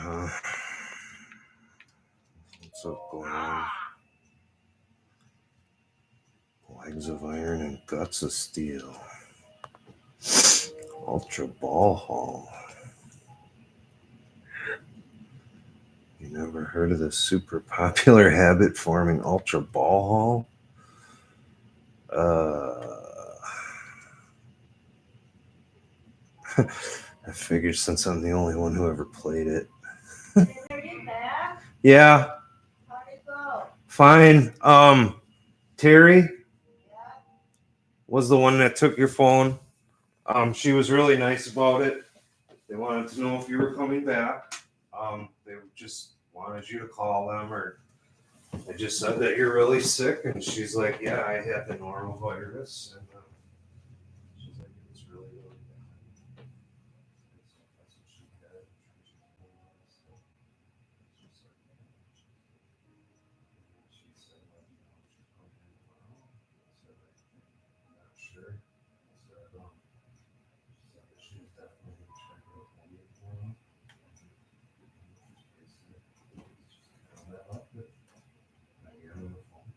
huh? What's up, Glenn? Legs of iron and guts of steel. Ultra Ball Hall. You never heard of the super popular habit forming Ultra Ball Hall? I figured since I'm the only one who ever played it. Yeah. How'd it go? Fine. Terry was the one that took your phone. She was really nice about it. They wanted to know if you were coming back. They just wanted you to call them, or I just said that you're really sick, and she's like, "Yeah, I had the norovirus," and she's like, "It was really, really bad." That's what she had. She said, "Like, she's coming in tomorrow." I said, "I'm not sure." I said, she said that she was definitely going to check out maybe tomorrow. She's pretty sick. She's kind of that up, but I got her on the phone.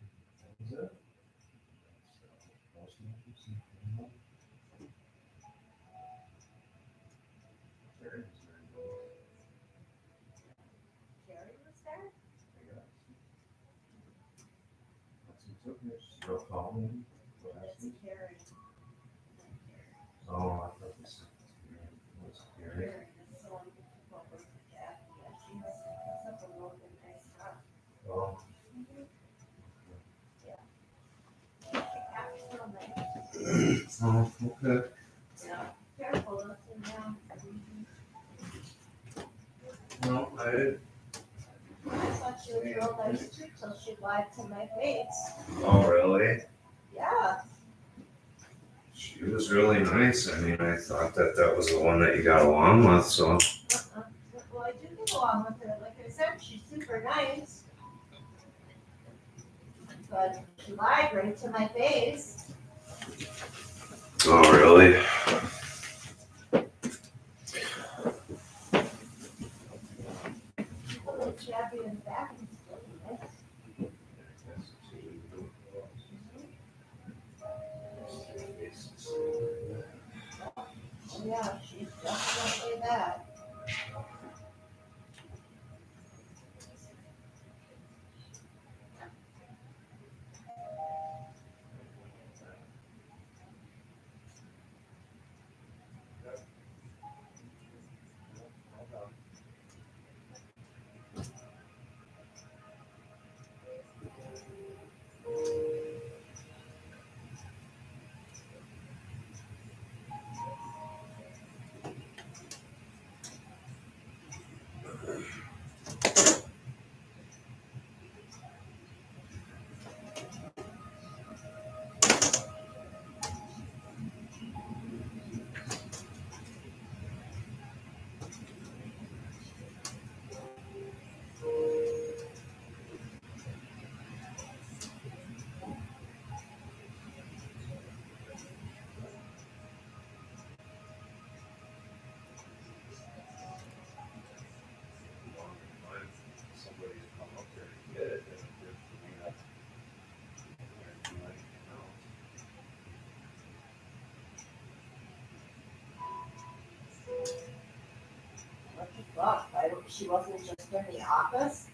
That was it. Terry was there? Yeah. That's who took it. She wrote call me. That's Terry. Oh, I thought this was Terry. Oh. Oh, okay. Yeah, careful, listen down. No, I didn't. I thought she was real nice too till she lied to my face. Oh, really? Yeah. She was really nice. I mean, I thought that was the one that you got along with, so. Well, I do get along with her. Like I said, she's super nice. But she lied right to my face. Oh, really? Shabby in the back and still nice. Yeah, she's definitely that. What the fuck? She wasn't just in the office?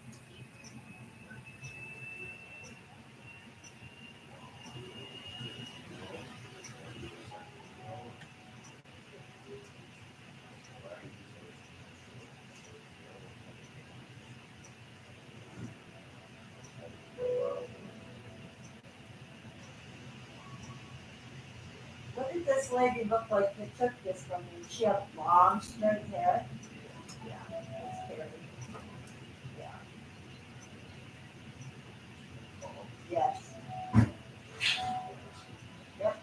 What did this lady look like that took this from me? She had long straight hair. Yeah, that's scary. Yeah. Yes. Yep.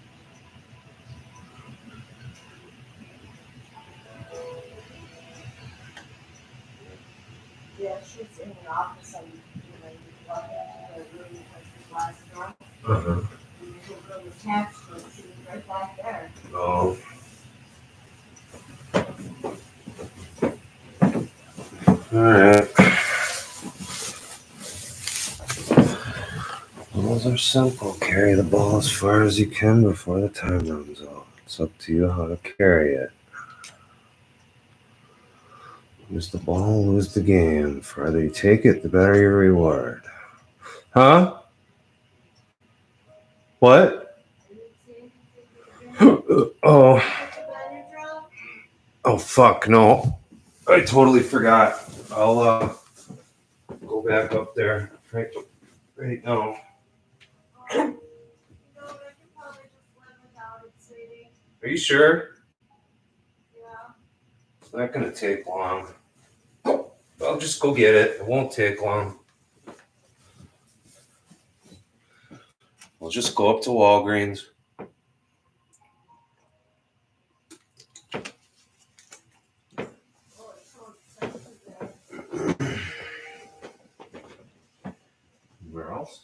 Yeah, she's in the office and you walk into the room with the glass door. Uh-huh. And you go to the tax room, she was right back there. Oh. All right. Rules are simple. Carry the ball as far as you can before the time runs out. It's up to you how to carry it. Lose the ball, lose the game. The farther you take it, the better your reward. Huh? What? Oh. Oh, fuck, no. I totally forgot. I'll go back up there right now. Are you sure? It's not gonna take long. I'll just go get it. It won't take long. I'll just go up to Walgreens. Where else?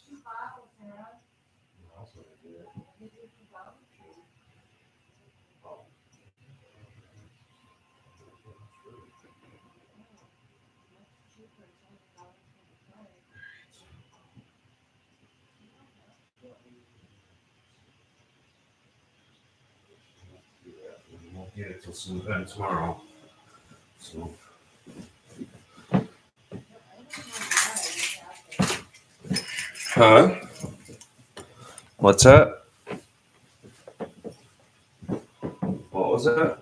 We won't get it till sometime tomorrow. So. Huh? What's that? What was that?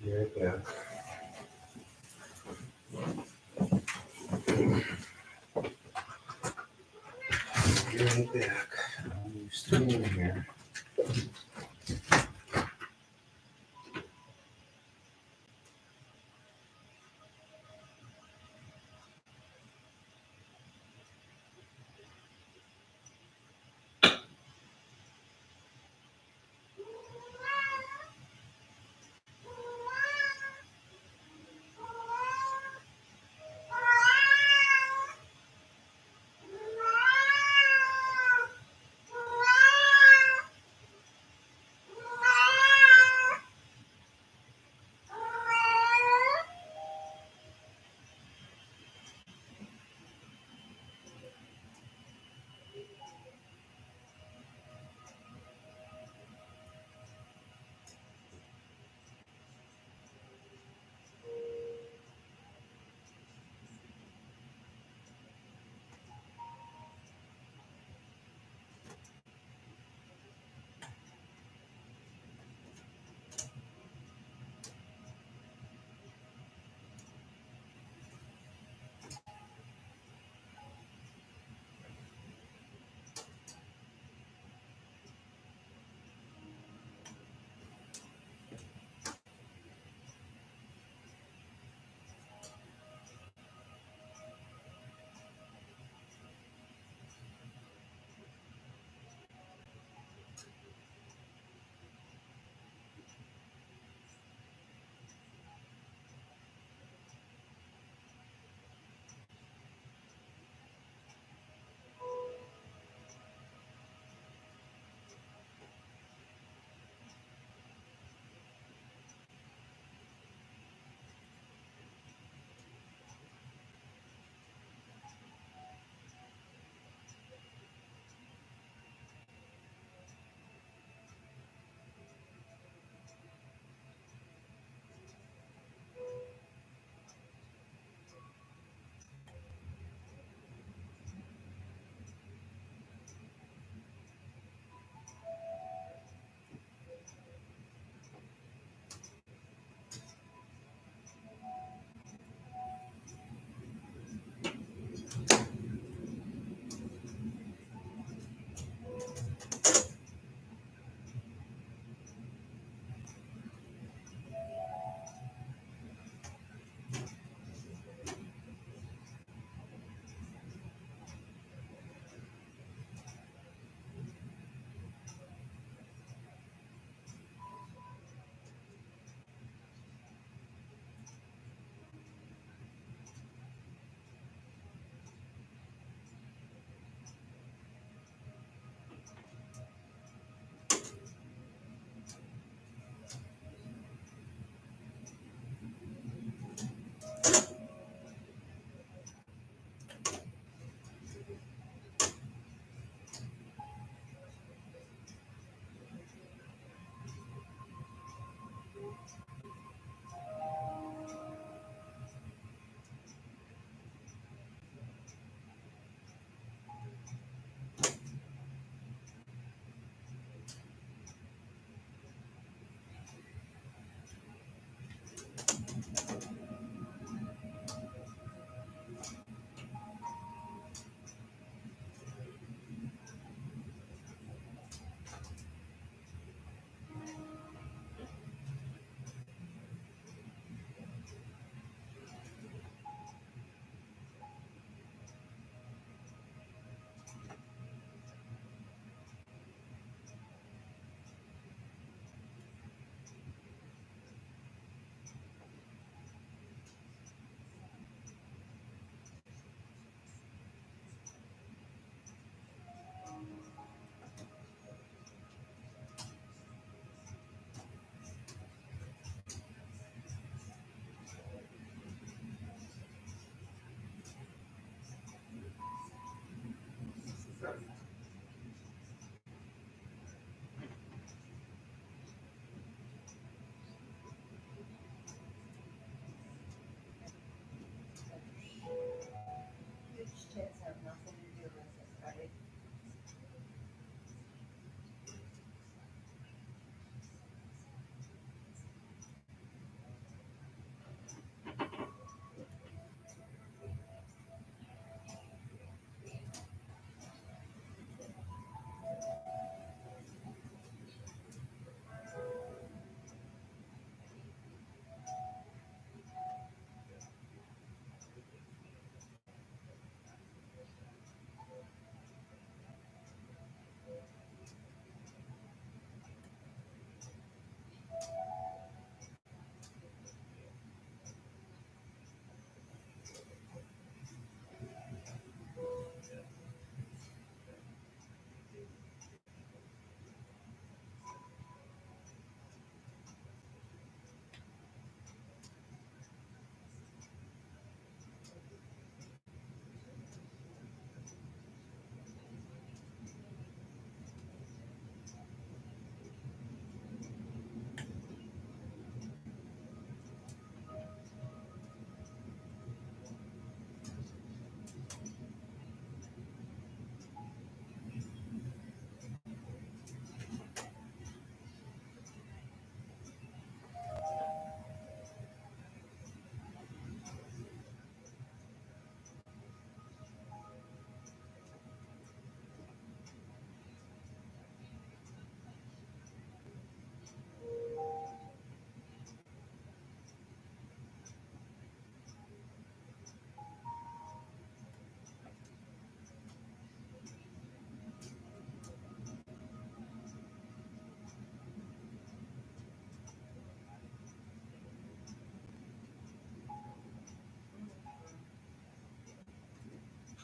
Be right back. Be right back. I'm still in here.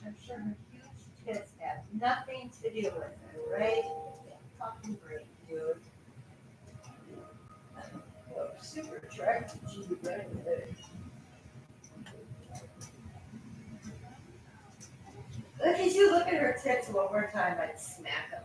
I'm sure her huge tits have nothing to do with it, right? Yeah, fucking great, dude. Oh, super attractive to you, right? Look at you, look at her tits one more time, I'd smack them.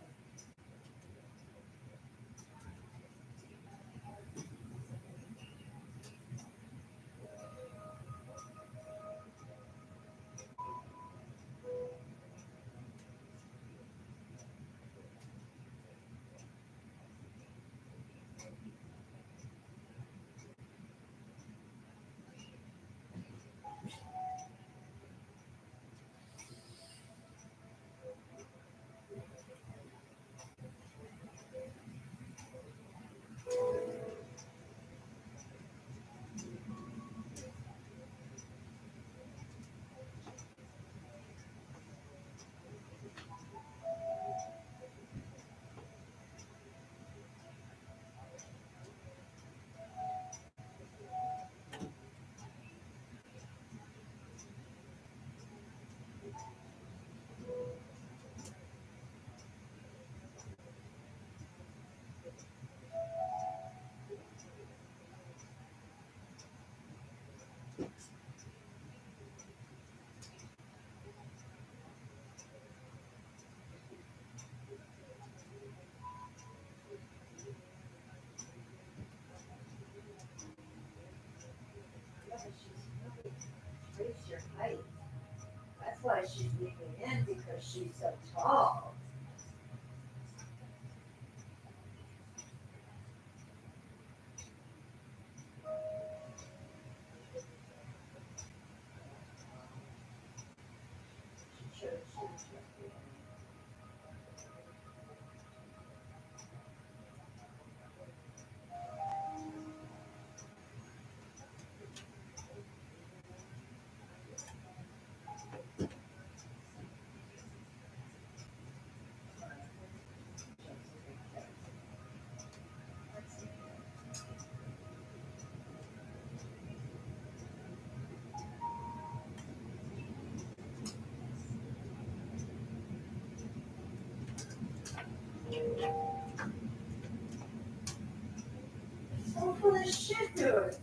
Yeah, she's really raised your height. That's why she's leaving in because she's so tall. She should have. So full of shit, dude.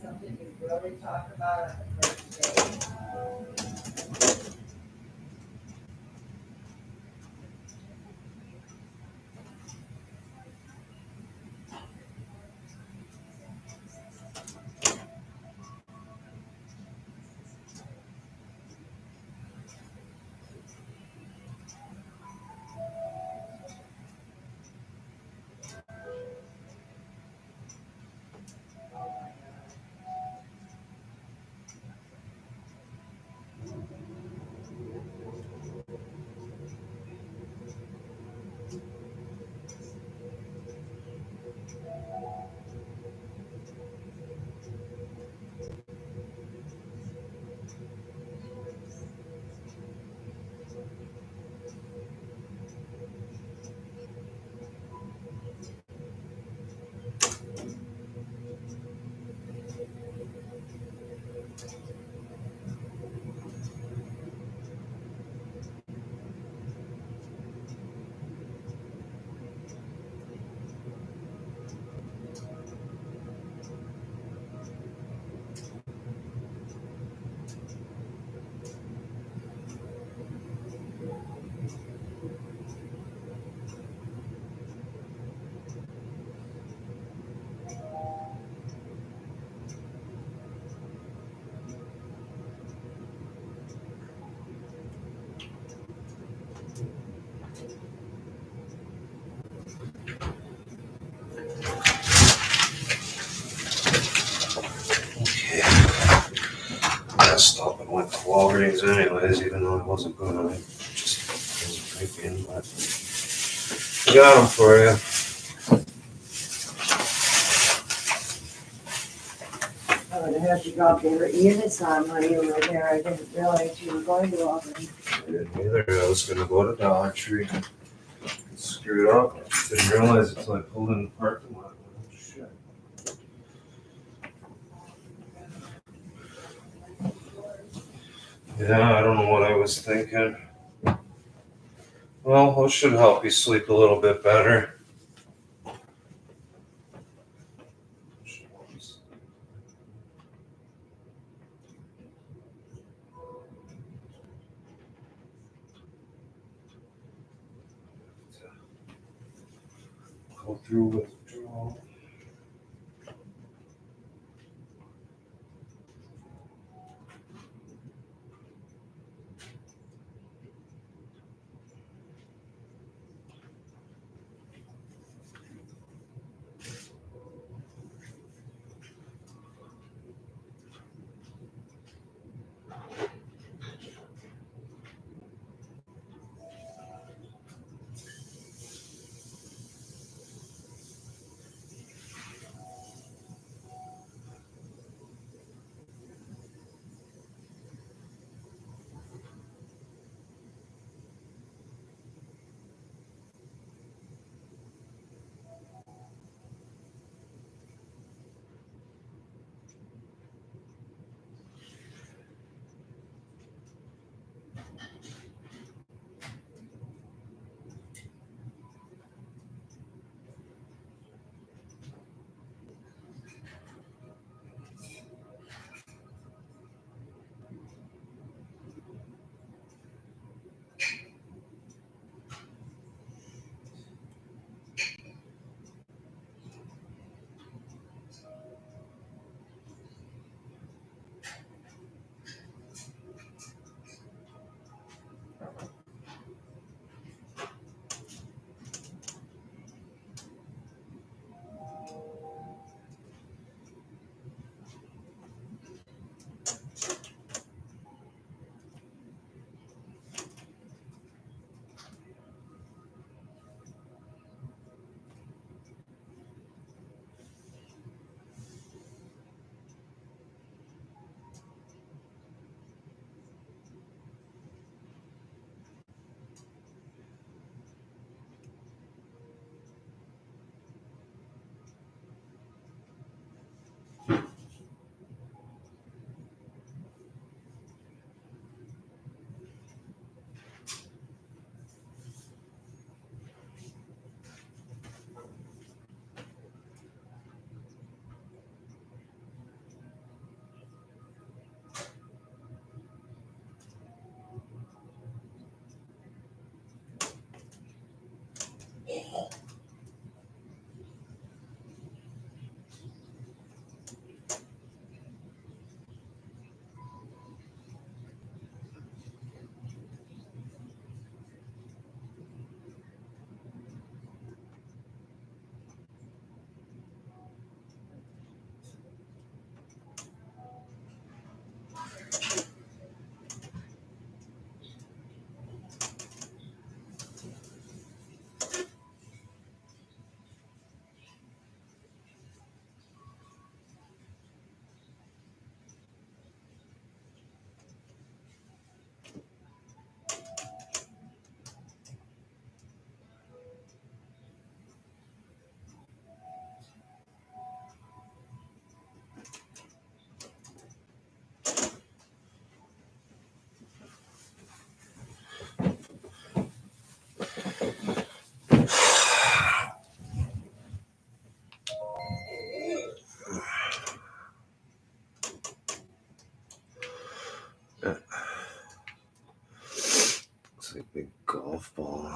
Something you really talk about on the first day. mornings anyways, even though I wasn't gonna. I just wasn't thinking, but I got them for you. I would have had to drop your units on when you were there. I didn't realize you were going to Albany. I didn't either. I was gonna go to Dollar Tree. Screwed up. Didn't realize it's like pulled in the parking lot. Oh, shit. Yeah, I don't know what I was thinking. Well, it should help you sleep a little bit better. Go through withdrawal. It's like a big golf ball.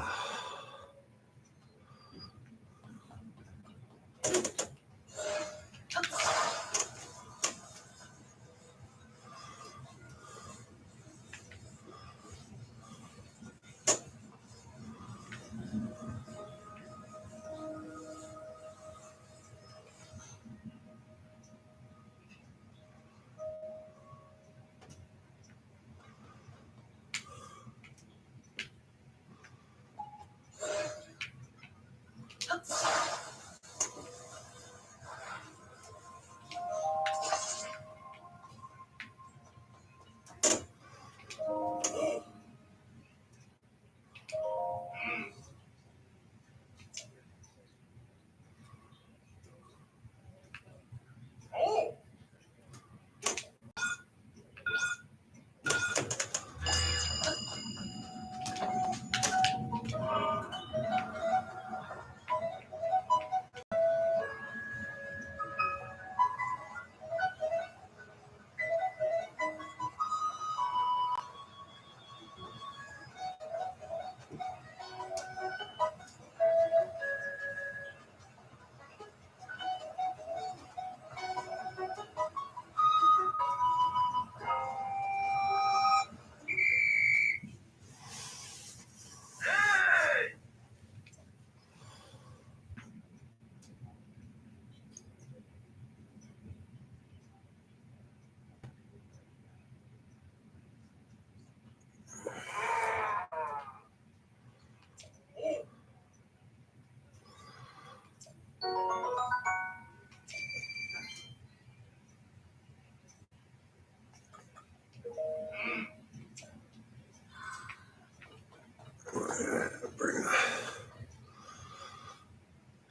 Bring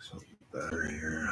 something better here.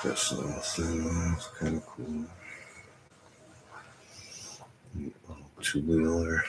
This little thing, it's kind of cool. Little two-wheeler.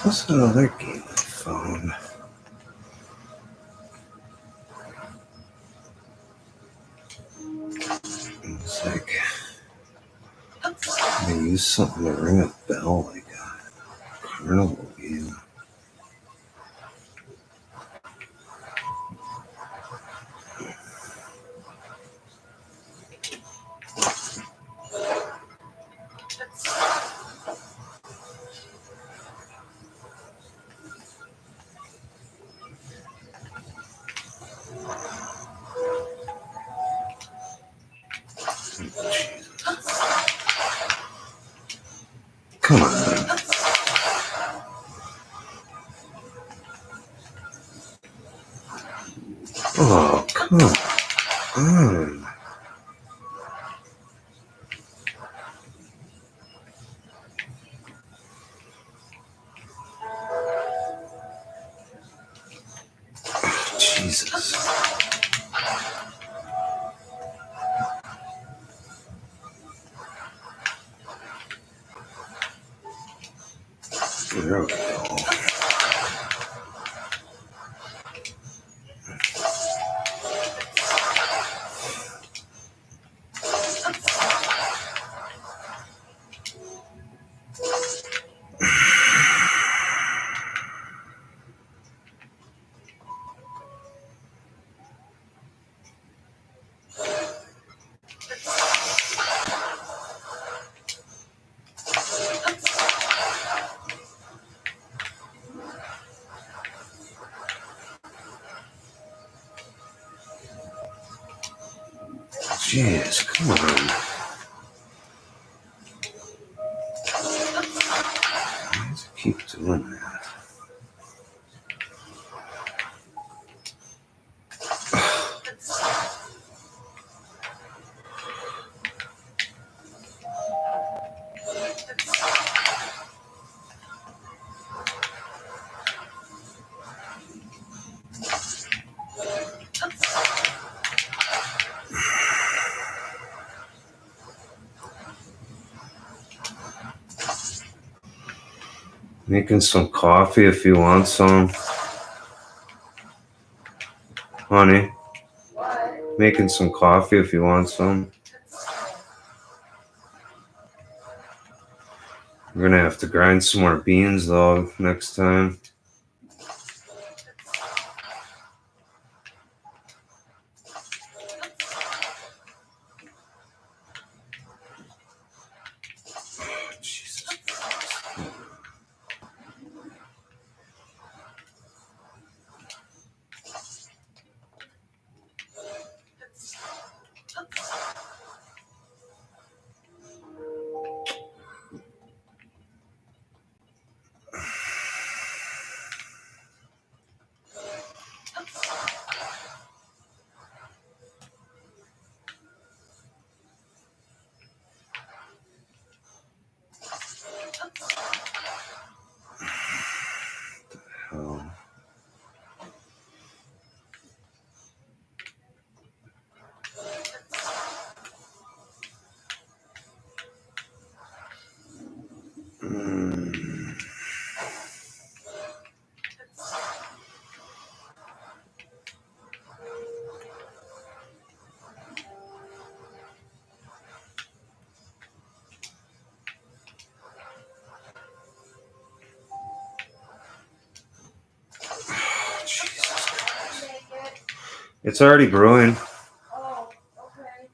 What's that other game I found? It's like they use something to ring a bell, like a carnival game. Come on. Oh, come on. Jesus. There we go. Jeez, come on. Why does it keep doing that? Making some coffee if you want some. Honey, What? making some coffee if you want some. We're gonna have to grind some more beans though next time. Jesus Christ. It's already brewing. Oh, okay.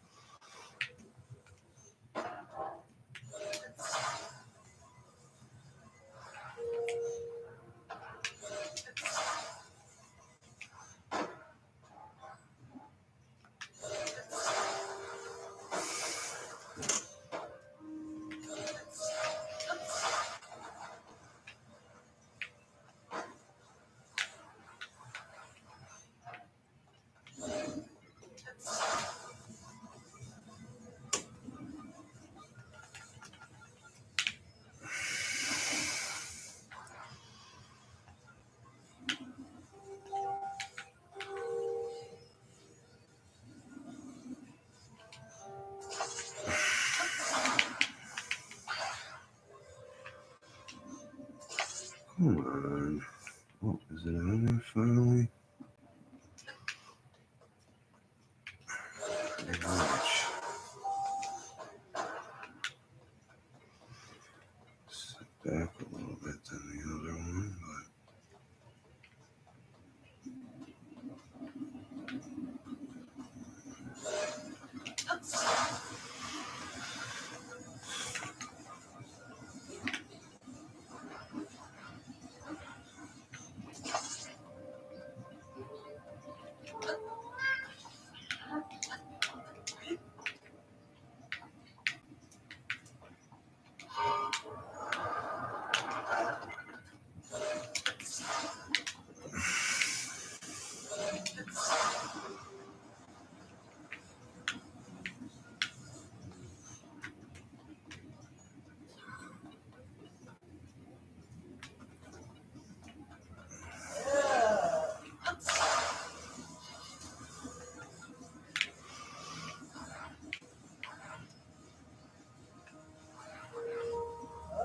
Come on. Oh, is it on there finally? Ouch. Sit back a little bit than the other one, but.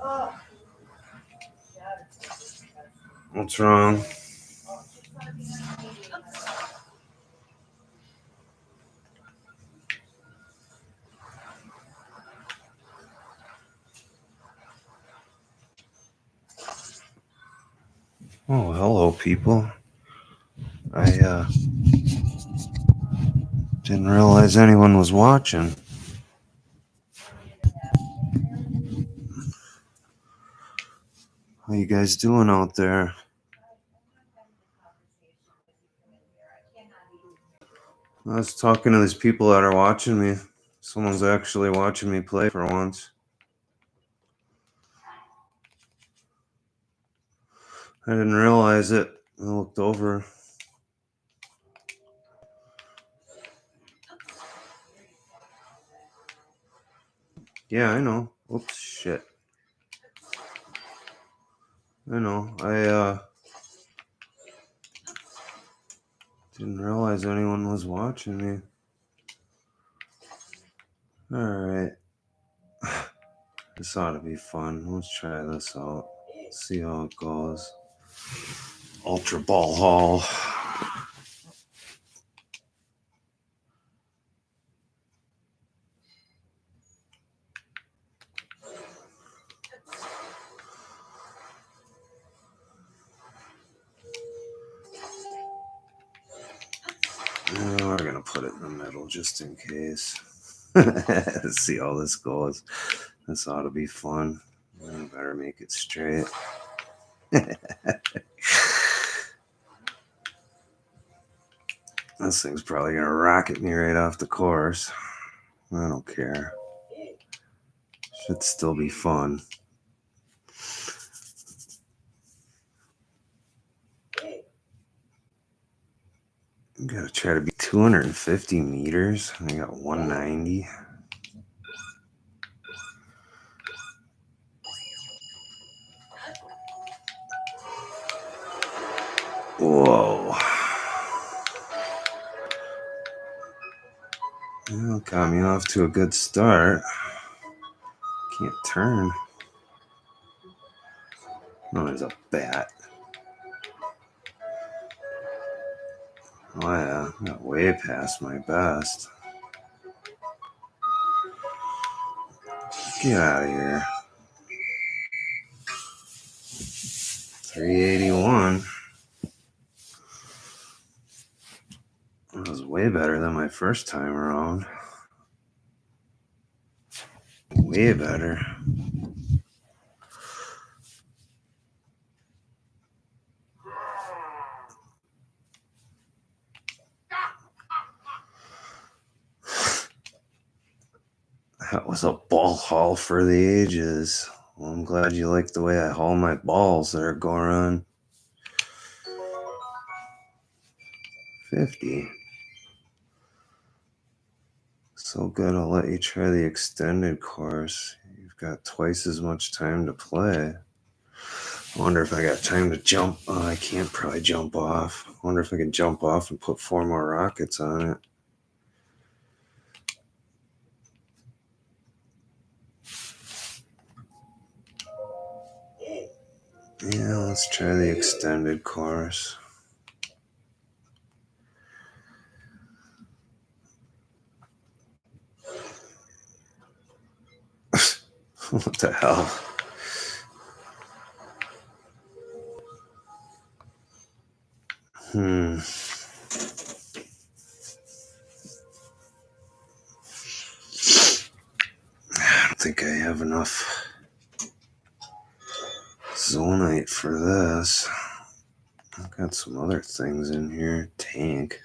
Oh, What's wrong? oh, she's gonna be on a meeting. Oh, hello, people. I didn't realize anyone was watching. How you guys doing out there? I was talking to these people that are watching me. Someone's actually watching me play for once. I didn't realize it. I looked over. Yeah, I know. Oops, shit. I know. I didn't realize anyone was watching me. Alright. This ought to be fun. Let's try this out. See how it goes. Ultra Ball Hall. We're gonna put it in the middle just in case. Let's see how this goes. This ought to be fun. I better make it straight. This thing's probably gonna rocket me right off the course. I don't care. Should still be fun. I gotta try to be 250 meters. I got 190. Whoa. Well, got me off to a good start. Can't turn. Oh, there's a bat. Oh yeah, I got way past my best. Get out of here. 381. That was first time around. Way better. That was a ball haul for the ages. Well, I'm glad you like the way I haul my balls there, Goron. 50. So good, I'll let you try the extended course. You've got twice as much time to play. I wonder if I got time to jump. Oh, I can't probably jump off. I wonder if I can jump off and put 4 more rockets on it. Yeah, let's try the extended course. What the hell? I don't think I have enough zonite for this. I've got some other things in here. Tank.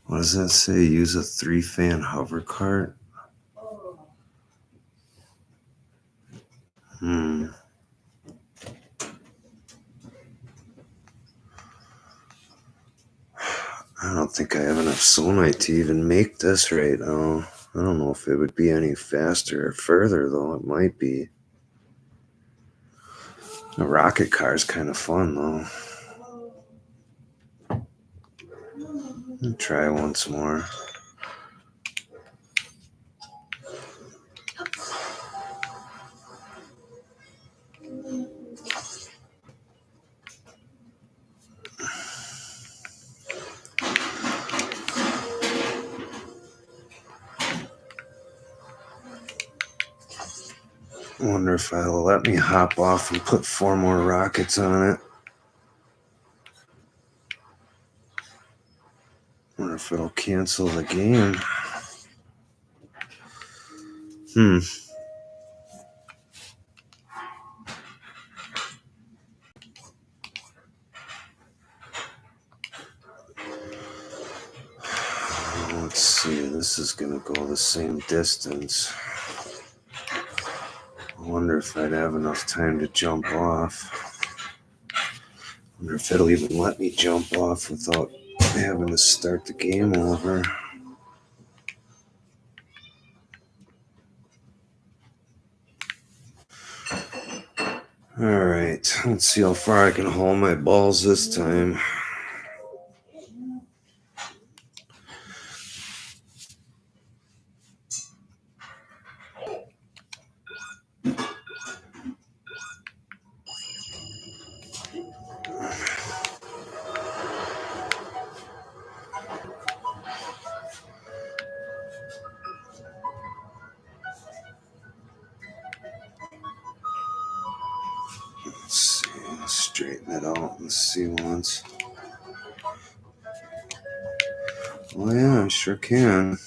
What does that say? Use a 3-fan hover cart? I don't think I have enough zonite to even make this right now. I don't know if it would be any faster or further, though. It might be. A rocket car is kind of fun, though. Let me try once more. I wonder if it'll let me hop off and put 4 more rockets on it. I wonder if it'll cancel the game. Let's see, this is gonna go the same distance. I wonder if I'd have enough time to jump off. I wonder if it'll even let me jump off without having to start the game over. Alright, let's see how far I can haul my balls this time. Let's see, let's straighten it out and see once. Oh yeah, I sure can.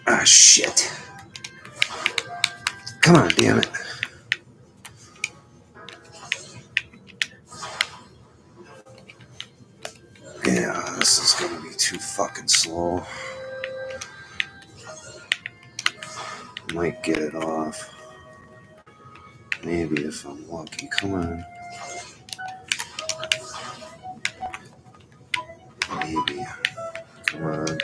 Ah, shit. Come on, damn it. Yeah, this is gonna be too fucking slow. Might get it off. Maybe if I'm lucky. Come on. Maybe. Come on.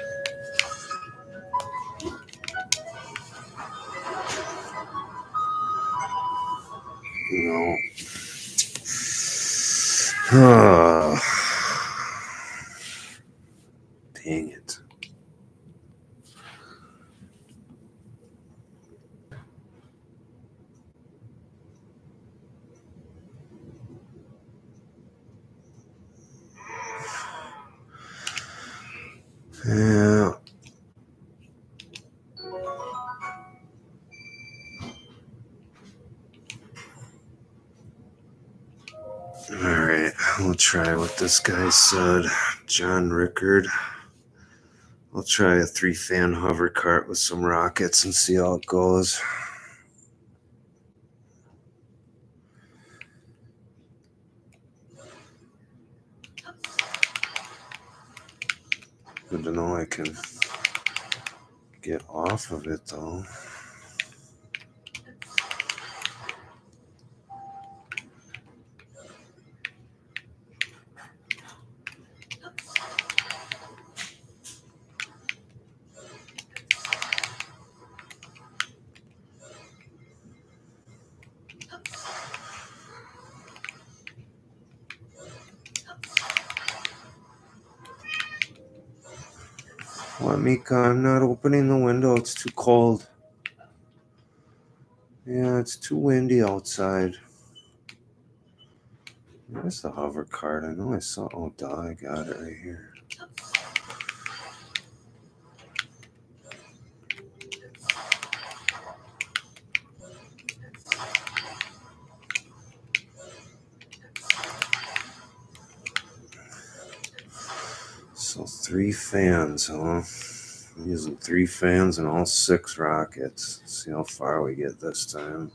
No. Dang it. Yeah, Alright, we'll try what this guy said. John Rickard. I'll try a 3-fan hover cart with some rockets and see how it goes. Good to know I can get off of it though. What, Mika? I'm not opening the window. It's too cold. Yeah, it's too windy outside. Where's the hover cart? I know I saw. Oh, duh, I got it right here. So 3 fans, huh? I'm using 3 fans and all 6 rockets. See how far we get this time.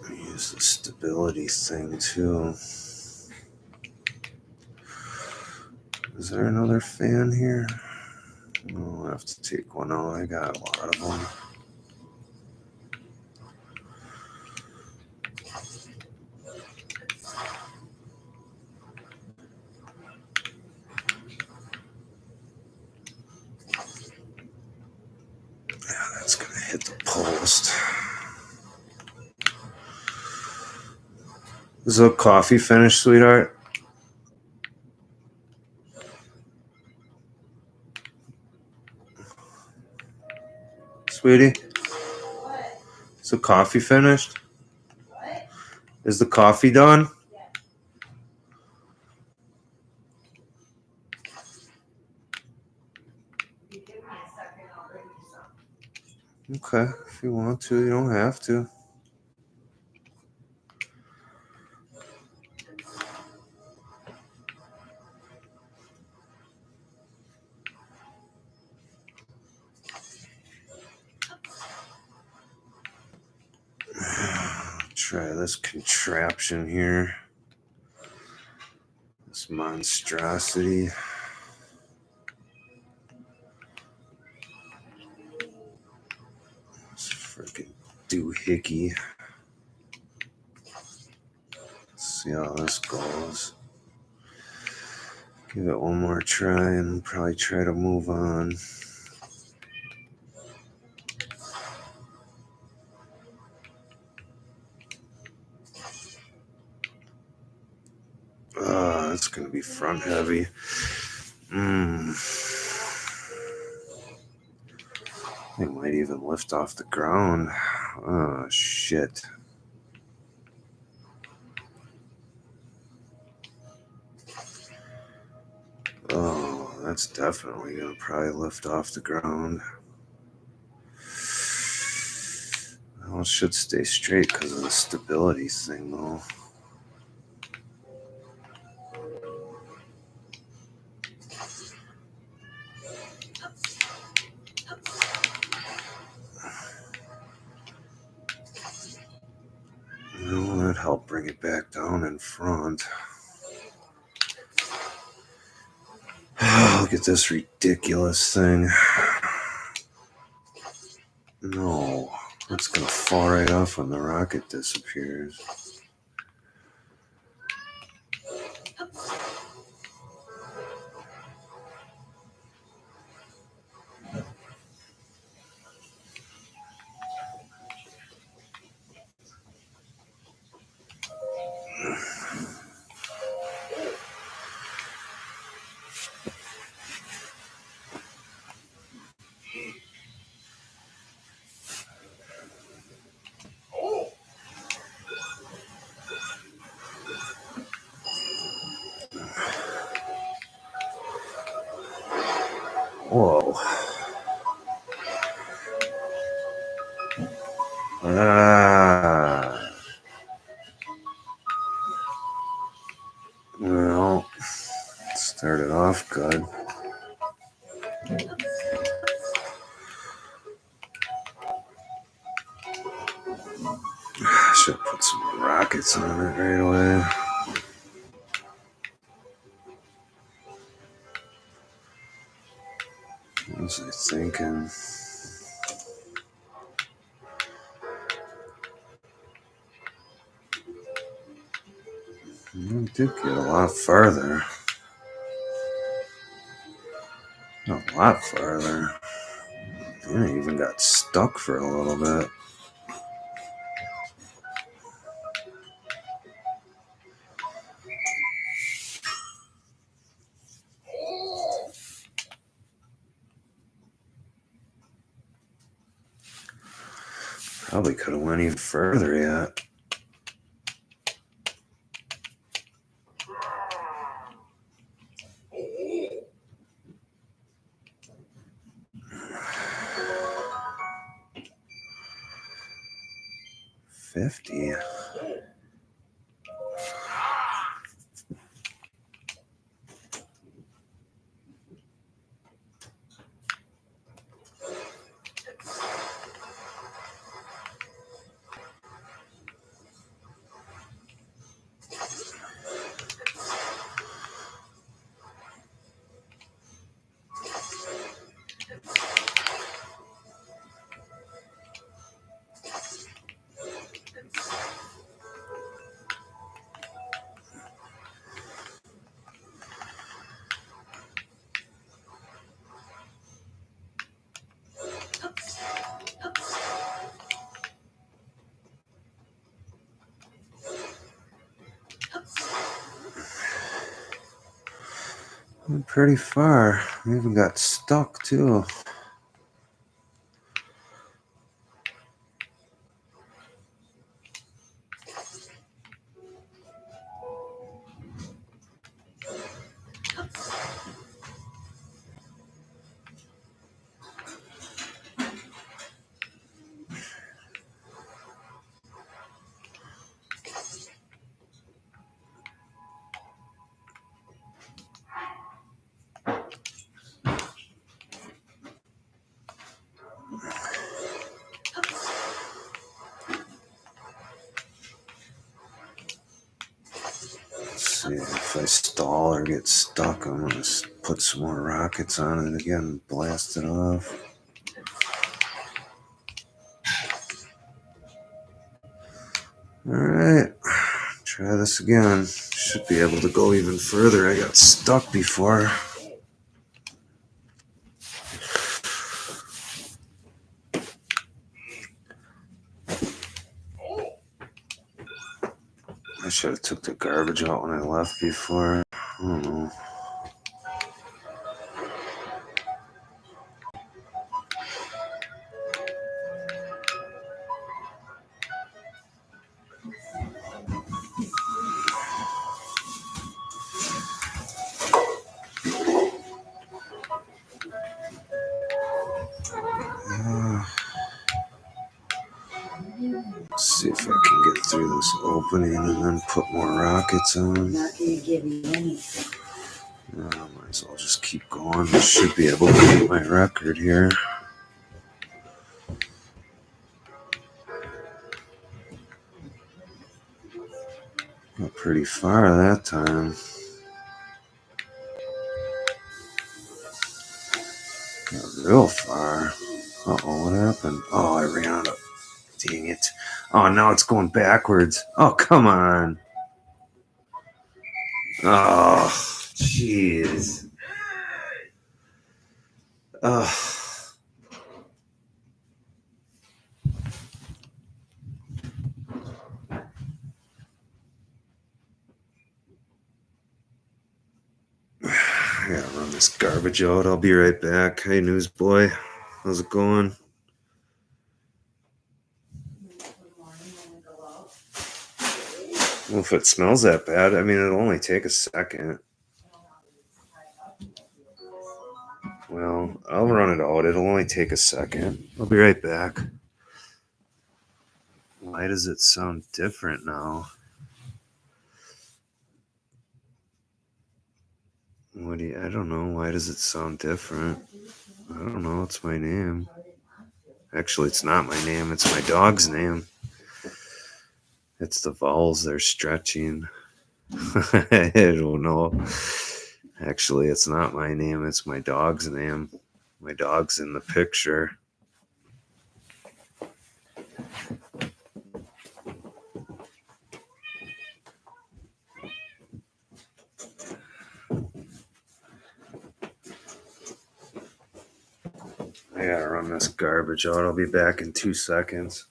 Use the stability thing too. Is there another fan here? Oh, I'll have to take one out. I got a lot of them. Yeah, that's gonna hit the post. Is the coffee finished, sweetheart? Sweetie? What? Is the coffee finished? What? Is the coffee done? You give me a second, I'll bring you some. Okay, if you want to, you don't have to. Try this contraption here. This monstrosity. This freaking doohickey. Let's see how this goes. Give it one more try and probably try to move on. It's gonna be front heavy. It might even lift off the ground. Oh, shit. Oh, that's definitely gonna probably lift off the ground. Well, it should stay straight because of the stability thing, though. No, that'd help bring it back down in front. Look at this ridiculous thing. No, it's gonna fall right off when the rocket disappears. Whoa. Well, started off good. Should put some rockets on it right away. What was I thinking? We did get a lot farther. A lot farther. And I even got stuck for a little bit. Probably could have went even further yet. $50. Went pretty far. We even got stuck too. See, if I stall or get stuck, I'm gonna put some more rockets on it again and blast it off. Alright, try this again. Should be able to go even further. I got stuck before. I should have took the garbage out when I left before. I don't know. Let's see if I can get through this opening and then put more rockets on. Not gonna give you anything. Might as well just keep going. I should be able to beat my record here. Got pretty far that time. Got real far. Uh-oh, what happened? Oh, I ran out of... Dang it. Oh, now it's going backwards. Oh, come on. Oh, jeez. Oh. I gotta run this garbage out. I'll be right back. Hey, newsboy. How's it going? Well, if it smells that bad, I mean, it'll only take a second. Well, I'll run it out. It'll only take a second. I'll be right back. Why does it sound different now? I don't know. Why does it sound different? I don't know. It's my name. Actually, it's not my name. It's my dog's name. It's the vowels they're stretching. I don't know. Actually, it's not my name. It's my dog's name. My dog's in the picture. I gotta run this garbage out. I'll be back in 2 seconds.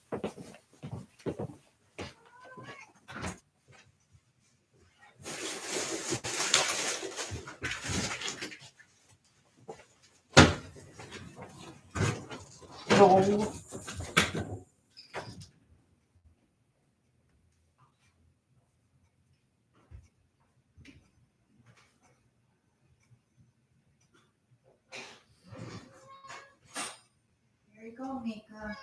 No. Here you go, Mika.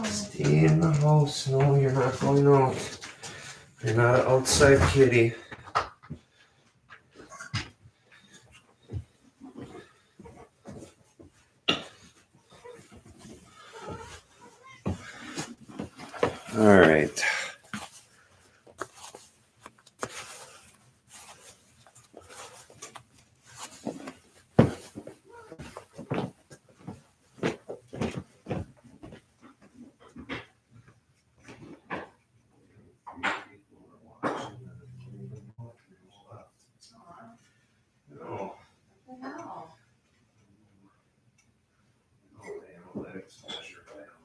Stay in the house. No, you're not going out. You're not an outside kitty. All right. No. What the hell? Analytics measure by how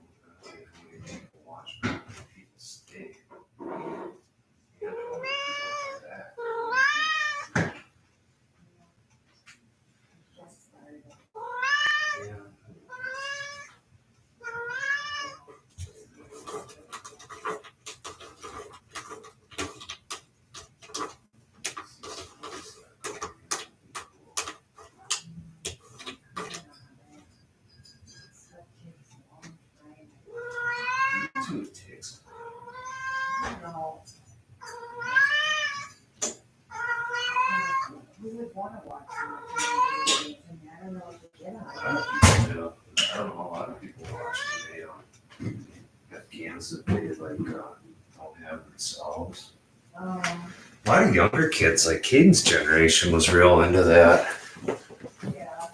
many people watch, how many people stay. You know, that. Just started. Yeah. YouTube takes. No. Who would want to watch it? I don't know what to get on. I don't know. A lot of people watch they have games that they don't have themselves. A lot of younger kids, like Caden's generation, was real into that. Yeah.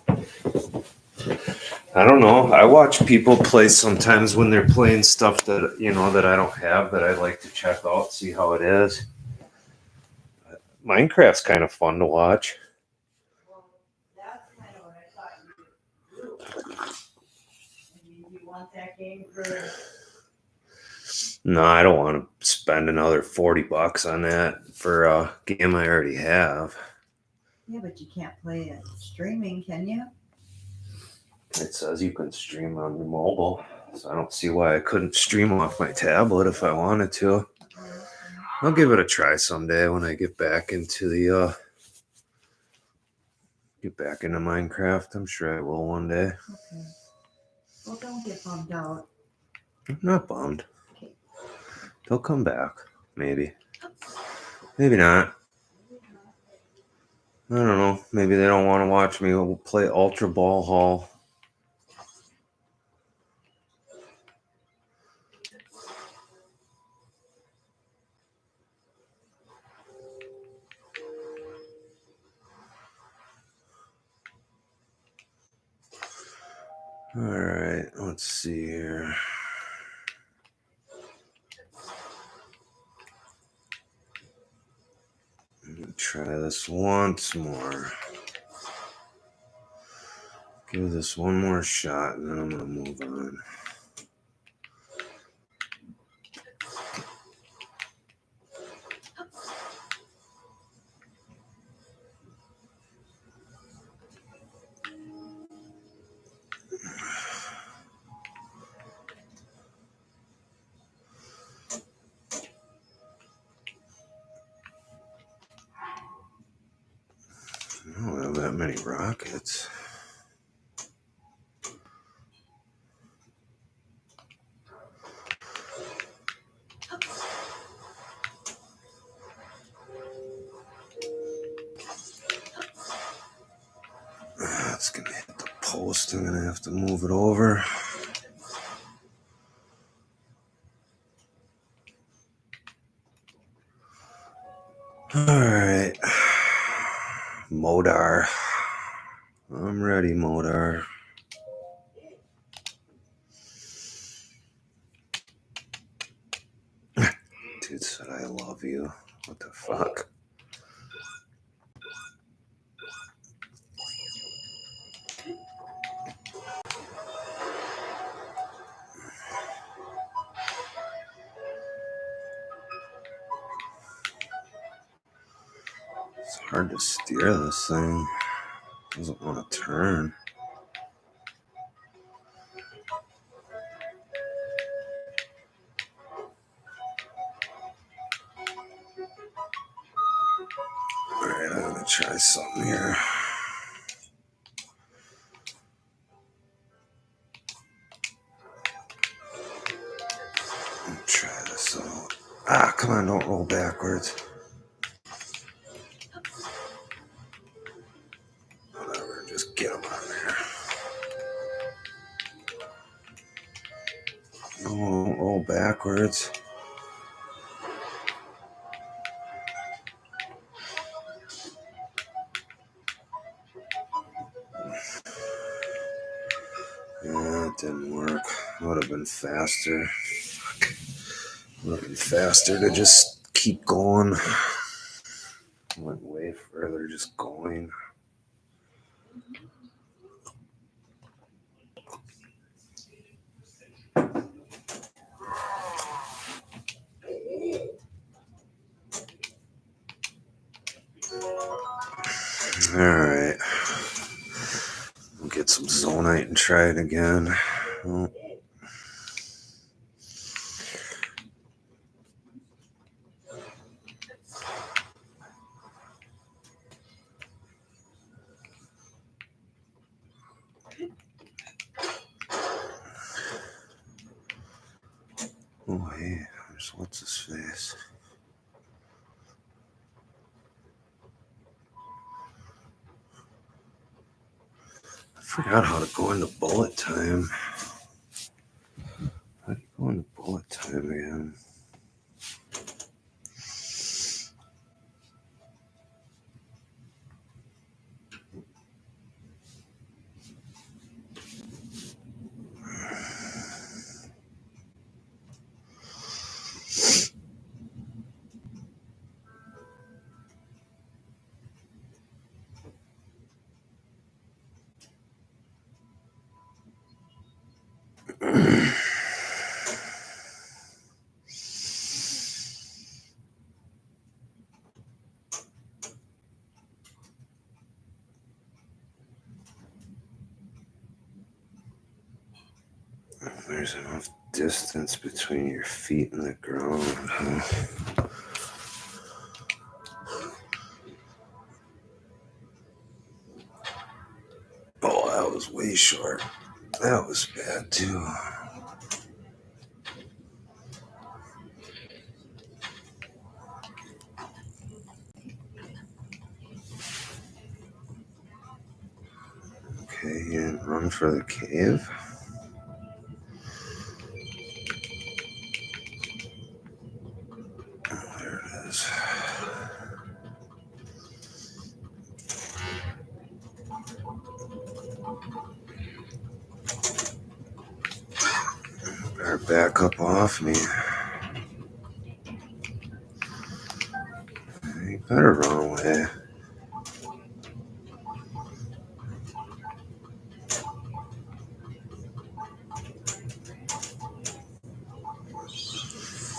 I don't know. I watch people play sometimes when they're playing stuff that that I don't have that I'd like to check out, see how it is. Minecraft's kind of fun to watch. Well, that's kind of what I thought you would do. I mean, you want that game for. No, I don't want to spend another $40 on that for a game I already have. Yeah, but you can't play it streaming, can you? It says you can stream on your mobile, so I don't see why I couldn't stream off my tablet if I wanted to. I'll give it a try someday when I get back into Minecraft. I'm sure I will one day. Okay. Well, don't get bummed out. I'm not bummed. Okay. They'll come back, maybe. Maybe not. I don't know. Maybe they don't want to watch me play Ultra Ball Hall. All right, let's see here. Try this once more. Give this one more shot, and then I'm gonna move on. that many rockets. It's gonna hit the post. I'm gonna have to move it over. Alright. Modar. I'm ready, Modar. Dude said I love you. What the fuck? It's hard to steer this thing. It doesn't want to turn. Alright, I'm gonna try something here. Try this out. Ah, come on, don't roll backwards. Whatever, just get them on there. No, don't roll backwards. Yeah, it didn't work. Would have been faster. Would have been faster to just keep going. Went way further just going. Alright. We'll get some zonite and try it again. Oh. Oh, hey, there's what's his face. I forgot how to go into bullet time. How do you go into bullet time again? There's enough distance between your feet and the ground, huh? Oh, that was way short. That was bad too. Okay, and run for the cave. Oh, there it is. Better back up off me. You better run away.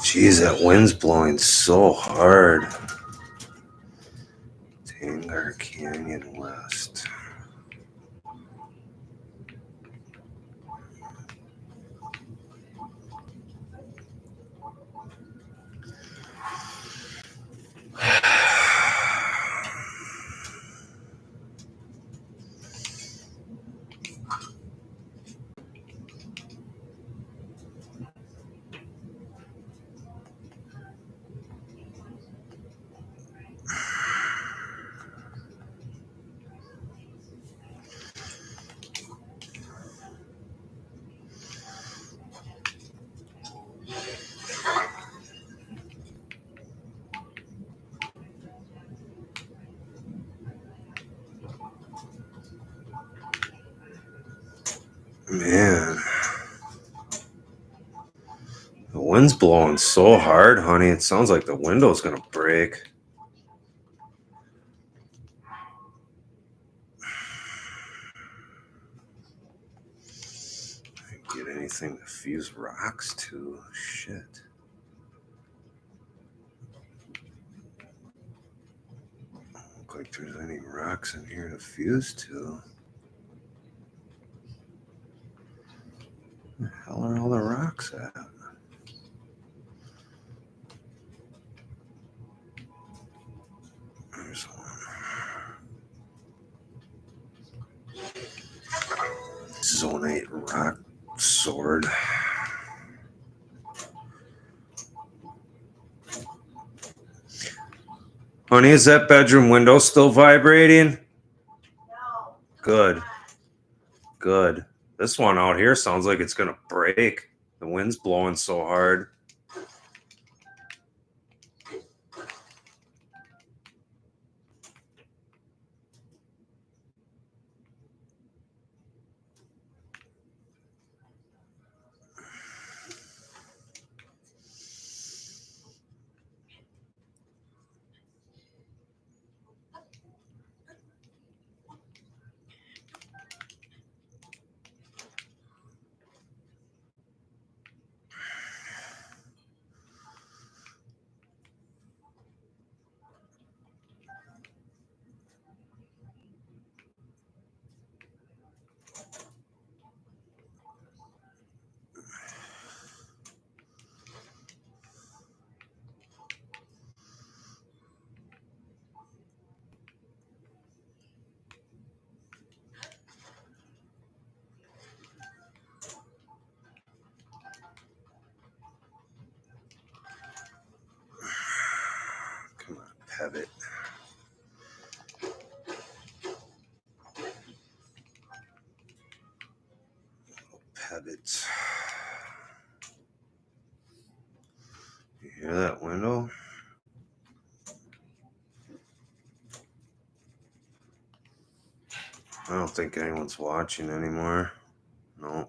Jeez, that wind's blowing so hard. Tangar Canyon West. Man. The wind's blowing so hard, honey. It sounds like the window's going to break. Get anything to fuse rocks to. Shit. Don't look like there's any rocks in here to fuse to. Where the hell are all the rocks at? There's one. Zonate rock sword. Honey, is that bedroom window still vibrating? No. Good. Good. This one out here sounds like it's gonna break. The wind's blowing so hard. Come on, pivot. Pivot. You hear that window? I don't think anyone's watching anymore. No.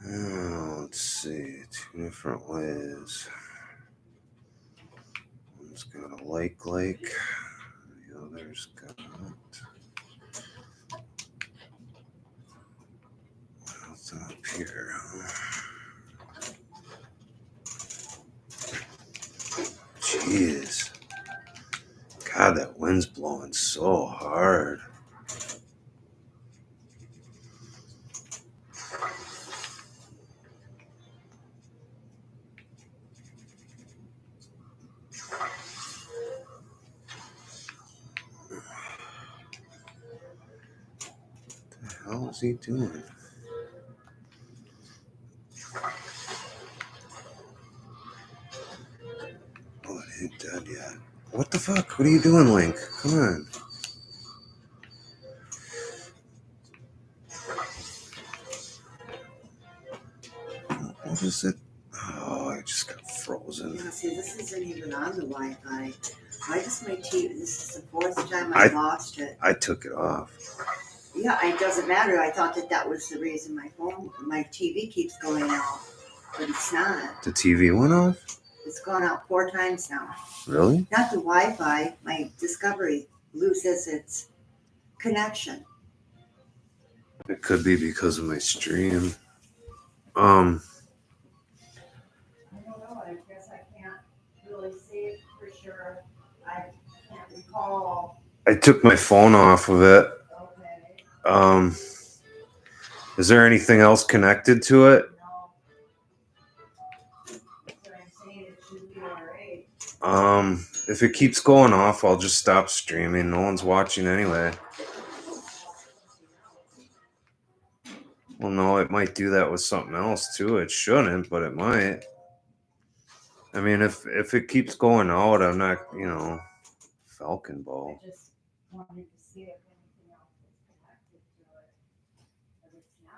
Oh, let's see. Two different ways. One's got a lake. The other's got what's up here? Jeez. God, that wind's blowing so hard. What the hell is he doing? Oh, it ain't dead yet. What the fuck? What are you doing, Link? Come on. What is it? Oh, I just got frozen. Yeah, see, this isn't even on the Wi-Fi. Why does my TV? This is the fourth time I lost it. I took it off. Yeah, it doesn't matter. I thought that was the reason my TV keeps going out, but it's not. The TV went off? It's gone out 4 times now. Really? Not the Wi-Fi. My Discovery loses its connection. It could be because of my stream. I don't know. I guess I can't really say it for sure. I can't recall. I took my phone off of it. Okay. Is there anything else connected to it? No. That's what I'm saying. It should be all right. If it keeps going off, I'll just stop streaming. No one's watching anyway. Well, no, it might do that with something else too. It shouldn't, but it might. I mean, if it keeps going out, I'm not, Falcon I bow. just wanted to see if anything else was connected to it. But it's not.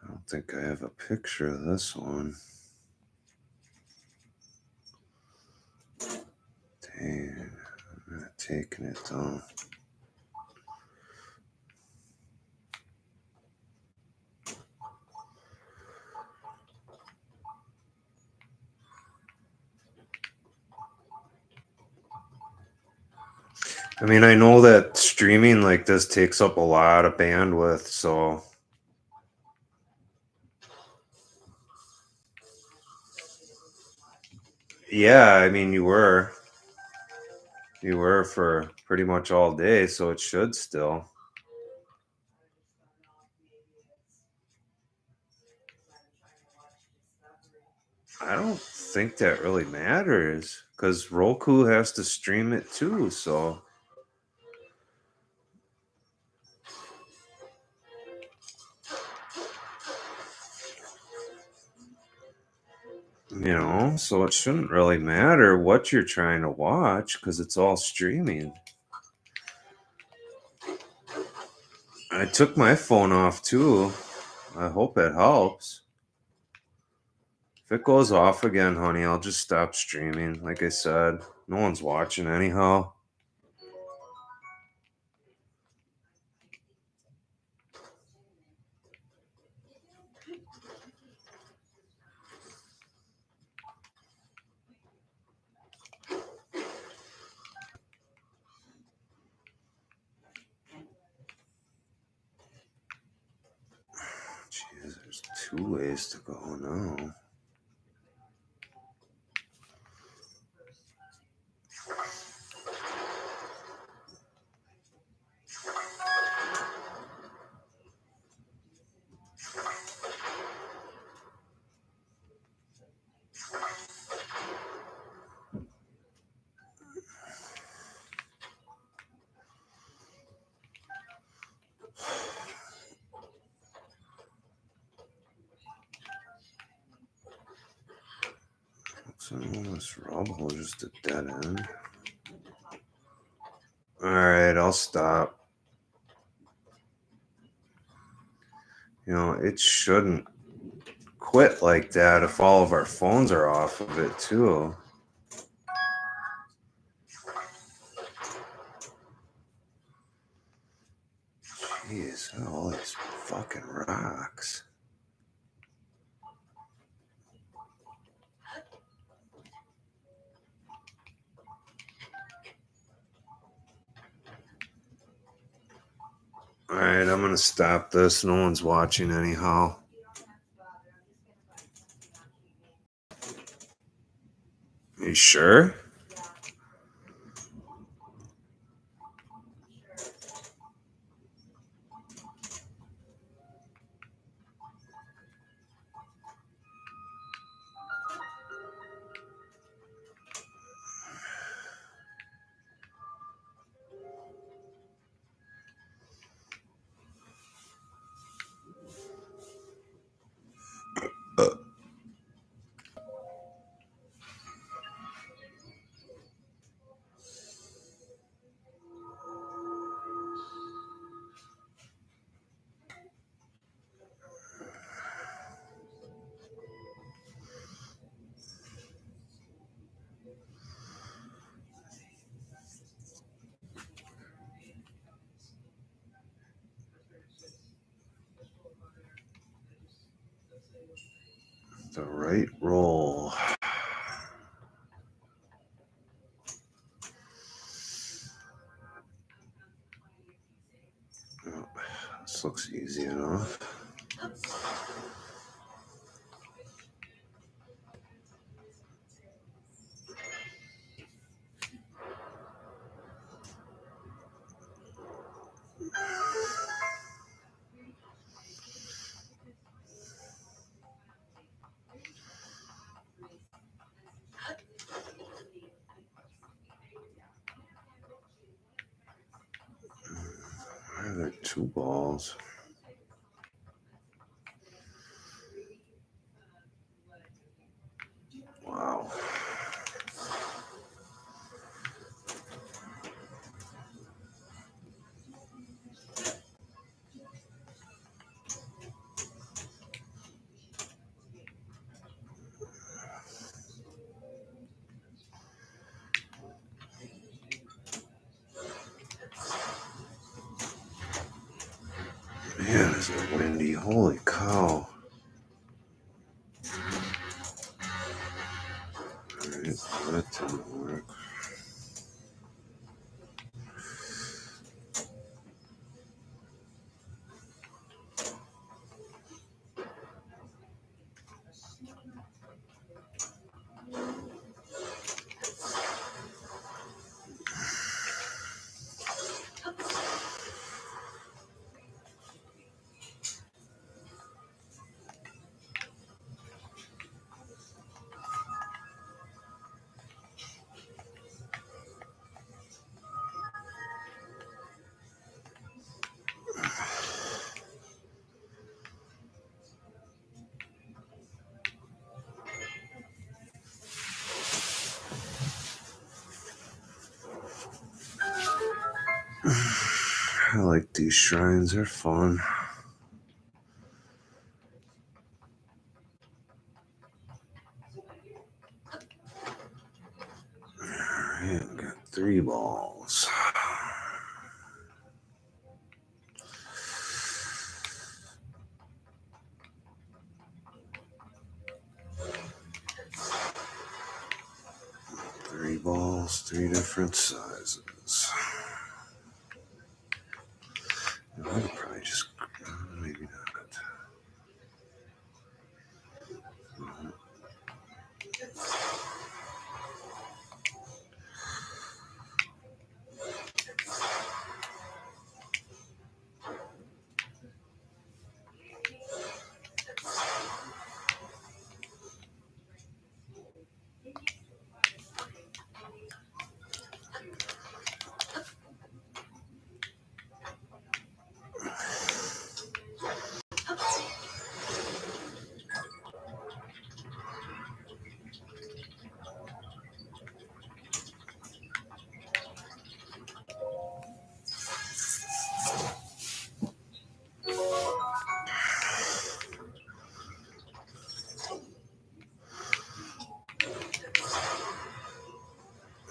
I don't think I have a picture of this one. Dang, I'm not taking it though. I mean, I know that streaming like this takes up a lot of bandwidth, so yeah, I mean, you were for pretty much all day, so it should still. I don't think that really matters because Roku has to stream it too, so. So it shouldn't really matter what you're trying to watch because it's all streaming. I took my phone off too. I hope it helps. If it goes off again, honey, I'll just stop streaming. Like I said, no one's watching anyhow. Jeez, there's 2 ways to go now. So this rubble is just a dead end. Alright, I'll stop. It shouldn't quit like that if all of our phones are off of it too. Jeez, all these fucking rocks. Alright, I'm gonna stop this. No one's watching anyhow. You sure? The right roll. Oh, this looks easy enough. Why are there 2 balls? Wow. Man, is it windy? Holy cow. Alright, that didn't work. I like these shrines, they're fun. Alright, got 3 balls. Three balls, 3 different sizes. I could probably just, maybe not.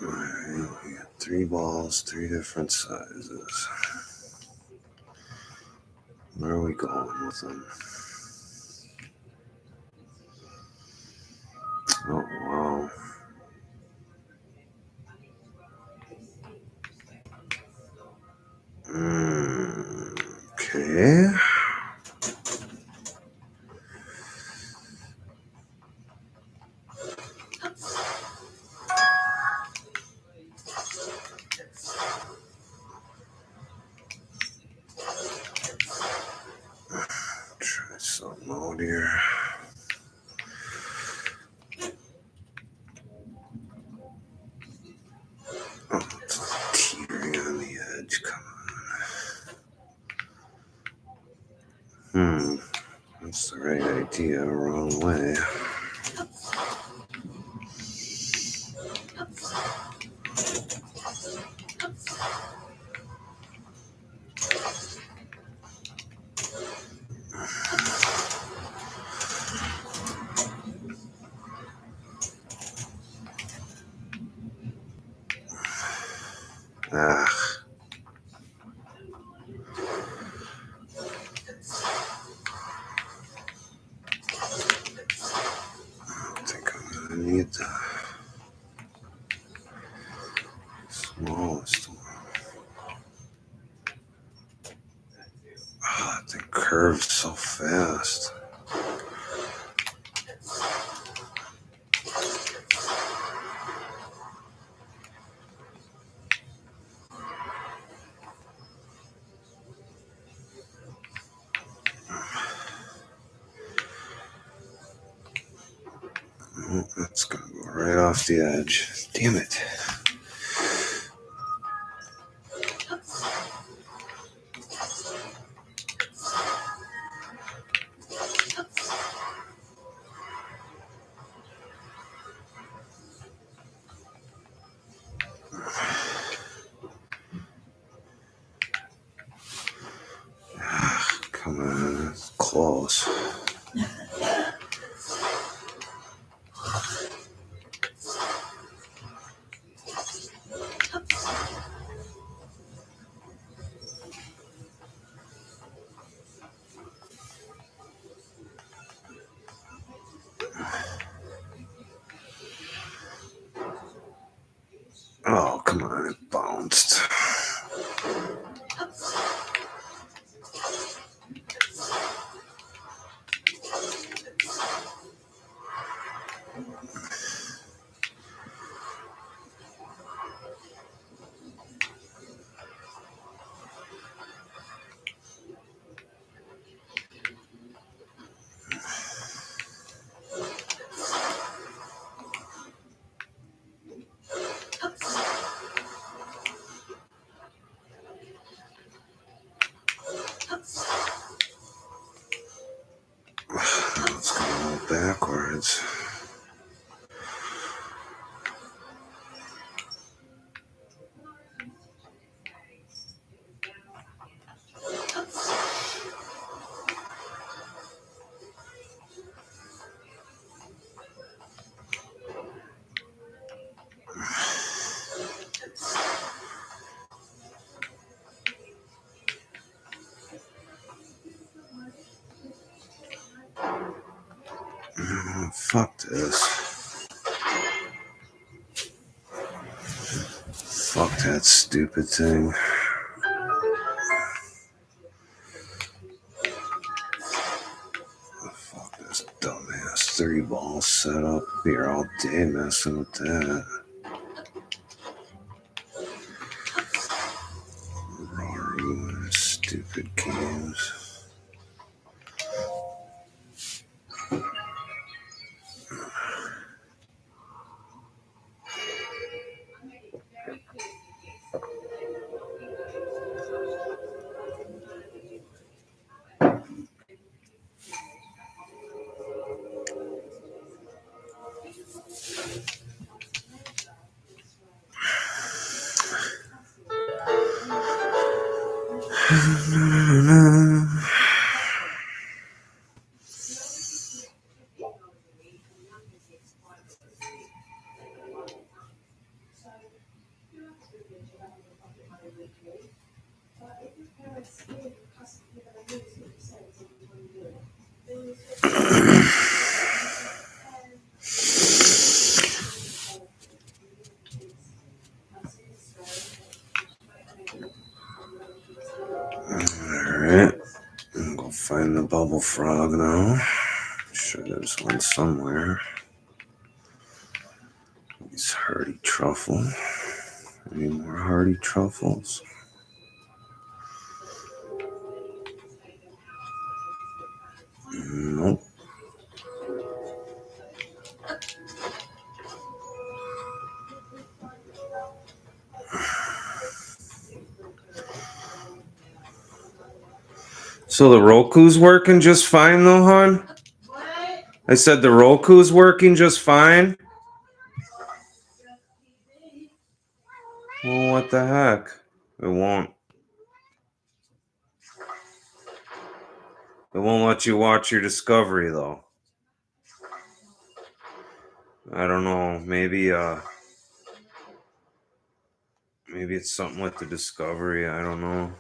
Alright, we got 3 balls, 3 different sizes. Where are we going with them? Oh, wow. Okay. Try something out here. Oh, it's like teetering on the edge. Come on. That's the right idea. Wrong way. Ah. I think I'm gonna need the smallest one. Oh, that thing curves so fast. Oh, that's gonna go right off the edge. Damn it. come on, it's close. Oh, come on, it bounced. It's going all backwards. Oh, fuck this. Fuck that stupid thing. Fuck this dumbass 3-ball setup. Here all day messing with that. Raw stupid games. Alright, I'm gonna find the bubble frog now. I'm sure there's one somewhere. These hardy truffle. Any more hardy truffles? Nope. So the Roku's working just fine though, hon? What? I said the Roku's working just fine? Well, what the heck? It won't. It won't let you watch your Discovery though. I don't know. Maybe it's something with the Discovery. I don't know.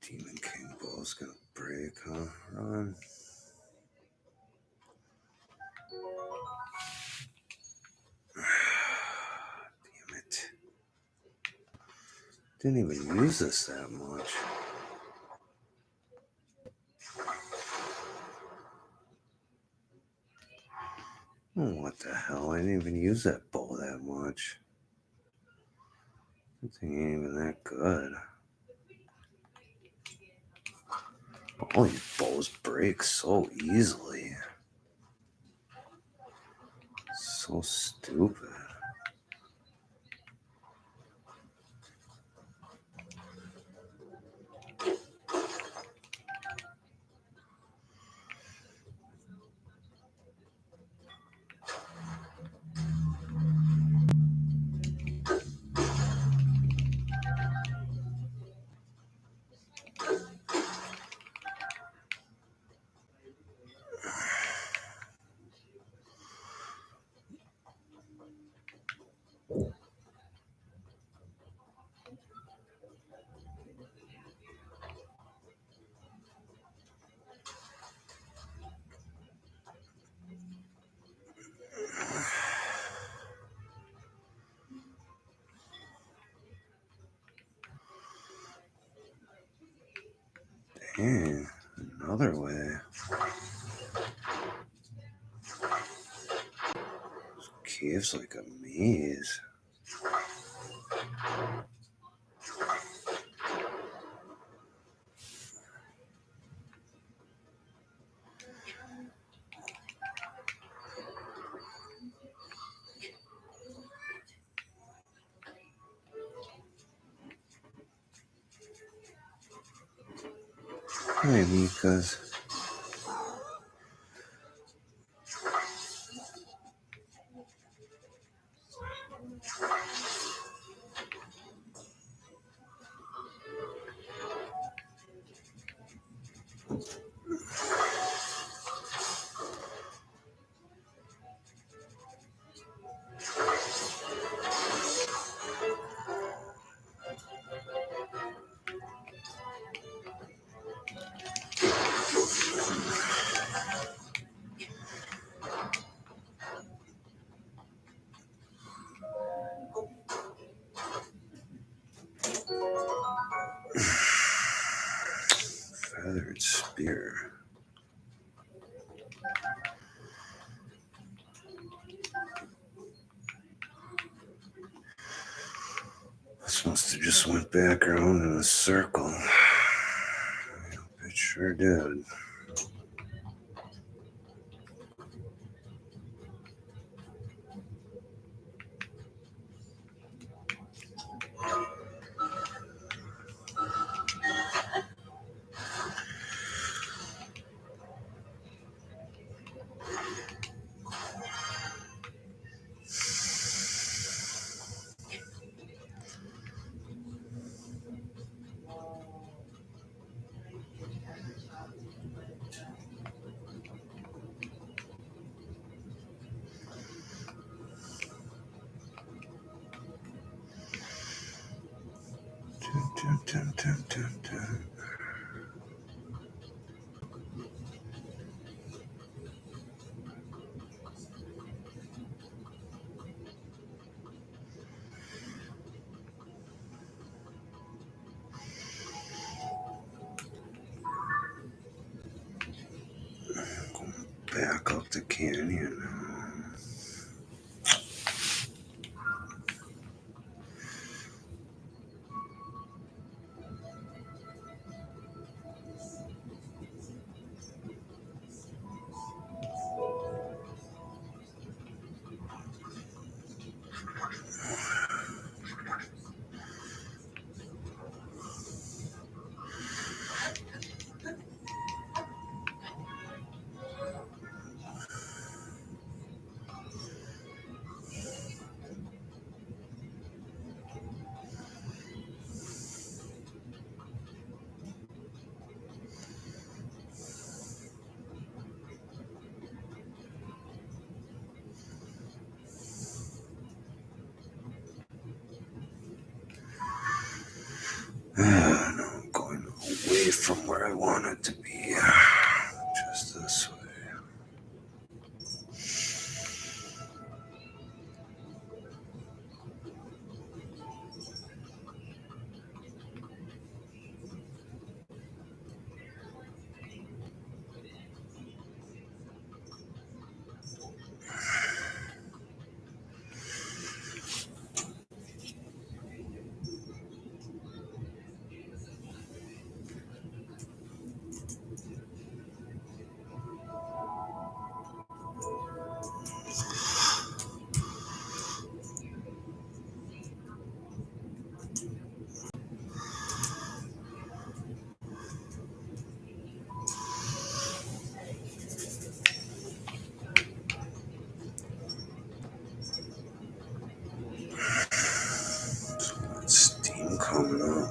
Demon King Bull's gonna break, huh? Run. Damn it. Didn't even use this that much. Oh, what the hell? I didn't even use that bow that much. That thing ain't even that good. All these bows break so easily. So stupid. Okay, another way. This cave's like a maze. Hi, Mika's. Feathered spear. This must have just went back around in a circle. It sure did. Dun, dun, dun, dun, dun. Back up the canyon. No, I'm going away from where I want it to be. Just this way. Steam coming up.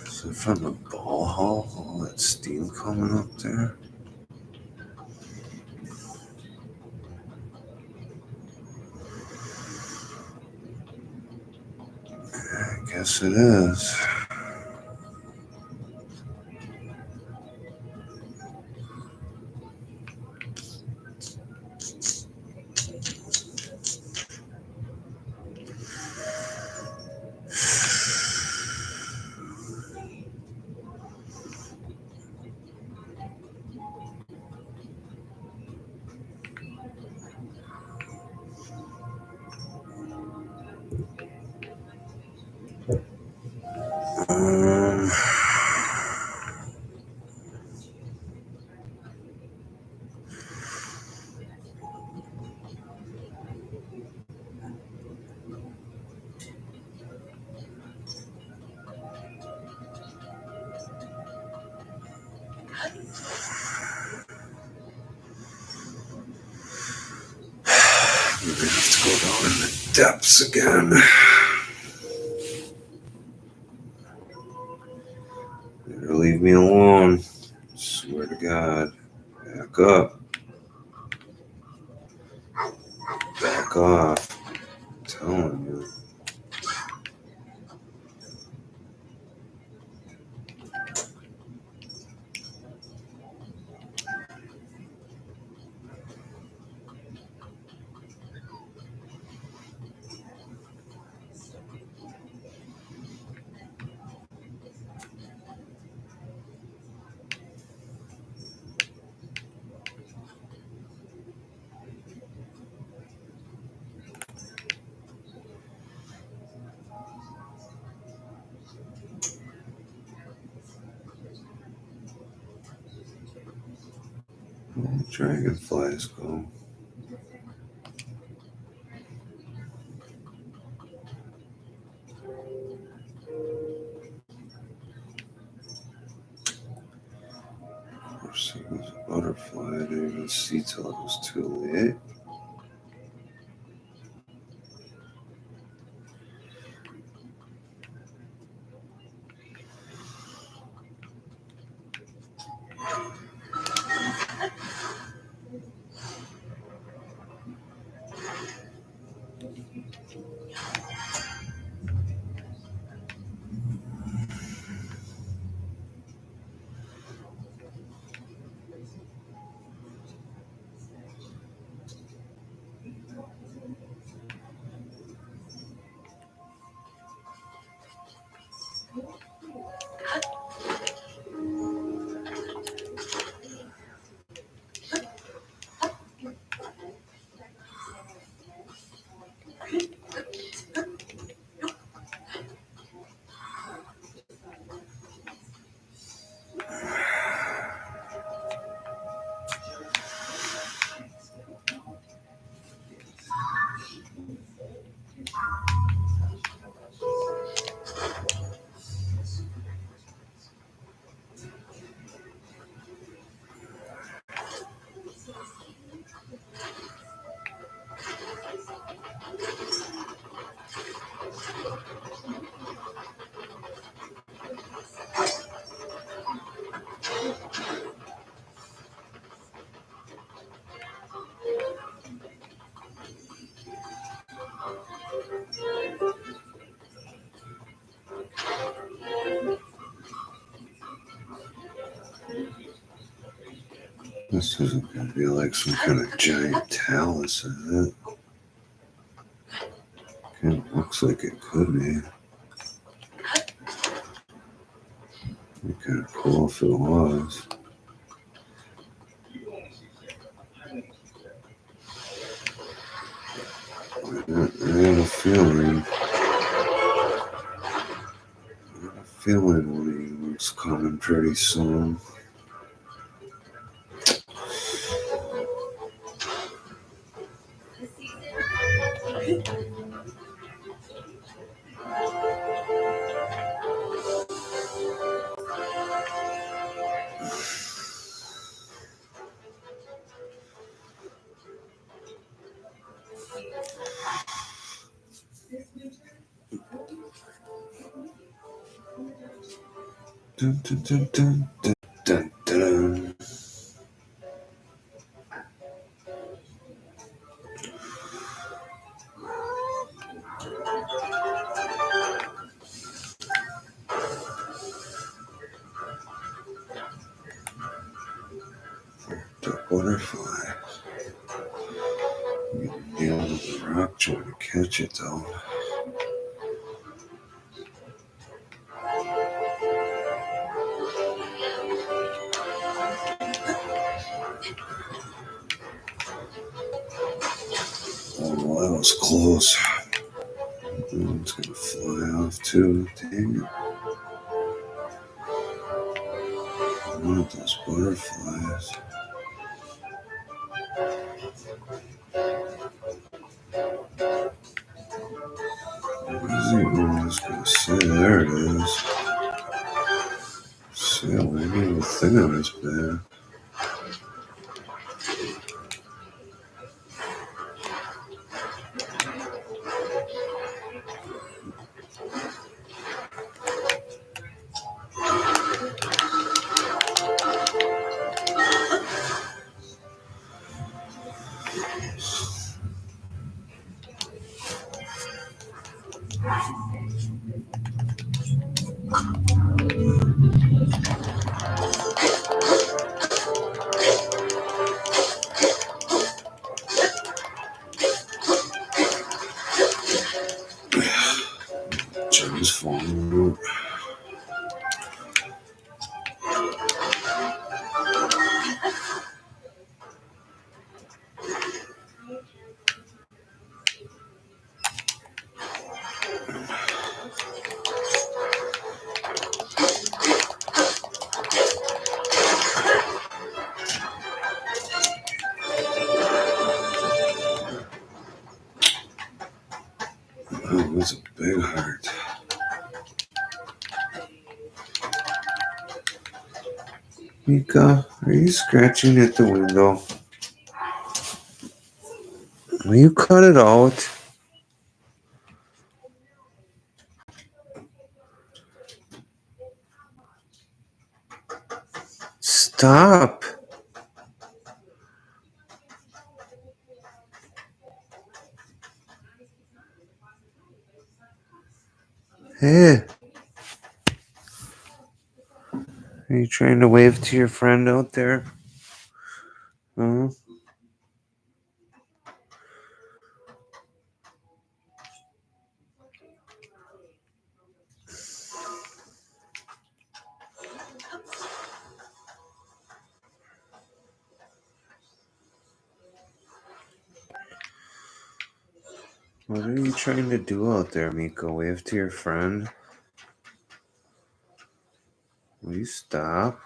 Is it from the ball hall? All that steam coming up there? I guess it is. depths again. Better leave me alone. Swear to God. Back up. Back off. I'm telling you. Where dragonflies go? First it was a butterfly. I didn't even see till it was too late. This isn't going to be like some kind of giant talus, is it? Kind of looks like it could be. It'd be kind of cool if it was. I have a feeling. One is coming pretty soon. Dun, dun, dun, dun, dun, dun, dun. The butterfly. You nailed the rock trying to catch it though. Oh, well, that was close. It's gonna fly off too. Dang it. I want those butterflies. What is it? I was gonna say, there it is. See, I don't even think of this bad. John's phone. Oh, that's a big heart. Mika, are you scratching at the window? Will you cut it out? Stop. Hey. Are you trying to wave to your friend out there? Huh? What are you trying to do out there, Miko? Wave to your friend? Will you stop?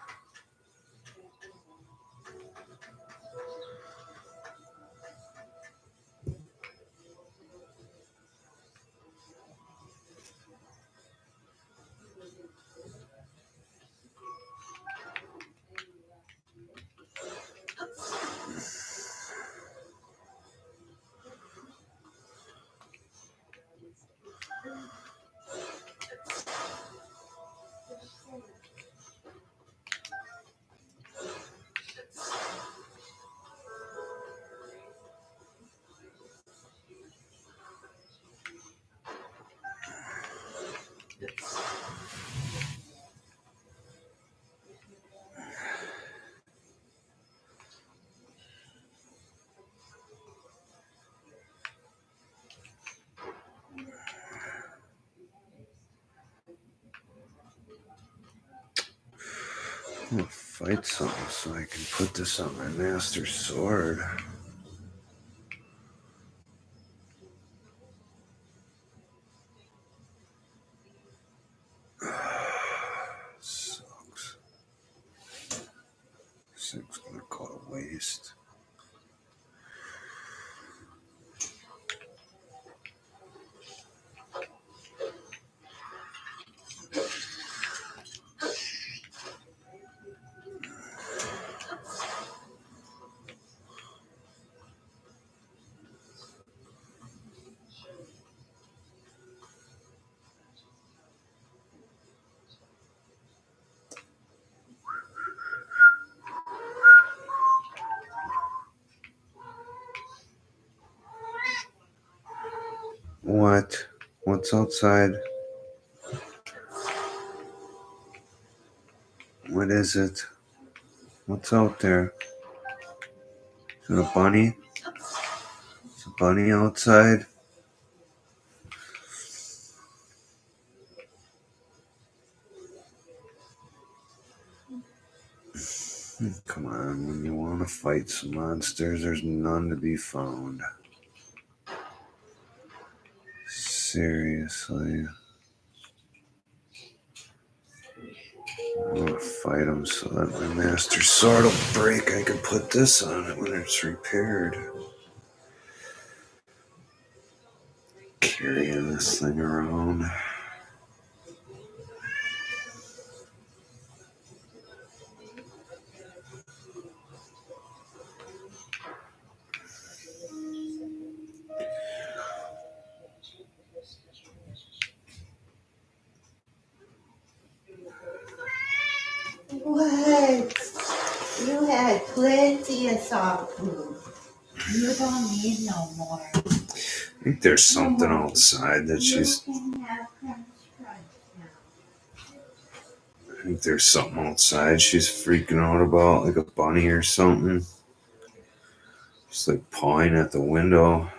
I'm gonna fight something so I can put this on my master sword. Sucks. This thing's gonna go to waste. What? What's outside? What is it? What's out there? Is it a bunny? Is a bunny outside? Come on, when you want to fight some monsters, there's none to be found. Seriously. I want to fight them so that my master sword will break. I can put this on it when it's repaired. Carrying this thing around. What? You had plenty of soft food. You don't need no more. think there's something outside that she's. I think there's something outside she's freaking out about, like a bunny or something. Just like pawing at the window.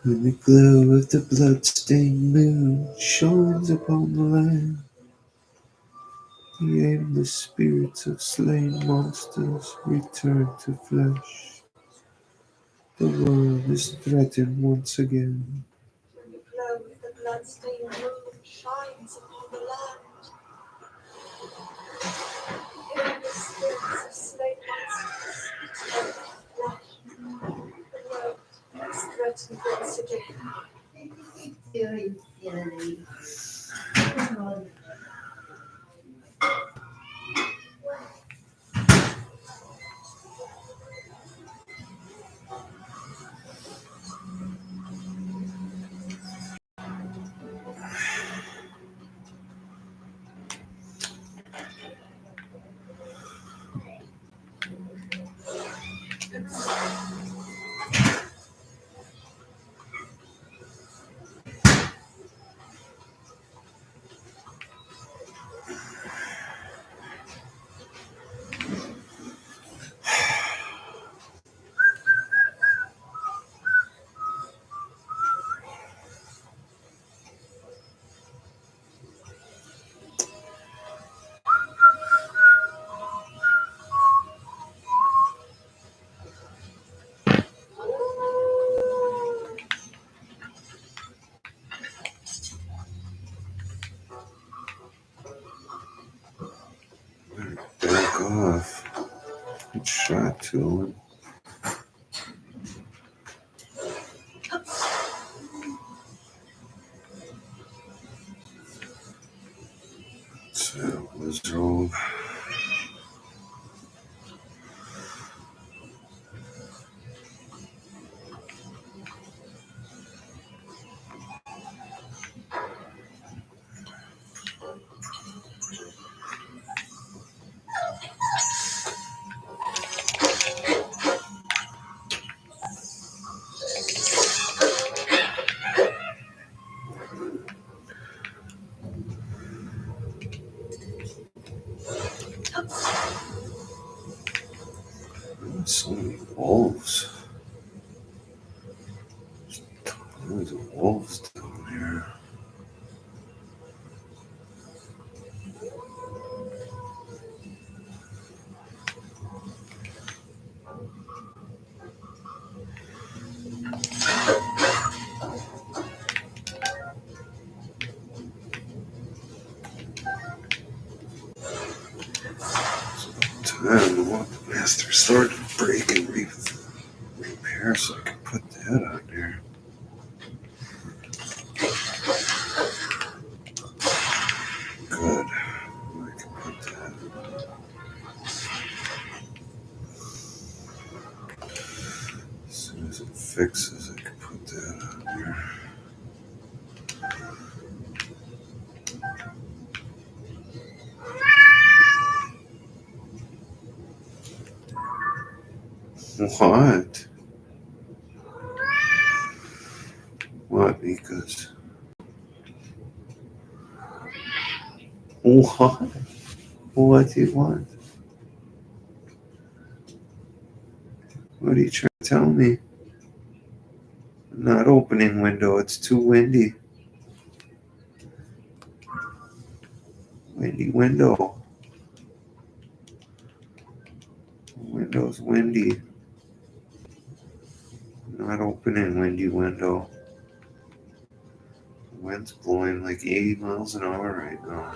When the glow of the blood-stained moon shines upon the land, the aimless spirits of slain monsters return to flesh. The world is threatened once again. When the glow of the blood-stained moon shines upon the land, and the spirits of slain monsters return to flesh. The world is threatened once again. Very silly. Back off. Good shot to him. So, his robe. So many wolves. There's wolves down here. Time I want the master sword to break and repair so I can put that on there. Good. I can put that. As soon as it fixes, I can put that on there. What? What? Because. What? What do you want? What are you trying to tell me? I'm not opening window. It's too windy. Windy window. Window's windy. I'm not opening windy window. The wind's blowing like 80 miles an hour right now.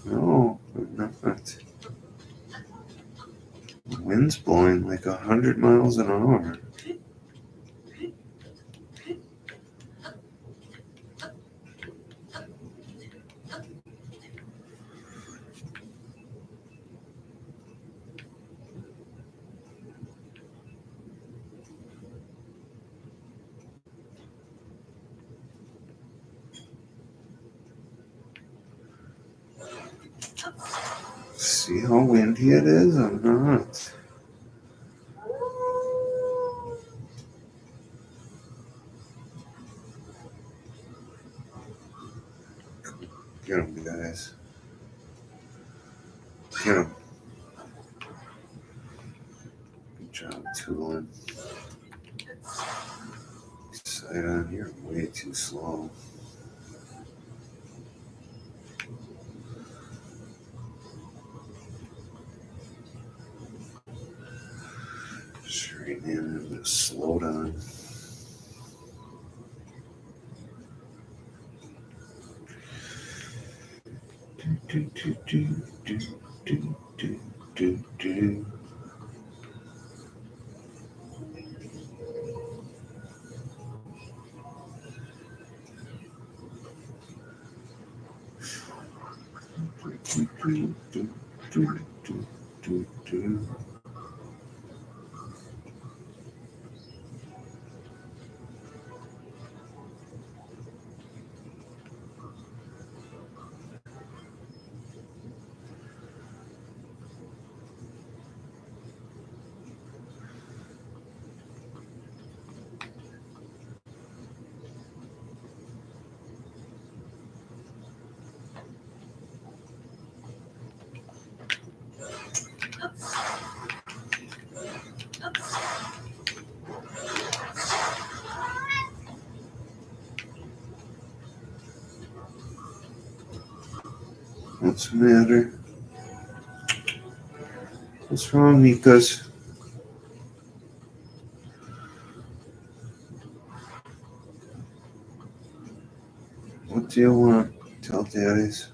No, I'm not. The wind's blowing like 100 miles an hour. See how windy it is? I'm not. Get him, guys. Get him. Good job, Tulin. Sidon, you're way too slow. Straight in and slow down. Do, do, do, do, do, do, do, do. Do, do, do, do, do, do, do. What's the matter? What's wrong, Nikas? What do you want? Tell daddies.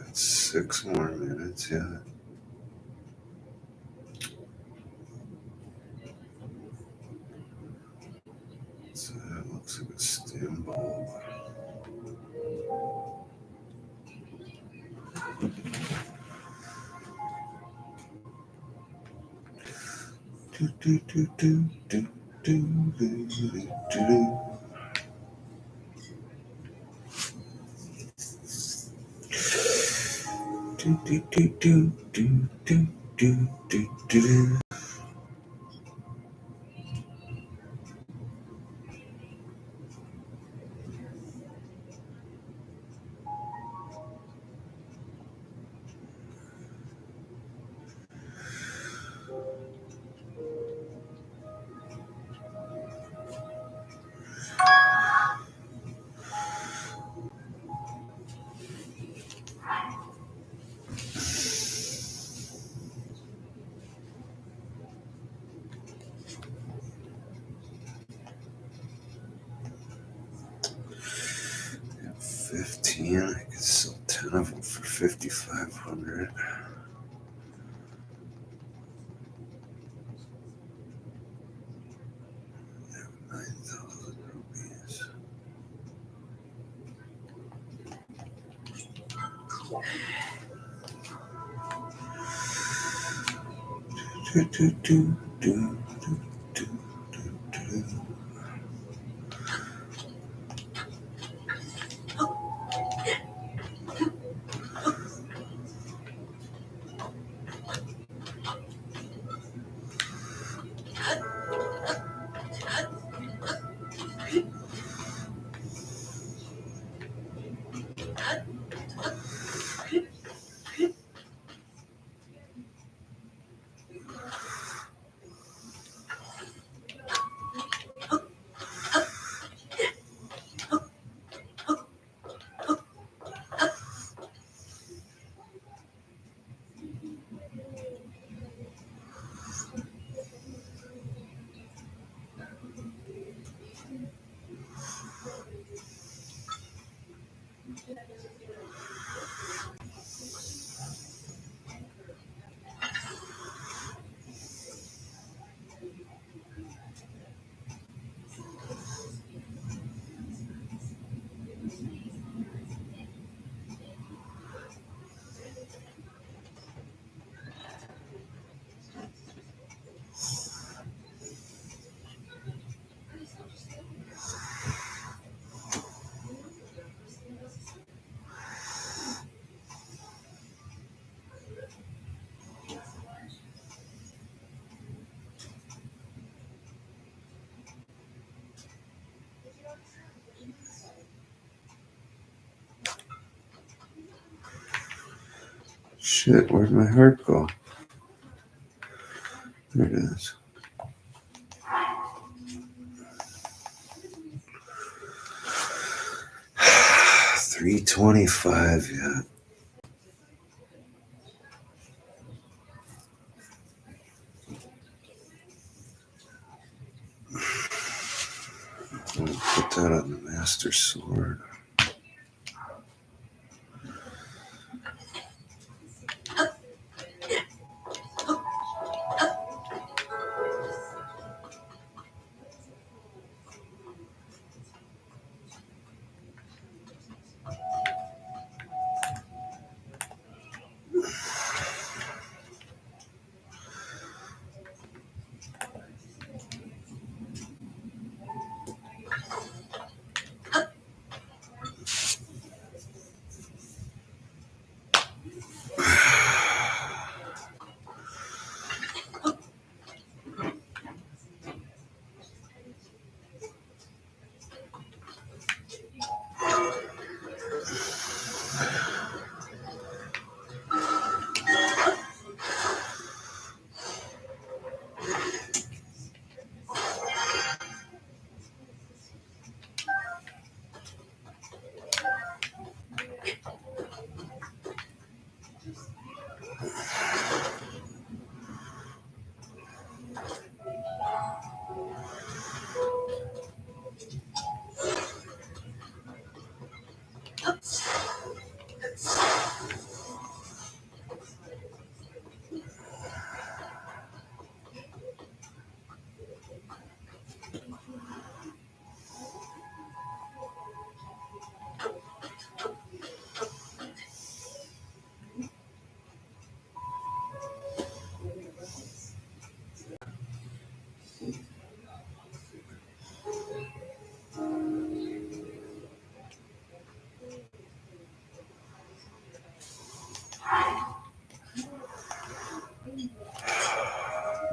It's 6 more minutes, yeah. So that looks like a stem bulb. Do, do, do, do, do, do, do, do, do. Do, do, do, do, do, do, do, do, do. At 15, I could sell 10 of them for 5,500. 9,000 rupees. Do, do, do, do, do, do, do, do. Shit, where'd my heart go? There it is. $325 yet. I'm gonna put that on the Master Sword.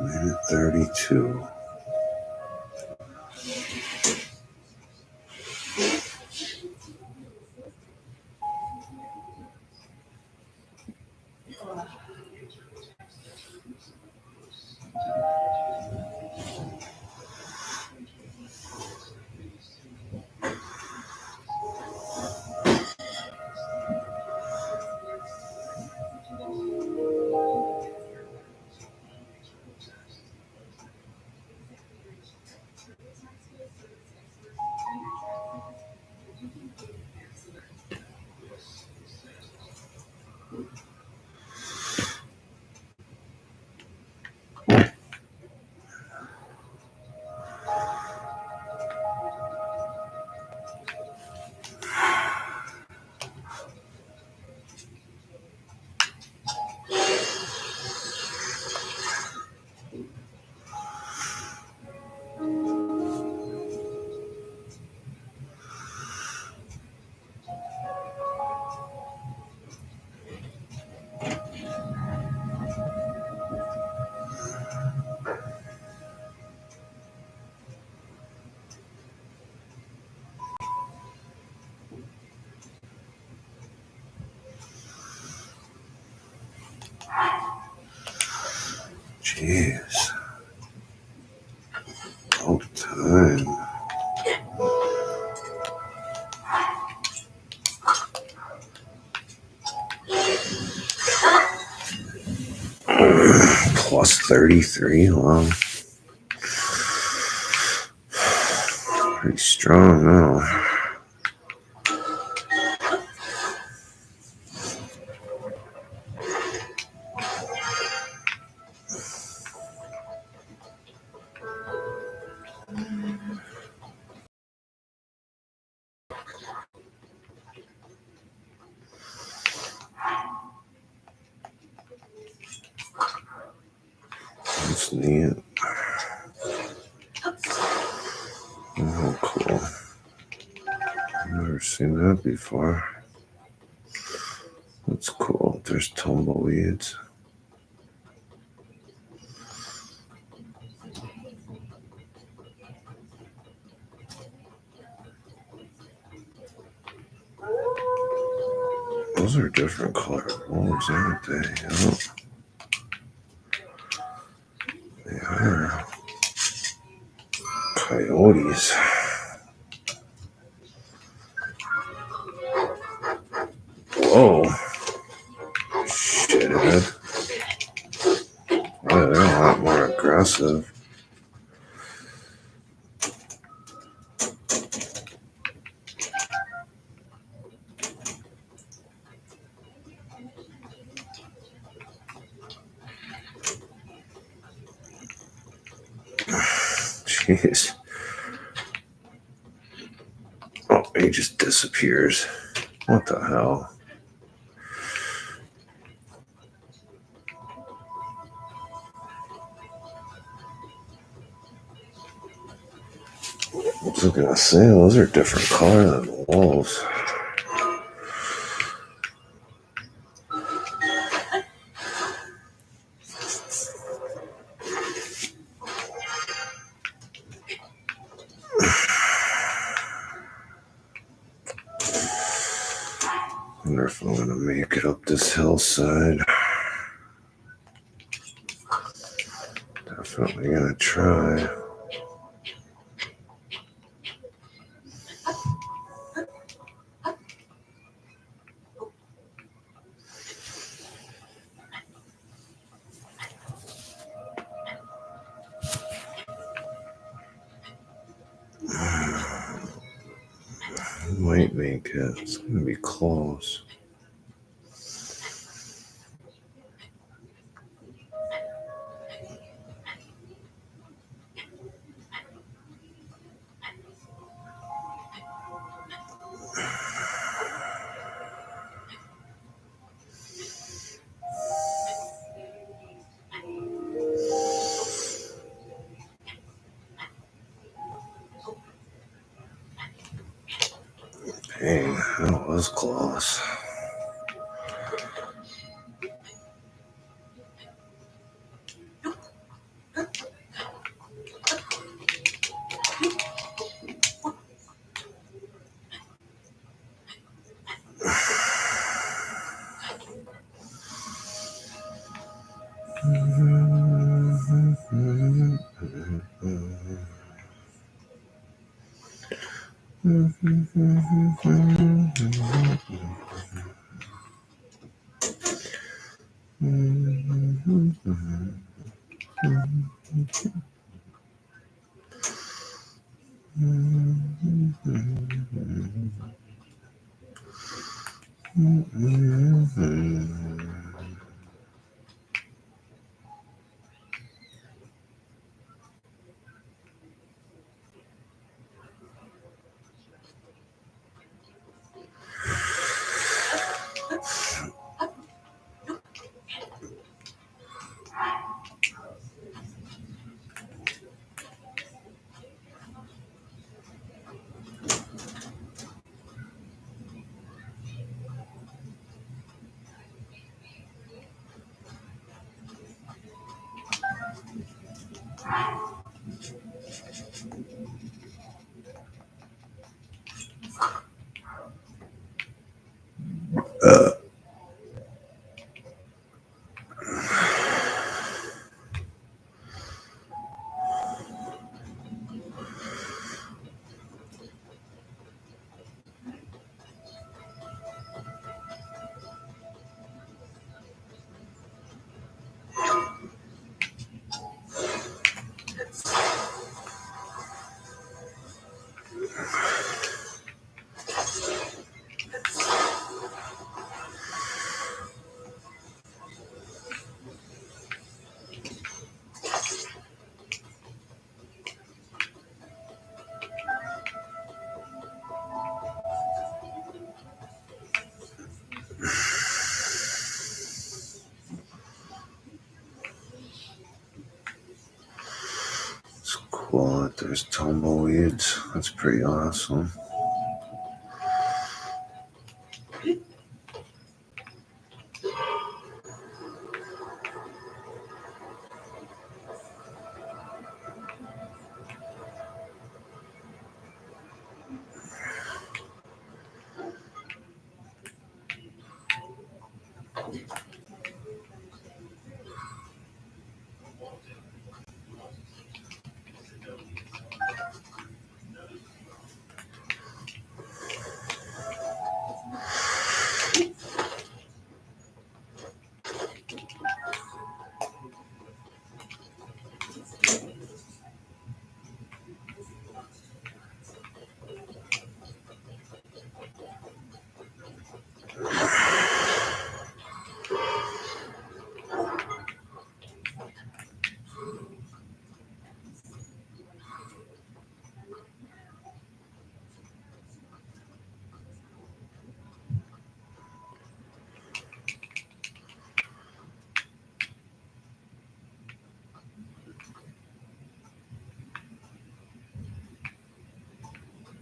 Minute 32. Jeez. All the time. Plus 33. Wow. Pretty strong now. That's neat. Oh, cool. I've never seen that before. That's cool. There's tumbleweeds. Those are different color wolves, aren't they? Oh. They are coyotes. Whoa. Shithead. Oh, they're a lot more aggressive. Jeez. Oh, he just disappears. What the hell? I was gonna say, those are different color than wolves. I wonder if I'm gonna make it up this hillside. Definitely gonna try. Might make it. It's gonna be close. Dang, that was close. It's cool that there's tumbleweeds. That's pretty awesome.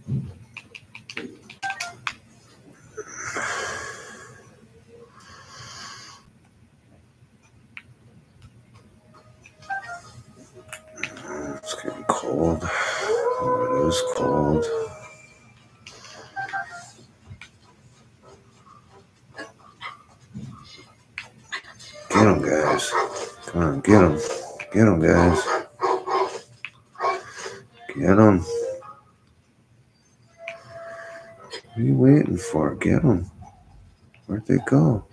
It's getting cold. Oh, it is cold. Get them, guys. Come on, get them. Get them, guys. Get them. What are you waiting for? Get them. Where'd they go?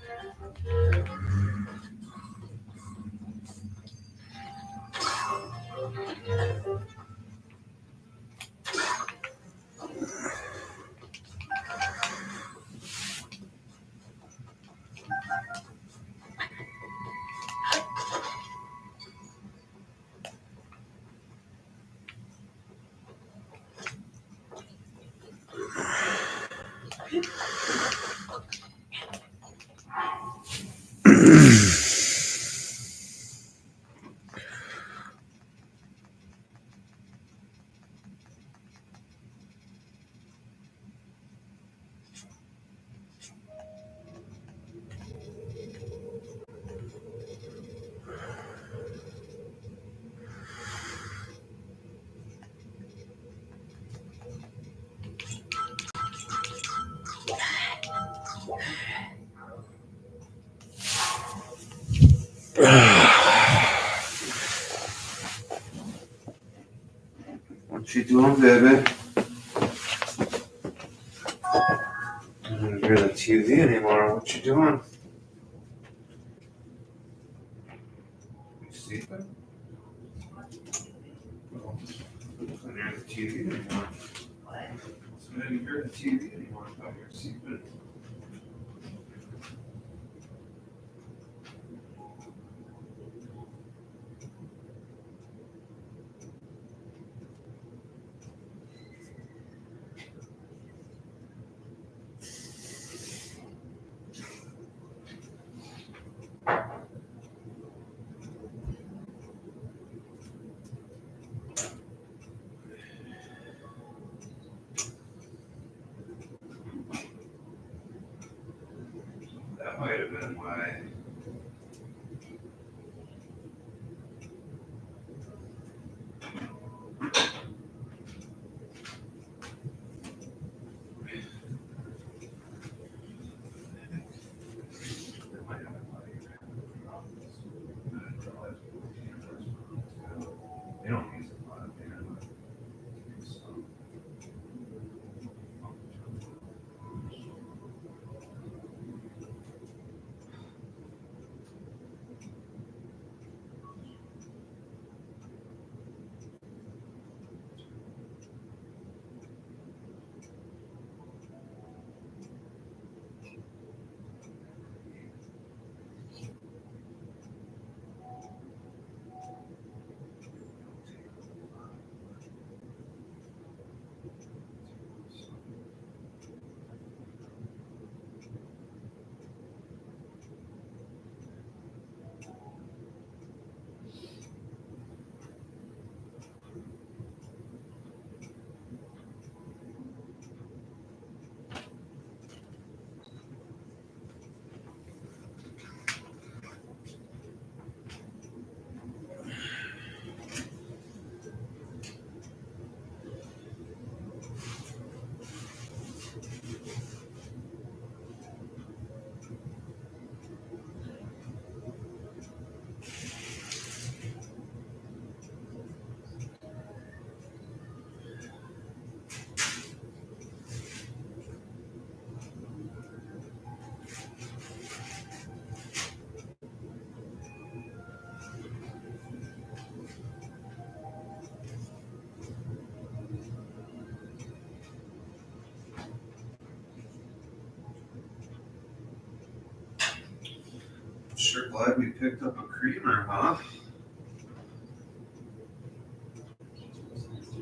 What you doing, baby? I don't hear the TV anymore. What you doing? You sleeping? Oh, I don't hear the TV anymore. What? So I didn't hear the TV anymore. I thought you were sleeping. That might have been why. That might have been why you're having problems. I didn't realize what the cameras were. They don't use a lot of bandwidth. So, sure glad we picked up a creamer, huh?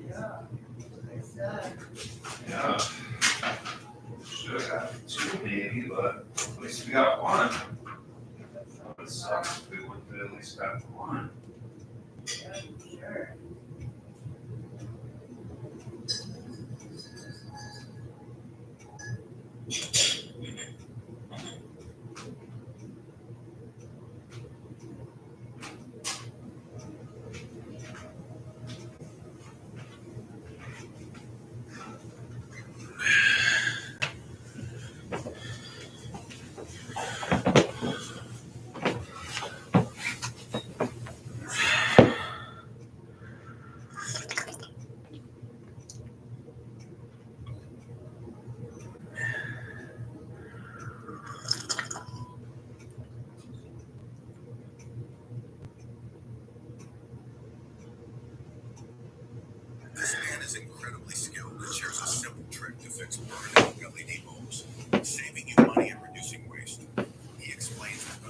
Yeah. I said. Yeah. Should have got two maybe, but at least we got one. That would suck if we wouldn't have at least got one. Yeah, sure. This man is incredibly skilled and shares a simple trick to fix burnt-out LED bulbs, saving you money and reducing waste. He explains that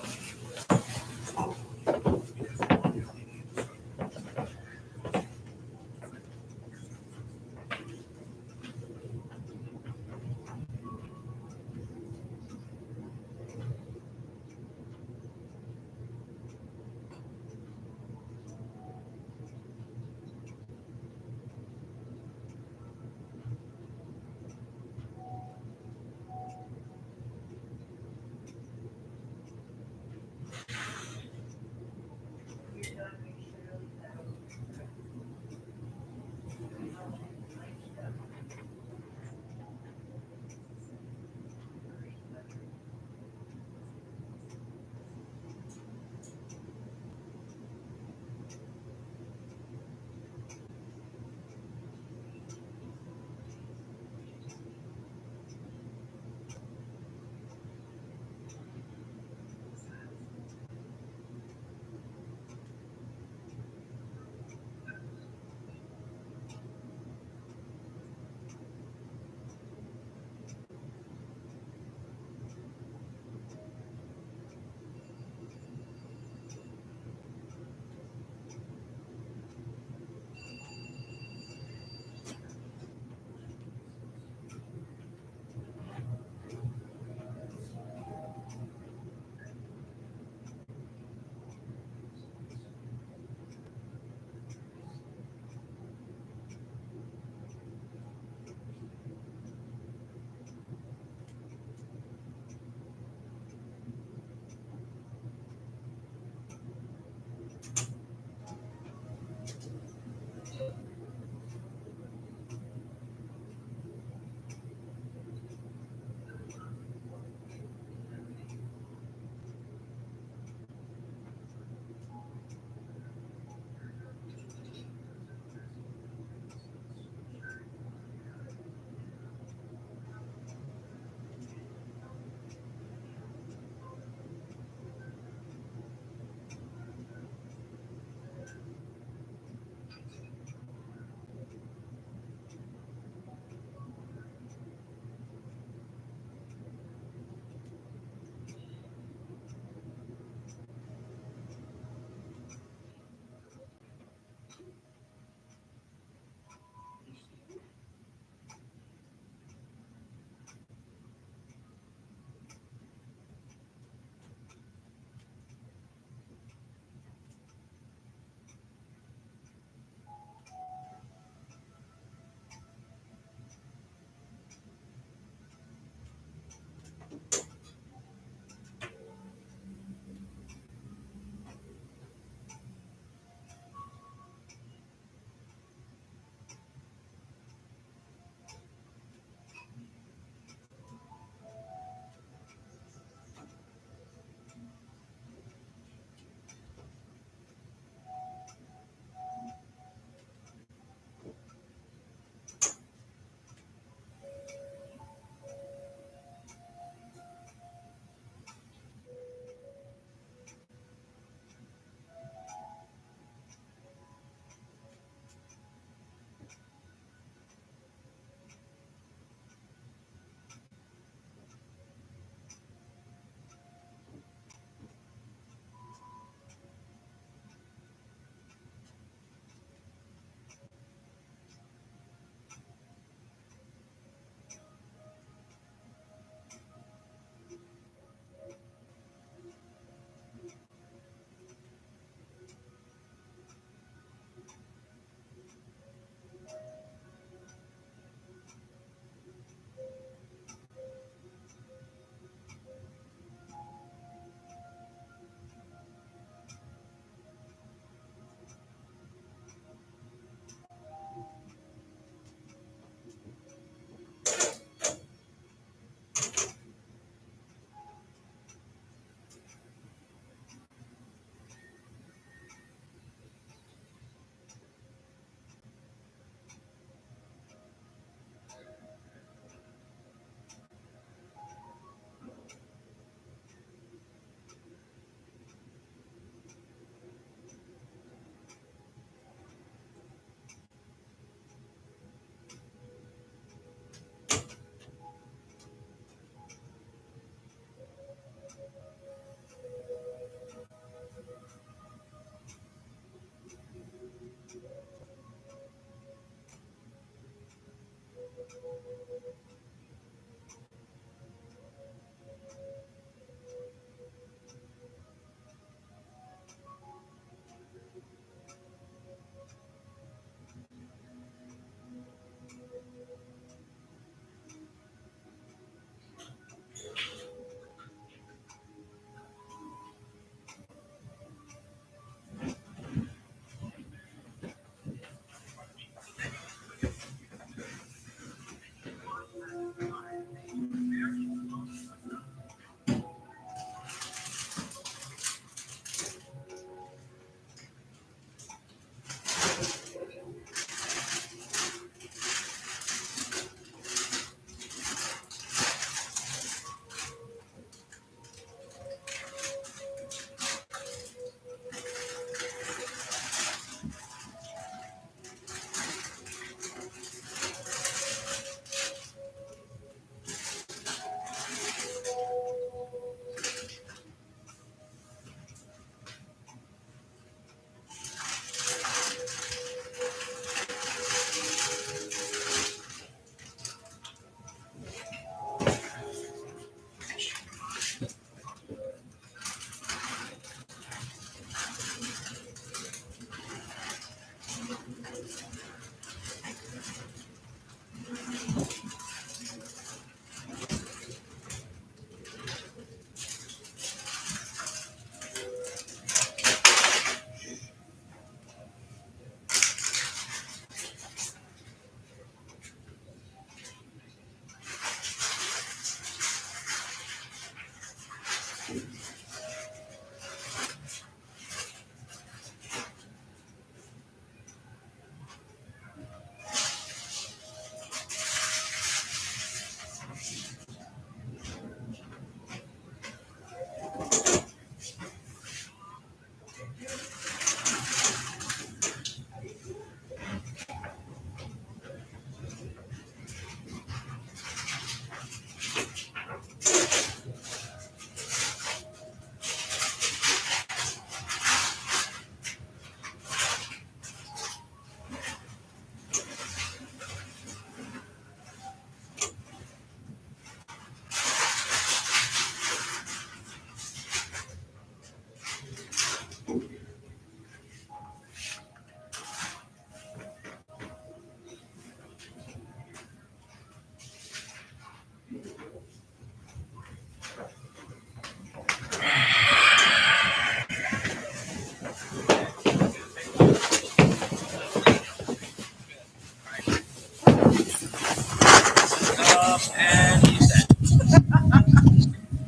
And he's dead.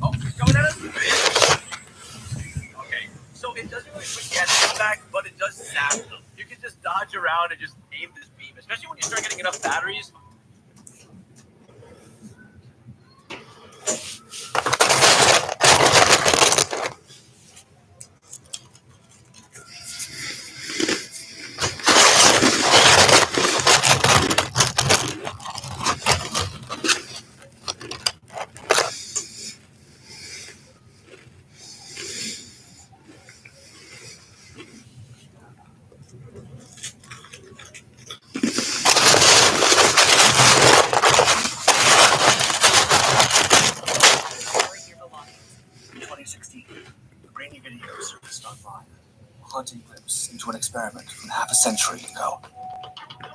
Oh, coming at us? Okay, so it doesn't really forget them back, but it does zap them. You can just dodge around and just aim this beam, especially when you start getting enough batteries. Grainy video surfaced online, a haunting glimpse into an experiment from half a century ago.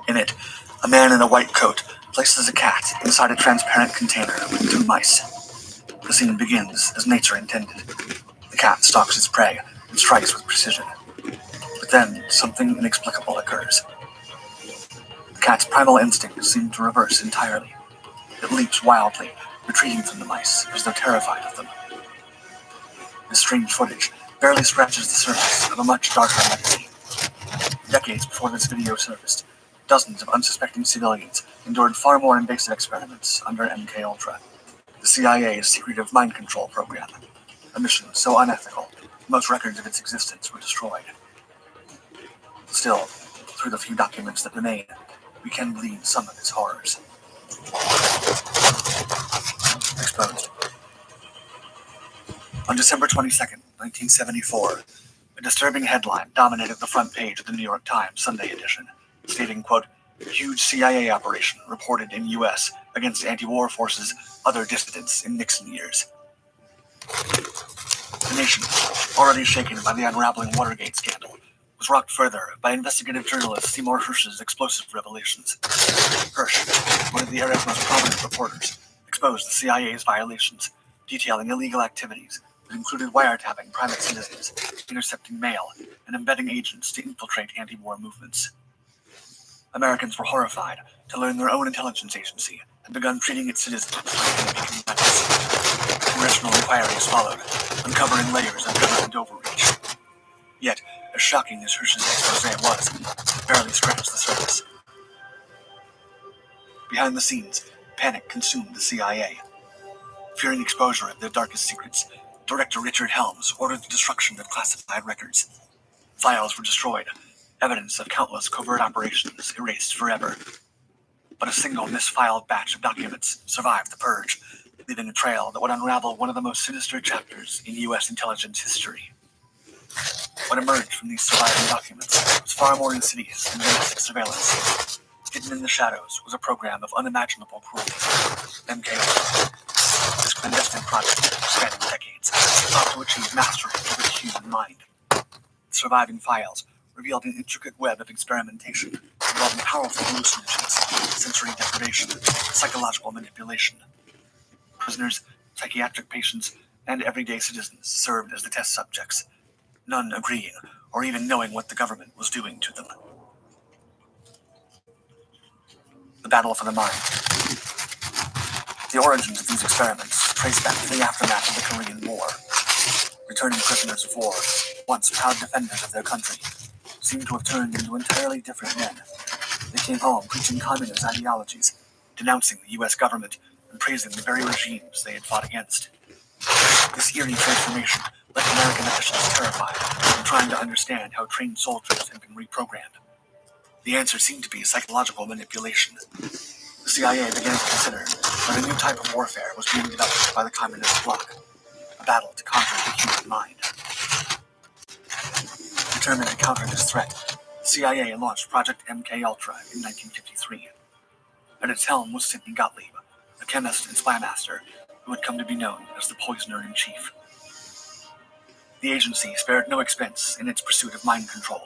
In it, a man in a white coat places a cat inside a transparent container with 2 mice. The scene begins as nature intended. The cat stalks its prey and strikes with precision. But then, something inexplicable occurs. The cat's primal instincts seem to reverse entirely. It leaps wildly, retreating from the mice as though terrified of them. This strange footage barely scratches the surface of a much darker legacy. Decades before this video surfaced, dozens of unsuspecting civilians endured far more invasive experiments under MKUltra, the CIA's secretive mind control program, a mission so unethical, most records of its existence were destroyed. Still, through the few documents that remain, we can glean some of its horrors. Exposed. On December 22nd, 1974, a disturbing headline dominated the front page of the New York Times Sunday edition, stating, quote, Huge CIA operation reported in U.S. against anti-war forces, other dissidents in Nixon years. The nation, already shaken by the unraveling Watergate scandal, was rocked further by investigative journalist Seymour Hersh's explosive revelations. Hersh, one of the era's most prominent reporters, exposed the CIA's violations, detailing illegal activities that included wiretapping private citizens, intercepting mail, and embedding agents to infiltrate anti-war movements. Americans were horrified to learn their own intelligence agency had begun treating its citizens like enemy combatants. Congressional inquiries followed, uncovering layers of government overreach. Yet, as shocking as Hersh's expose was, it barely scratched the surface. Behind the scenes, panic consumed the CIA. Fearing exposure of their darkest secrets, Director Richard Helms ordered the destruction of classified records. Files were destroyed, evidence of countless covert operations erased forever. But a single misfiled batch of documents survived the purge, leaving a trail that would unravel one of the most sinister chapters in U.S. intelligence history. What emerged from these surviving documents was far more insidious than domestic surveillance. Hidden in the shadows was a program of unimaginable cruelty, MK Ultra. This clandestine project, spanning decades, sought to achieve mastery over the human mind. The surviving files revealed an intricate web of experimentation involving powerful hallucinogens, sensory deprivation, psychological manipulation. Prisoners, psychiatric patients, and everyday citizens served as the test subjects, none agreeing or even knowing what the government was doing to them. The battle for the mind. The origins of these experiments trace back to the aftermath of the Korean War. Returning prisoners of war, once proud defenders of their country, seemed to have turned into entirely different men. They came home preaching communist ideologies, denouncing the U.S. government, and praising the very regimes they had fought against. This eerie transformation left American officials terrified and trying to understand how trained soldiers had been reprogrammed. The answer seemed to be psychological manipulation. The CIA began to consider that a new type of warfare was being developed by the communist bloc, a battle to conquer the human mind. Determined to counter this threat, the CIA launched Project MK Ultra in 1953. At its helm was Sidney Gottlieb, a chemist and spy master who had come to be known as the Poisoner-in-Chief. The agency spared no expense in its pursuit of mind control,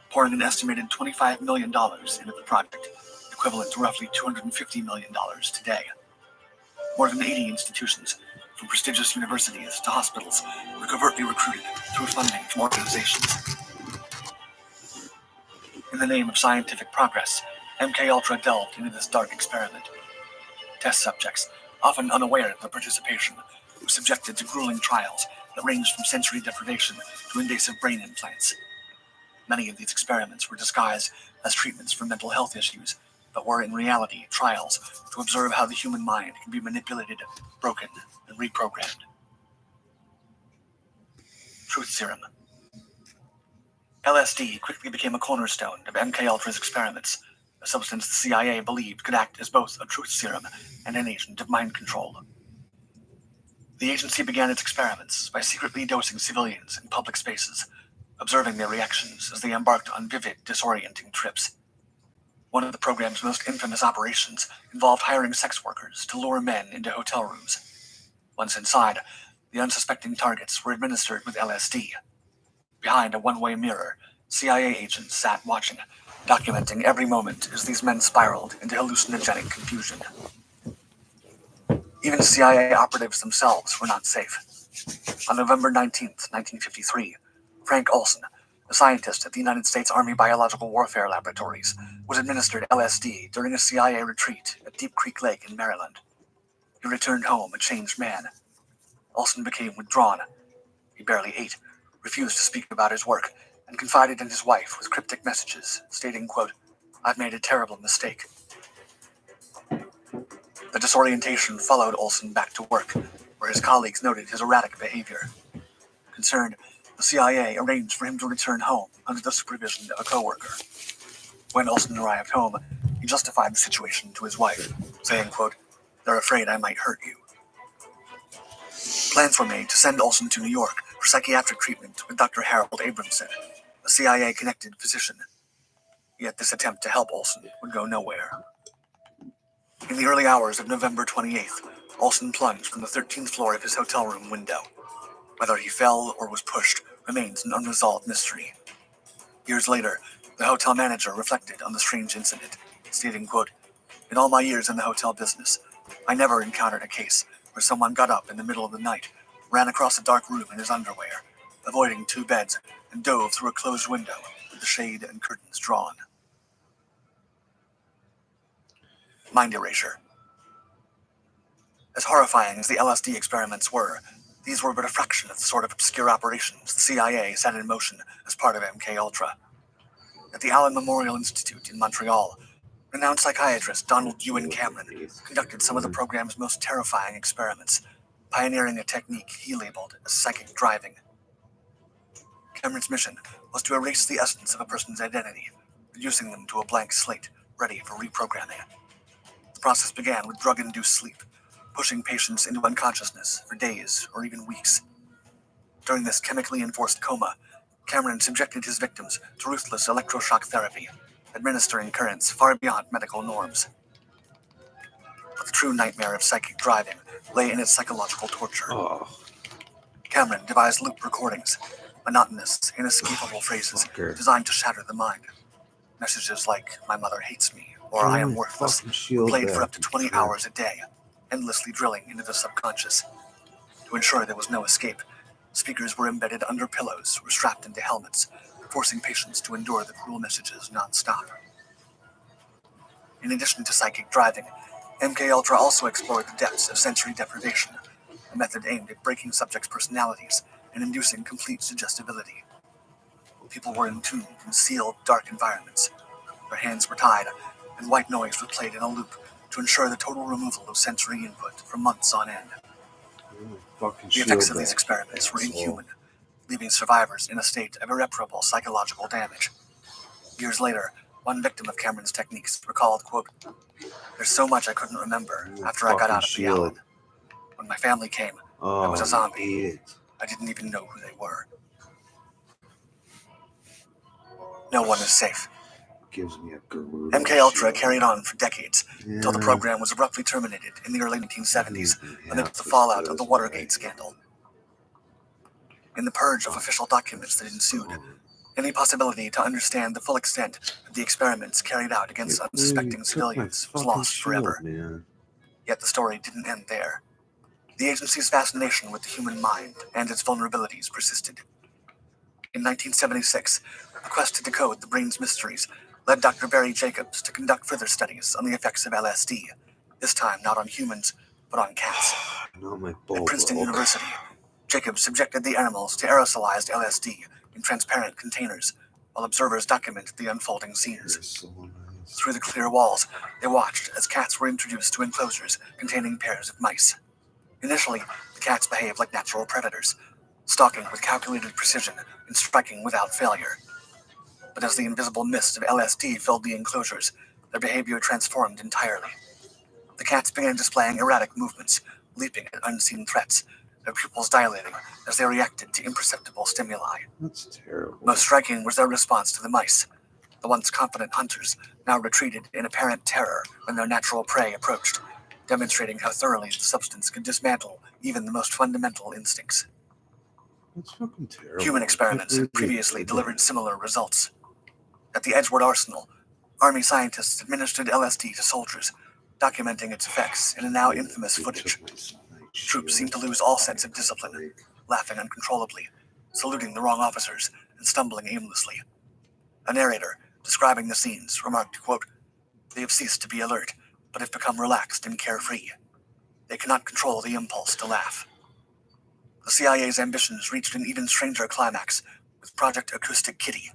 pouring an estimated $25 million into the project, equivalent to roughly $250 million today. More than 80 institutions, from prestigious universities to hospitals, were covertly recruited through funding from organizations. In the name of scientific progress, MK Ultra delved into this dark experiment. Test subjects, often unaware of their participation, were subjected to grueling trials that ranged from sensory deprivation to invasive brain implants. Many of these experiments were disguised as treatments for mental health issues, but were in reality trials to observe how the human mind can be manipulated, broken, and reprogrammed. Truth serum. LSD quickly became a cornerstone of MK Ultra's experiments, a substance the CIA believed could act as both a truth serum and an agent of mind control. The agency began its experiments by secretly dosing civilians in public spaces, observing their reactions as they embarked on vivid, disorienting trips. One of the program's most infamous operations involved hiring sex workers to lure men into hotel rooms. Once inside, the unsuspecting targets were administered with LSD. Behind a one-way mirror, CIA agents sat watching, documenting every moment as these men spiraled into hallucinogenic confusion. Even CIA operatives themselves were not safe. On November 19, 1953, Frank Olson, a scientist at the United States Army Biological Warfare Laboratories, was administered LSD during a CIA retreat at Deep Creek Lake in Maryland. He returned home a changed man. Olson became withdrawn. He barely ate, refused to speak about his work, and confided in his wife with cryptic messages, stating, quote, "I've made a terrible mistake." The disorientation followed Olson back to work, where his colleagues noted his erratic behavior. Concerned, the CIA arranged for him to return home under the supervision of a coworker. When Olson arrived home, he justified the situation to his wife, saying, quote, "They're afraid I might hurt you." Plans were made to send Olson to New York for psychiatric treatment with Dr. Harold Abramson, a CIA-connected physician. Yet this attempt to help Olsen would go nowhere. In the early hours of November 28th, Olsen plunged from the 13th floor of his hotel room window. Whether he fell or was pushed remains an unresolved mystery. Years later, the hotel manager reflected on the strange incident, stating, quote, "In all my years in the hotel business, I never encountered a case where someone got up in the middle of the night, ran across a dark room in his underwear, avoiding two beds, and dove through a closed window with the shade and curtains drawn." Mind erasure. As horrifying as the LSD experiments were, these were but a fraction of the sort of obscure operations the CIA set in motion as part of MKUltra. At the Allen Memorial Institute in Montreal, renowned psychiatrist Donald Ewan Cameron conducted some of the program's most terrifying experiments, pioneering a technique he labeled as psychic driving. Cameron's mission was to erase the essence of a person's identity, reducing them to a blank slate, ready for reprogramming. The process began with drug-induced sleep, pushing patients into unconsciousness for days or even weeks. During this chemically enforced coma, Cameron subjected his victims to ruthless electroshock therapy, administering currents far beyond medical norms. But the true nightmare of psychic driving lay in its psychological torture. Oh, Cameron devised loop recordings, monotonous, inescapable phrases designed to shatter the mind. Messages like, "My mother hates me," or "I am worthless," were played for up to 20 hours a day, endlessly drilling into the subconscious. To ensure there was no escape, speakers were embedded under pillows or strapped into helmets, forcing patients to endure the cruel messages non-stop. In addition to psychic driving, MKUltra also explored the depths of sensory deprivation, a method aimed at breaking subjects' personalities and inducing complete suggestibility. People were entombed in sealed, dark environments. Their hands were tied, and white noise was played in a loop to ensure the total removal of sensory input for months on end. The effects of these experiments were inhuman, leaving survivors in a state of irreparable psychological damage. Years later, one victim of Cameron's techniques recalled, quote, "There's so much I couldn't remember after I got out of the Allen. When my family came, I was a zombie. I didn't even know who they were." No one is safe. gives me a good MKUltra carried on for decades, until the program was abruptly terminated in the early 1970s amidst the fallout of the Watergate scandal. In the purge of official documents that ensued, any possibility to understand the full extent of the experiments carried out against unsuspecting civilians was lost forever. Yet the story didn't end there. The agency's fascination with the human mind and its vulnerabilities persisted. In 1976, the quest to decode the brain's mysteries led Dr. Barry Jacobs to conduct further studies on the effects of LSD, this time not on humans, but on cats. At Princeton University, Jacobs subjected the animals to aerosolized LSD in transparent containers, while observers documented the unfolding scenes. Through the clear walls, they watched as cats were introduced to enclosures containing pairs of mice. Initially, the cats behaved like natural predators, stalking with calculated precision and striking without failure. But as the invisible mist of LSD filled the enclosures, their behavior transformed entirely. The cats began displaying erratic movements, leaping at unseen threats, their pupils dilating as they reacted to imperceptible stimuli. That's terrible. Most striking was their response to the mice. The once confident hunters now retreated in apparent terror when their natural prey approached, demonstrating how thoroughly the substance could dismantle even the most fundamental instincts. That's fucking terrible. Human experiments had previously delivered similar results. At the Edgewood Arsenal, Army scientists administered LSD to soldiers, documenting its effects in a now infamous footage. Troops seemed to lose all sense of discipline, laughing uncontrollably, saluting the wrong officers, and stumbling aimlessly. A narrator, describing the scenes, remarked, quote, "They have ceased to be alert, but have become relaxed and carefree. They cannot control the impulse to laugh." The CIA's ambitions reached an even stranger climax with Project Acoustic Kitty,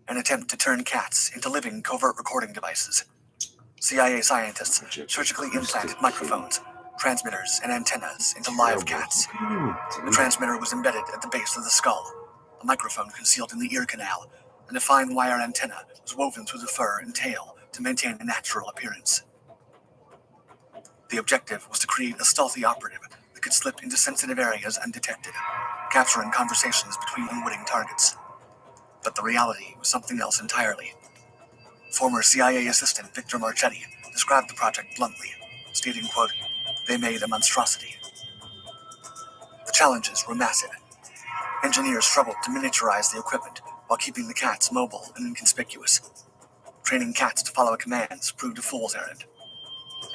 an attempt to turn cats into living covert recording devices. CIA scientists surgically implanted microphones, transmitters, and antennas into live cats. The transmitter was embedded at the base of the skull, a microphone concealed in the ear canal, and a fine wire antenna was woven through the fur and tail to maintain a natural appearance. The objective was to create a stealthy operative that could slip into sensitive areas undetected, capturing conversations between unwitting targets. But the reality was something else entirely. Former CIA assistant Victor Marchetti described the project bluntly, stating, quote, "They made a monstrosity." The challenges were massive. Engineers struggled to miniaturize the equipment while keeping the cats mobile and inconspicuous. Training cats to follow commands proved a fool's errand.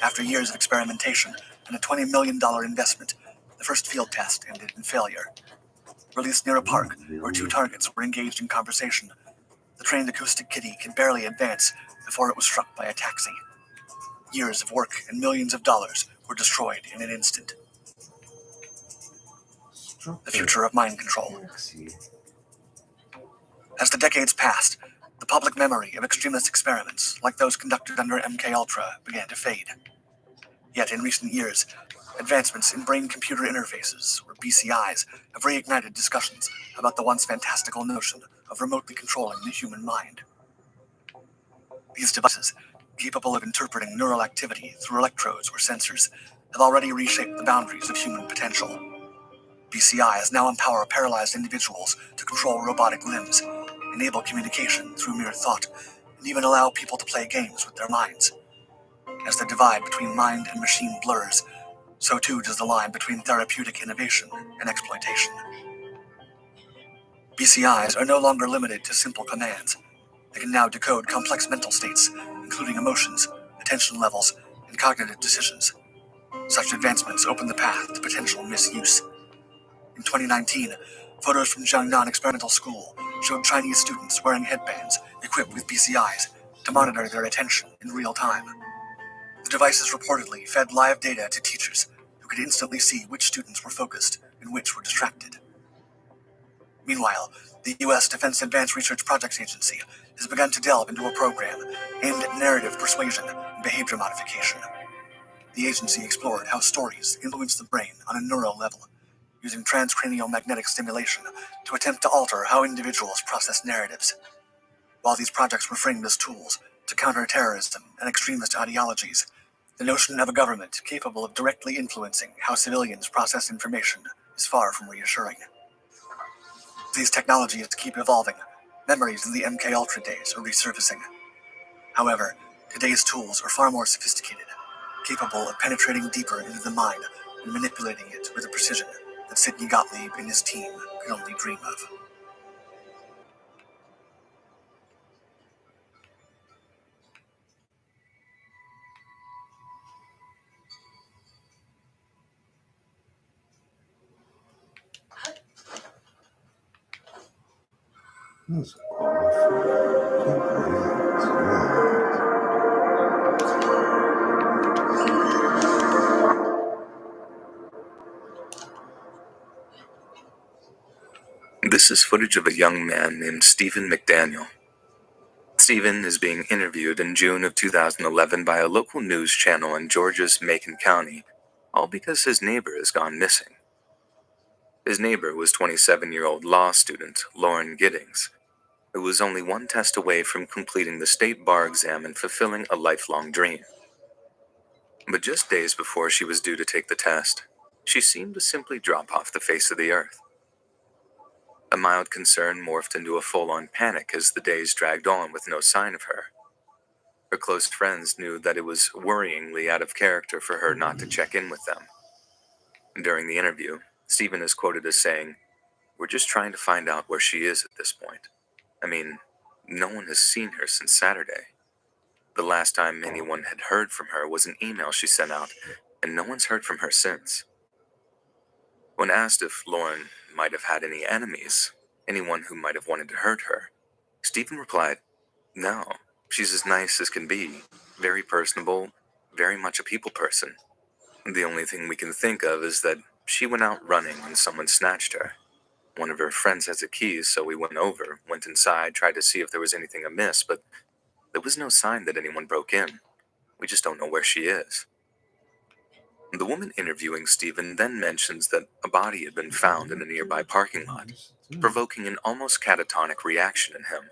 After years of experimentation and a $20 million investment, the first field test ended in failure. Released near a park where two targets were engaged in conversation, the trained acoustic kitty could barely advance before it was struck by a taxi. Years of work and millions of dollars were destroyed in an instant. The future of mind control. As the decades passed, the public memory of extremist experiments, like those conducted under MKUltra, began to fade. Yet in recent years, advancements in brain-computer interfaces, or BCIs, have reignited discussions about the once fantastical notion of remotely controlling the human mind. These devices, capable of interpreting neural activity through electrodes or sensors, have already reshaped the boundaries of human potential. BCIs now empower paralyzed individuals to control robotic limbs, enable communication through mere thought, and even allow people to play games with their minds. As the divide between mind and machine blurs, so too does the line between therapeutic innovation and exploitation. BCIs are no longer limited to simple commands. They can now decode complex mental states, including emotions, attention levels, and cognitive decisions. Such advancements open the path to potential misuse. In 2019, photos from Jiangnan Experimental School showed Chinese students wearing headbands equipped with BCIs to monitor their attention in real time. The devices reportedly fed live data to teachers who could instantly see which students were focused and which were distracted. Meanwhile, the U.S. Defense Advanced Research Projects Agency has begun to delve into a program aimed at narrative persuasion and behavior modification. The agency explored how stories influence the brain on a neural level, using transcranial magnetic stimulation to attempt to alter how individuals process narratives. While these projects were framed as tools to counter terrorism and extremist ideologies, the notion of a government capable of directly influencing how civilians process information is far from reassuring. These technologies keep evolving. Memories of the MKUltra days are resurfacing. However, today's tools are far more sophisticated, capable of penetrating deeper into the mind and manipulating it with a precision that Sidney Gottlieb and his team could only dream of. That's awful. Can't believe it's This is footage of a young man named Stephen McDaniel. Stephen is being interviewed in June of 2011 by a local news channel in Georgia's Macon County, all because his neighbor has gone missing. His neighbor was 27-year-old law student Lauren Giddings, who was only one test away from completing the state bar exam and fulfilling a lifelong dream. But just days before she was due to take the test, she seemed to simply drop off the face of the earth. A mild concern morphed into a full-on panic as the days dragged on with no sign of her. Her close friends knew that it was worryingly out of character for her not to check in with them. During the interview, Stephen is quoted as saying, "We're just trying to find out where she is at this point. I mean, no one has seen her since Saturday. The last time anyone had heard from her was an email she sent out, and no one's heard from her since." When asked if Lauren might have had any enemies, anyone who might have wanted to hurt her, Stephen replied, "No, she's as nice as can be, very personable, very much a people person. The only thing we can think of is that she went out running when someone snatched her. One of her friends has the keys, so we went over, went inside, tried to see if there was anything amiss, but there was no sign that anyone broke in. We just don't know where she is." The woman interviewing Stephen then mentions that a body had been found in a nearby parking lot, provoking an almost catatonic reaction in him.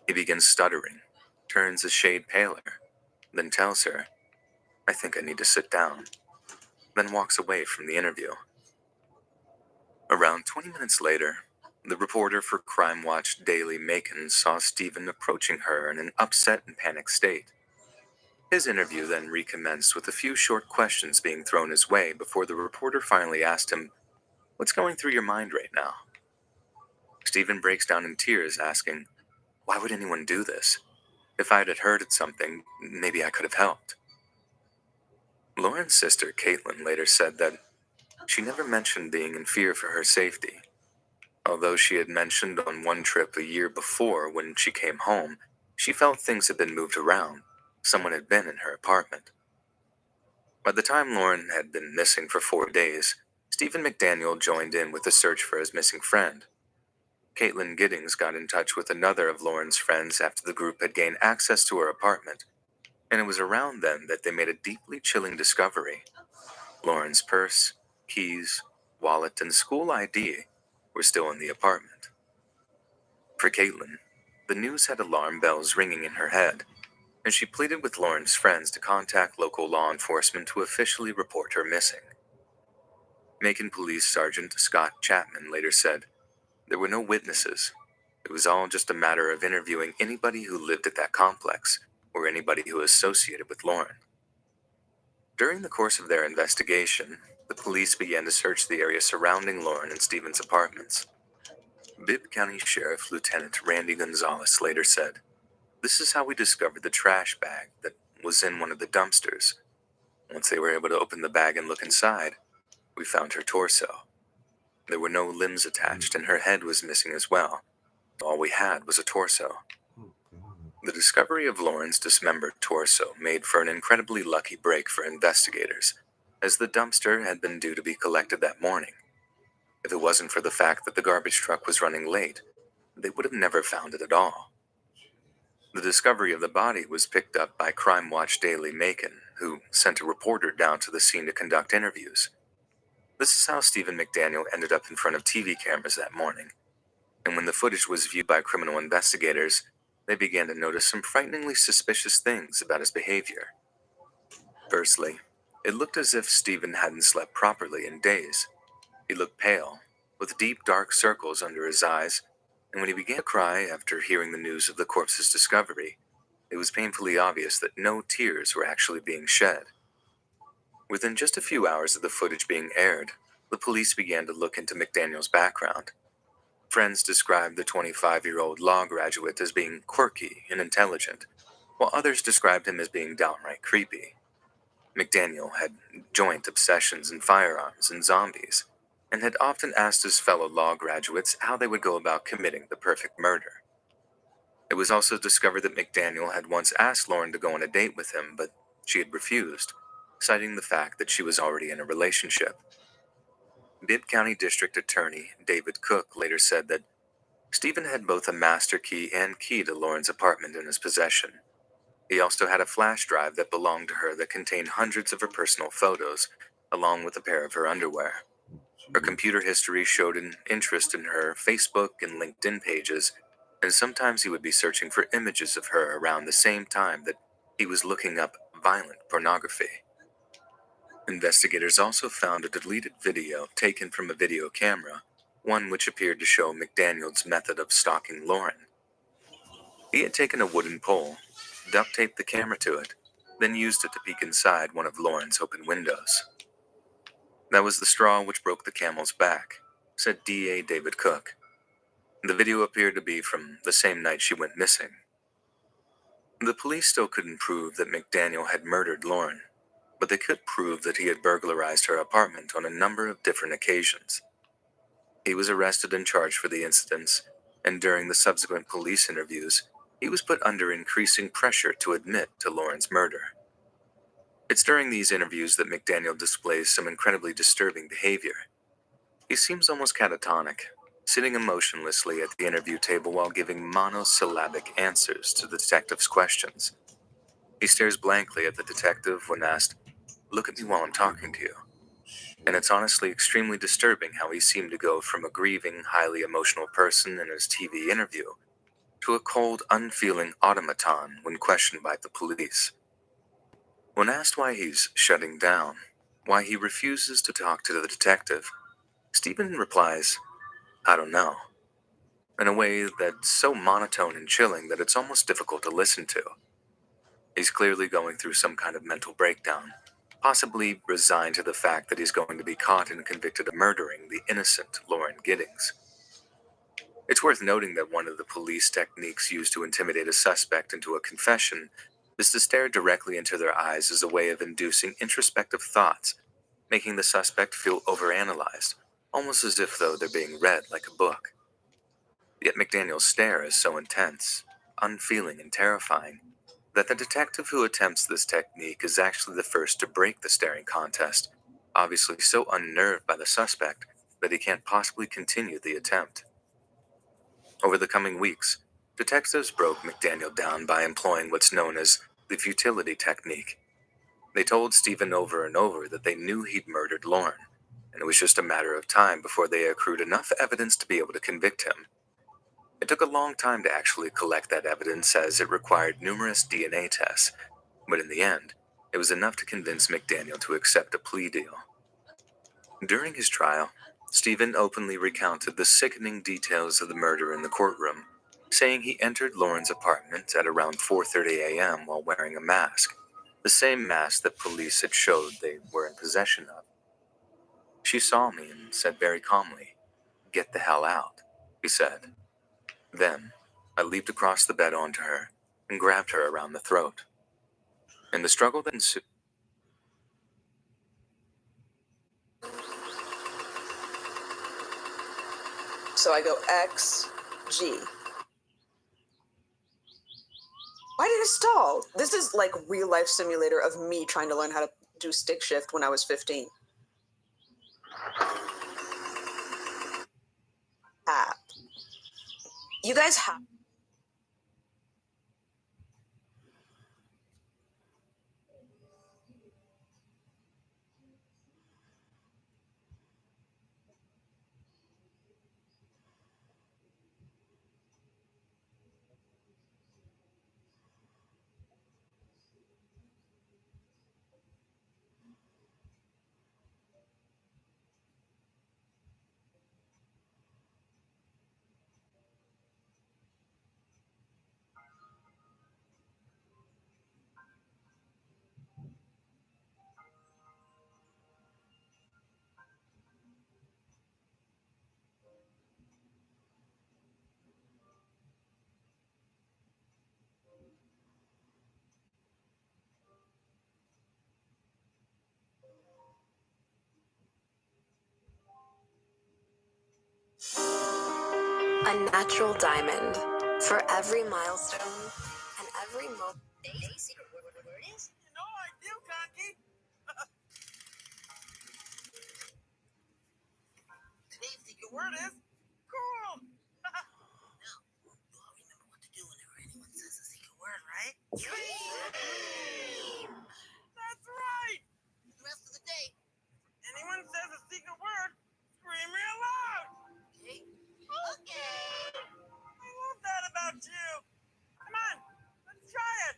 He begins stuttering, turns a shade paler, then tells her, "I think I need to sit down," then walks away from the interview. Around 20 minutes later, The reporter for Crime Watch Daily Macon saw Stephen approaching her in an upset and panicked state. His interview then recommenced with a few short questions being thrown his way before the reporter finally asked him, "What's going through your mind right now?" Stephen breaks down in tears, asking, "Why would anyone do this? If I had heard something, maybe I could have helped." Lauren's sister, Caitlin, later said that she never mentioned being in fear for her safety, although she had mentioned on one trip a year before when she came home, she felt things had been moved around. Someone had been in her apartment. By the time Lauren had been missing for 4 days, Stephen McDaniel joined in with the search for his missing friend. Caitlin Giddings got in touch with another of Lauren's friends after the group had gained access to her apartment, and it was around then that they made a deeply chilling discovery. Lauren's purse, keys, wallet, and school ID were still in the apartment. For Caitlin, the news had alarm bells ringing in her head, and she pleaded with Lauren's friends to contact local law enforcement to officially report her missing. Macon Police Sergeant Scott Chapman later said, "There were no witnesses. It was all just a matter of interviewing anybody who lived at that complex, or anybody who associated with Lauren." During the course of their investigation, the police began to search the area surrounding Lauren and Stephen's apartments. Bibb County Sheriff Lieutenant Randy Gonzalez later said, "This is how we discovered the trash bag that was in one of the dumpsters. Once they were able to open the bag and look inside, we found her torso. There were no limbs attached, and her head was missing as well. All we had was a torso." The discovery of Lauren's dismembered torso made for an incredibly lucky break for investigators, as the dumpster had been due to be collected that morning. If it wasn't for the fact that the garbage truck was running late, they would have never found it at all. The discovery of the body was picked up by Crime Watch Daily Macon, who sent a reporter down to the scene to conduct interviews. This is how Stephen McDaniel ended up in front of TV cameras that morning, and when the footage was viewed by criminal investigators, they began to notice some frighteningly suspicious things about his behavior. Firstly, it looked as if Stephen hadn't slept properly in days. He looked pale, with deep dark circles under his eyes, and when he began to cry after hearing the news of the corpse's discovery, it was painfully obvious that no tears were actually being shed. Within just a few hours of the footage being aired, the police began to look into McDaniel's background. Friends described the 25-year-old law graduate as being quirky and intelligent, while others described him as being downright creepy. McDaniel had joint obsessions in firearms and zombies, and had often asked his fellow law graduates how they would go about committing the perfect murder. It was also discovered that McDaniel had once asked Lauren to go on a date with him, but she had refused, citing the fact that she was already in a relationship. Bibb County District Attorney David Cook later said that Stephen had both a master key and key to Lauren's apartment in his possession. He also had a flash drive that belonged to her that contained hundreds of her personal photos, along with a pair of her underwear. Her computer history showed an interest in her Facebook and LinkedIn pages, and sometimes he would be searching for images of her around the same time that he was looking up violent pornography. Investigators also found a deleted video taken from a video camera, one which appeared to show McDaniel's method of stalking Lauren. He had taken a wooden pole, duct taped the camera to it, then used it to peek inside one of Lauren's open windows. "That was the straw which broke the camel's back," said DA David Cook. The video appeared to be from the same night she went missing. The police still couldn't prove that McDaniel had murdered Lauren, but they could prove that he had burglarized her apartment on a number of different occasions. He was arrested and charged for the incidents, and during the subsequent police interviews, he was put under increasing pressure to admit to Lauren's murder. It's during these interviews that McDaniel displays some incredibly disturbing behavior. He seems almost catatonic, sitting emotionlessly at the interview table while giving monosyllabic answers to the detective's questions. He stares blankly at the detective when asked, "Look at me while I'm talking to you." And it's honestly extremely disturbing how he seemed to go from a grieving, highly emotional person in his TV interview to a cold, unfeeling automaton when questioned by the police. When asked why he's shutting down, why he refuses to talk to the detective, Stephen replies, "I don't know. in a way that's so monotone and chilling that it's almost difficult to listen to. He's clearly going through some kind of mental breakdown, possibly resigned to the fact that he's going to be caught and convicted of murdering the innocent Lauren Giddings. It's worth noting that one of the police techniques used to intimidate a suspect into a confession is to stare directly into their eyes as a way of inducing introspective thoughts, making the suspect feel overanalyzed, almost as if though they're being read like a book. Yet McDaniel's stare is so intense, unfeeling, and terrifying that the detective who attempts this technique is actually the first to break the staring contest, obviously so unnerved by the suspect that he can't possibly continue the attempt. Over the coming weeks, detectives broke McDaniel down by employing what's known as the futility technique. They told Stephen over and over that they knew he'd murdered Lauren, and it was just a matter of time before they accrued enough evidence to be able to convict him. It took a long time to actually collect that evidence, as it required numerous DNA tests, but in the end, it was enough to convince McDaniel to accept a plea deal. During his trial, Stephen openly recounted the sickening details of the murder in the courtroom, saying he entered Lauren's apartment at around 4:30 a.m. while wearing a mask, the same mask that police had showed they were in possession of. She saw me and said very calmly, "Get the hell out," he said. Then, I leaped across the bed onto her and grabbed her around the throat. In the struggle that ensued, So I go X, G. Why did it stall? This is like real life simulator of me trying to learn how to do stick shift when I was 15. App. You guys have. A natural diamond for every milestone and every moment. Secret word is? You know I do, Conky. Today's secret word is cool. Now, you all remember what to do whenever anyone says a secret word, right? Scream! That's right. The rest of the day, if anyone says a secret word, scream real loud. Okay. Okay. I love that about you. Come on, let's try it.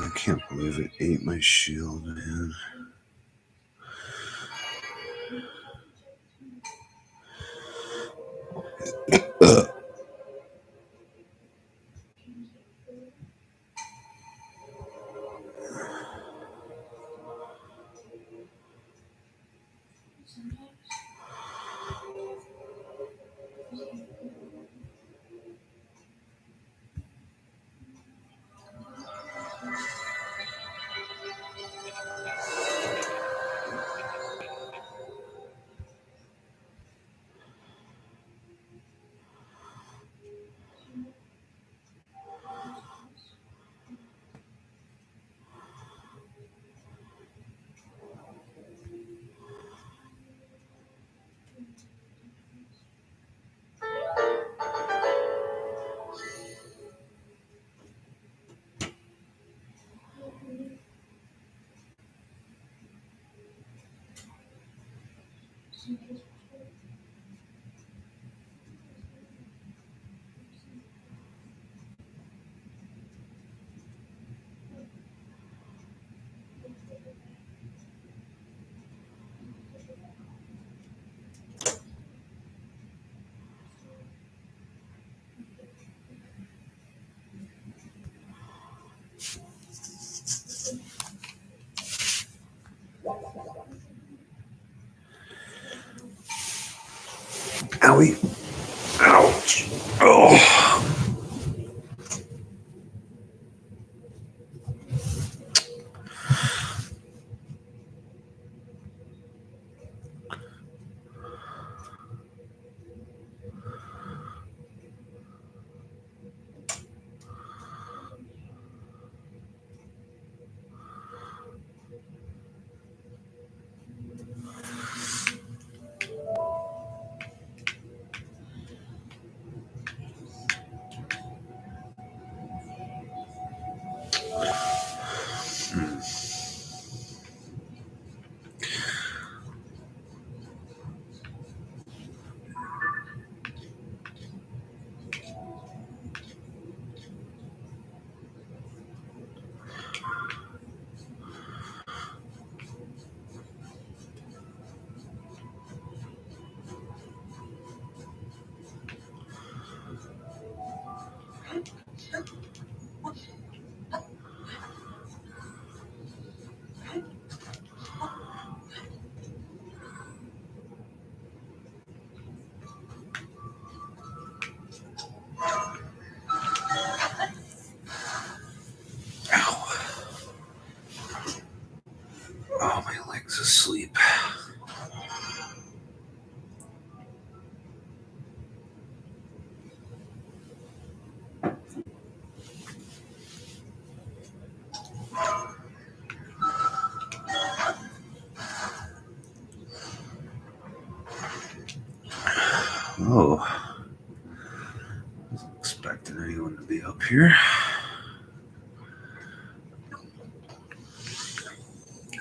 I can't believe it ate my shield, man. Owie. Ouch. Oh. Oh, my leg's asleep. Oh. Wasn't expecting anyone to be up here.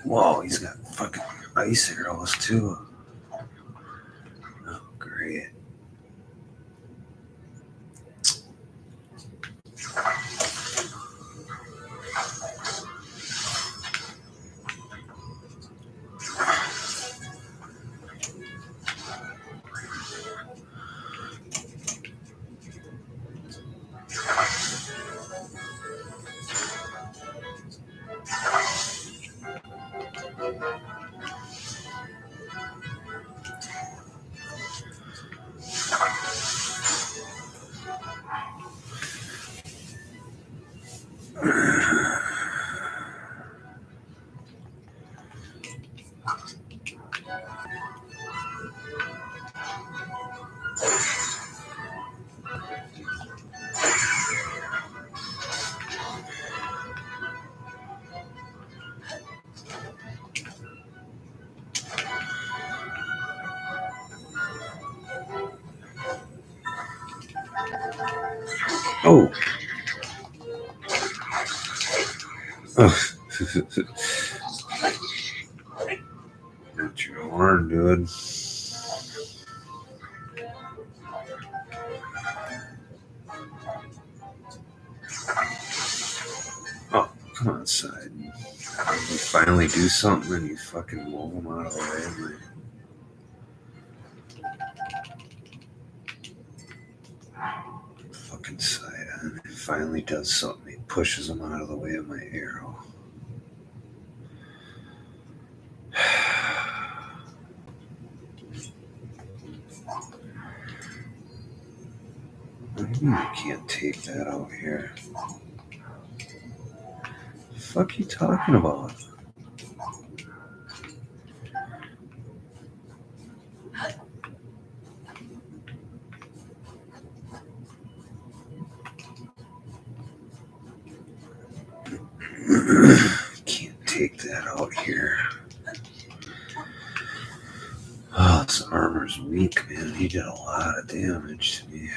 Whoa, he's got fucking ice arrows too. Oh, great. Oh. Not your horn, dude. Oh, Come on, side. You finally do something and you fucking move them out of the way. Fucking side on. He finally does something. He pushes them out of the way of my arrow. What do you mean you can't take that out here? The fuck you talking about? Can't take that out here. Oh, this armor's weak, man. He did a lot of damage to me.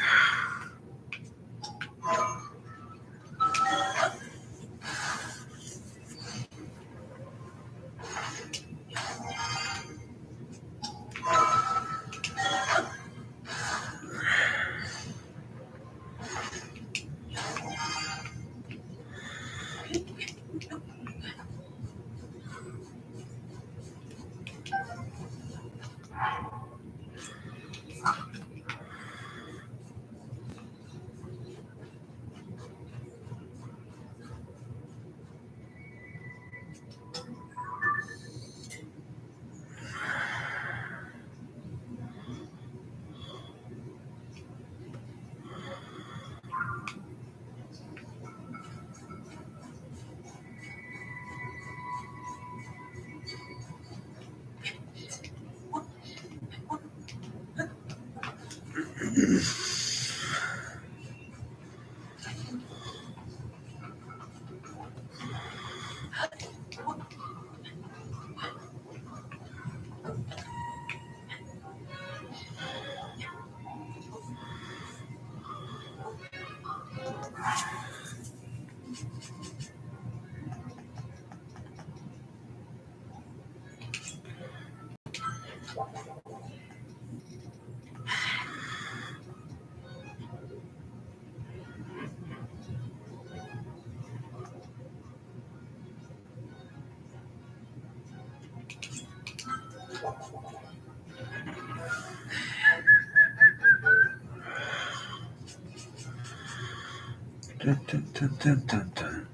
Dun, dun, dun, dun, dun, dun.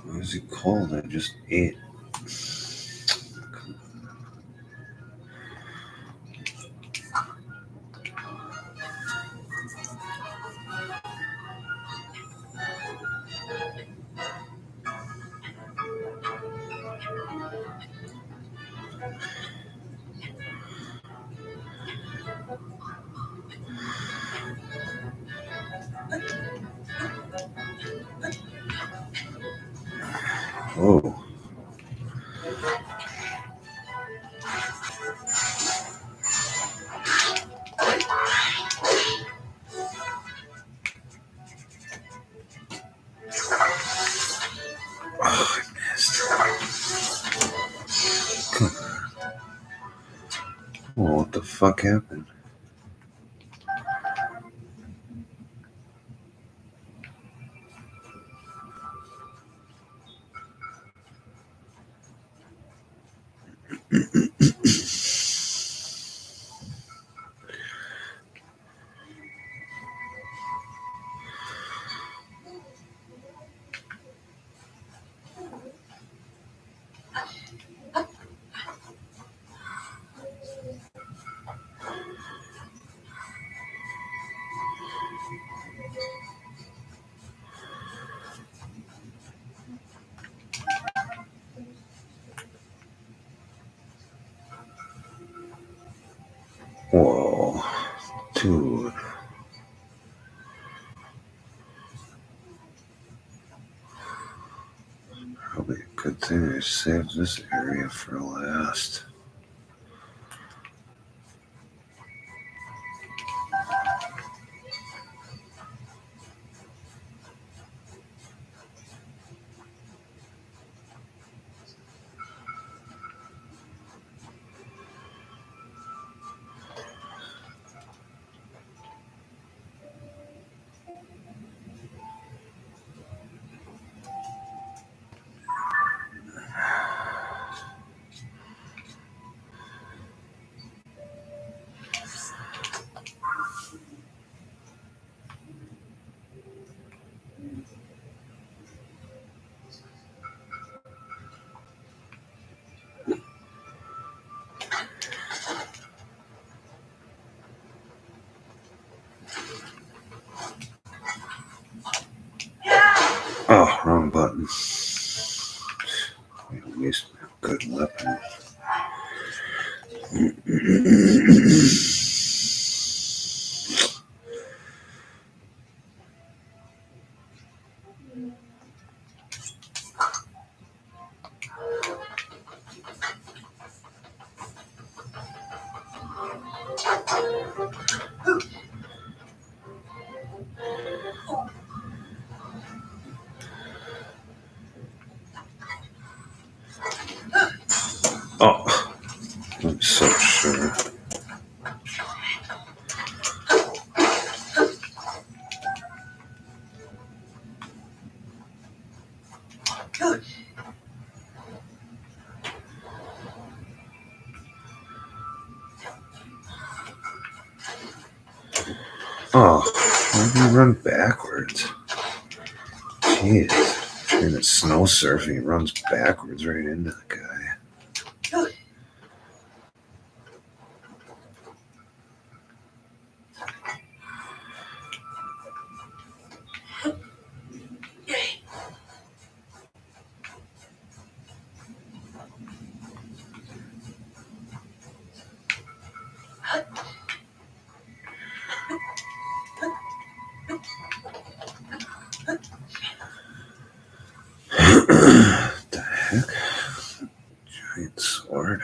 What is it called? I just ate. Oh. Oh, I missed. Come on. Oh, what the fuck happened? Whoa. Dude. Probably a good thing I saved this area for last. Oh, wrong button. I waste my good weapon. Oh, I'm so sure. Oh, why do you run backwards? Jeez. Trying to snow surf and he runs backwards right into the guy. What the heck? Giant sword.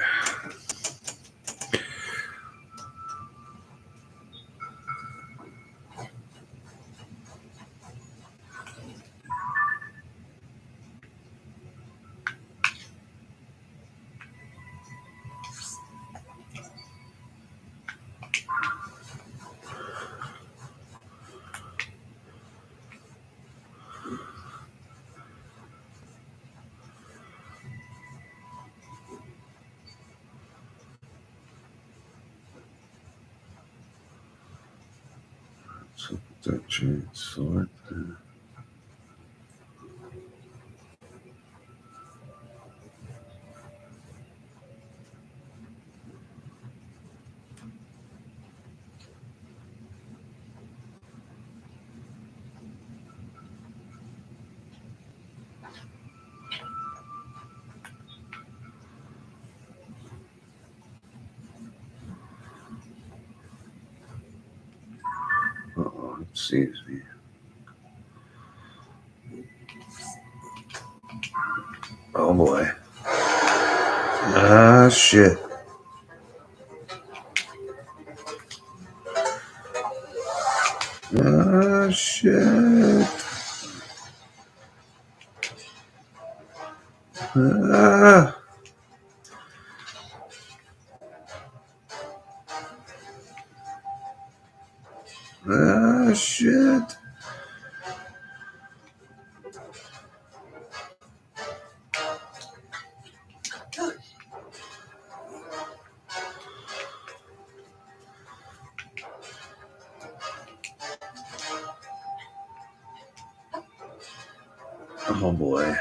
So that giant sword there. Uh-oh, it sees me. Oh boy. Ah, shit. Ah, shit. Ah. Ah, shit. Oh boy.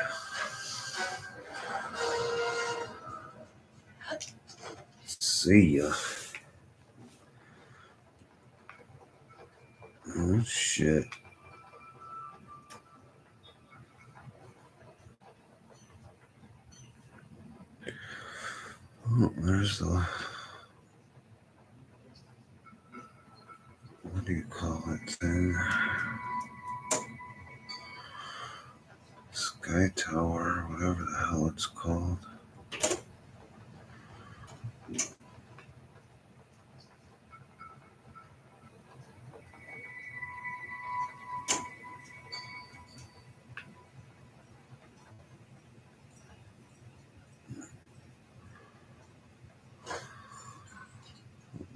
See ya. Oh shit. Oh, there's the. What do you call it thing? Sky Tower, whatever the hell it's called.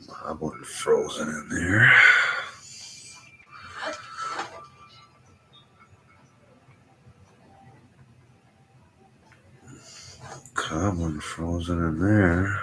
Goblin frozen in there. Goblin frozen in there.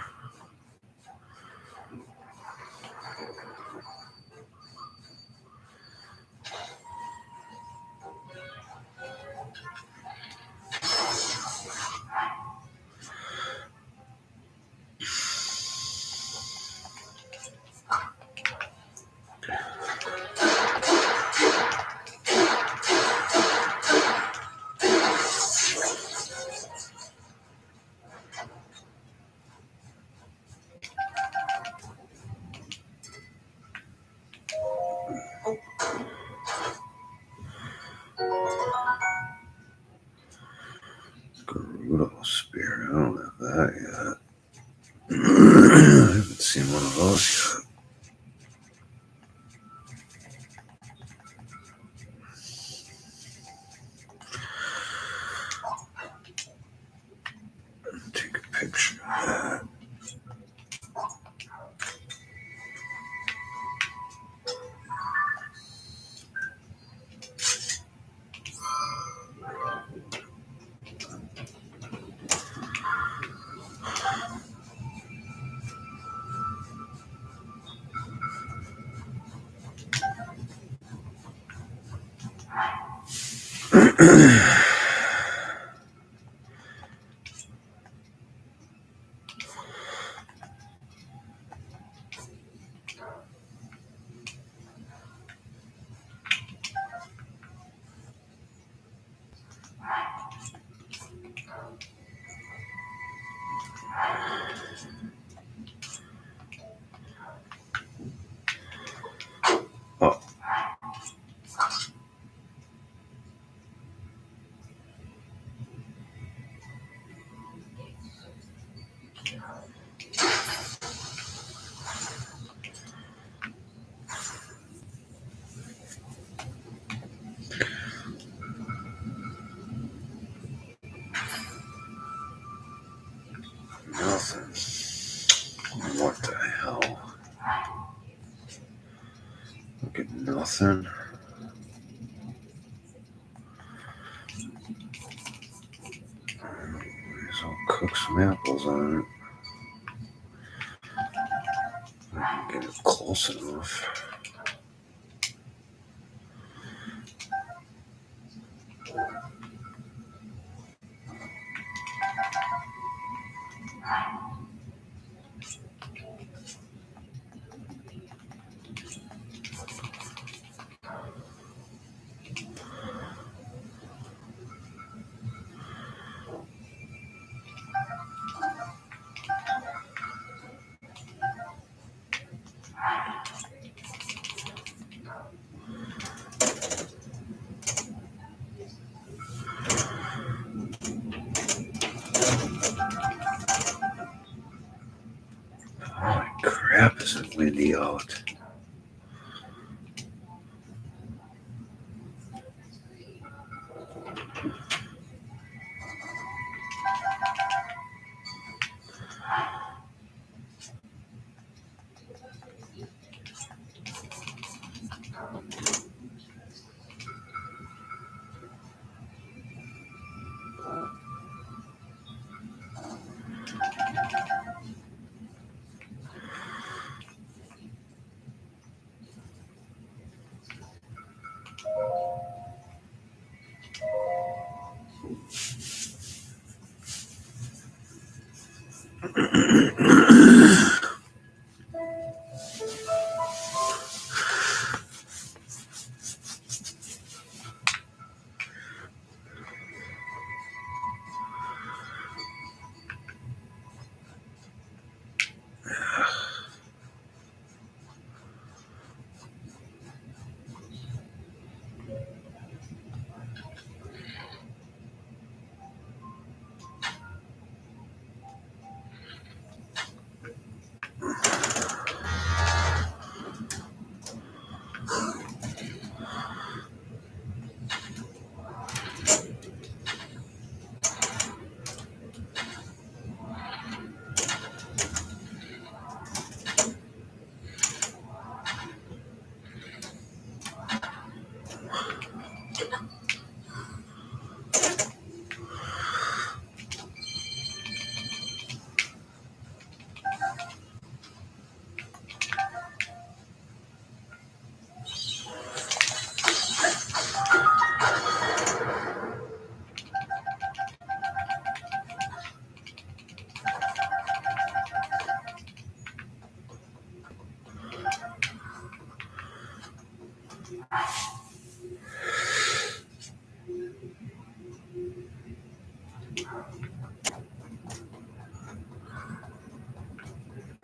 picture that. Oh. Nothing. What the hell? Look at nothing. I'll cook some apples on it. I can get it close enough. Holy crap, is it windy out?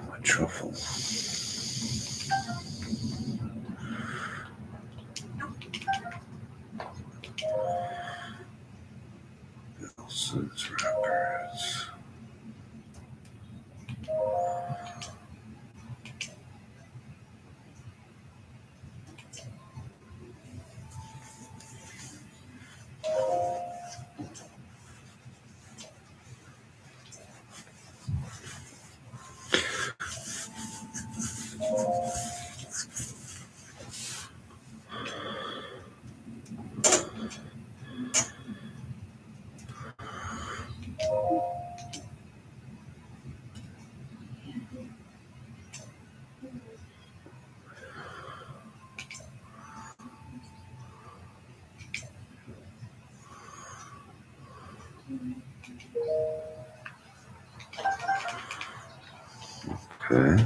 My truffle. Nelson's Records. Okay.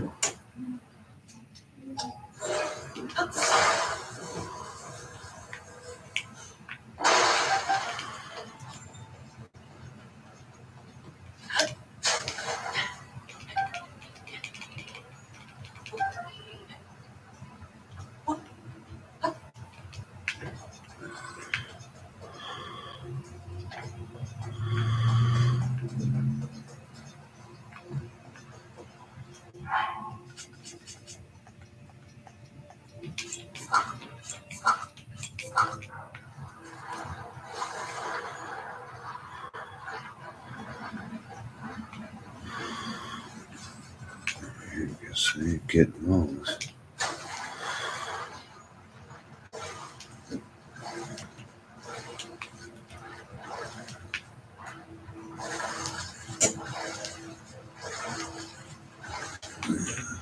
I guess I ain't getting those.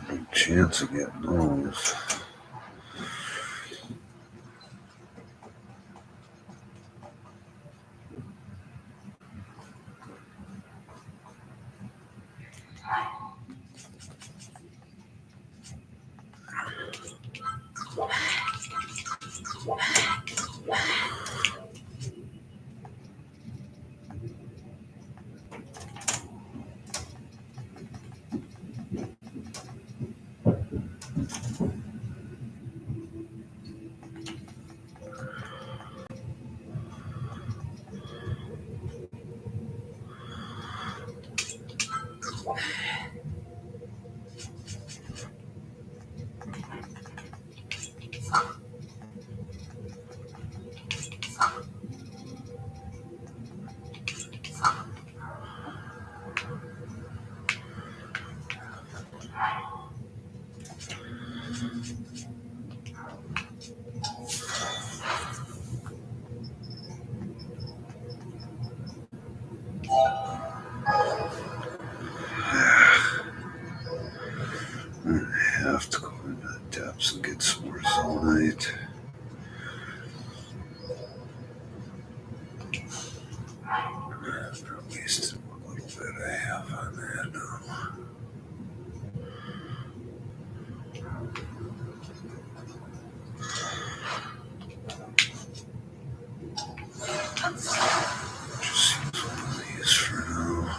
No chance of getting those. I have to go into the depths and get some more Zonite. I wasted what little bit I have on that now. Just use one of these for now.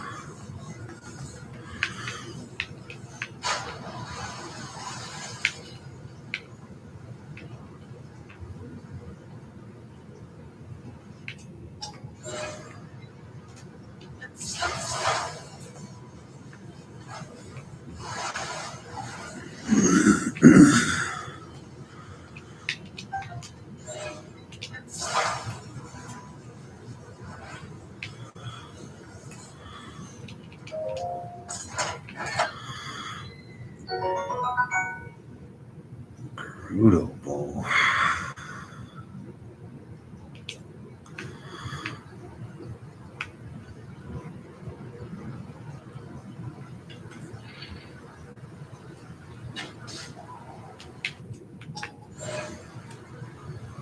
Rudo Bowl.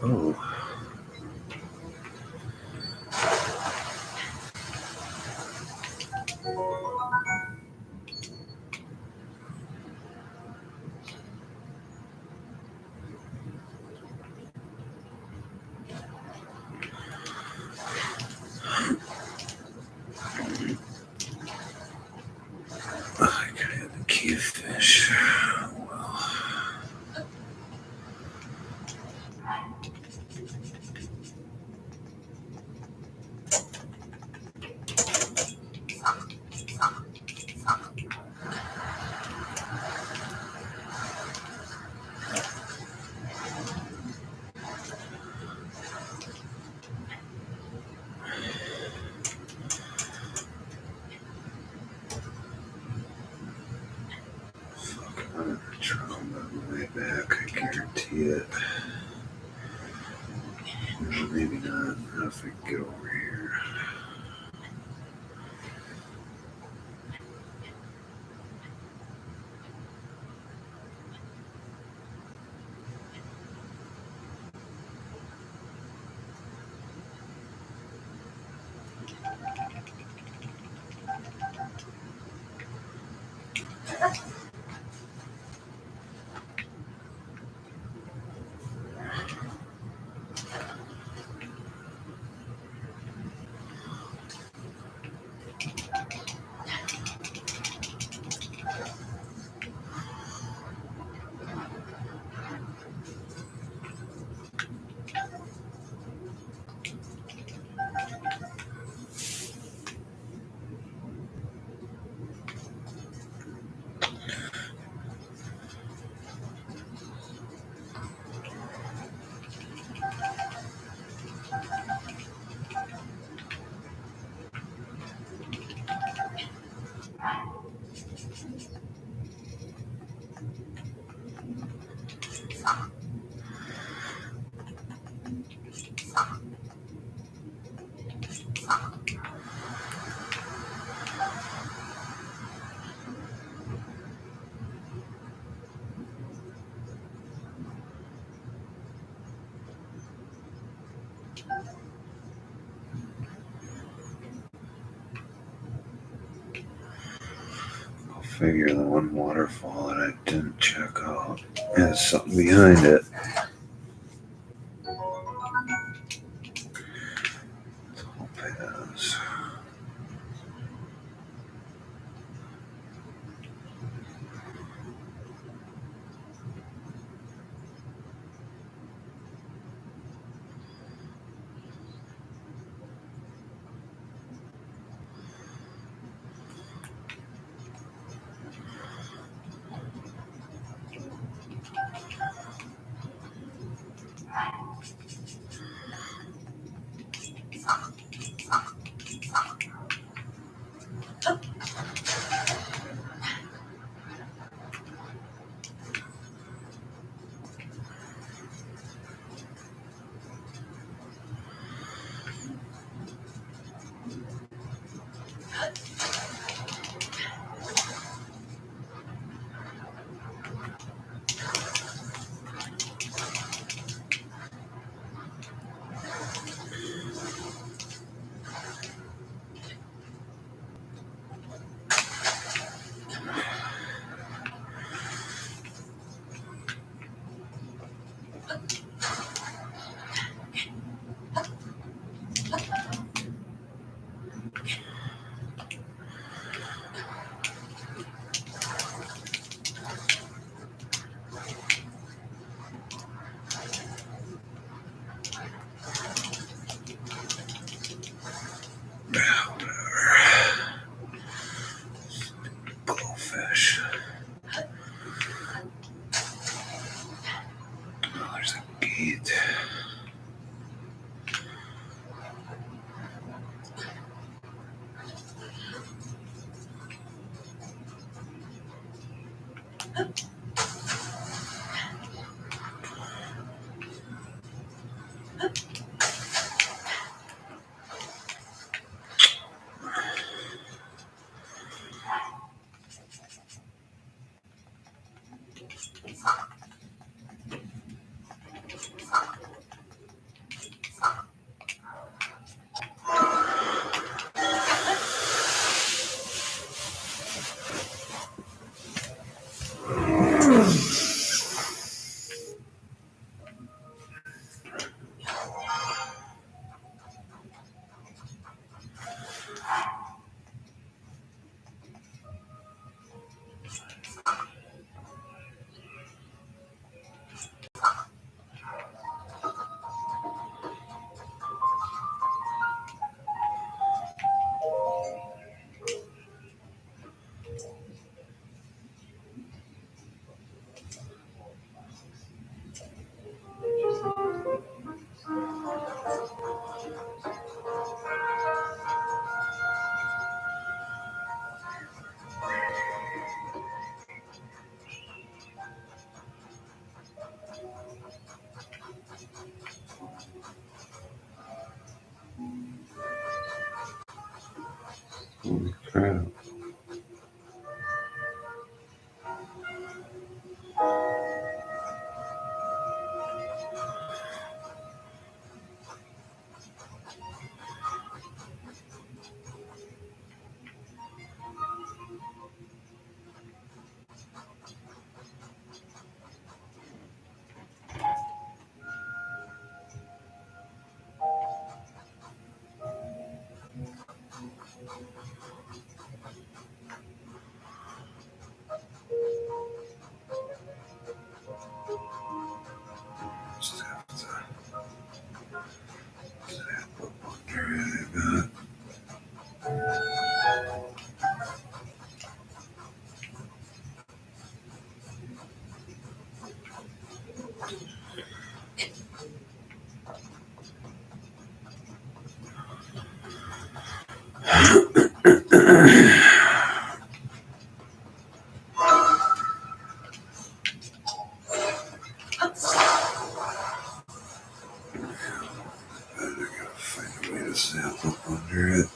Oh. I could have a key fish. Well. I'm gonna drown on the way back, I guarantee it. Well, maybe not. Not if I can get over here. I'll figure the one waterfall that I didn't check out has something behind it. Let's hope it is. Blowfish. Oh, there's a gate. Holy crap. Just have to zap up under it a bit. Find a way to zap up under it.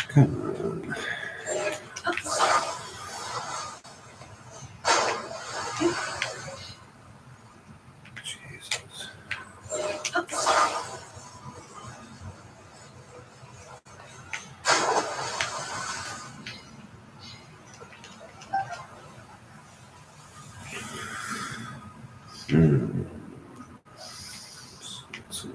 Come on. Jesus. So,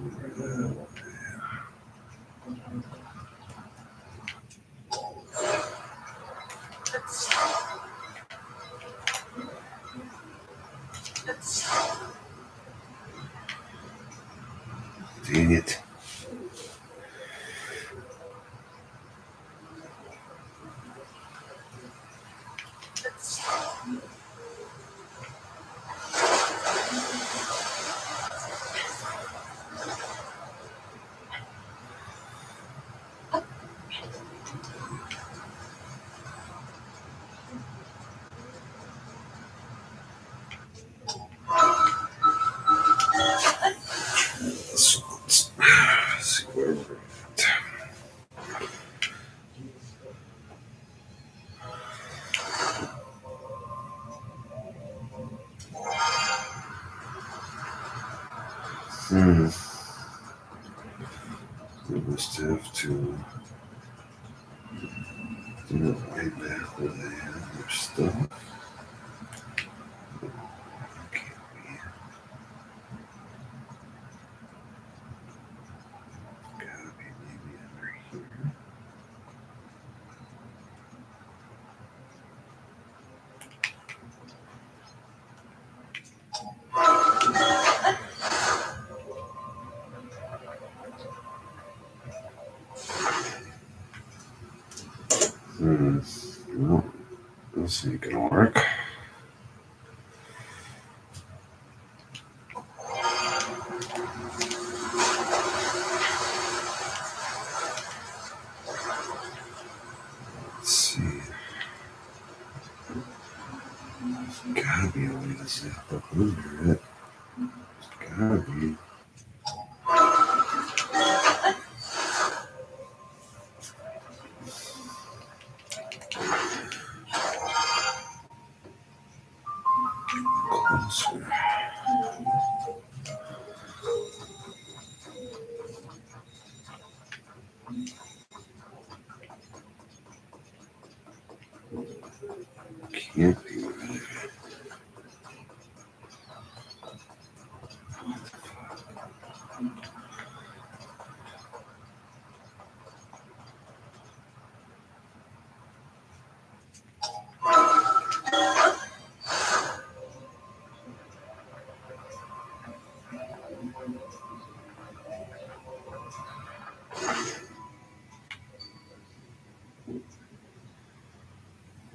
dang it. See where we're at. We must have to do it way back where they have their stuff. Can't be. Gotta be maybe under here. Well, this ain't gonna work. Let's see. There's gotta be a way to zip up under it. There's gotta be. Closer. Can't be right.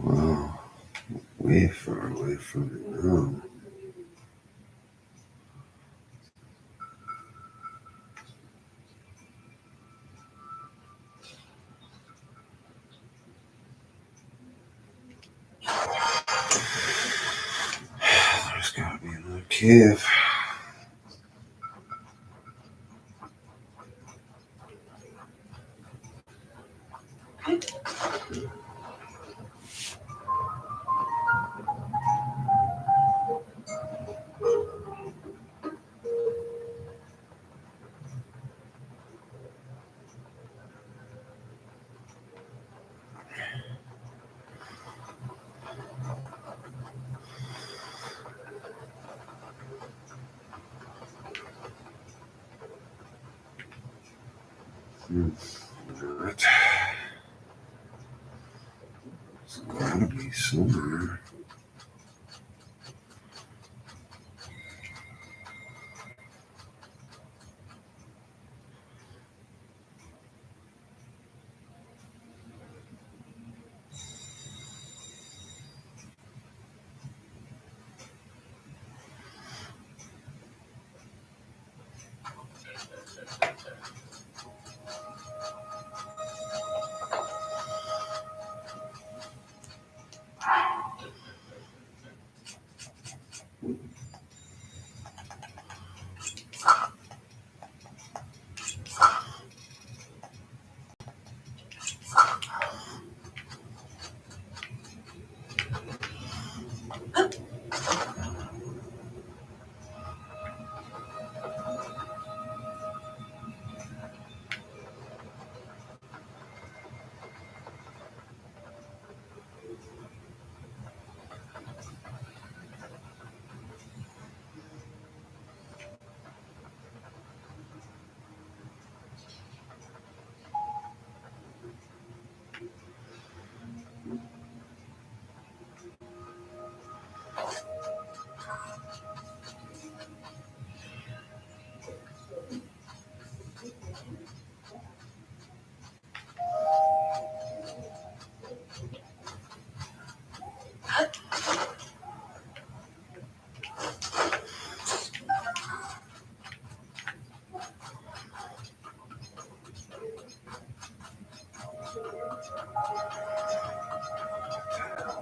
Wow, way far away from it now. There's gotta be another cave. Not. There's gotta be somewhere.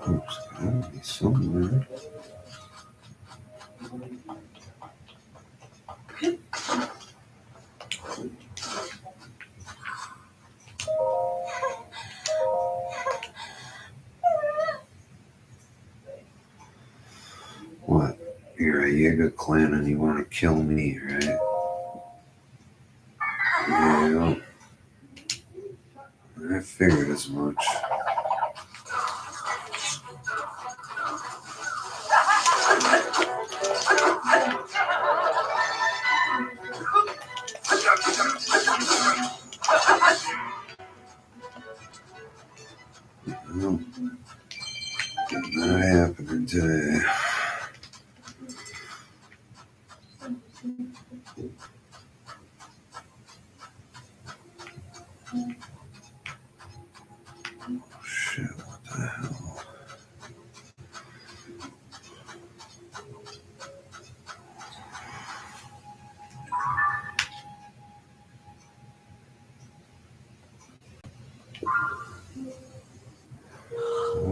Oops, gotta be somewhere. What? You're a Yiga clan and you want to kill me, right? Yeah. I figured as much. Well, not happening today. Shit, what the hell? Oh,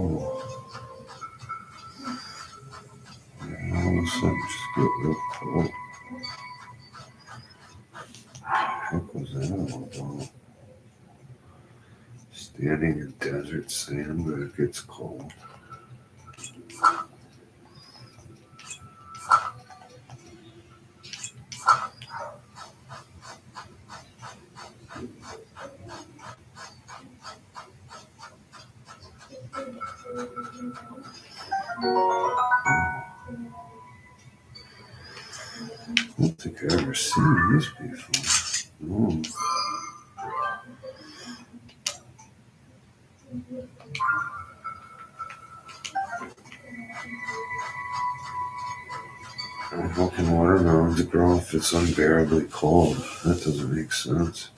all of a sudden just get real cold. Heck was that all about? Standing in desert sand, but it gets cold. I don't think I've ever seen this before. Oh. How can watermelons grow if it's unbearably cold? That doesn't make sense.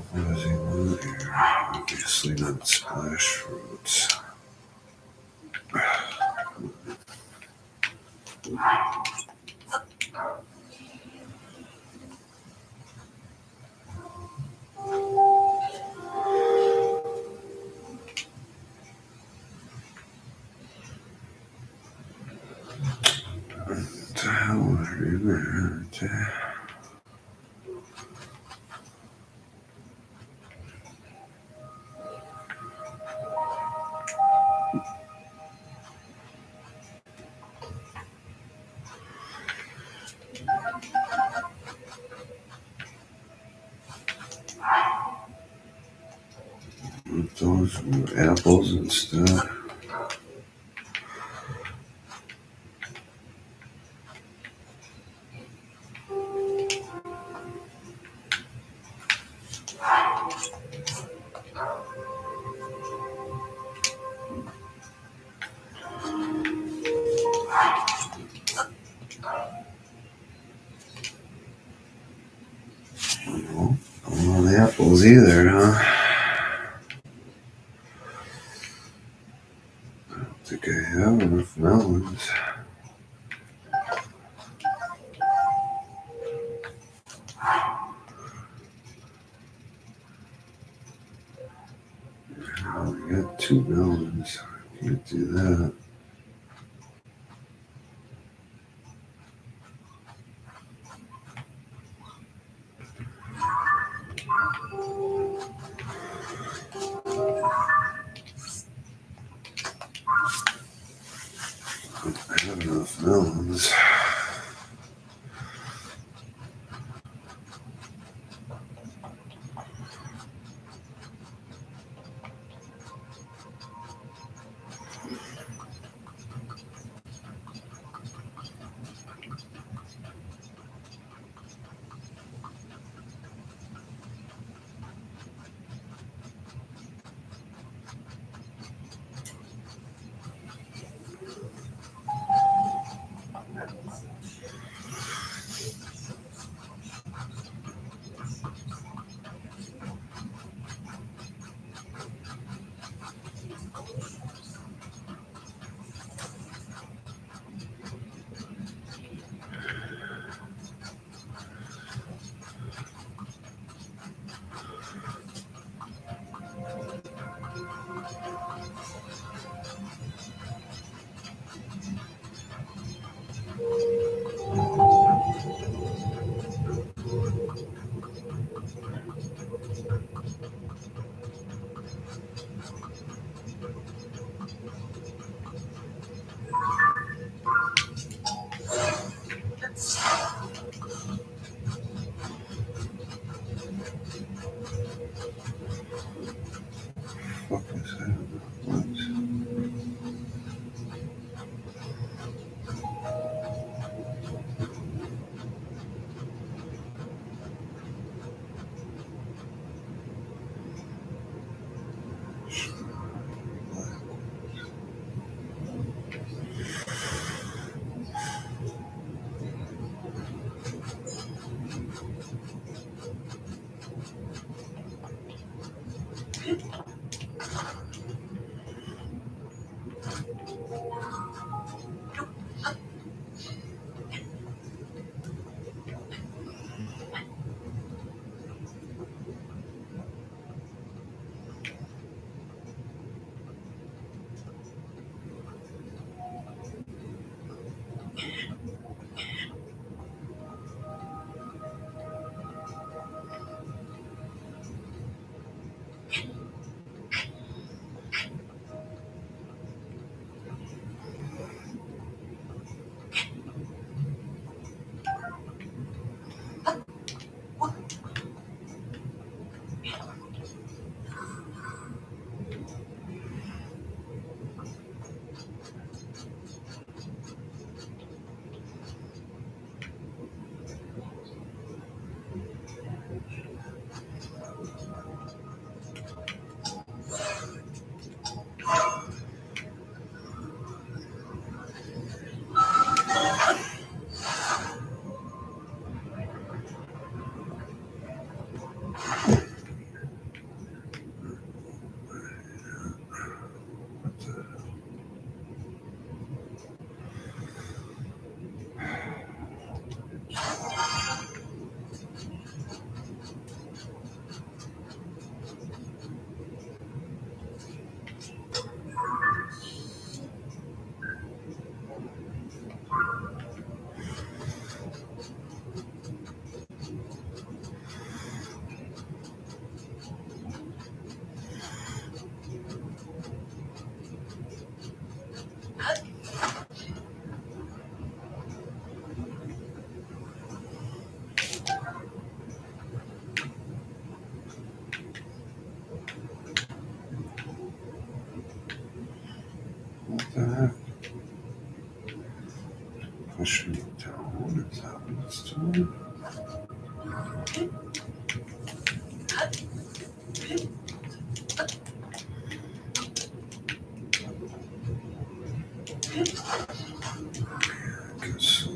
What does he want here? Obviously not splash fruits. What the hell are you there? Those were apples instead. Well, I don't want apples either, huh? I don't think I have enough melons. I only got 2 melons. I can't do that. Mountains. Fuck is that? What the heck? Pushing it down. What is happening this time? I guess so.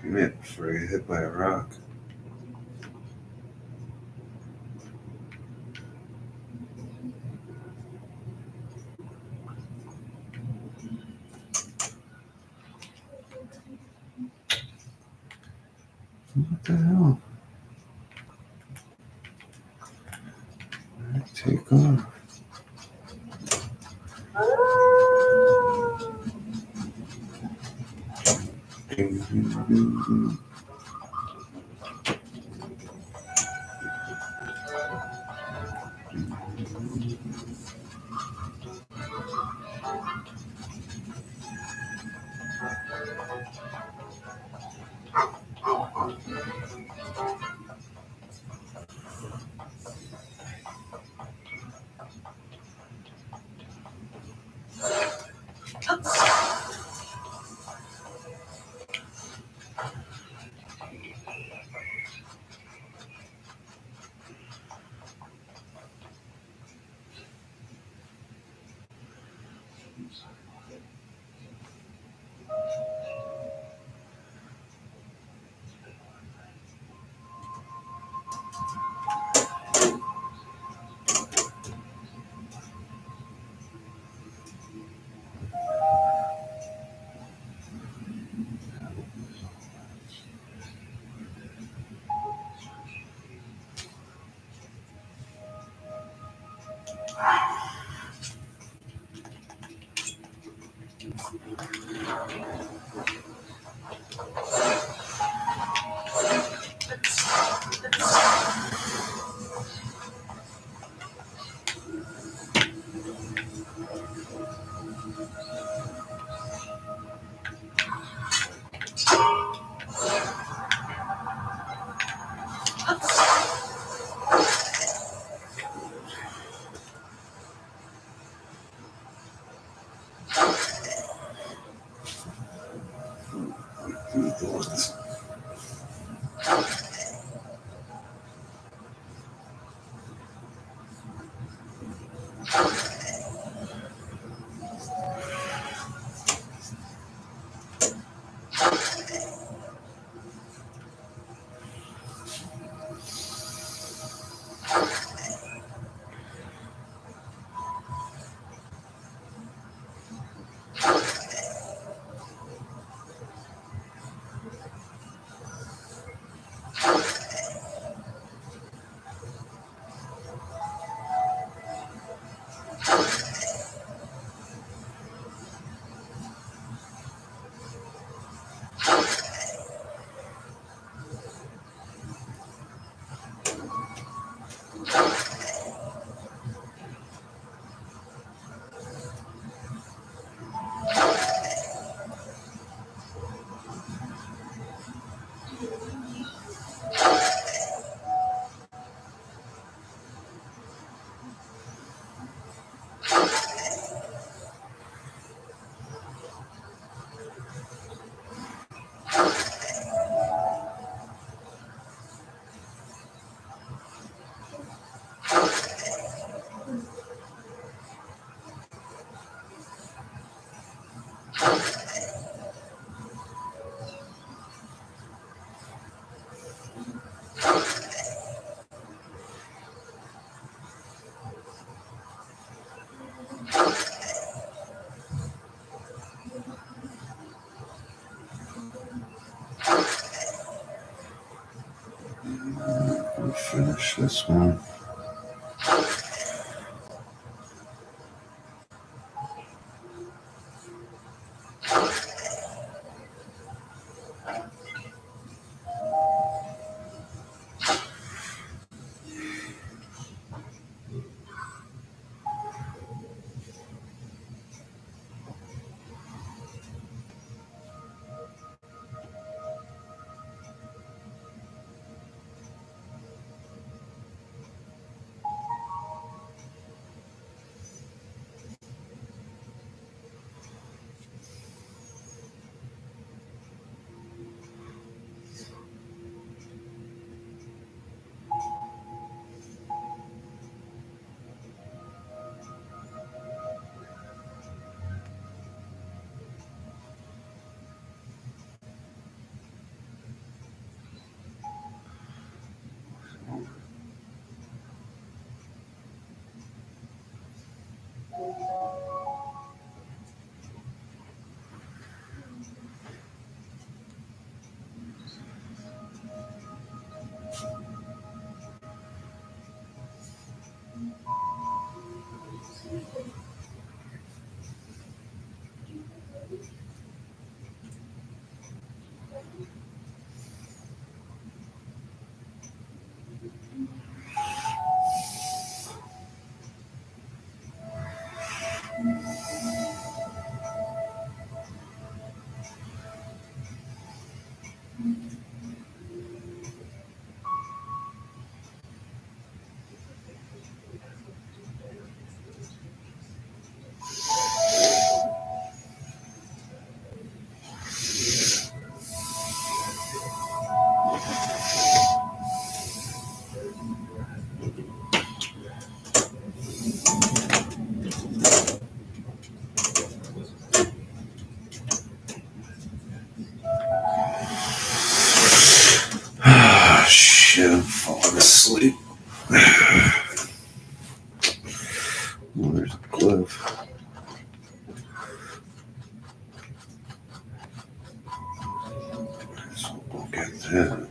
Give me it before I get hit by a rock. What the hell? Take off. Finish this one. Shit, I'm falling asleep. There's a cliff. So we'll get that.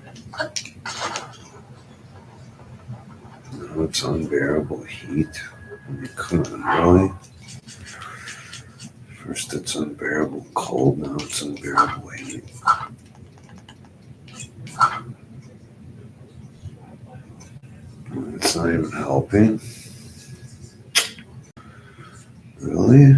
Now it's unbearable heat. Come on, really? First it's unbearable cold, now it's unbearable heat. It's not even helping. Really?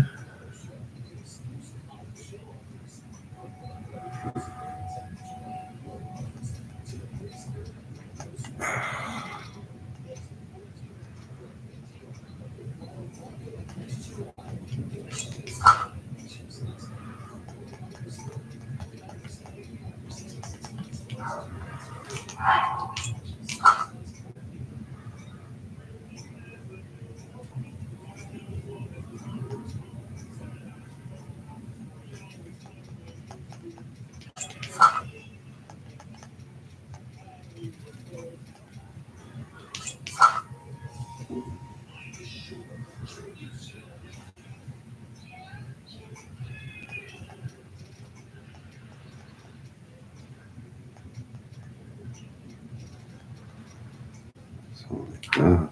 So like that.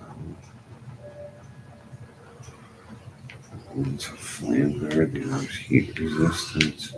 One's a flame guard, the other's heat resistance.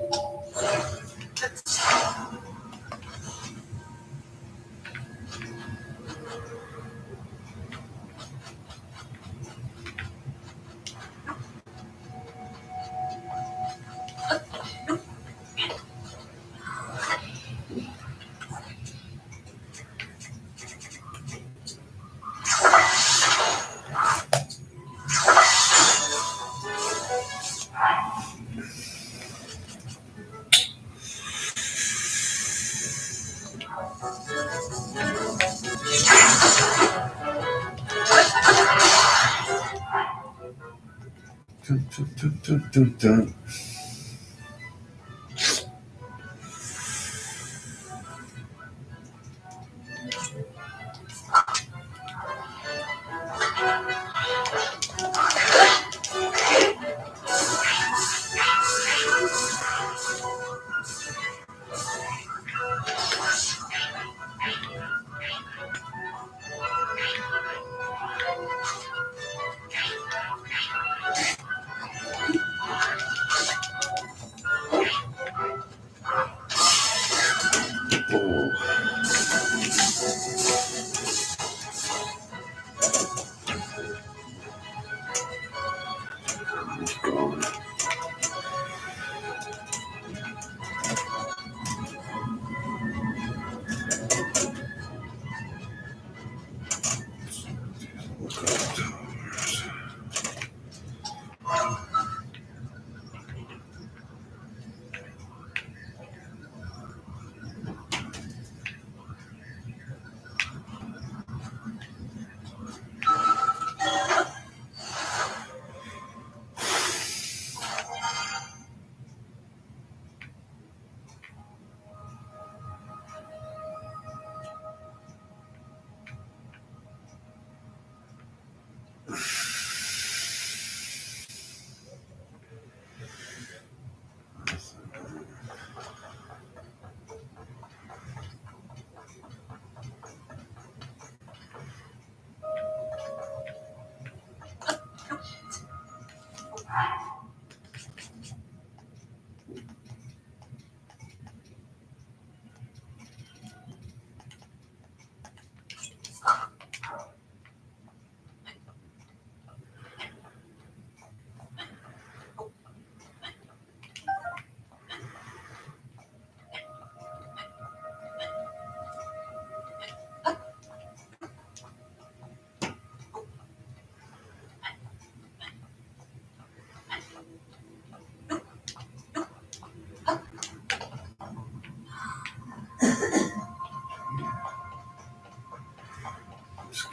Dun, dun, dun, dun, dun, dun.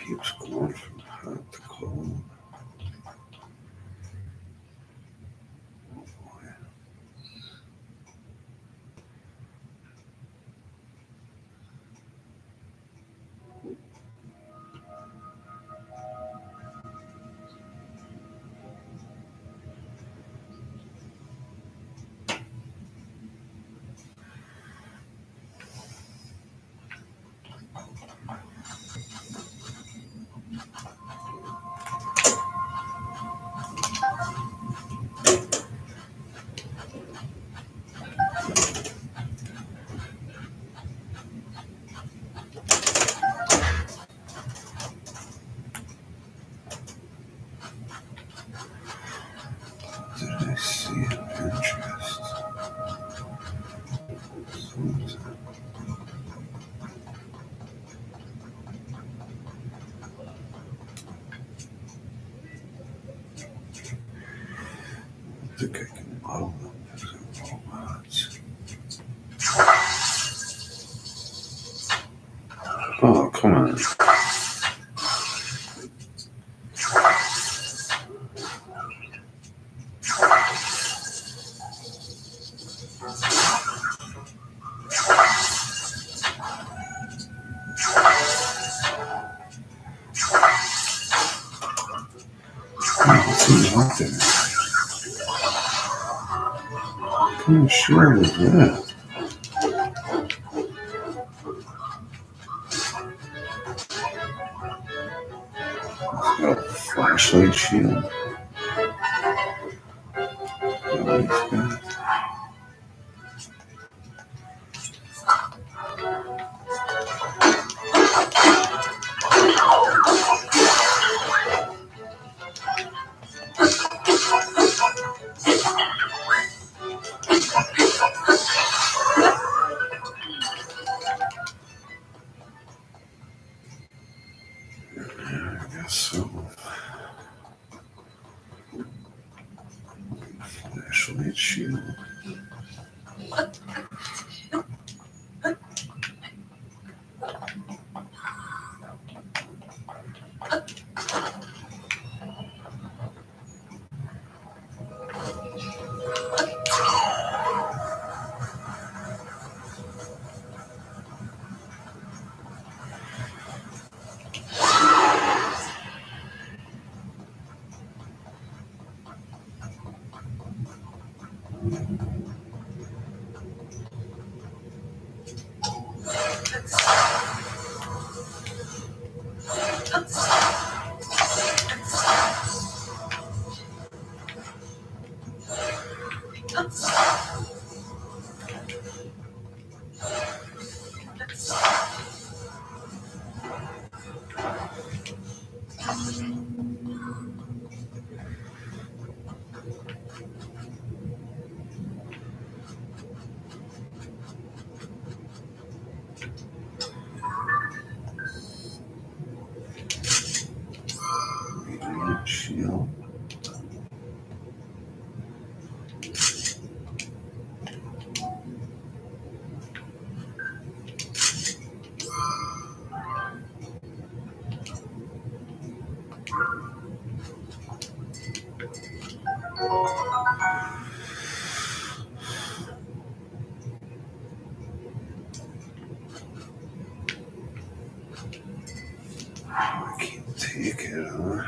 keeps going from hot to cold. Oh boy. Did I see an interest? I think I can model them as robots. Oh, come on. What's out there? What kind of shit is that? It's got a flashlight shield. Oh, he's got. I guess so. Flashlight shield. Shield. I can't take it, huh?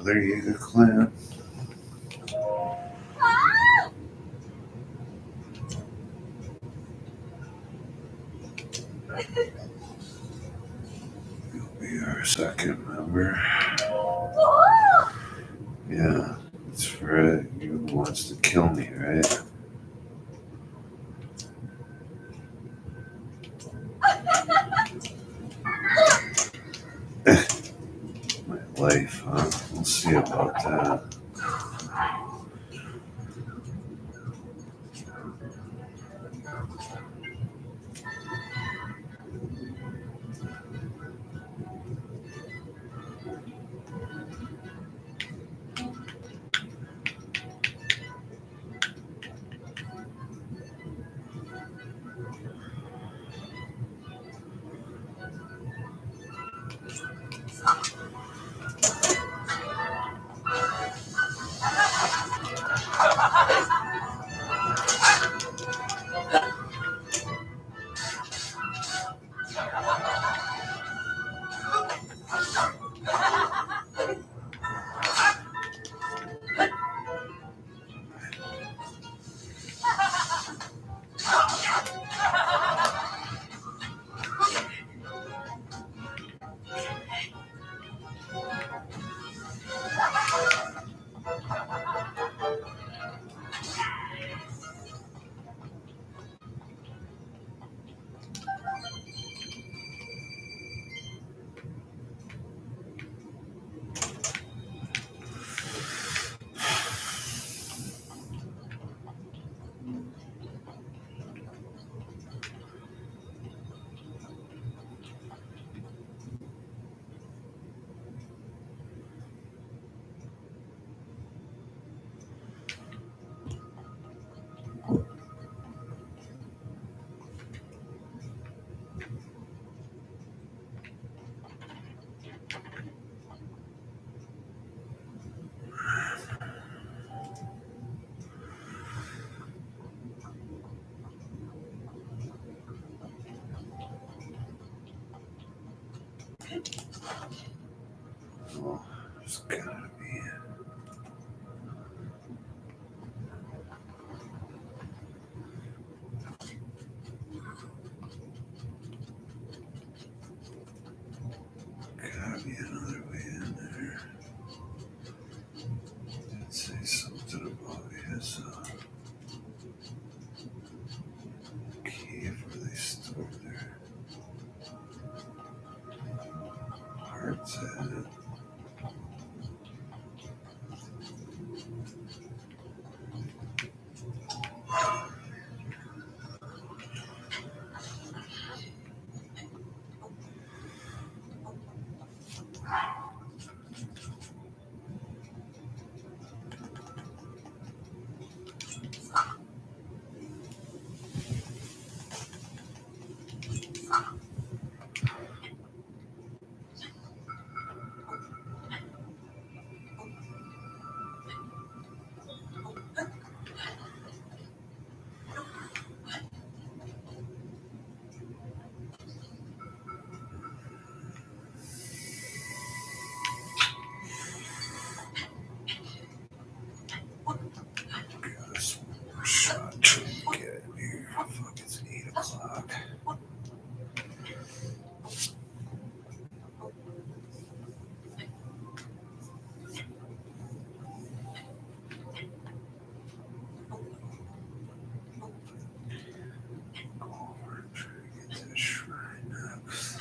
Another Yiga clan. You'll be our second member. Yeah, that's Fred. You wants to kill me, right? My life, huh? We'll see about that. Oh, there's gotta be. Gotta be another way in there. Did say something about his cave where they store their hearts at. Got us one more shot to get in here. Fuck, it's 8 o'clock. Go over and try to get to the shrine next.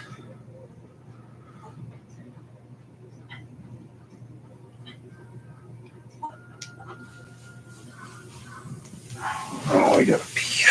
Oh, I gotta pee.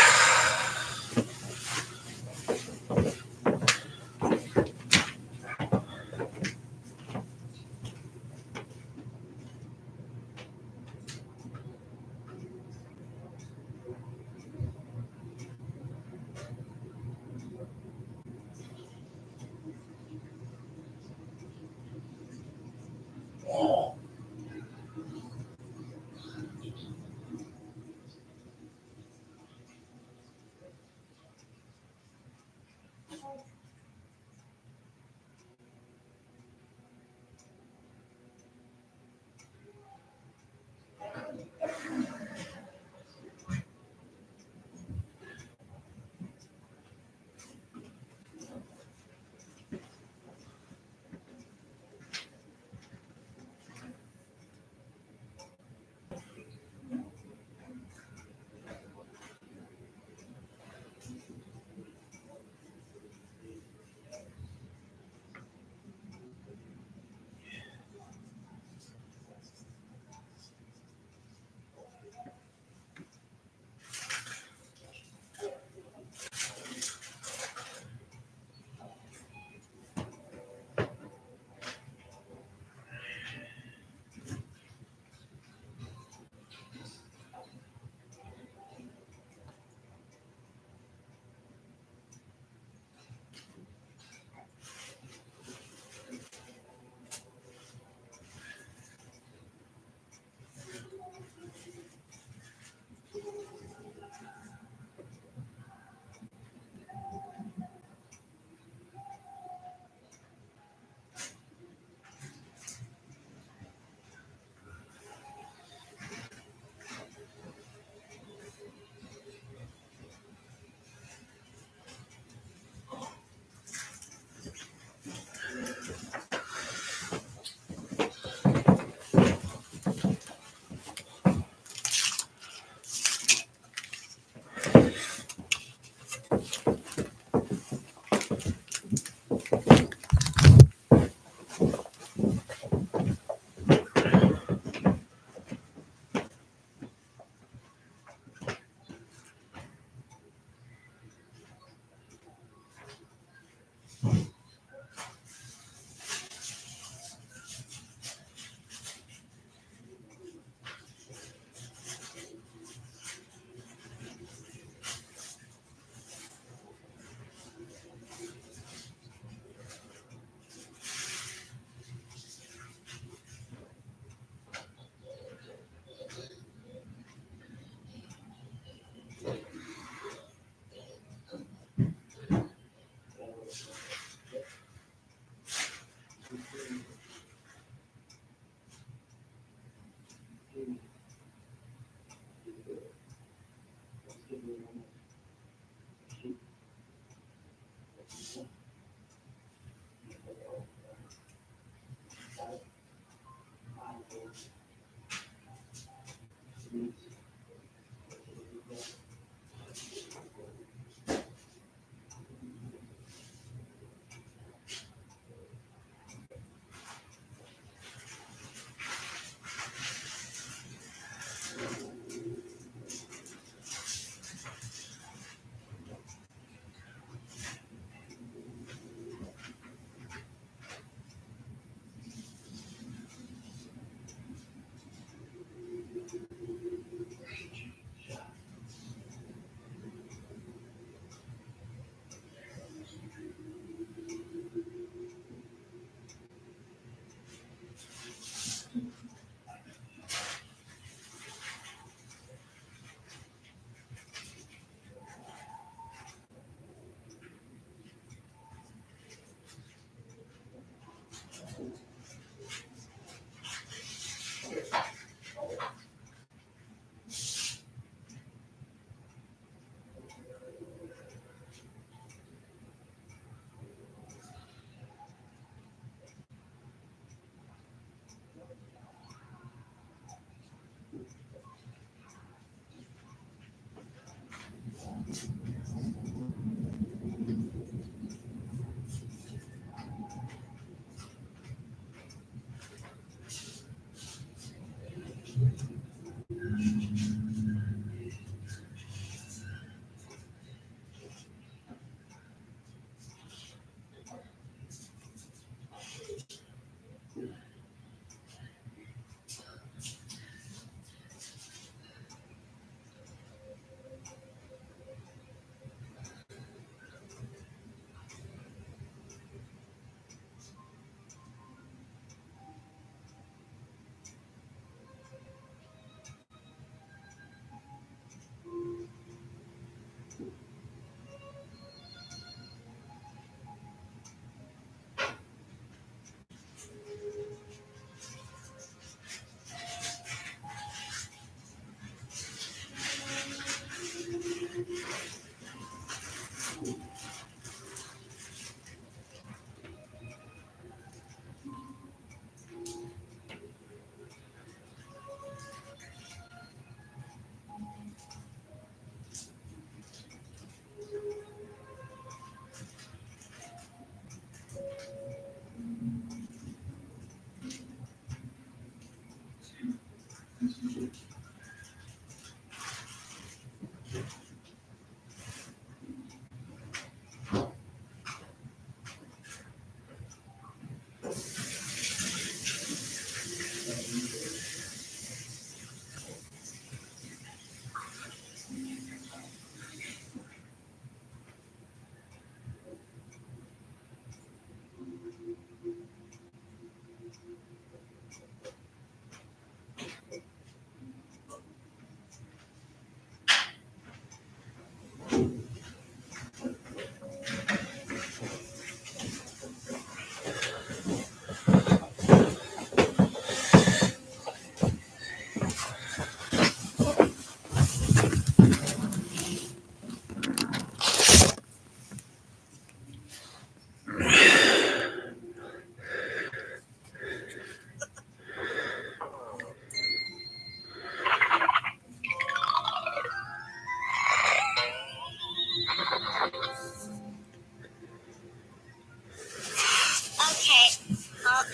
Okay,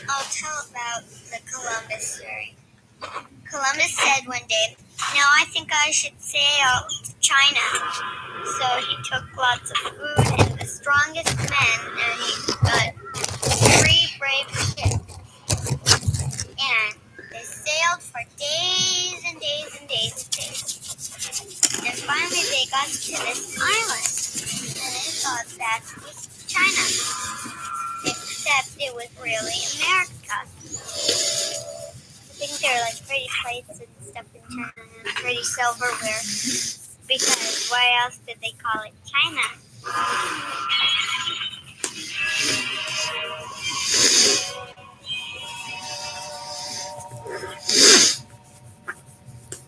I'll tell about the Columbus story. Columbus said one day, "Now I think I should sail to China." So he took lots of food and the strongest men, and he got 3 brave ships. And they sailed for days and days and days and days. And finally they got to this island, and they thought that was China, except it was really America. I think there are like pretty plates and stuff in China and pretty silverware, because why else did they call it China?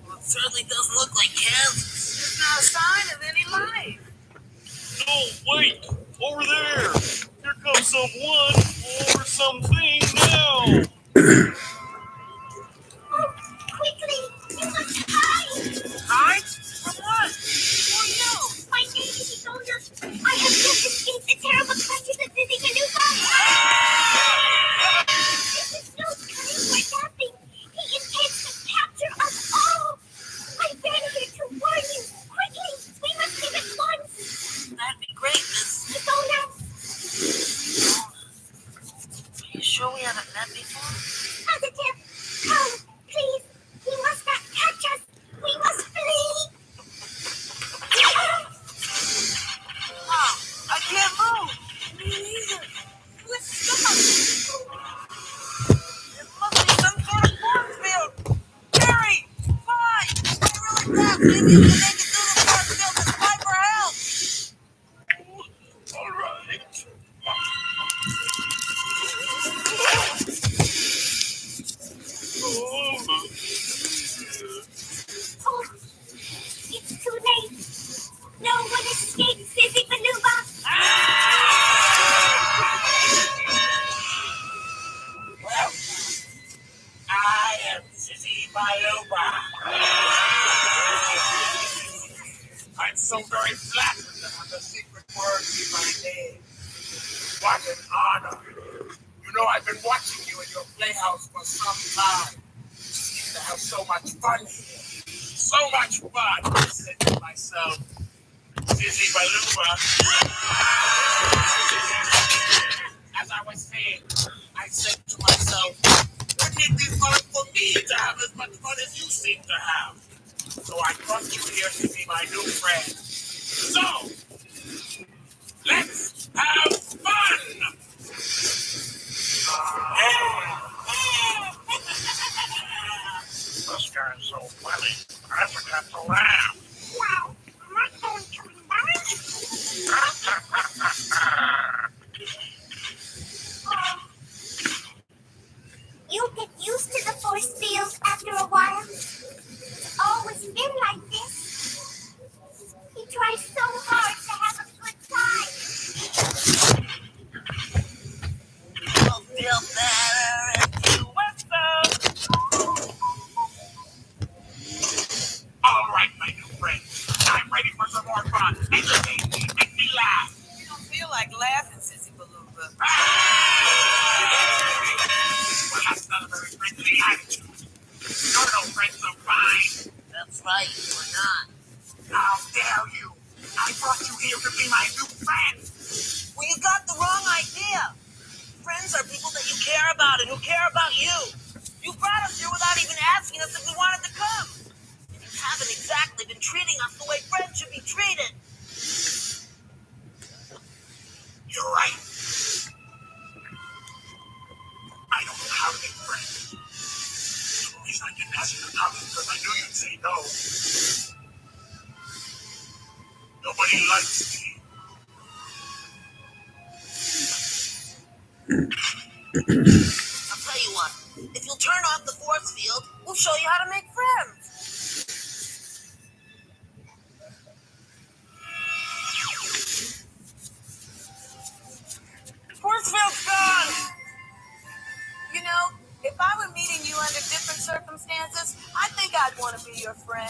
Well, it certainly doesn't look like Kansas. There's not a sign alive. No, wait! Over there! Here comes someone or something now! Quickly! You must hide! Hide? From what? Oh no! My name is Zelda. I have just escaped the terrible clutches of Dizzy Galuga. This is no time for nothing. He intends to capture us all. I ran here to warn you. Quickly! We must leave at once. That'd be great, Miss. Zelda! Are you sure we haven't met before? Positive! Come, please! He must not catch us! We must flee! Oh, I can't move! Me neither. Let's go! It must be some sort of force field! Harry! Fly! Fly really fast! Maybe you can make it through the force field and fly for help! All right. Oh, it's too late! No one escapes Dizzy Galuga! Well, I am Sissy Bayoba. I'm so very flattered to have the secret word be my name. What an honor. You know, I've been watching you in your playhouse for some time. You seem to have so much fun here. So much fun. I said to myself, Sissy Baluba. As I was saying, I said to myself, wouldn't it be fun for me to have as much fun as you seem to have? So I brought you here to be my new friend. So, let's have fun! This guy's so funny, I forgot to laugh. Wow, I'm not going to embarrass you. You'll get used to the force field after a while. It's always been like this. He tries so hard to have a good time. You'll feel better if you whistle. All right, my new friend. I'm ready for some more fun. Entertain me. Make me laugh. You don't feel like laughing, Sissy Baluba. Well, that's not a very friendly attitude. You're no friends of mine. That's right, we're not. How dare you? I brought you here to be my new friend. Well, you got the wrong idea. Friends are people that you care about and who care about you. You brought us here without even asking us if we wanted to come. And you haven't exactly been treating us the way friends should be treated. You're right. I don't have any friends. The reason I didn't ask you to come is because I knew you'd say no. Nobody likes me. I'll tell you what. If you'll turn off the force field, we'll show you how to make friends. Force field's gone. You know, if I were meeting you under different circumstances, I think I'd want to be your friend.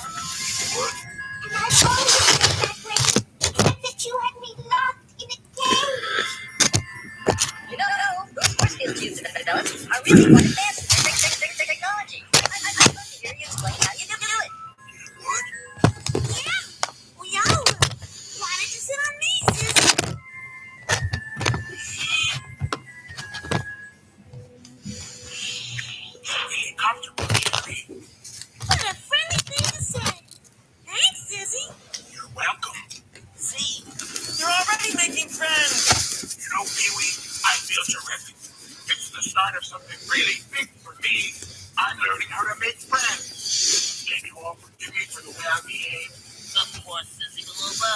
And I've always been that way, except that you had me locked in a cage. You know, those force field tubes and those are really quite advanced technology. I'd love to hear you explain how you do it. Yeah, we are. Why don't you sit on me, Sis? Really comfortable, Jerry. What a friendly thing to say. Thanks, Sissy. You're welcome. See, you're already making friends. You know, Pee-wee, I feel terrific. It's the start of something really big for me. I'm learning how to make friends. Can you all forgive me for the way I behave? Of course, Sissy Galuba.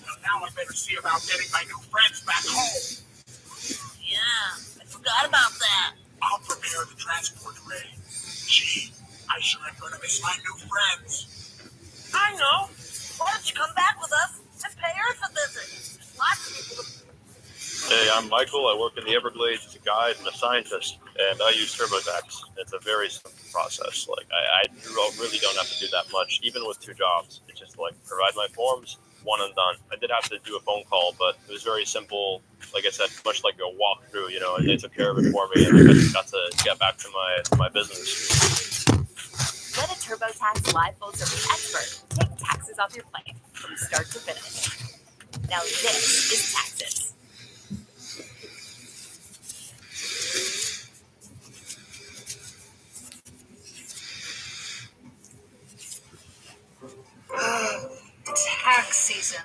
Well, now I better see about getting my new friends back home. Yeah, I forgot about that. I'll prepare the transport array. Gee, I sure am gonna miss my new friends. I know. Why don't you come back with us and pay Earth a visit? Lots of people. Hey, I'm Michael. I work in the Everglades as a guide and a scientist, and I use TurboTax. It's a very simple process. Like, I really don't have to do that much, even with 2 jobs. It's just like provide my forms, one and done. I did have to do a phone call, but it was very simple. Like I said, much like a walkthrough, and they took care of it for me, and I got to get back to my business. Let a TurboTax live full service expert take taxes off your plate from start to finish. Now this is taxes. Tax season.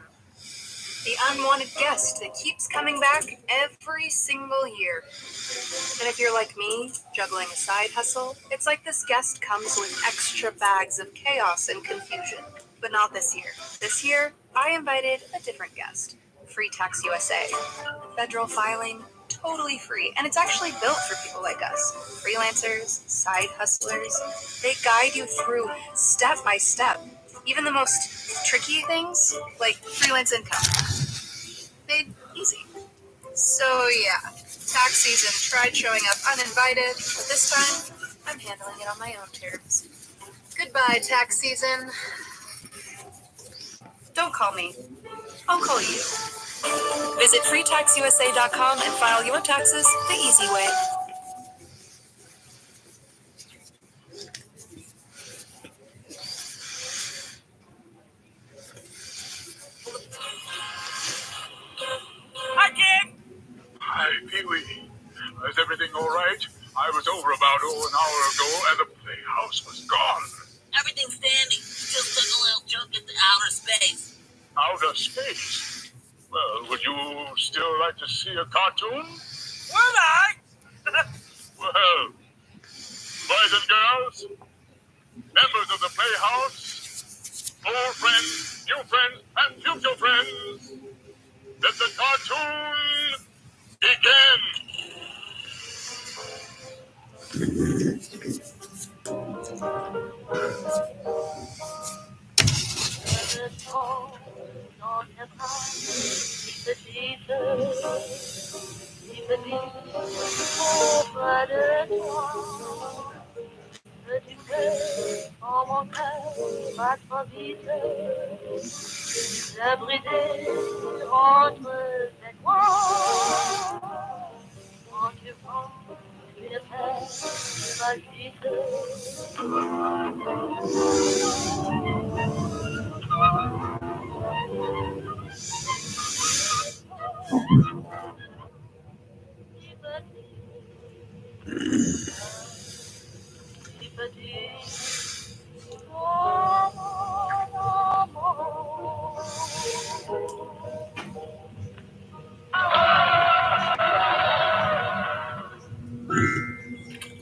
The unwanted guest that keeps coming back every single year. And if you're like me, juggling a side hustle, it's like this guest comes with extra bags of chaos and confusion. But not this year. This year, I invited a different guest. Free Tax USA. Federal filing, totally free. And it's actually built for people like us. Freelancers, side hustlers. They guide you through step by step. Even the most tricky things, like freelance income. Made easy. So yeah, tax season tried showing up uninvited, but this time, I'm handling it on my own terms. Goodbye, tax season. Don't call me. I'll call you. Visit freetaxusa.com and file your taxes the easy way. Hi, kid. Hi, Pee-wee. Is everything all right? I was over about an hour ago, and the playhouse was gone. Everything's dandy. Just took a little jump into outer space. Outer space? Well, would you still like to see a cartoon? Would I? Well, boys and girls, members of the playhouse, old friends, new friends, and future friends, let the cartoon begin.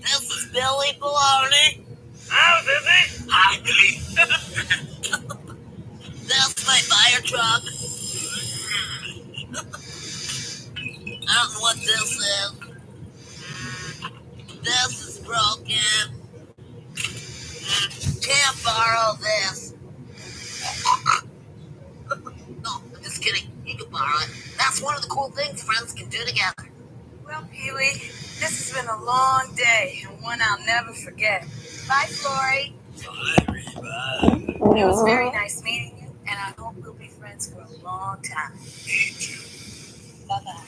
This is Billy Baloney. How's it? Hi, Billy. That's my fire truck. I don't know what this is. This is broken. Can't borrow this. No, I'm just kidding. You can borrow it. That's one of the cool things friends can do together. Well, Pee-wee, this has been a long day and one I'll never forget. Bye, Flory. It was very nice meeting you, and I hope we'll be friends for a long time. Bye-bye.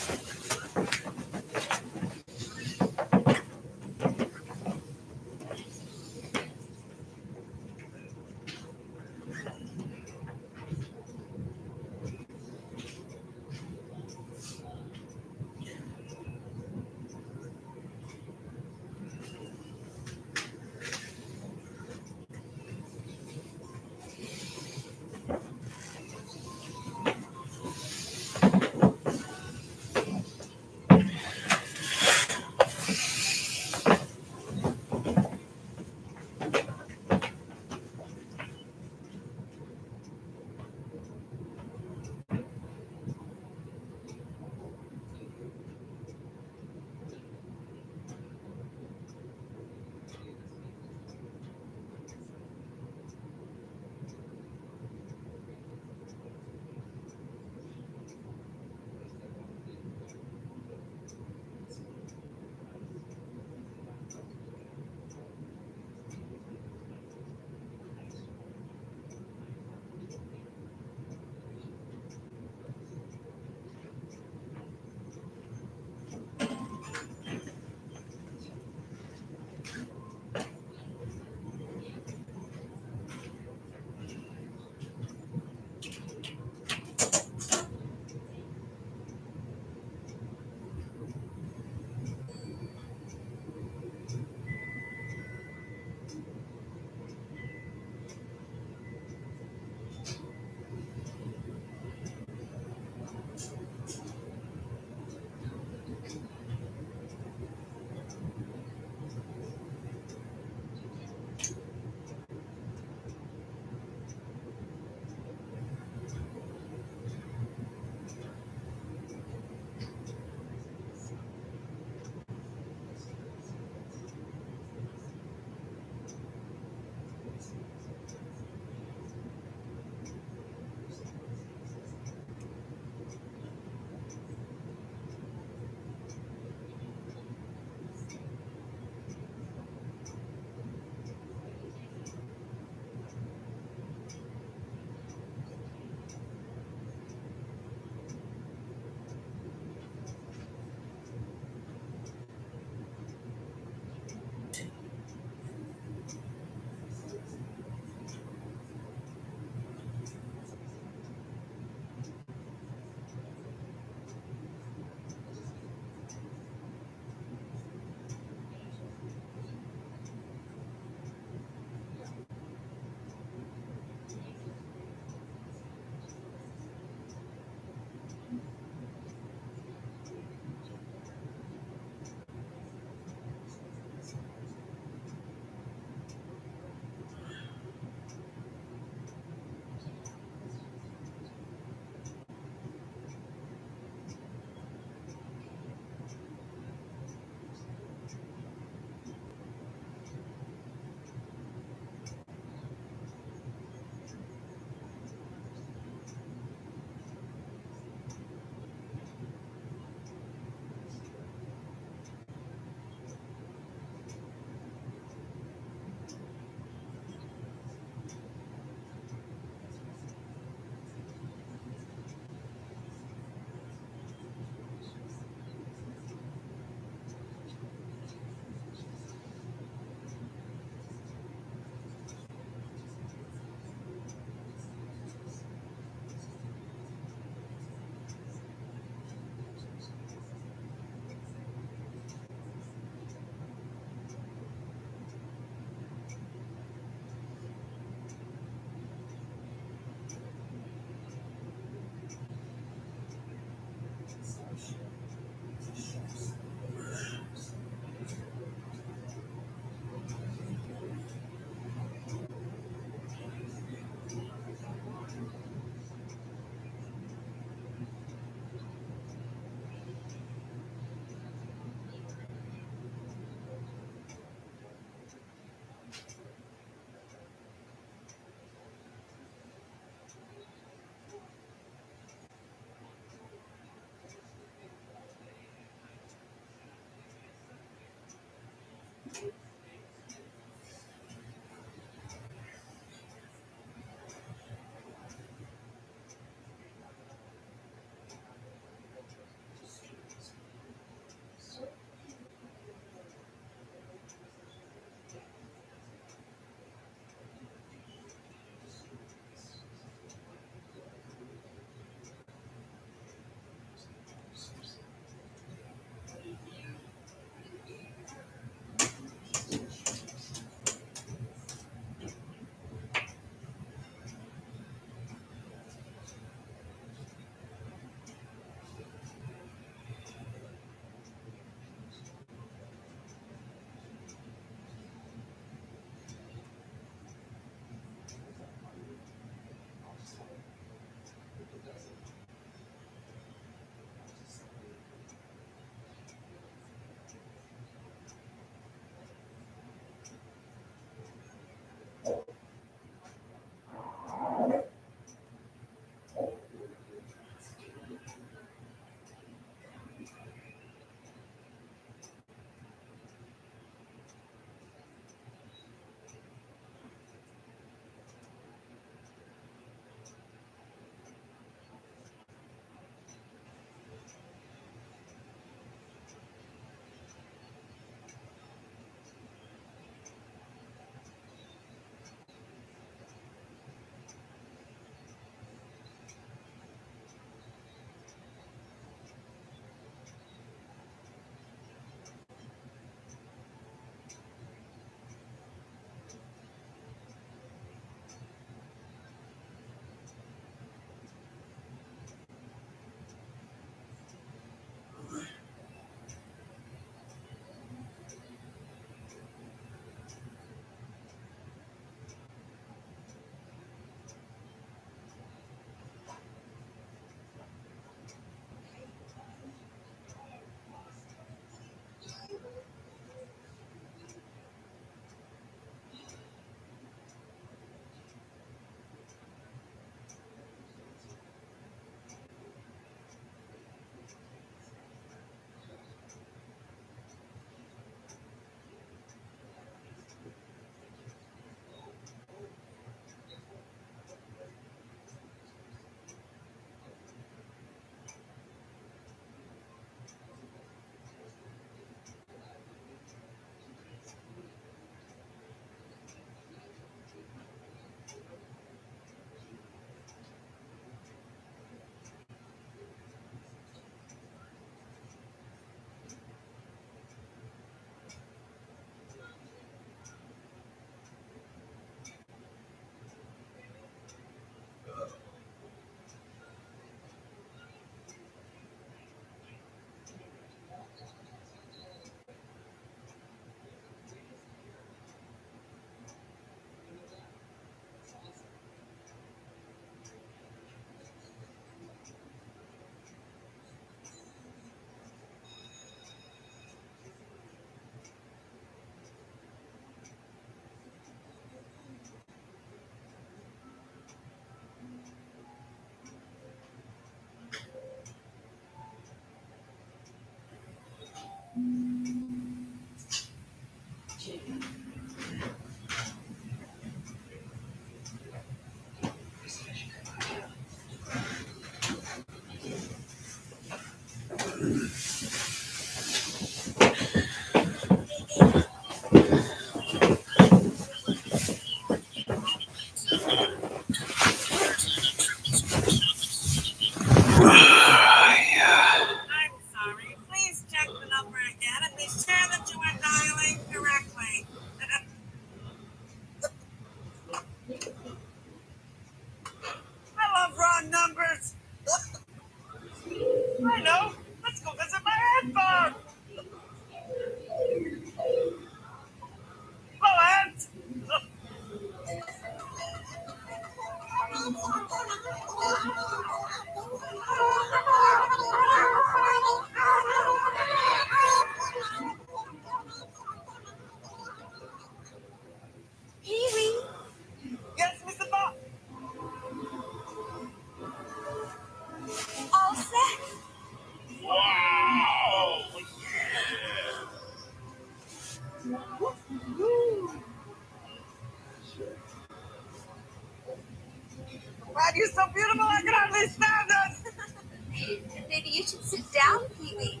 God, you're so beautiful, I can hardly stand it. Maybe you should sit down, Pee-wee.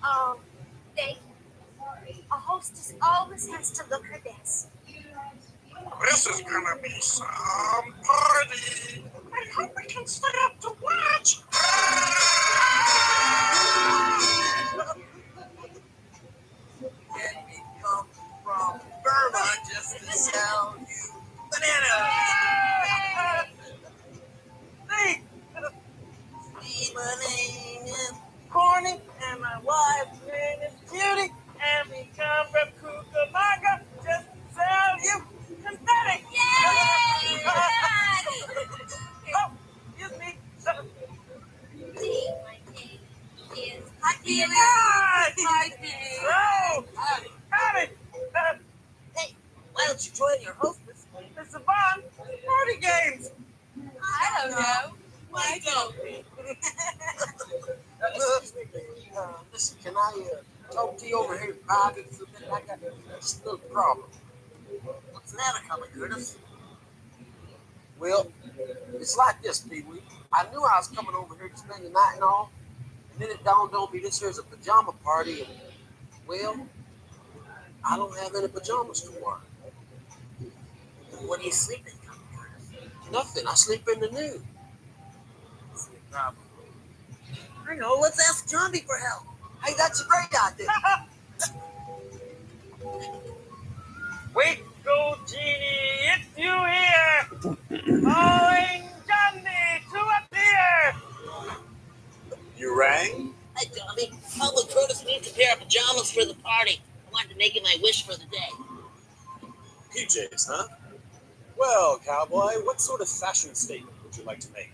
Oh, thank you. A hostess always has to look her best. This is gonna be some party. I hope we can stay up to watch. And we come from Burma just to sell you bananas. See, my name is Corny, and my wife's name is Cutie, and we come from Cucamonga just to sell you confetti. Yay! Oh, excuse me. See, my name is Hi, Pee-wee. Hi, Hi, Pee-wee. Oh, howdy. Hey, why don't you join your hostess, Miss Yvonne? Party games. I don't know. Why don't we? Excuse me. Listen, can I talk to you over here in private for a minute? I got just a little problem. What's that, a color, Curtis? Well, it's like this, Pee-wee. I knew I was coming over here to spend the night and all, and then it dawned on me this here's a pajama party, and, well, I don't have any pajamas to wear. What do you sleep in, Curtis? Nothing. I sleep in the nude. That's your problem. I know. Let's ask Johnny for help. Hey, that's a great idea. Wait, go, Genie. It's you here. Calling Johnny to appear. You rang? Hi, Johnny. Uncle Curtis needs a pair of pajamas for the party. I wanted to make it my wish for the day. PJs, huh? Well, cowboy, what sort of fashion statement would you like to make?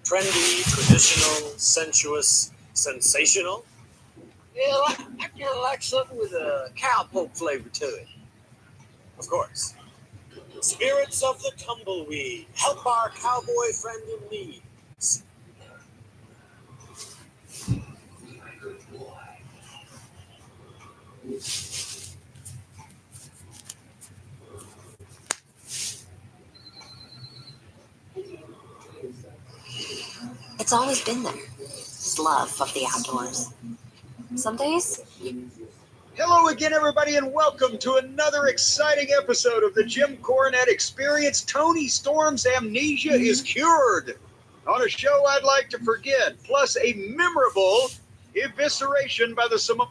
Trendy, traditional, sensuous, sensational? Yeah, I kind of like something with a cowpoke flavor to it. Of course. Spirits of the tumbleweed, help our cowboy friend in need. It's always been there. This love of the outdoors. Some days, Hello again, everybody, and welcome to another exciting episode of the Jim Cornette Experience. Tony Storm's amnesia is cured on a show I'd like to forget, plus a memorable evisceration by the Samoan.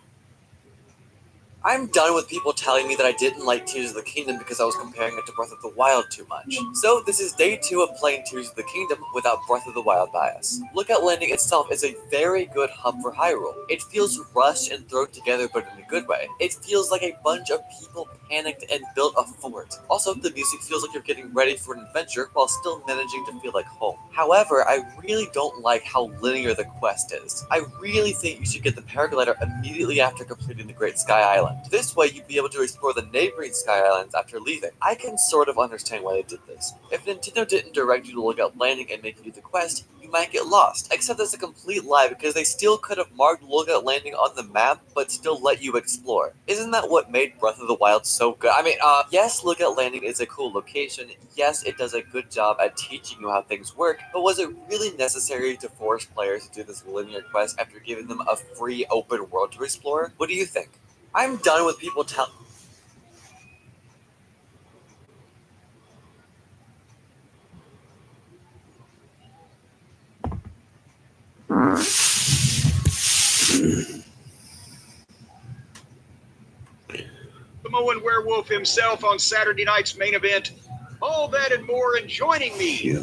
I'm done with people telling me that I didn't like Tears of the Kingdom because I was comparing it to Breath of the Wild too much. So this is day 2 of playing Tears of the Kingdom without Breath of the Wild bias. Lookout Landing itself is a very good hub for Hyrule. It feels rushed and thrown together, but in a good way. It feels like a bunch of people panicked and built a fort. Also, the music feels like you're getting ready for an adventure while still managing to feel like home. However, I really don't like how linear the quest is. I really think you should get the paraglider immediately after completing the Great Sky Island. This way, you'd be able to explore the neighboring Sky Islands after leaving. I can sort of understand why they did this. If Nintendo didn't direct you to Lookout Landing and make you do the quest, you might get lost. Except that's a complete lie because they still could have marked Lookout Landing on the map, but still let you explore. Isn't that what made Breath of the Wild so good? I mean, yes, Lookout Landing is a cool location. Yes, it does a good job at teaching you how things work, but was it really necessary to force players to do this linear quest after giving them a free open world to explore? What do you think? I'm done with people telling. Samoan werewolf himself on Saturday night's main event. All that and more, and joining me,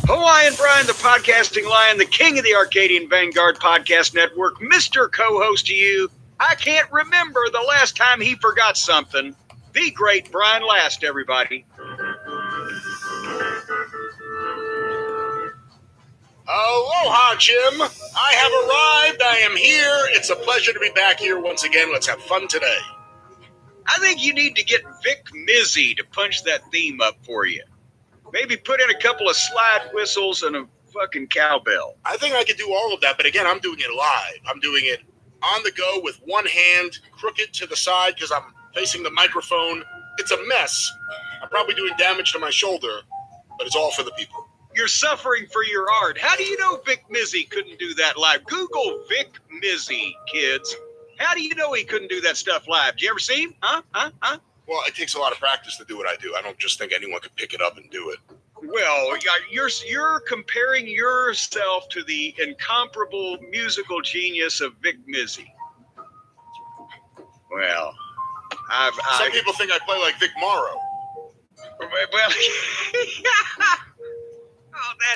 Hawaiian Brian, the podcasting lion, the king of the Arcadian Vanguard Podcast Network, Mr. Co-host to you. I can't remember the last time he forgot something. The great Brian Last, everybody. Aloha, Jim. I have arrived. I am here. It's a pleasure to be back here once again. Let's have fun today. I think you need to get Vic Mizzy to punch that theme up for you. Maybe put in a couple of slide whistles and a fucking cowbell. I think I could do all of that, but again, I'm doing it live. I'm doing it on the go with one hand crooked to the side because I'm facing the microphone. It's a mess. I'm probably doing damage to my shoulder. but it's all for the people. You're suffering for your art. How do you know Vic Mizzy couldn't do that live? Google Vic Mizzy, kids. How do you know he couldn't do that stuff live? Did you ever see him? Huh? Well, it takes a lot of practice to do what I do. I don't just think anyone could pick it up and do it. Well, you're comparing yourself to the incomparable musical genius of Vic Mizzy. Well, Some people think I play like Vic Morrow. Well,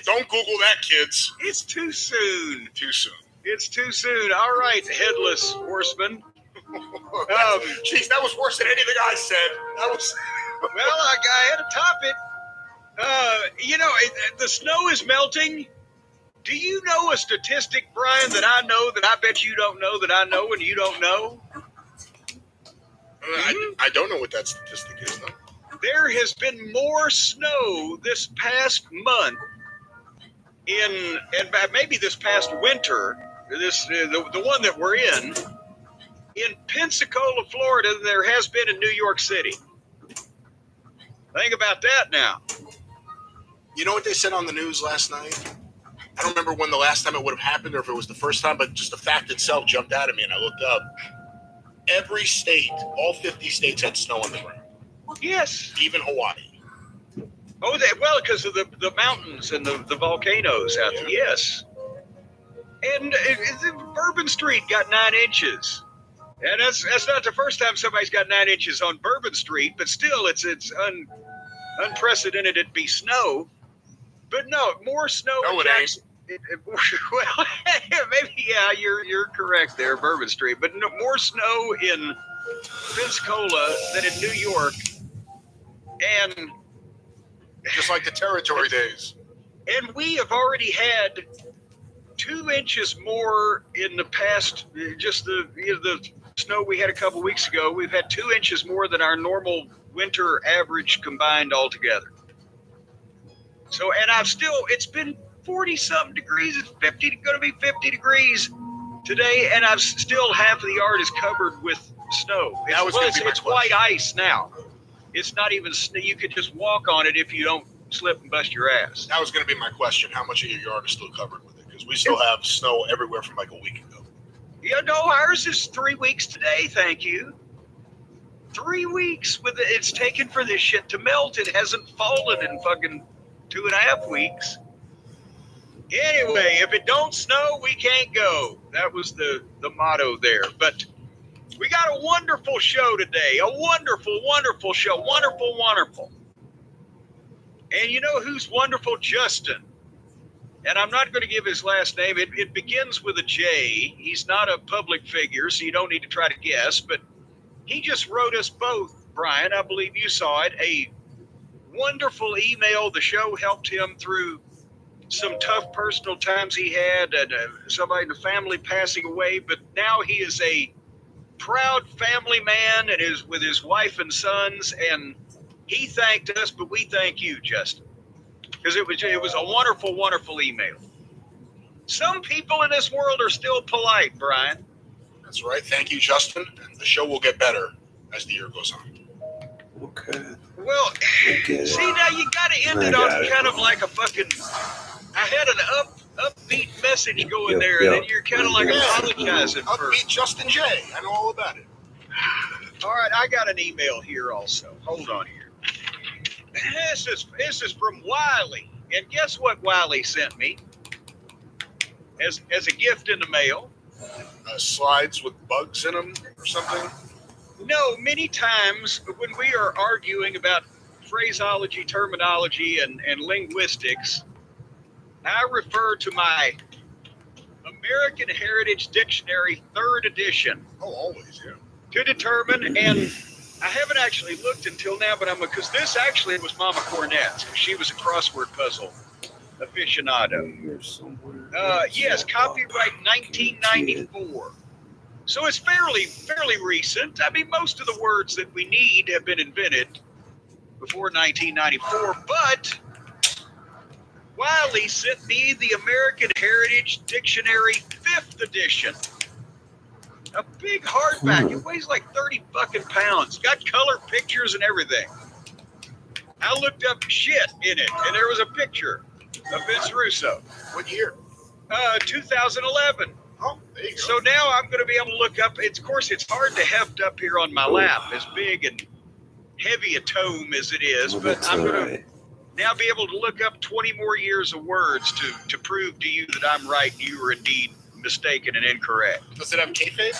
Don't Google that, kids. It's too soon. Too soon. It's too soon. All right, headless horseman. Jeez, that was worse than anything I said. That was. Well, I had to top it. The snow is melting. Do you know a statistic, Brian, that I know that I bet you don't know that I know and you don't know? I don't know what that statistic is, though. There has been more snow this past month and maybe this past winter, the one that we're in Pensacola, Florida, than there has been in New York City. Think about that now. You know what they said on the news last night? I don't remember when the last time it would have happened or if it was the first time, but just the fact itself jumped out at me and I looked up. Every state, all 50 states had snow on the ground. Yes. Even Hawaii. Oh, because of the mountains and the volcanoes out there. Yes. And Bourbon Street got 9 inches. And that's not the first time somebody's got 9 inches on Bourbon Street, but still it's unprecedented it'd be snow. But no, more snow. No, it ain't. Well, maybe, yeah, you're correct there, Bourbon Street. But no, more snow in Pensacola than in New York. And just like the territory days. And we have already had 2 inches more in the past, just the snow we had a couple weeks ago. We've had 2 inches more than our normal winter average combined altogether. So, and it's been 40-something degrees. It's going to be 50 degrees today, and still half of the yard is covered with snow. It's white ice now. It's not even snow. You could just walk on it if you don't slip and bust your ass. That was going to be my question. How much of your yard is still covered with it? Because we still have snow everywhere from like a week ago. Yeah, no, ours is 3 weeks today, thank you. 3 weeks with it. It's taken for this shit to melt. It hasn't fallen in fucking 2.5 weeks. Anyway, if it don't snow, we can't go. That was the motto there. But we got a wonderful show today. A wonderful, wonderful show. Wonderful, wonderful. And you know who's wonderful? Justin. And I'm not going to give his last name. It begins with a J. He's not a public figure, so you don't need to try to guess. But he just wrote us both, Brian, I believe you saw it, a wonderful email. The show helped him through some tough personal times he had, and somebody in the family passing away. But now he is a proud family man and is with his wife and sons. And he thanked us, but we thank you, Justin, because it was a wonderful, wonderful email. Some people in this world are still polite, Brian. That's right. Thank you, Justin. And the show will get better as the year goes on. Okay. Well, see, now you got to end it on kind of like a fucking. I had an upbeat message going there, and then you're kind of like apologizing for. Upbeat Justin J. I know all about it. All right, I got an email here also. Hold on here. This is from Wiley, and guess what Wiley sent me as a gift in the mail? Slides with bugs in them or something? No, many times when we are arguing about phraseology, terminology, and linguistics, I refer to my American Heritage Dictionary 3rd edition. Oh, always, yeah. To determine, and I haven't actually looked until now, but because this actually was Mama Cornett's. She was a crossword puzzle aficionado. Yes, copyright 1994. So it's fairly recent. I mean, most of the words that we need have been invented before 1994, but Wiley sent me the American Heritage Dictionary 5th edition. A big hardback. It weighs like 30 fucking pounds. Got color pictures and everything. I looked up shit in it, and there was a picture of Vince Russo. What year? 2011. Oh, there you go. So now I'm going to be able to look up. Of course, it's hard to heft up here on my lap, as big and heavy a tome as it is, Well, but that's I'm all going to right. now be able to look up 20 more years of words to prove to you that I'm right and you are indeed mistaken and incorrect. Does it have kayfabe?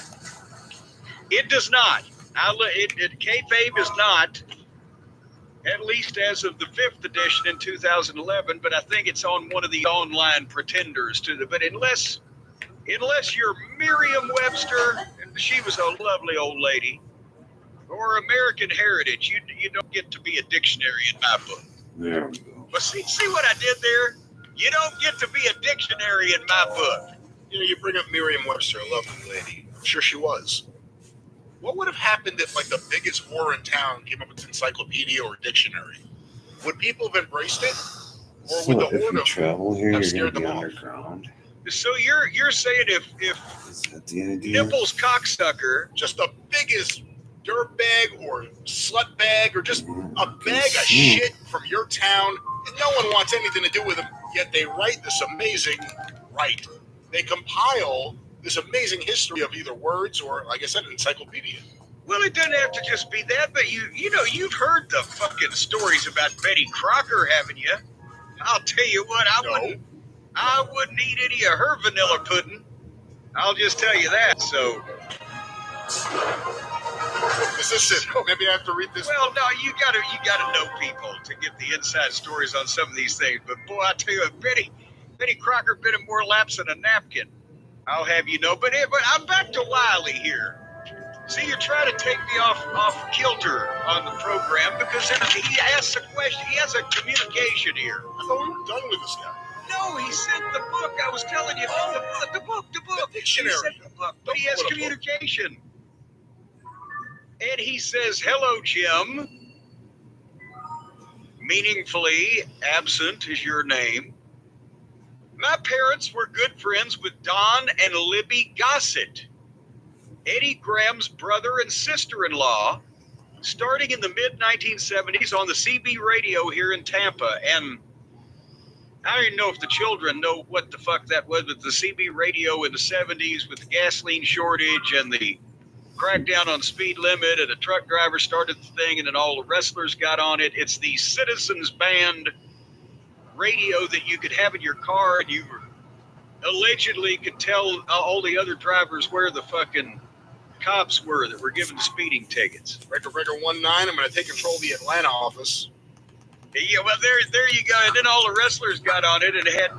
It does not. Kayfabe is not, at least as of the 5th edition in 2011, but I think it's on one of the online pretenders to the. But unless you're Merriam-Webster, and she was a lovely old lady, or American Heritage, you don't get to be a dictionary in my book. There we go. But see what I did there? You don't get to be a dictionary in my book. You know, you bring up Merriam-Webster, a lovely lady. I'm sure she was. What would have happened if, like, the biggest whore in town came up with an encyclopedia or dictionary? Would people have embraced it? Or So would the if you horde travel here, have you're scared gonna be them off? underground. So you're saying if Is that the idea? Nipples cocksucker, just the biggest dirt bag or slut bag or just a bag of shit. shit from your town, and no one wants anything to do with them, yet they write this amazing They compile this amazing history of either words or, like I said, an encyclopedia. well, it doesn't have to just be that, but you've heard the fucking stories about Betty Crocker, haven't you? I'll tell you what, I wouldn't eat any of her vanilla pudding. I'll just tell you that. So Is this it? Maybe I have to read this. well, no, you gotta know people to get the inside stories on some of these things. But boy, I tell you what, Betty Crocker bit him more laps than a napkin. I'll have you know. But I'm back to Wiley here. See, you're trying to take me off kilter on the program because he asks a question. He has a communication here. I thought we were done with this guy. No, he sent the book. I was telling you, the book. The dictionary. He sent the book, but he has communication. And he says, "Hello, Jim. Meaningfully absent is your name. My parents were good friends with Don and Libby Gossett, Eddie Graham's brother and sister-in-law, starting in the mid-1970s on the CB radio here in Tampa. And I don't even know if the children know what the fuck that was, but the CB radio in the 70s with the gasoline shortage and the crackdown on speed limit, and a truck driver started the thing, and then all the wrestlers got on it. It's the Citizens Band radio that you could have in your car, and you allegedly could tell all the other drivers where the fucking cops were that were giving the speeding tickets. Breaker 19, I'm going to take control of the Atlanta office. Yeah, well, there you go. And then all the wrestlers got on it and had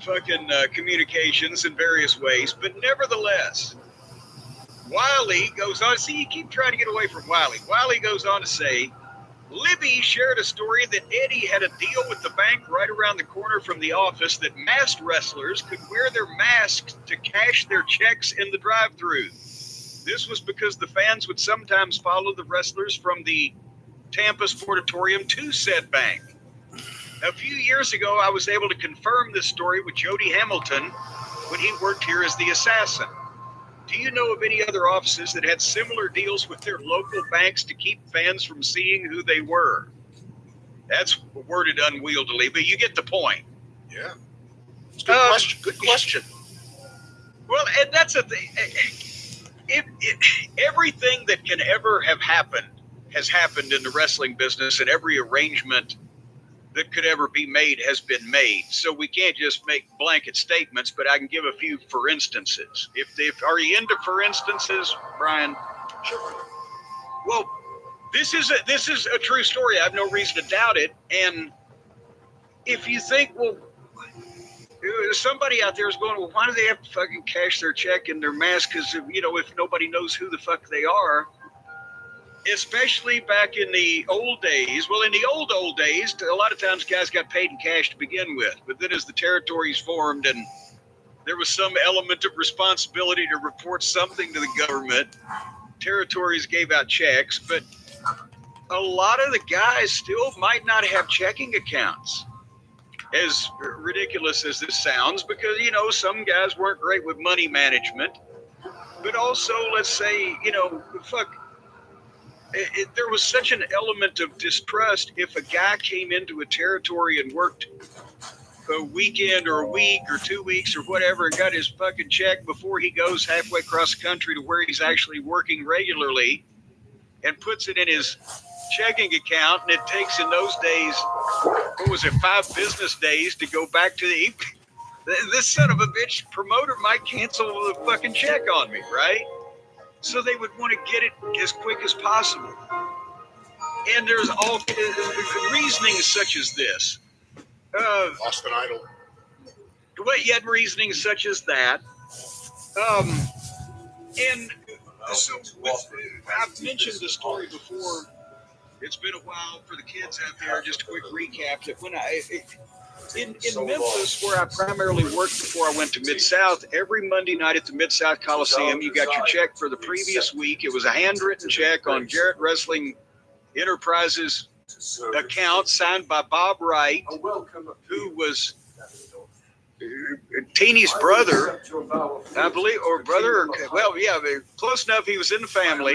fucking communications in various ways. But nevertheless, Wiley goes on. See, you keep trying to get away from Wiley. Wiley goes on to say, Libby shared a story that Eddie had a deal with the bank right around the corner from the office that masked wrestlers could wear their masks to cash their checks in the drive-thru. This was because the fans would sometimes follow the wrestlers from the Tampa Sportatorium to said bank. A few years ago, I was able to confirm this story with Jody Hamilton when he worked here as the assassin. Do you know of any other offices that had similar deals with their local banks to keep fans from seeing who they were? That's worded unwieldily, but you get the point. Yeah. It's a good question. Good question. Well, and that's a thing. Everything that can ever have happened has happened in the wrestling business, and every arrangement that could ever be made has been made. So we can't just make blanket statements, but I can give a few for instances. Are you into for instances, Brian? Sure. Well, this is a true story. I have no reason to doubt it. And if you think, well, somebody out there is going, well, why do they have to fucking cash their check in their mask? Because, if nobody knows who the fuck they are, especially back in the old days. Well, in the old days, a lot of times guys got paid in cash to begin with. But then as the territories formed and there was some element of responsibility to report something to the government, territories gave out checks. But a lot of the guys still might not have checking accounts. As ridiculous as this sounds, because, some guys weren't great with money management. But also, let's say, there was such an element of distrust. If a guy came into a territory and worked a weekend or a week or 2 weeks or whatever and got his fucking check before he goes halfway across the country to where he's actually working regularly and puts it in his checking account, and it takes in those days, what was it, 5 business days to go back to the... This son of a bitch promoter might cancel the fucking check on me, right? So they would want to get it as quick as possible. And there's all reasoning such as this. Austin Idol. But yet reasoning such as that. And so I've mentioned the story before. It's been a while for the kids out there. Just a quick recap that when in Memphis, where I primarily worked before I went to Mid-South, every Monday night at the Mid-South Coliseum, you got your check for the previous week. It was a handwritten check on Jarrett Wrestling Enterprises account signed by Bob Wright, who was Teeny's brother, I believe, or brother, or, well, yeah, close enough. He was in the family.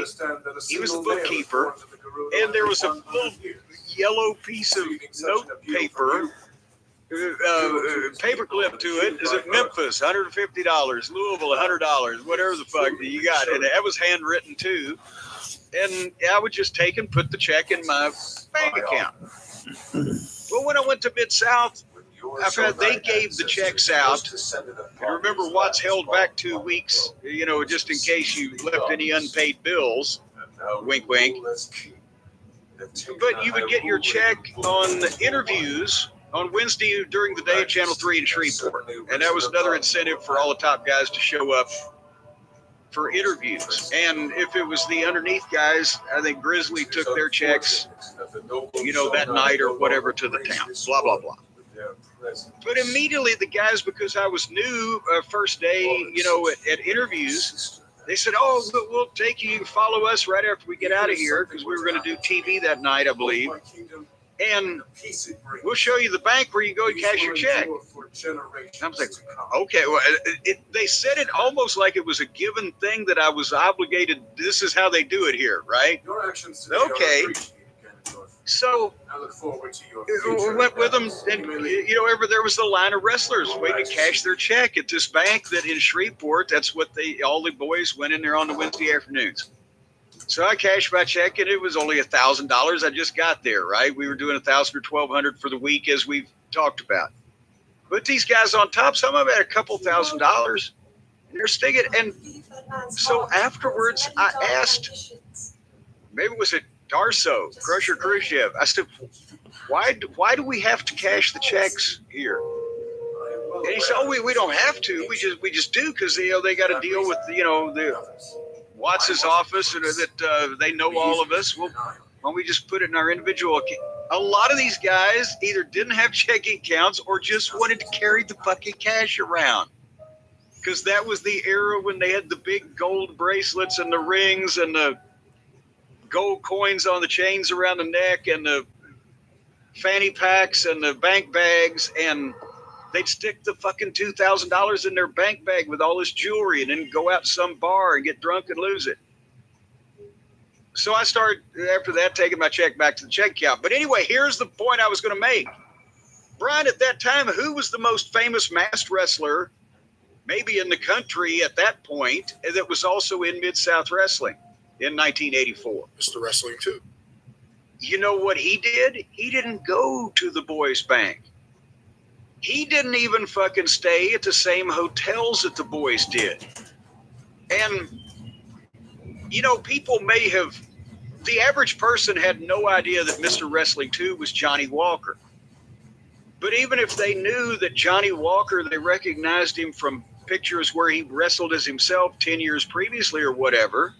He was the bookkeeper, and there was a little yellow piece of note paper, paperclip to it. Is it Memphis, $150, Louisville, $100, whatever the fuck you got, and that was handwritten too. And I would just take and put the check in my bank account. Well, when I went to Mid-South, they gave the checks out. And remember, Watts held back 2 weeks, you know, just in case you left any unpaid bills. Wink, wink. But you would get your check on the interviews on Wednesday during the day at Channel 3 in Shreveport. And that was another incentive for all the top guys to show up for interviews. And if it was the underneath guys, I think Grizzly took their checks, you know, that night or whatever to the town. Blah, blah, blah. But immediately the guys, because I was new first day, you know, at interviews, they said, oh, we'll take you. You can follow us right after we get out of here, because we were going to do TV that night, I believe. And we'll show you the bank where you go and cash your check. And I was like, okay. Well, they said it almost like it was a given thing that I was obligated. This is how they do it here, right? Okay. So we went with them, and you know, there was a line of wrestlers waiting to cash their check at this bank that in Shreveport. That's what all the boys went in there on the Wednesday afternoons. So I cashed my check, and it was only $1,000. I just got there, right? We were doing $1,000 or $1,200 for the week, as we've talked about. But these guys on top, some of them had a couple $1,000. They're sticking. And so afterwards, I asked, maybe it was it Darso, Crusher Khrushchev. I said, why do we have to cash the checks here? And he said, oh, we don't have to. We just do, because they got to deal with the Watts's office, and that they know all of us. Well, why don't we just put it in our individual account? A lot of these guys either didn't have checking accounts or just wanted to carry the fucking cash around, because that was the era when they had the big gold bracelets and the rings and the gold coins on the chains around the neck and the fanny packs and the bank bags, and they'd stick the fucking $2,000 in their bank bag with all this jewelry and then go out to some bar and get drunk and lose it. So I started, after that, taking my check back to the check account. But anyway, here's the point I was going to make. Brian, at that time, who was the most famous masked wrestler, maybe in the country at that point, that was also in Mid-South Wrestling in 1984? Mr. Wrestling, too. You know what he did? He didn't go to the boys' bank. He didn't even fucking stay at the same hotels that the boys did. And, you know, people may have, the average person had no idea that Mr. Wrestling 2 was Johnny Walker. But even if they knew that Johnny Walker, they recognized him from pictures where he wrestled as himself 10 years previously or whatever.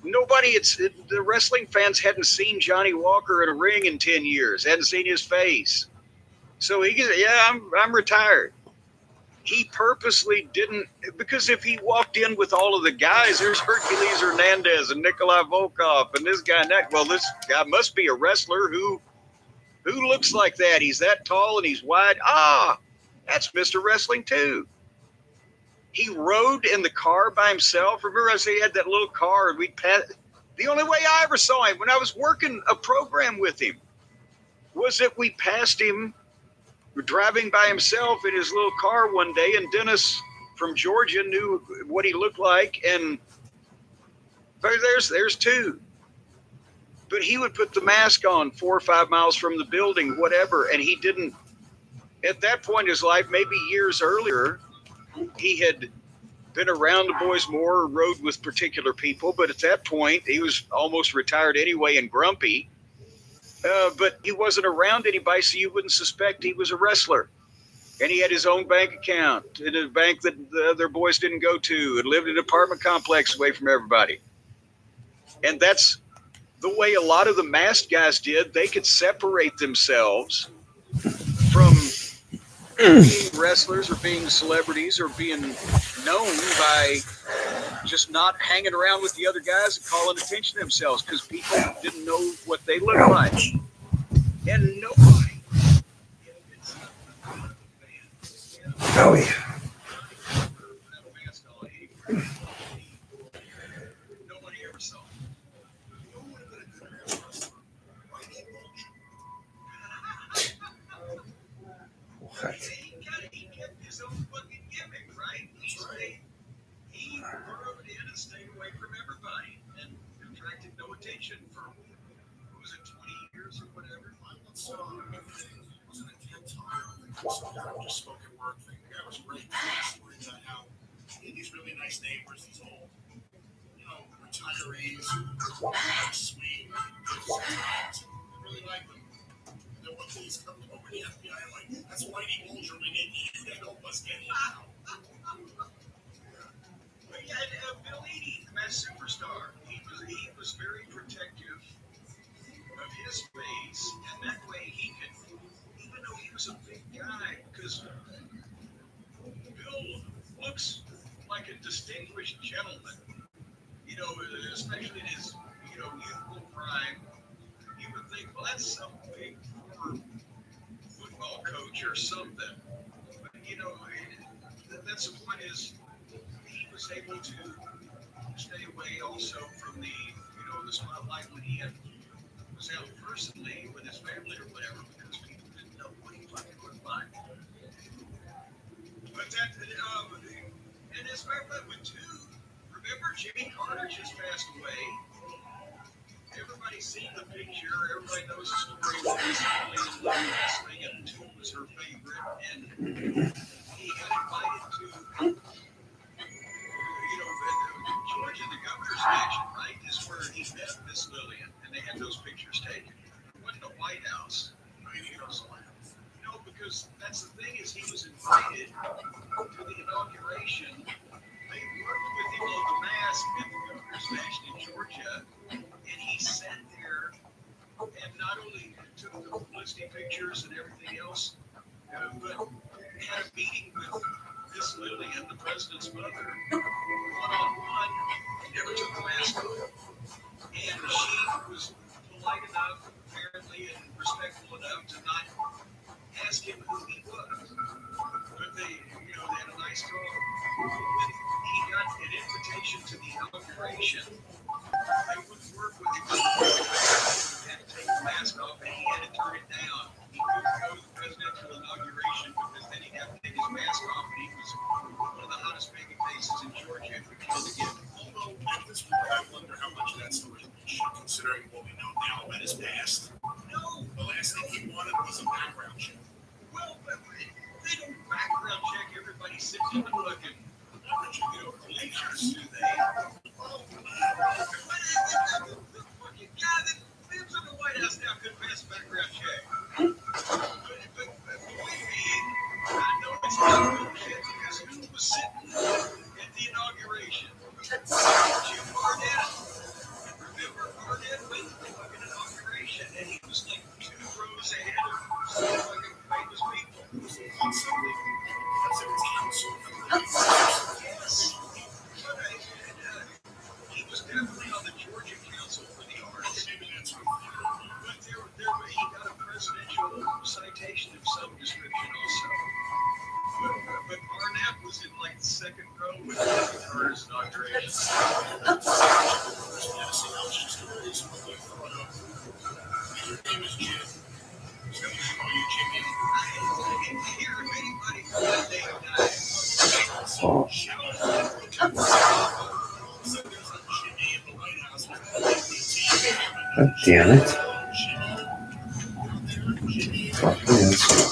The wrestling fans hadn't seen Johnny Walker in a ring in 10 years, hadn't seen his face. So he goes, yeah, I'm retired. He purposely didn't, because if he walked in with all of the guys, there's Hercules Hernandez and Nikolai Volkov and this guy and that. Well, this guy must be a wrestler who looks like that. He's that tall and he's wide. That's Mr. Wrestling 2. He rode in the car by himself. Remember I said he had that little car and we'd pass. The only way I ever saw him when I was working a program with him was that we passed him driving by himself in his little car one day, and Dennis from Georgia knew what he looked like, and there's two. But he would put the mask on 4 or 5 miles from the building, whatever, and he didn't. At that point in his life, maybe years earlier, he had been around the boys more, rode with particular people, but at that point, he was almost retired anyway and grumpy. But he wasn't around anybody, so you wouldn't suspect he was a wrestler. And he had his own bank account in a bank that the other boys didn't go to, and lived in an apartment complex away from everybody. And that's the way a lot of the masked guys did. They could separate themselves from being wrestlers or being celebrities or being known by just not hanging around with the other guys and calling attention to themselves, because people didn't know what they looked like. And nobody. Howie. Nobody ever saw him. What? He kept his own fucking gimmick, right? He burrowed in and stayed away from everybody and attracted no attention for, was it 20 years or whatever? Was it a kid time? Just spoken word thing. That was great. Stories about how he had these really nice neighbors, these old, retirees, sweet, I really liked them. And then one day he's coming over to the FBI, like, that's Whitey Bulger, we need you to help us get him out. But yeah, Bill Eadie, the Masked Superstar, he was very protective of his face, and that way he could, even though he was a big guy, because Bill looks like a distinguished gentleman, especially in his, youthful prime. You would think, well, that's some big former football coach or something. But, that's the point is, he was able to stay away also from the spotlight when he was out personally with his family or whatever, because people didn't know what he fucking looked like. But that, and as a matter of fact, with remember Jimmy Carter just passed away. Everybody's seen the picture. Everybody knows the story. Wrestling, and Tool was her favorite, and he got invited to, Georgia, the governor's mansion, right, is where he met Miss Lillian, and they had those pictures taken. It wasn't a White House. No, because that's the thing is he was invited to the inauguration. They worked with him on the mask at the governor's mansion in Georgia, and he sat there and not only took the publicity pictures and everything else, but had a meeting with Miss Lillian, the president's mother, one-on-one, never took the mask off. And she was polite enough, apparently, and respectful enough to not ask him who he was. But they had a nice talk. When he got an invitation to the inauguration, they wouldn't work with him. He had to take the mask off, and he had to turn it down. He couldn't go to the presidential inauguration because then he'd have to take his mask off, and he was one of the hottest baby faces in Georgia if we killed again. Although, at this point, I wonder how much of that story is bullshit, considering what we know now about his past. No. The last thing he wanted was a background check. Well, they don't background check everybody sitting in the fucking, bleachers, do they? Oh, the fucking guy that lives in the White House now couldn't pass a background check. But point being, I know it's not bullshit because who was sitting at the inauguration? Jim Barnett. Remember Barnett went to the fucking inauguration and he was like 2 rows ahead of some fucking famous people. On something. That's every time. Yes. He was definitely on the Georgia Council for the Arts. Maybe that's But he got Damn it. Fuck this.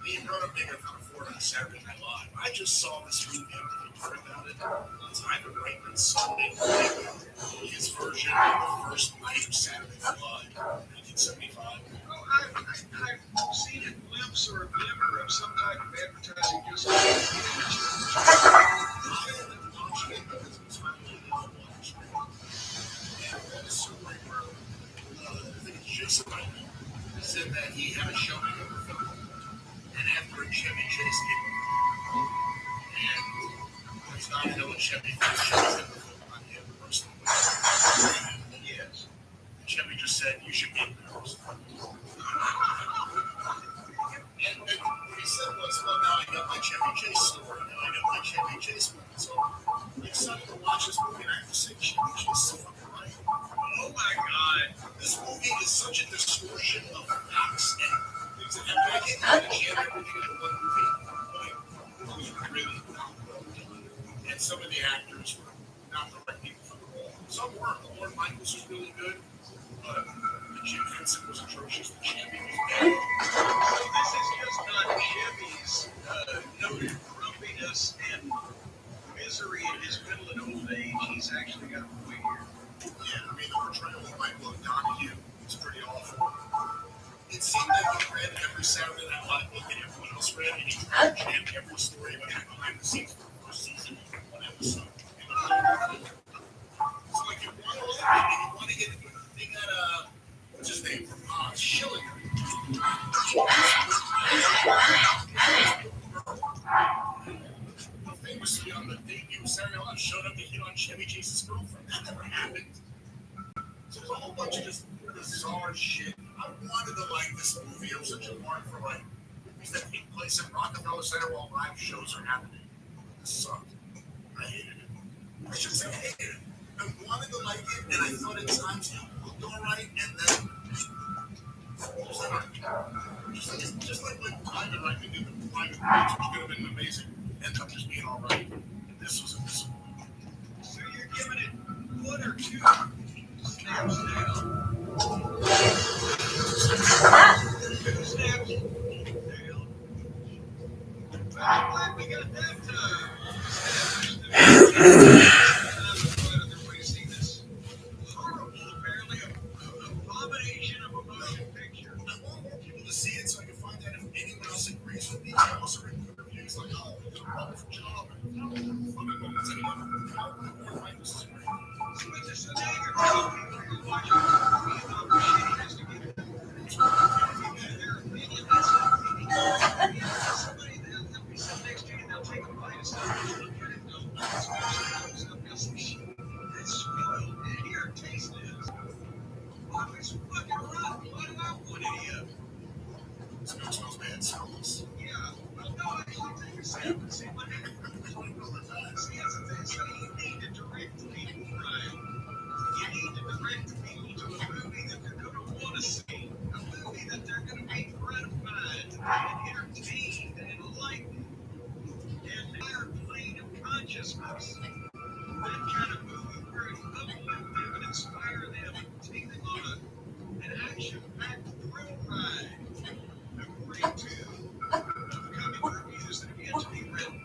Me and Brother Bigger found a Ford on Saturday Night Live. I just saw this movie. I don't know about it. It's Ivan Reitman's Sunday Morning. His version of the first night of Saturday Night Live, 1975. I've seen a glimpse or a glimmer of some type of advertising just like said that he had a showing of the film, and after a Chevy Chase came over, and there's not a hill of Chevy Chase's in the film on him personally. Yes. And Chevy just said, you should be embarrassed. And what he said was, well, now I got my Chevy Chase story, now I got my Chevy Chase movie. So I decided to watch this movie, and I have to say, Chevy Chase is fucking right. Oh my God. This movie is such a distortion of facts and things that happen. I can't jam everything in one movie, but it was really not well done. And some of the actors were not the right people for the role. Some were. Lord Michaels was really good, but Jim Henson was atrocious. The Chevy was bad. This is just not Chevy's noted grumpiness and misery in his middle and old age. He's actually got a point here. Yeah, I mean, the portrayal of Michael Donahue is pretty awful. It seemed that he read every Saturday Night Live book that everyone else read, and he tried to jam every story about behind the scenes for the first season in one episode. So, like, you want to get they got what's his name from Schilling. Famously on the debut Saturday Night Live showed up to hit on Chevy Chase's girlfriend. That never happened. So there's a whole bunch of just bizarre shit. I wanted to like this movie. It was such a mark for like movies that take place in Rockefeller Center while live shows are happening. This sucked. I hated it. I should say I hated it. I wanted to like it, and I thought at times it looked alright, and then just like when Ivan Reitman did the private movies, which could have been amazing, ended up just being alright. And this was a disappointment. So you're giving it one or two snaps now. I'm glad we got that horrible, apparently abomination of a motion picture. I want more people to see it so I can find out if anyone else agrees with me. I also read reviews like, oh, it's a wonderful job. Smells bad, smells. Yeah. Well, no, I actually take a sip and see what happens. See, that's the thing. So you need to direct people, right? You need to direct people to a movie that they're going to want to see. A movie that they're going to be gratified and entertained and enlightened. And higher plane of consciousness. That kind of movie where it uplift them and inspire them and take them on an action-packed thrill ride. According to the comic reviews that have yet to be written.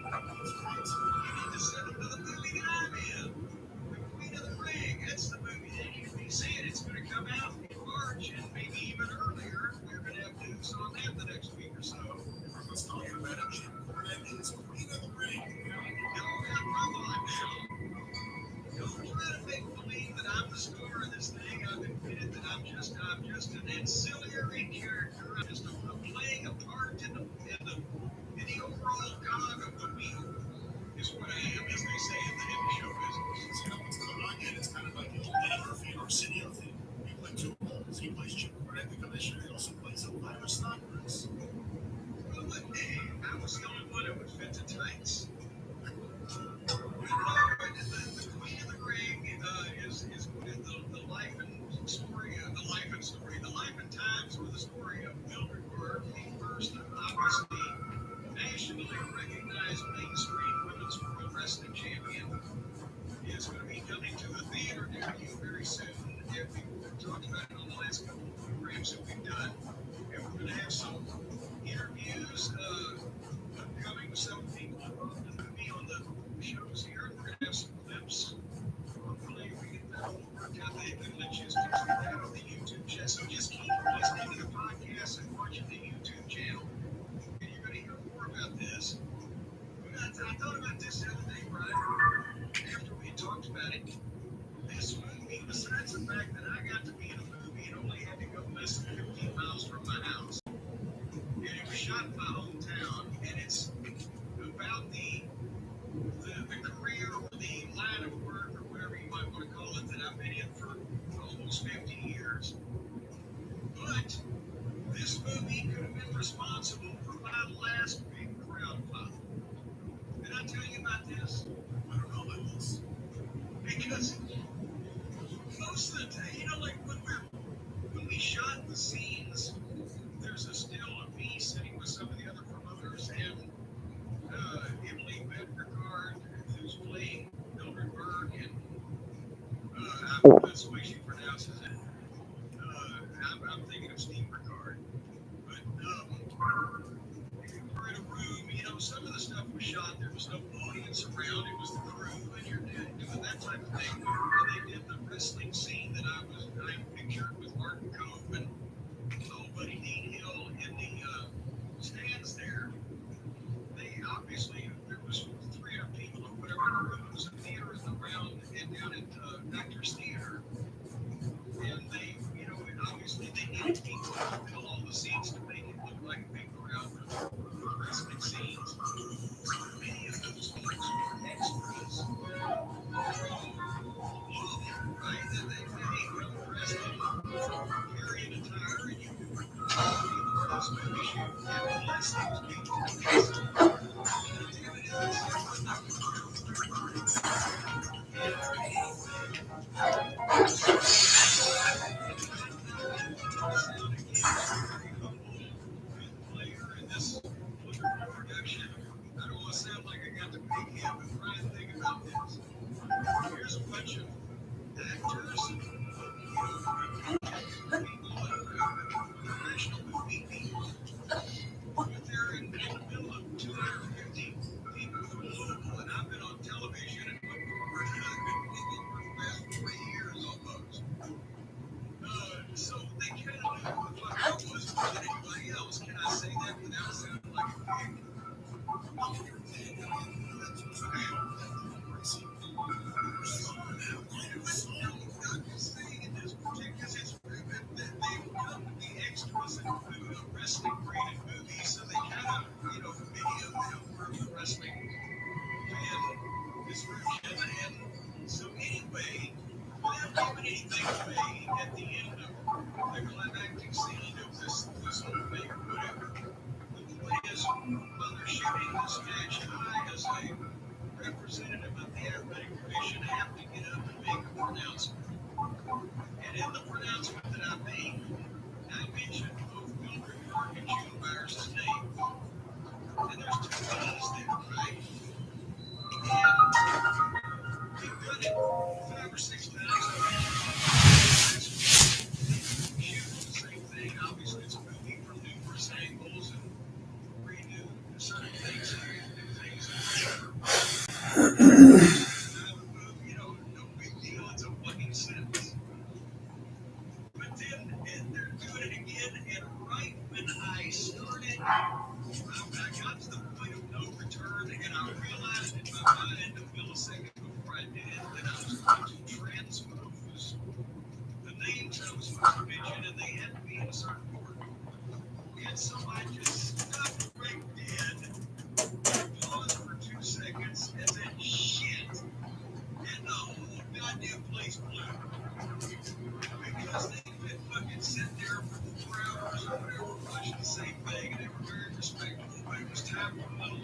Nights. The Queen of the Ring is the life and story, the life and times or the story of Mildred Burke, the first obviously nationally recognized mainstream women's pro wrestling champion. Is going to be coming to a theater near you very soon. And we've talked about it on the last couple of programs that we've done. And we're going to have some interviews upcoming with some people involved in the movie on the shows here. We're going to have some clips. Hopefully we get that all worked out. The logistics of that on the YouTube channel. So just keep listening to the podcast and watching the YouTube channel. And you're going to hear more about this. I thought about this the other day, Brian, after we had talked about it. This movie, besides the fact that I got to be in a movie and only had to go less than 15 miles from my house, and it was shot in my hometown, and it's about the career or the line of work or whatever you might want to call it that I've been in for almost 50 years. But this movie could have been responsible for my last big crowd pop. Did I tell you about this? I don't know about this. Because most of the time, like when we shot the scenes, there's a still of me sitting with some of the other promoters and Emily Bedford, who's playing Mildred Burke, and that's the way she pronounces it. I'm thinking of Steve Ricard. But we're in a room, some of the stuff was shot, there was no audience around, it was the crew, and you're doing that type of thing. When they did the wrestling scene that I pictured with Martin Cove and Buddy Dean Hill in the stands there, they obviously, there was 300 people or whatever in the room. It was a theater in the round and down at Actors Theater. And they, obviously they needed people to fill all the seats to make it look like a big crowd for the wrestling scenes. Many of those folks were extras from clothing, right? That they come dressed in period attire, and you could be the best movie shoot. And plus, they was being dressed. I don't want to sound like I got the big head, but try and think about this. Here's a bunch of actors, professional movie people, but they're in the middle of 250 people from local, and I've been on television and I've been moving for the past 3 years almost. So they kind of knew who the fuck I was more than anybody else. Can I say that without sounding like a dick? Wrestling rated movies, so they kind of, many of them were the wrestling fan description. And so anyway, without giving anything away, at the end of the climactic scene of this whole thing or whatever, the point is, while they're shooting this match, I, as a representative of the Athletic Commission, have to get up and make a pronouncement. And in the pronouncement that I made, I mentioned both Mildred Burke and June Byers' name. And there's 2 B's there, right? And we've done it 5 or 6 times. Shoot the same thing. Obviously, it's a movie from numerous angles and redo certain things and do things and whatever. No big deal. It's a fucking sentence. But then they're doing it again, and right when I started, I got to the point of no return, and I realized in my mind a millisecond before I did that I was going to transpose the names I was supposed to mention, and they had to be in a certain order. And so I just stopped right dead, paused for 2 seconds, and said, shit. And the whole goddamn place blew. Because they've been fucking sitting there for 4 hours or whatever watching the same thing, and they were very respectful, but it was time for a little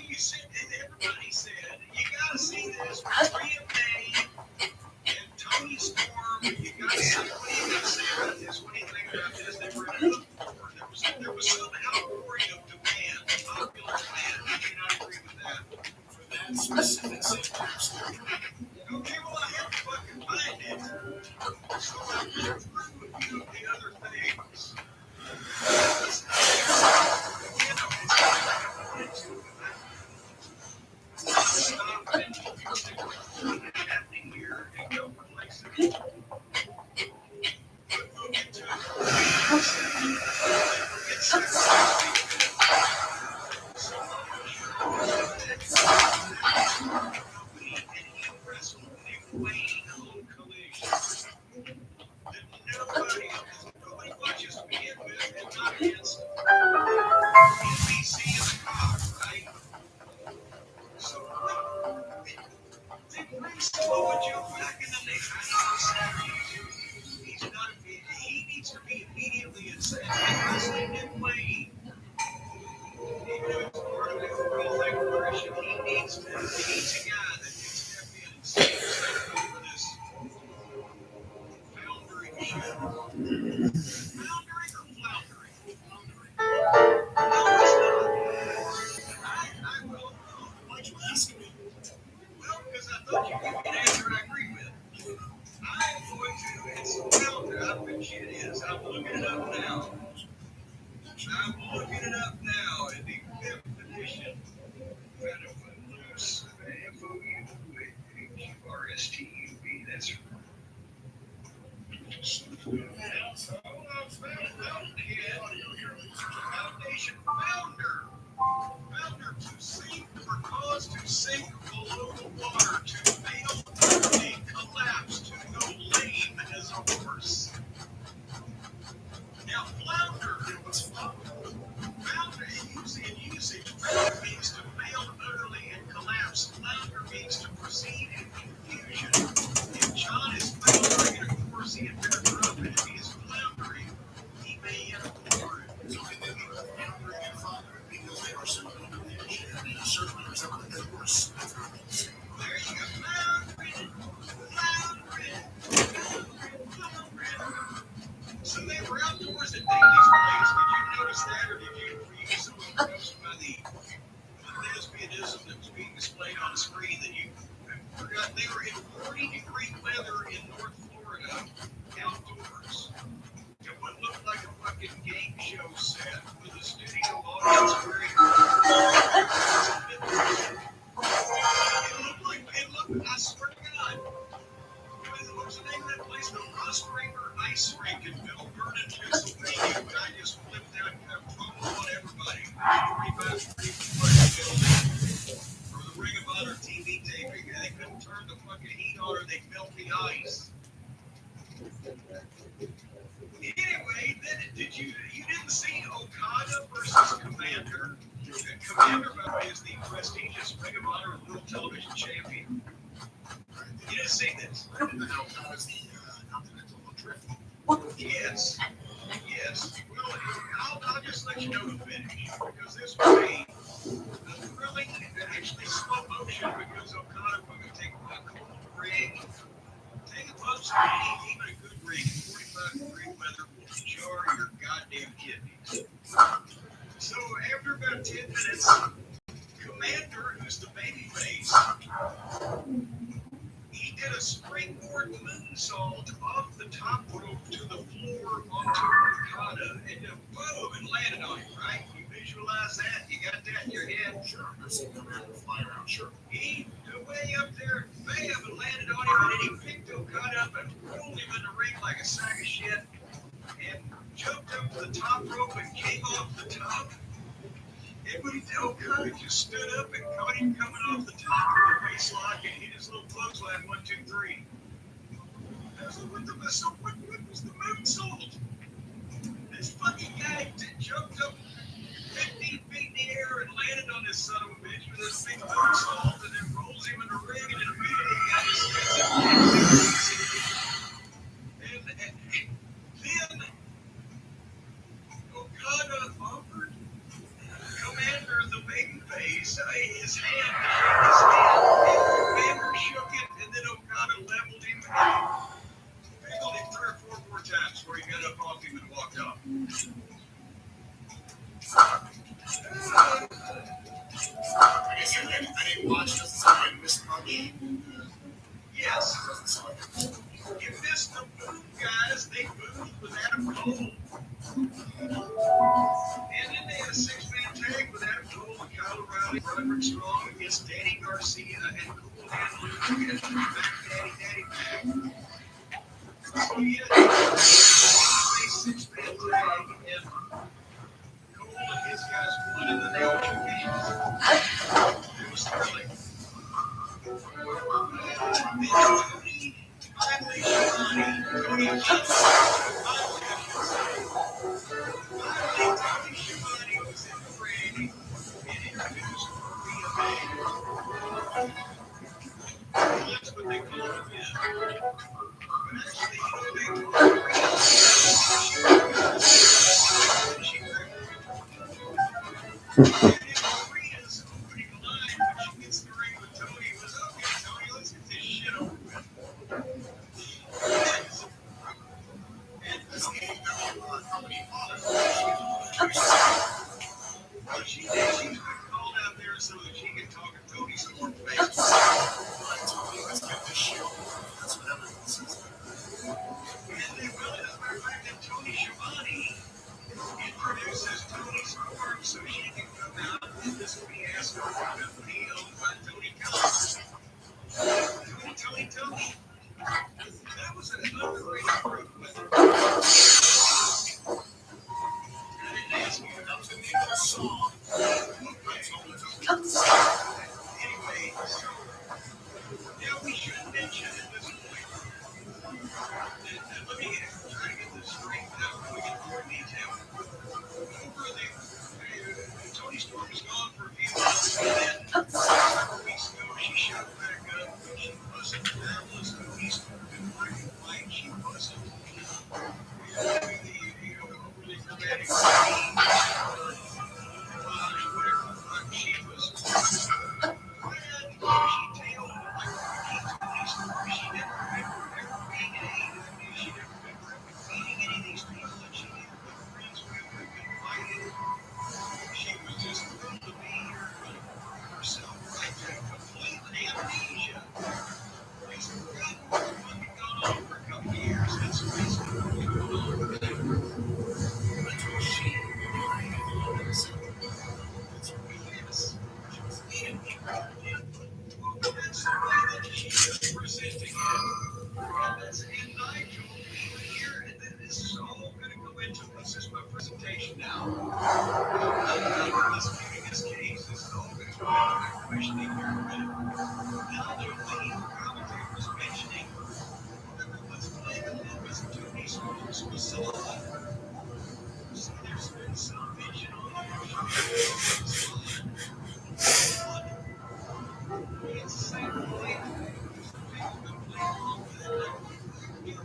You said, everybody said, you gotta see this with Rhea May and Tony Storm. You gotta see, what do you gotta say about this? What do you think about this? They were in a war. There was some outpouring of demand, popular demand. I do not agree with that. For that specific situation. Okay, well, I have to fucking find it. So I went through a few of the other things. Stop it. Happening here and go replace it. But we'll get to it. Nobody watches me and not against NBC and the cop, right? So they bring Samoa Joe back in the nation. He's not. He needs to be immediately insane. Wrestling didn't play. Even if it's part of his real thing version, he needs a guy that can step in and save something for this floundering ship. Floundering or floundering? No, it's not. I will. Why'd you ask me? Well, because I thought you gave me an answer I agree with. I'm going to. It's flounder. I bet you it is. I'm looking it up now. I'm looking it up now in the fifth edition. Loose FOURSTUB. That's Foundation founder. Founder to sink or cause to sink below the water to fail, a collapse, to go lame as a horse. Now, flounder, founder in usage, founder means to fail utterly and collapse. Flounder means to proceed in confusion. If John is floundering in a course he had better drop, and if he is floundering, he may yet afford it. So I think floundering and flounder, because they are similar to the issue, and certainly resemble the horse. There you go. Floundering, floundering, floundering. So they were outdoors at Daly's place. Did you notice that, or were you so impressed by the lesbianism that was being displayed on the screen that you forgot they were in 40-degree weather in North Florida, outdoors, in what looked like a fucking game show set with a studio audience wearing it looked, I swear to God, what was the name of that place? The Rust River Ice Rink in Bell Vernon, Pennsylvania. But I just flipped out and promo on everybody. 45 degrees for the Ring of Honor TV taping. They couldn't turn the fucking heat on or they melt the ice. Anyway, then you didn't see Okada versus Commander. Commander, by the way, is the prestigious Ring of Honor World Television Champion. You didn't see this. I didn't know Okada's the Continental Drift. Yes. Yes. Well, I'll just let you know the finish, because this was a thrilling, actually slow motion, because Okada was going to take a cold ring, take a bump speed, even a good ring, 45-degree weather will jar your goddamn kidneys. So after about 10 minutes, Commander, who's the babyface, he did a springboard moonsault off the top rope to the floor onto Okada, and boom, it landed on him, right? You visualize that? You got that in your head? Sure. I've seen Commander fly around, sure. He way up there, bam, and landed on him, and then he picked Okada up and rolled him in the ring like a sack of shit, and jumped up to the top rope and came off the top. And when Okada just stood up and caught him coming off the top of the waist lock and hit his little clothesline, 1, 2, 3. What was the moonsault? This fucking guy jumped up 15 feet in the air and landed on this son of a bitch with this big moonsault, and then rolls him in the ring, and then immediately got his and then Okada offered his hand to shake his hand. Vander shook it, and then Okada leveled him and pickled him 3 or 4 more times before he got up off him and walked off. I didn't watch this, so I missed my game. Yes. You missed the move, guys. They moved with Adam Cole. And then they had a 6-man tag with Adam Cole and Kyle O'Reilly, Roderick Strong against Danny Garcia and Cool Hand Luke against Daddy Mac. So yeah, they had a 6-man tag, and Cole and his guys won, and then they all took hands. It was thrilling. Finally, Tony Schiavone was in the ring and introduced Maria May. That's what they call it then. But actually, they call it Maria's opening line when she gets in the ring with Tony was, okay, Tony, let's get this shit over with. She did. She was called out there so that she could talk to Tony some more face. Let's get this shit over with. That's what everyone says. And they will, as a matter of fact, that Tony Schiavone introduces Tony's court so she can come out in this fiasco company owned by Tony Khan. Tony. That was an underrated group. I didn't ask you. That was the name of the song. Anyway, so now we should mention at this point. Let me try to get this straight out so we get more detail. Tony Storm was gone for a few months, and then several weeks ago she showed back up, but she wasn't fabulous. Tony Storm didn't like the fight. She wasn't overly dramatic. Whatever the fuck she was. She tailed like Tony Storm. She didn't remember ever being in AEW. She didn't remember ever beating any of these people that she didn't put friends with or been fighting. She was just thrilled to be here, but herself right there, complete amnesia. It's great work when you've gone on for a couple of years. That's basically what was going on with them. That's what she was. That's what we is. She was in here. That's the way that she is presenting it. And that's and Nigel here, and then this is all going to go into this is my presentation now. Disputing this case, this is all going to go into my questioning here in a minute. Now the commentator was mentioning, let's play the Memphis Tony Storm's facade. So there's been some mention on the facade. It's the same way people can play along with it. You know,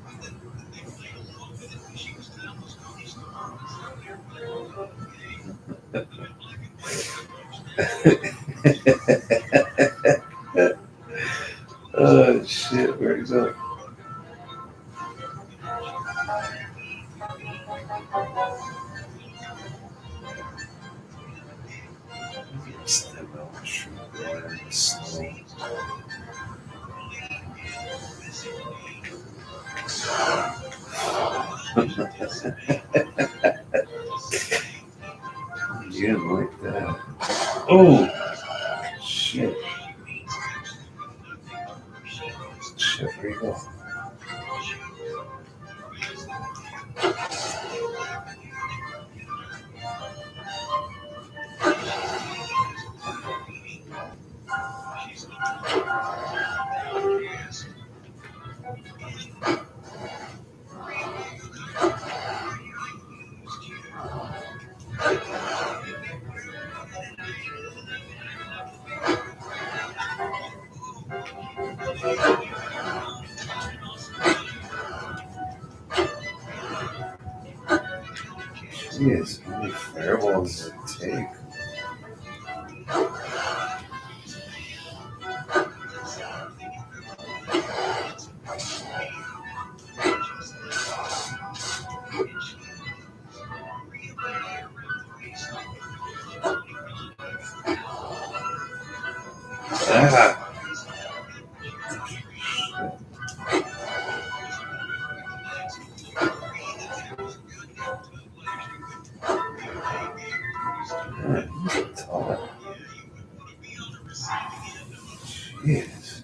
they played along with it when she was down with Tony Storm. And so everybody was okay. I'm in black and white. Oh shit, where is that? You didn't like that. Oh shit. Shit, where you go? Jeez, how many fireballs does it take? Ah. Jeez.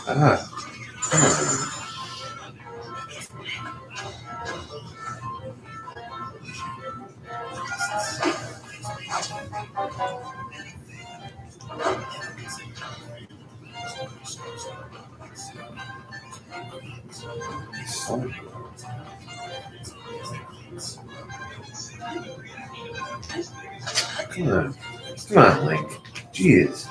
Ah. Come on. Come on, Link. Jeez.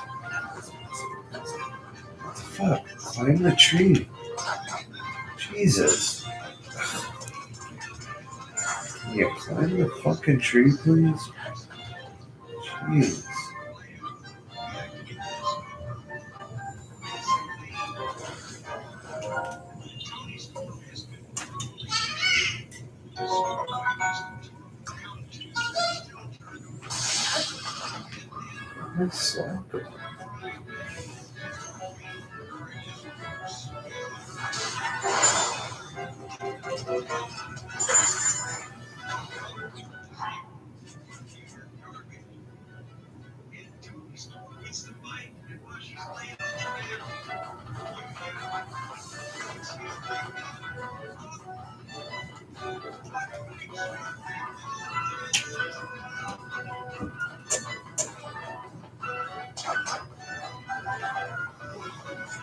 What the fuck? Climb the tree. Jesus. Can you climb the fucking tree, please? Jeez. That's slacker.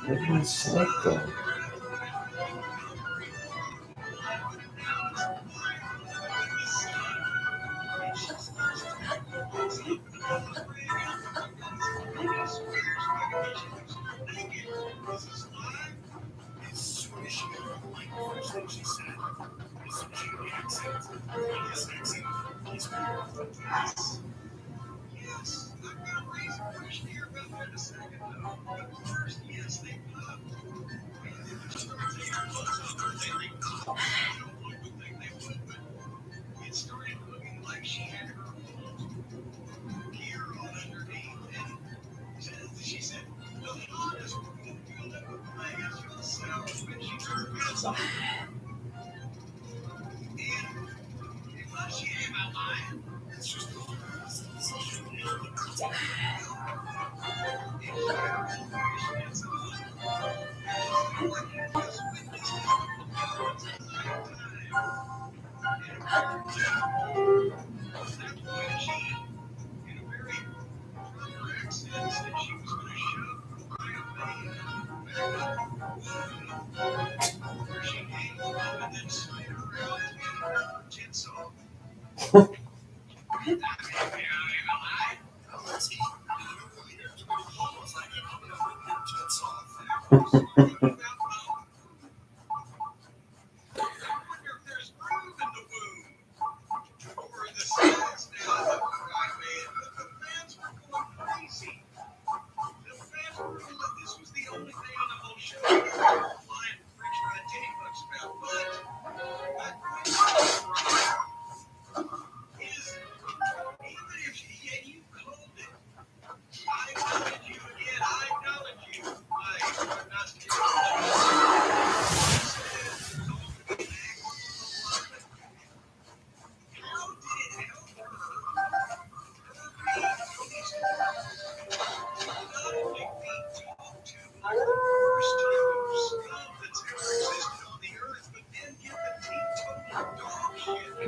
What is slacker?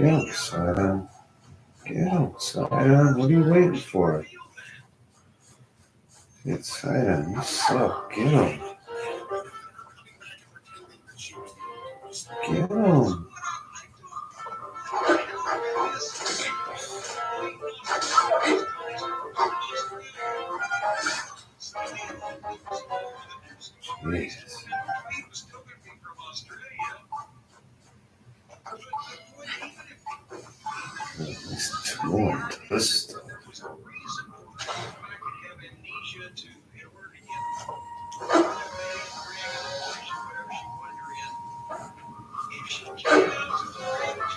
Get him, Sidon. Get him, Sidon. What are you waiting for? Get Sidon. You suck. Get him. Get him. Jesus. It's too long. This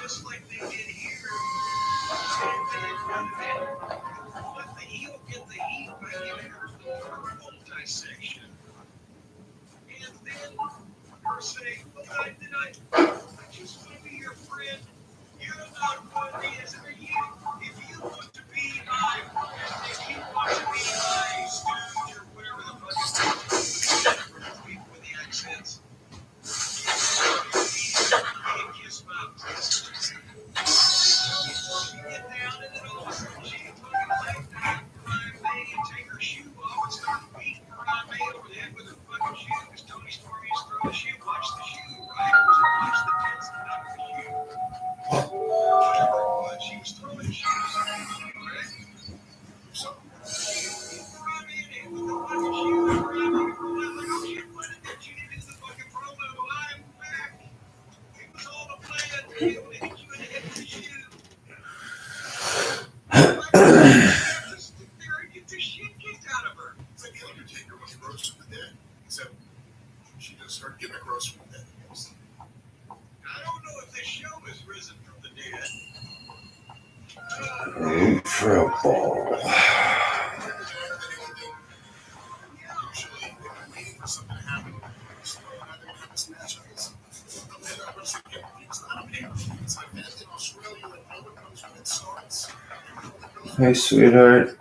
just like they did here. Let the heel get the heat by giving her the verbal dissection. And then her saying, well, I just want to be your friend. You're not what is for you. If you want to be my friend, if you want to be my stooge or whatever the fuck it's called, people with the accents. Kiss my kiss. Get down and then all of a sudden she fucking like that. Take her shoe off and start beating Ryan May over the head with her fucking shoe because Tony Stormy is throwing the shoe. Watch the shoe, right? Or was it watch the tits and not the shoe? Whatever it was, she was throwing shoes, right? So she beat Ryan May with the fucking shoe and Ryan May rolled out like, oh shit, what did you do the fucking promo? I'm back. It was all the plan to be able to hit you in the head with the shoe. Get the shit kicked out of her. It's like the Undertaker was rose from the dead. Except she just started getting a rose from the dead. I don't know if this show is risen from the dead. trouble. Usually, they've been waiting for something to happen. So I didn't have this match. Hey, sweetheart.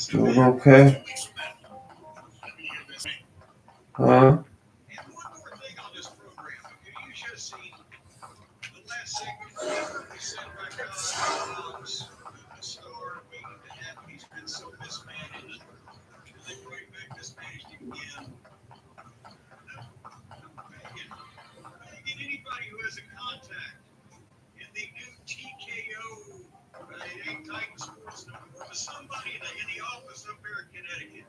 Doing okay? Huh? And one more thing on this program, okay? You should have seen the last segment where we said, my God, Hobbs, the star, waiting to happen. He's been so mismanaged. And they bring back mismanaged again. Begging anybody who has a contact in the new TKO, it ain't Titan Sports no more, but somebody in the office up there in Connecticut,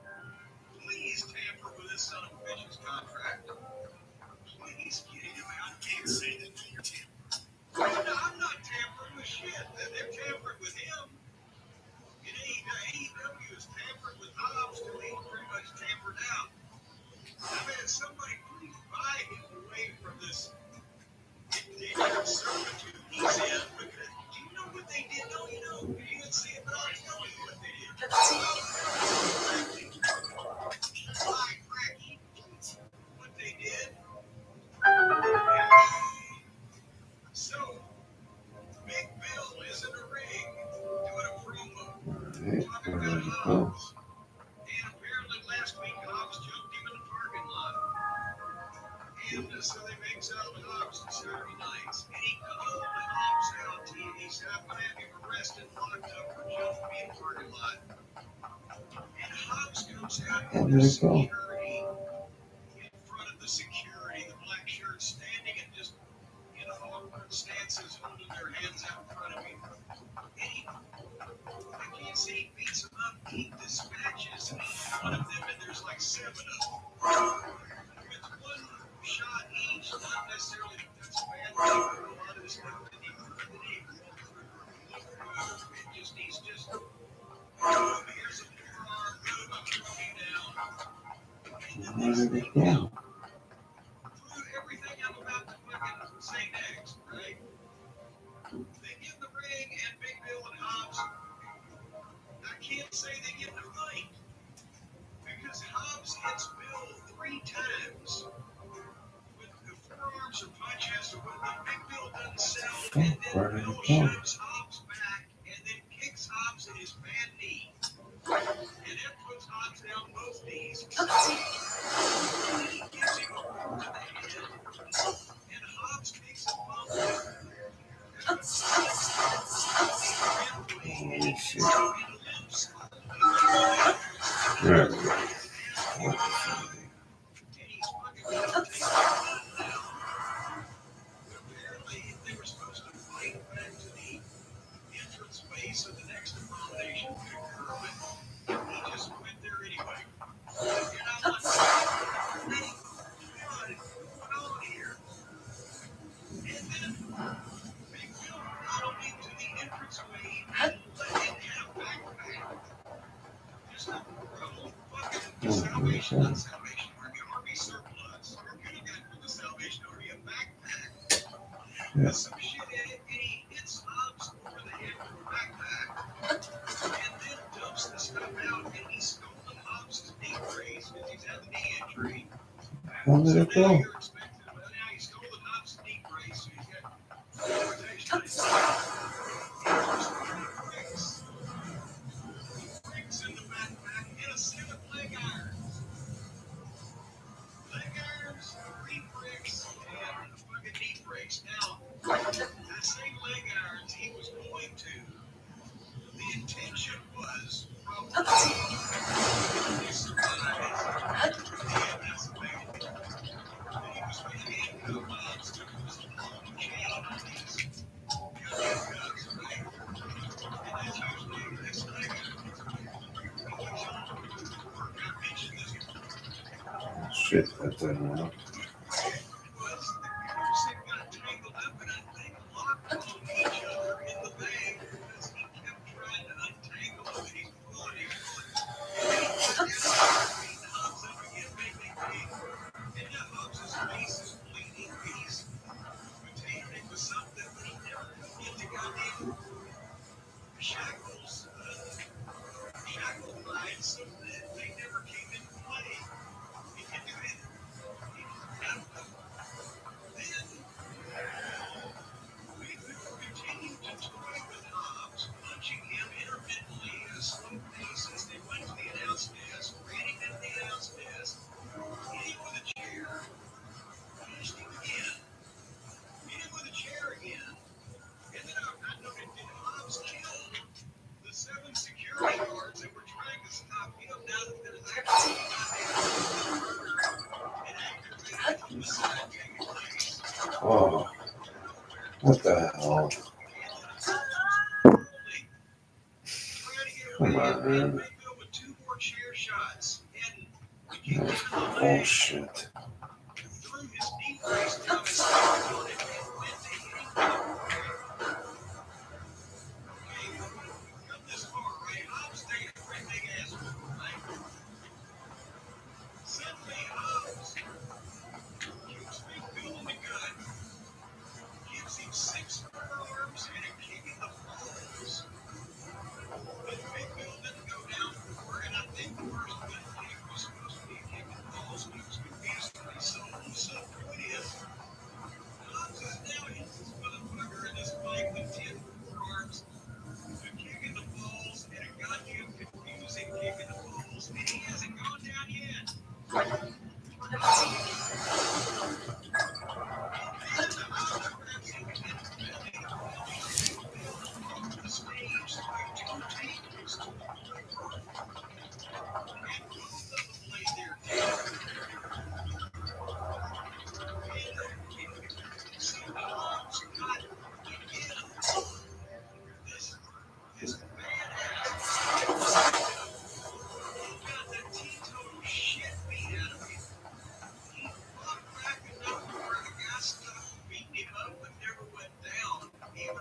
please tamper with this son of a bitch's contract. Please get him out. I can't say that to your team. I'm not tampering with shit. They're tampering with him. And AEW is tampering with Hobbs to me, pretty much tampered out. I mean, somebody please buy him away from this servitude he's in. Because do you know what they did? No, you know. You didn't see it, but I'll tell you what they did. What they did. So, Big Bill is in the ring doing a promo. Talking about Hobbs. And apparently last week Hobbs jumped him in the parking lot. And so they make out with Hobbs on Saturday nights. And he called the Hobbs out to you. He said, I'm going to have him arrested, locked up for jumping me in the parking lot. And Hobbs comes out in the security, in front of the security, the black shirt standing and just in awkward stances, holding their hands out in front of him. And I can't say he beats them up, he dispatches each one of them, and there's like 7 of them. With one shot each, not necessarily that's bad, but a lot of this stuff that he he's just, here's a forearm, boom, I'm throwing you down. And then these things everything I'm about to fucking say next, right? They get in the ring and Big Bill and Hobbs, I can't say they get in a fight because Hobbs hits Bill 3 times with the forearms or punches or what Big Bill doesn't sell, and then Bill shoves Hobbs back and then kicks Hobbs in his bad knee. And that puts Hobbs down both There we go. How did it go? Shit, that didn't work. Oh, what the hell? Come on, man. That's bullshit.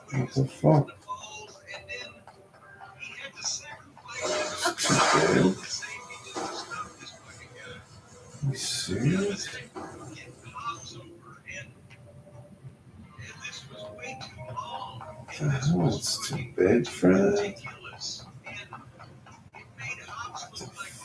What the fuck? You serious? The hell, it's too big for that? What the fuck?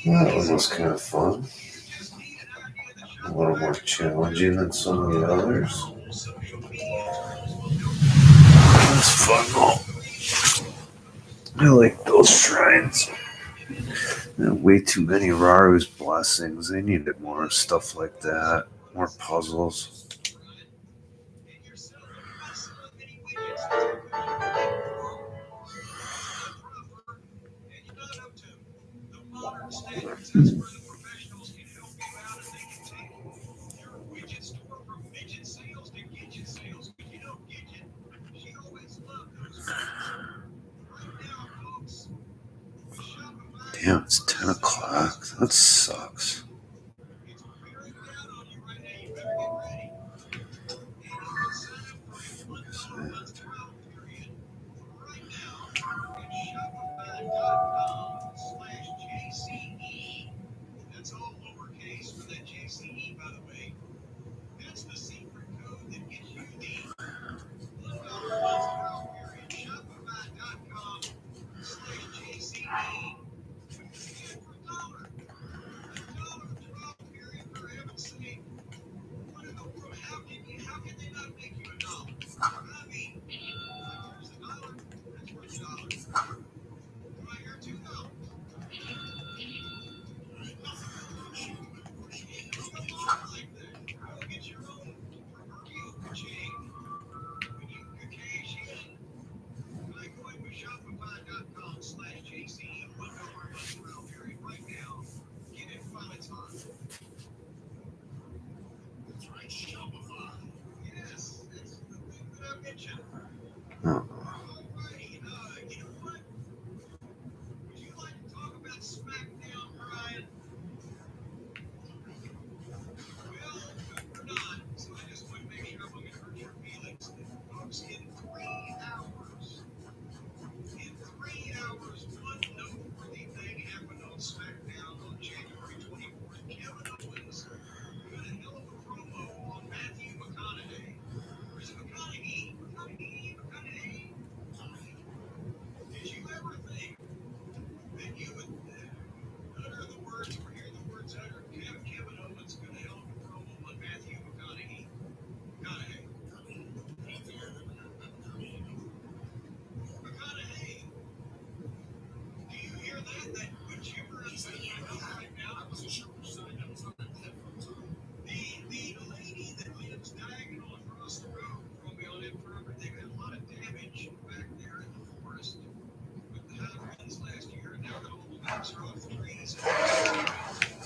That one was kind of fun. A little more challenging than some of the others. That's fun though. I like those shrines. Way too many Raru's blessings. They needed more stuff like that. More puzzles. Damn, it's 10 o'clock. That sucks. Oh.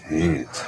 Dang it.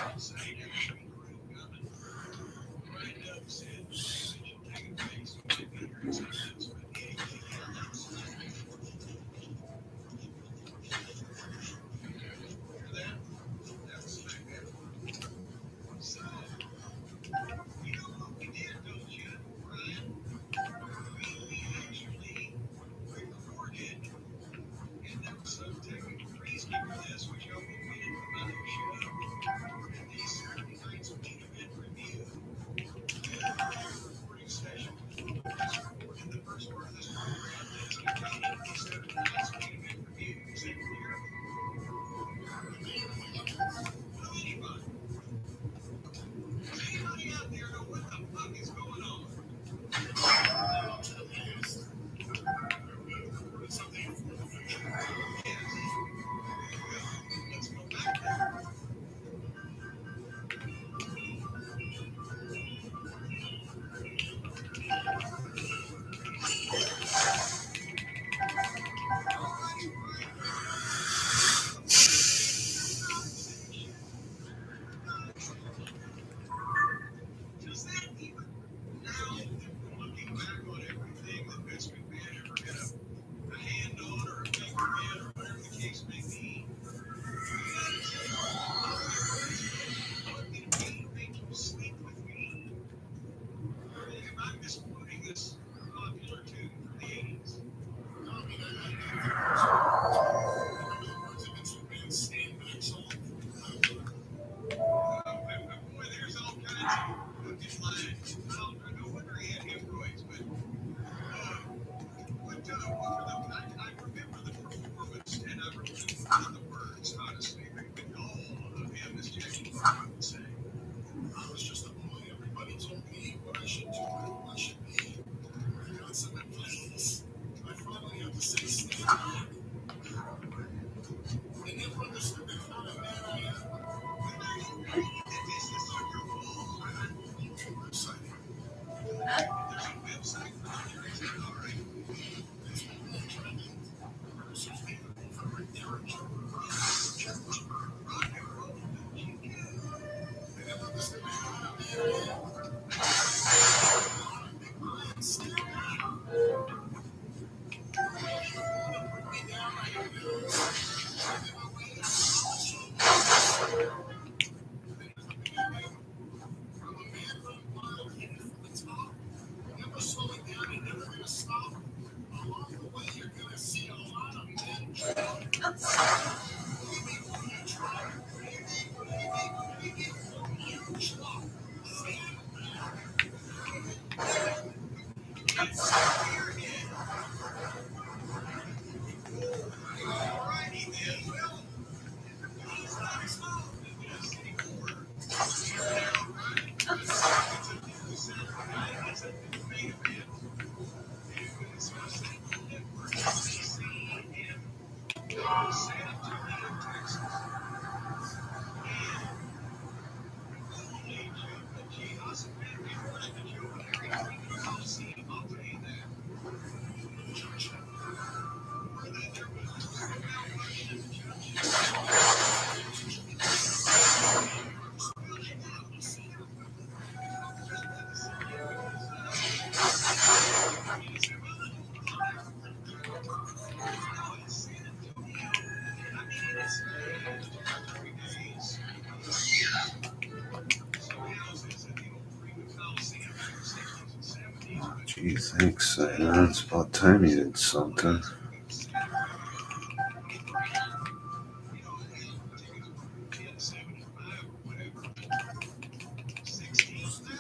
Gee, thanks, Sayna. It's about time you did something.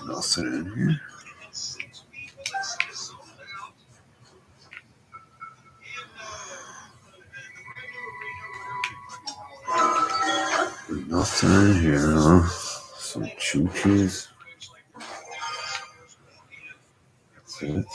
Nothing in here. Nothing in here, huh? Some choo-choos. That's it.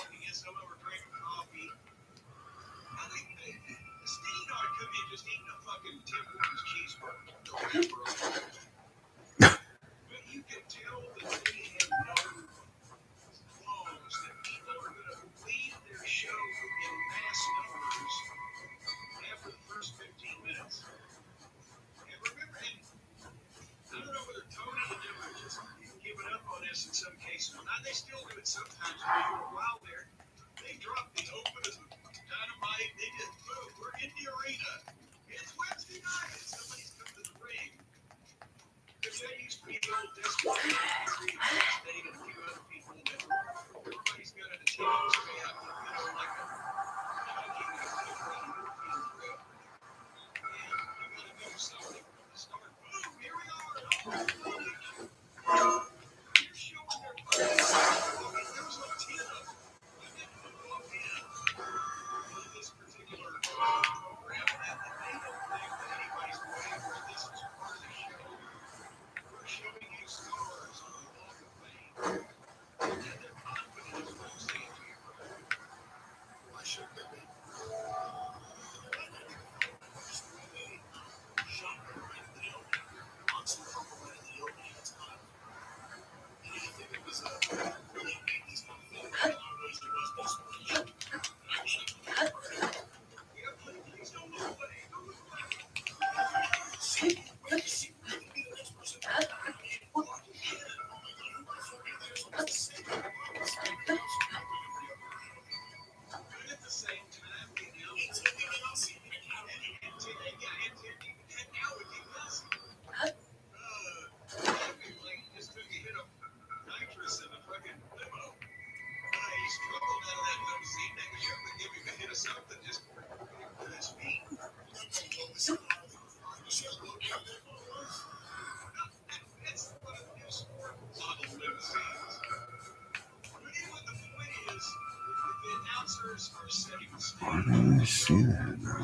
Why do I see that now?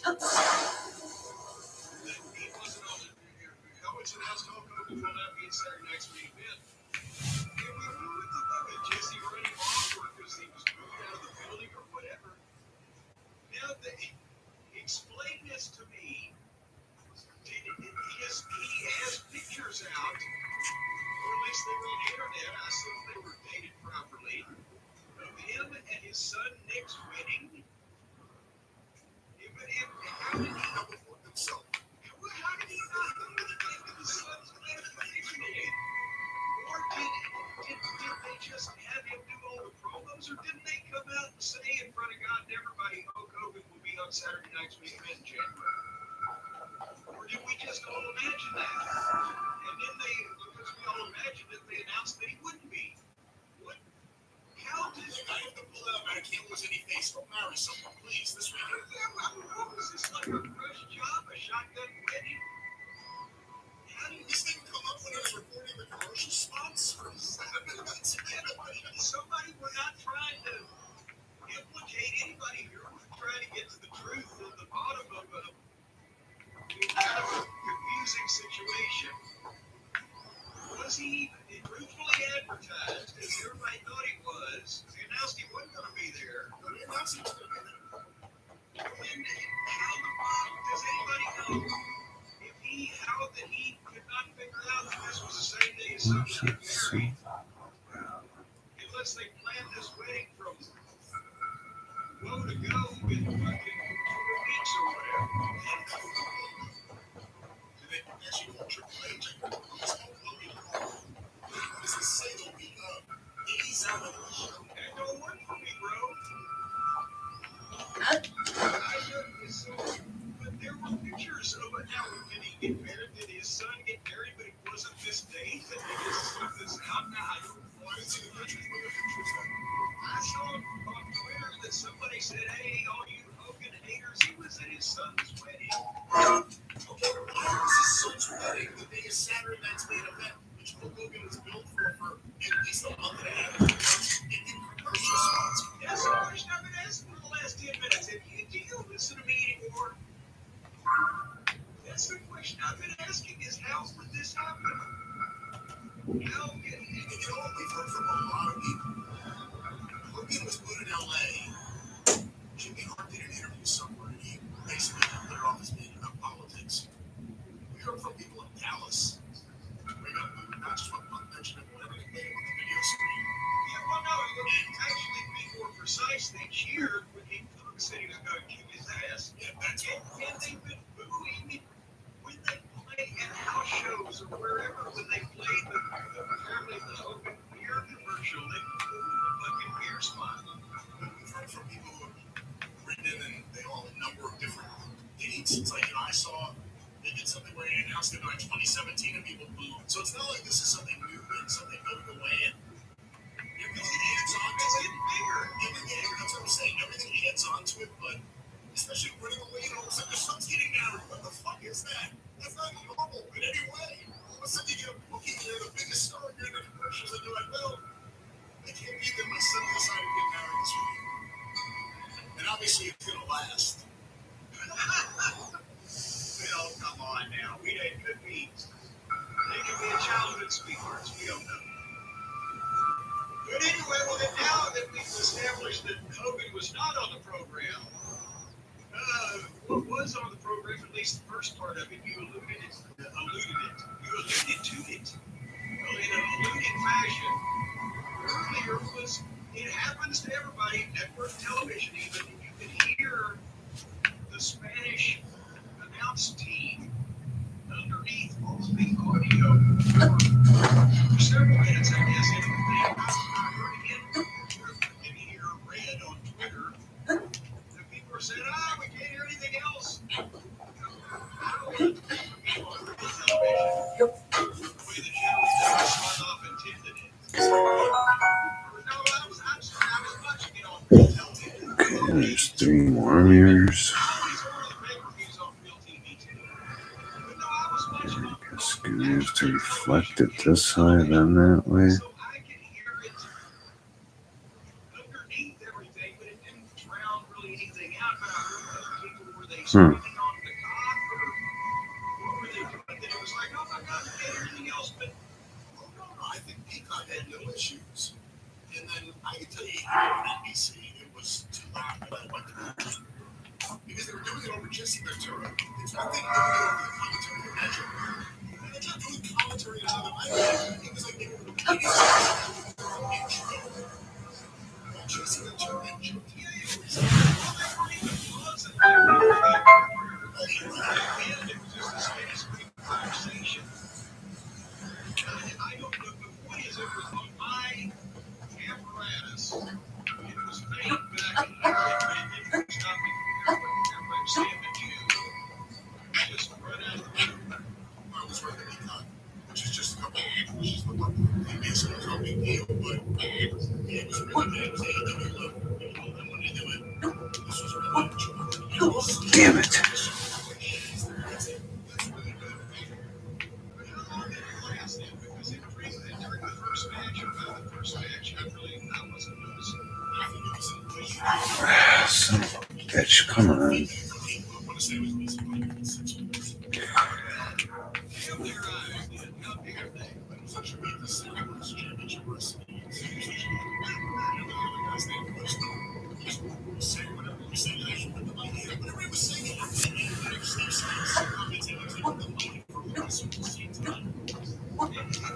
It's announced Hulk Hogan will not be in Saturday night's main event. And we knew what to look at Jesse running off or because he was moved out of the building or whatever. Now, explain this to me. He has pictures out, or at least they were on the internet. I assume they were dated properly, of him and his son Nick's wedding. How did he know before himself? How did he not know that his son's wedding? Or did they just have him do all the promos, or didn't they come out and say in front of God and everybody, Hulk Hogan will be on Saturday night's main event in January? Or did we just all imagine that? And then because we all imagined it, they announced that he wouldn't be. What? How did you have to pull out? I can't lose any face. Don't marry someone, please. This weekend. What was this, like a rush job, a shotgun wedding? How did this thing come up when I was recording the commercial spots? Somebody, we're not trying to implicate anybody here. We're trying to get to the truth at the bottom of a kind of a confusing situation. Was he originally advertised as everybody thought he was? They announced he wasn't going to be there. They announced he was going to be there. And how the fuck does anybody know how that he could not figure out that this was the same day his son was getting married? Unless they planned this wedding from woe to go in fucking 4 weeks or whatever. Did they actually call Triple H? This is Sable beat up. He's out of the show. That don't work for me, bro. But there were pictures of it. Now, did he get married? Did his son get married, but it wasn't this date? That they just took this out? Now, I don't know. I didn't see the pictures. What are the pictures like? I saw on Twitter that somebody said, hey, all you Hogan haters, he was at his son's wedding. Okay, how was his son's wedding the day of Saturday night's main event, which Hulk Hogan was built for at least a month and a half in commercial spots? That's the question I've been asking for the last 10 minutes. Do you listen to me anymore? That's the question I've been asking is how would this happen? How can you know we've heard from a lot of people. Hogan was booed in LA. Jimmy Hart did an interview somewhere and he basically put it off as being about politics. We heard from people in Dallas. We got booed not just from Benjamin, but everything they on the video screen. Yeah, well, no, actually be more precise. They cheered when he said he was going to kick his ass. Yeah, that's right. And they've been booing when they play at house shows or wherever, when they played apparently the Hogan beer commercial, they booed the fucking beer spot. We've heard from people who have written in and they all have a number of different dates. It's like, I saw they did something where they announced it in 2017 and people booed. So it's not like this is something new and something going away. Everything adds on to it. That's what I'm saying. Everything adds on to it, but especially running away and all of a sudden your son's getting married. What the fuck is that? That's not normal in any way. All of a sudden you get a booking, you're the biggest star, you're in the commercials, and you're like, well, I can't believe that my son decided to get married this week. And obviously it's going to last. Well, come on now. It could be. They could be a childhood sweethearts. We don't know. But anyway, well, then now that we've established that Hogan was not on the program, what was on the program, at least the first part of it, you alluded to it. Well, in an alluding fashion, earlier was, it happens to everybody, network television even, you can hear the Spanish announce team underneath all the audio for several minutes, I guess. And I heard again, you can hear Red on Twitter. The people are saying, we can't hear anything else. How do we people on real television? The way the generally start off intended it. No, I'm sorry, I was watching it on real television. Okay, there's 3 more mirrors. It's gonna have to reflect it this way, then that way. So I can hear it underneath everything, but it didn't drown really anything out. But I heard other people were Were they screaming on the cop, or what were they doing that it was like, oh my God, we got everything else, but oh no, I think Peacock had no issues. And then I can tell you, on NBC, it was too loud, and I went to because they were doing it over Jesse Ventura. It's one thing to do it over the commentary of Metro. And they're not doing commentary on another language. It was like, it is Jesse Ventura and Joe Diaz. Well, they weren't even pausing. They were the interpreter. At the end, it was just a steady stream of conversation. I don't know, but what is it was on my apparatus. It was fake back, and it didn't stop me from hearing what everybody was saying, but you just run out of the room. I was right at the time, which is just a couple of inches from the it's no big deal, but it was really bad. It was AEW level. You told them when they do it. This was really much. Damn it. That's really good. But how long did it last then? Because it was during the first match, or about the first match, I wasn't noticing. I think it was Son of a bitch, come on. I want to say it was at least 6 weeks. Damn their eyes, did. How dare they? But it was such a beat the second was championship wrestling. Remember the other guy's name was say whatever you say, whatever he was saying, it makes no sense. It's like put the money for the wrestler at the same time. And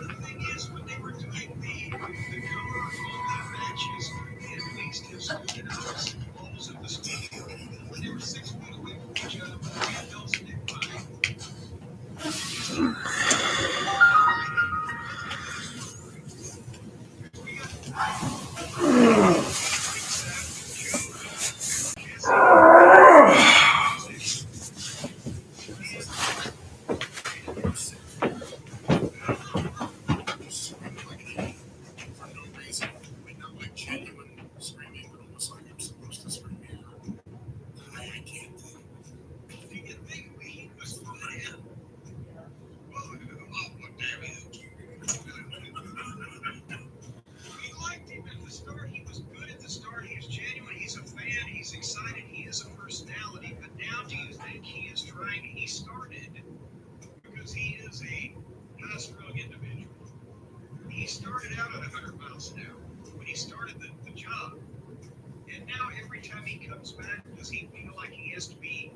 the thing is, when they were doing the cover on the matches, they at least have scooted out 6 balls of the studio. When they were 6 feet away from each other with handbells and necktie. He started out at 100 miles an hour when he started the job. And now every time he comes back, does he feel like he has to be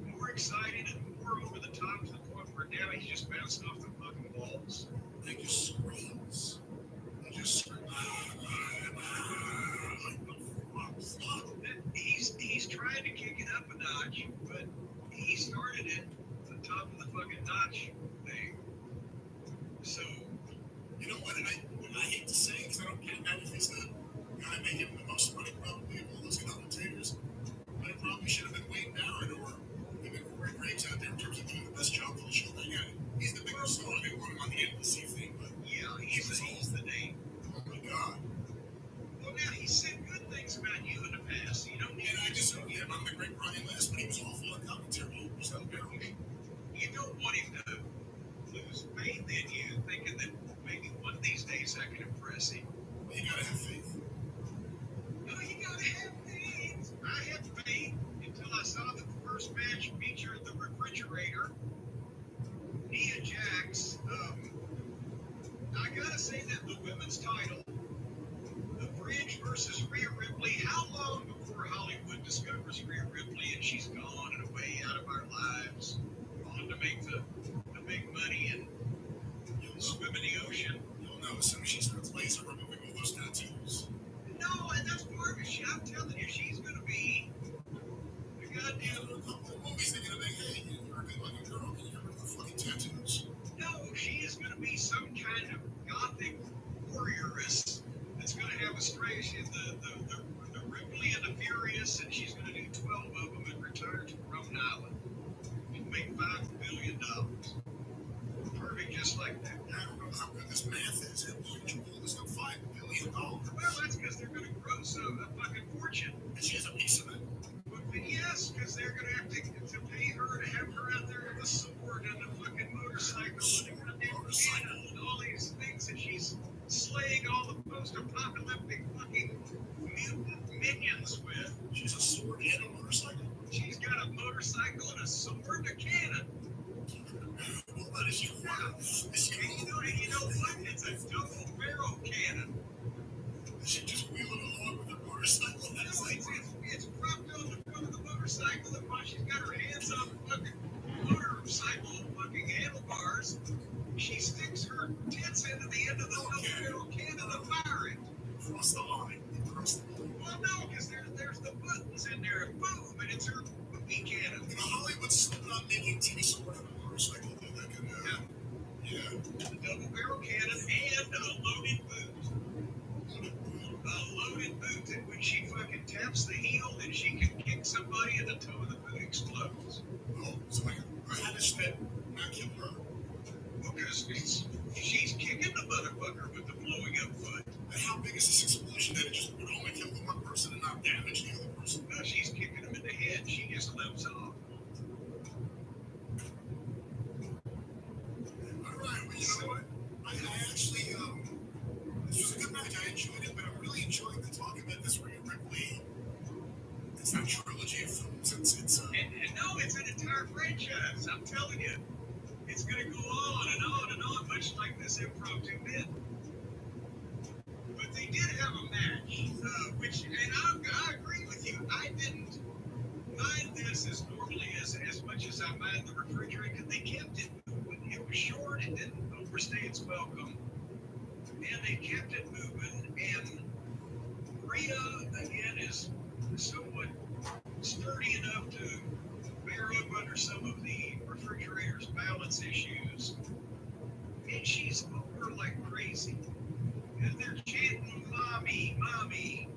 more excited and more over the top to the point where now he's just bouncing off the fucking walls? He just screams. He just screams. He's trying to kick it up a notch, but he started it at the top of the fucking notch thing. So, you know what? And I hate to say, because I don't get that, if he's the guy making the most money probably of all those commentators, but it probably should have been Wayne Barrett or even Corey Graves out there in terms of doing the best job for the show they had. He's the bigger star. They want him on the NBC thing, but yeah, he's the name. Oh my God. Well, now he said good things about you in the past. You don't get. I disagree him on the great running list, but he was awful at commentary. So you don't want him to lose faith in you, thinking that maybe one of these days I can impress him. Well, you gotta have faith. No, you gotta have faith. I had faith until I saw the first match feature the refrigerator, Nia Jax. I gotta say that the women's title, the Bridge versus Rhea Ripley. How long before Hollywood discovers Rhea Ripley and she's gone and away out of our lives, gone to make the big money and swim in the ocean? You'll know as soon as she starts laser removing all those tattoos. No, and that's part of it. I'm telling you, she's gonna be the goddamn. Movies they're gonna make. Hey, you're a good-looking girl. Can you get rid of the fucking tattoos? No, she is gonna be some kind of gothic warrioress that's gonna have a strange the Ripley and the Furious, and she's gonna do 12 of them and return to Rhode Island and make $5 billion. Perfect, just like that. I don't know how good this math is. boom, and it's her movie cannon. You know, Hollywood's still not making TV sort of a motorcycle that can yeah. A double barrel cannon and a loaded boot. A loaded boot that when she fucking taps the heel, then she can kick somebody and the toe of the boot explodes. Oh, so how does that not kill her? Well, because she's kicking the motherfucker with the blowing up foot. And how big is this explosion that it just would only kill the one person and not damage the other person? No, she's kicking him in the head. She just lives off. All right, well, you know what? I actually, this was a good match. I enjoyed it, but I'm really enjoying the talk about this Rhea Ripley. It's not a trilogy of films. It's no, it's an entire franchise. I'm telling you. It's going to go on and on and on, much like this impromptu bit. But they did have a match, which, and I agree with you. I didn't mind this as normally as much as I mind the refrigerator, because they kept it moving. It was short, it didn't overstay its welcome, and they kept it moving. And Rhea, again, is somewhat sturdy enough to bear up under some of the refrigerator's balance issues. And she's over like crazy. And they're chanting, "Mommy, Mommy."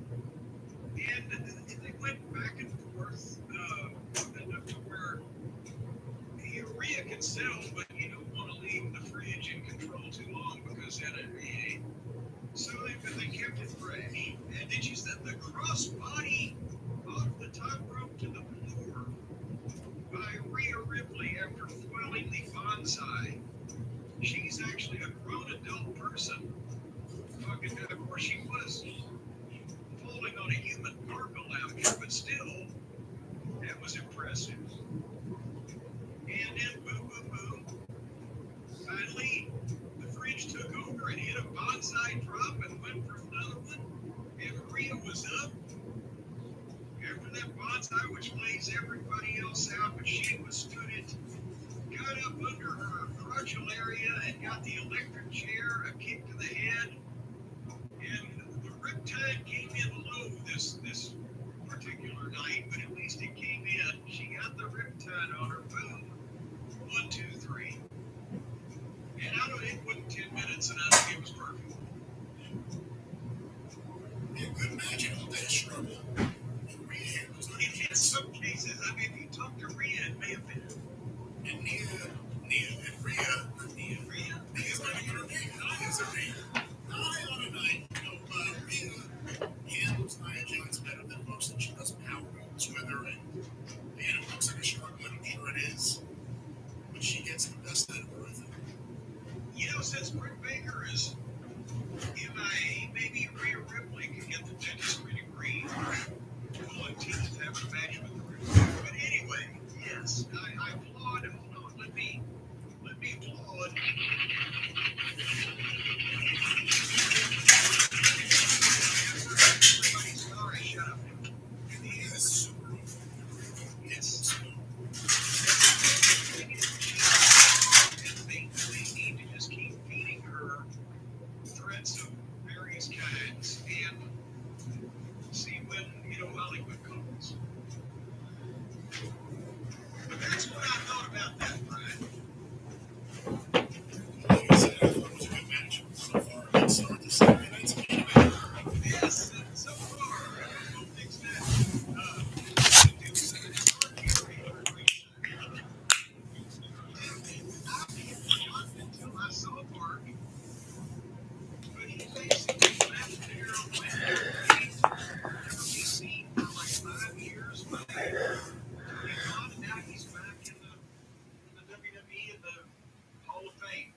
And they went back and forth enough to where Rhea can sell, but you don't want to leave the fridge in control too long because then so they kept it fresh. And did you set the crossbody off the top rope to the floor by Rhea Ripley after foiling the bonsai? She's actually a grown adult person. Of course, she was falling on a human gargle out here, but still, that was impressive. And then, boom, boom, boom. Finally, the fridge took over and hit a bonsai drop and went for another one. And Rhea was up. After that bonsai, which lays everybody else out, but she withstood it, got up under her crotchal area and got the electric chair, a kick to the head. And the riptide came in low this particular night, but at least it came in. She got the riptide on her. Boom. 1, 2, 3. And it wasn't 10 minutes, and I think it was perfect. Yeah, good match and all that struggle. In some cases, I mean, if you talk to Rhea, it may have been. And Nia and Rhea. Nia's not even her name. Nia's her name. Nia on a night. Rhea handles Nia Jax better than most, and she does power moves with her, and it looks like a struggle, and I'm sure it is. But she gets the best out of her, I think. You know, since Britt Baker is MIA, maybe Rhea Ripley can get the dentistry degree. Well, teams have a match with the Ripley. But anyway, yes, I applaud. Hold on, let me applaud. Shut up. Yes. Yes. They need to just keep feeding her threats of various kinds and see when, Hollywood calls. But that's what I thought about that, Brian. Like I said, I thought it was a good match so far. Let's start the Saturday night's main event. Yes, so far, everyone thinks that until I saw Mark, but he basically left there when never be seen for like 5 years. But and now he's back in the WWE in the Hall of Fame.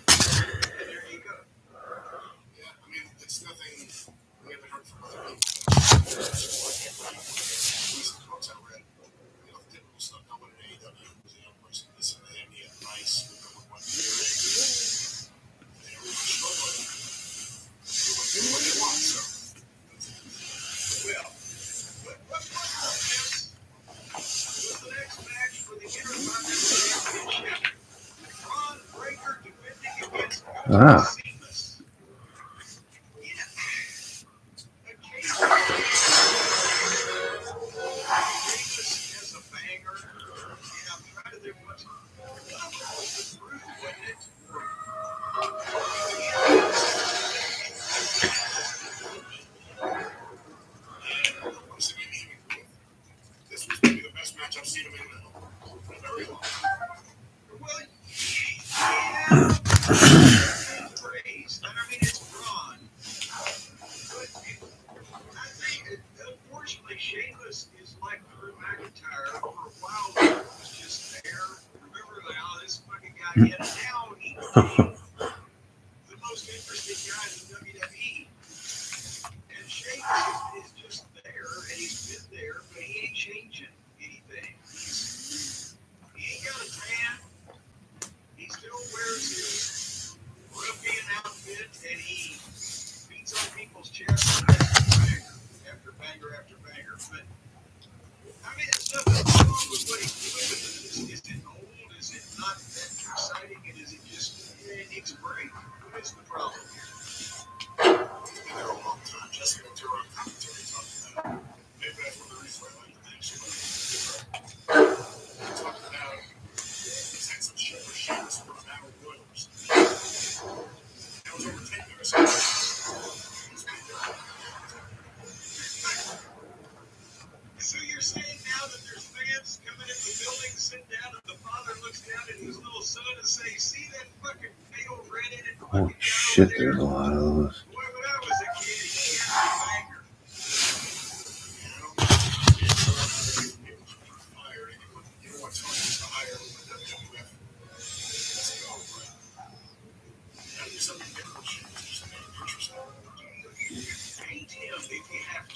And there you go. Yeah, I mean, it's nothing we haven't heard from other people. Recent quotes I read, the typical stuff no one at AEW was the young person listening to him, he had advice, no one wanted to hear it. They were struggling. They were what they want, so. Well, what was the next match for the Intercontinental Championship? Braun Breaker defending against Sheamus. Yeah. Occasionally, I've seen him in very long. Well, yeah. Praise. I mean, it's Braun. But I think, unfortunately, Sheamus is like Drew McIntyre. For a while, he was just there. Remember, like, oh, this fucking guy again. Now he became the most interesting guy in the WWE. And Sheamus is just there, and he's been there, but he ain't changing anything. He ain't got a tan. He still wears his ruffian outfit, and he beats on people's chests after banger after banger. But I mean, it's nothing wrong with what he's doing. Is it old? Is it not that exciting? And is it just it needs a break? What is the problem here? He's been there a long time. Jesse Ventura on commentary talking about maybe that's what the reason I like the thing so much. He talked about he's had some shit for Sheamus for Battle Royals. That was over 10 years ago. So you're saying now that there's fans coming in the building, sit down, and the father looks down at his little son and say, "See that fucking pale redheaded fucking guy Shit, over there? there's a lot of those. Boy, when I was a kid, he had a banger." You know what Tony used to hire with the WWF? Let's go, right? Now do something different. Just make it interesting. Paint him if you have to.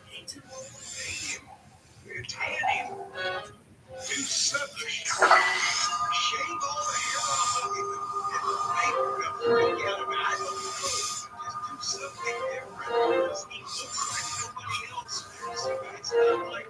Paint him. Paint him. Tan him. Do something. Shave all the hair off of him and make a freak out of it. I don't know. Just do something different because he looks like nobody else. It's not like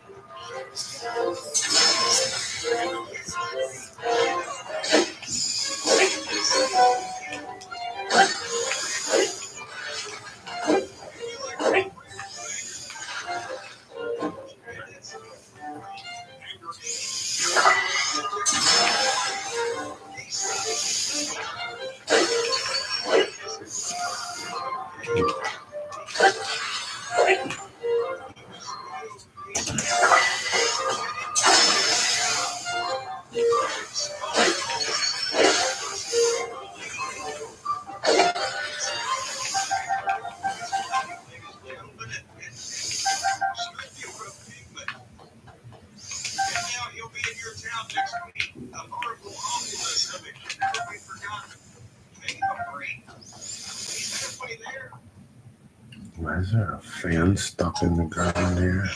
Why is there a fan stuck in the ground here?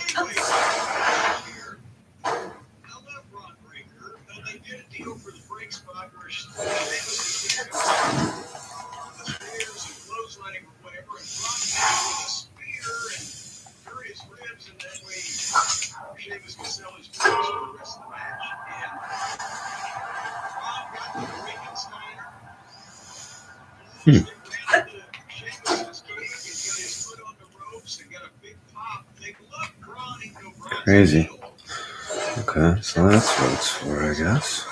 Crazy. Okay, so that's what it's for, I guess.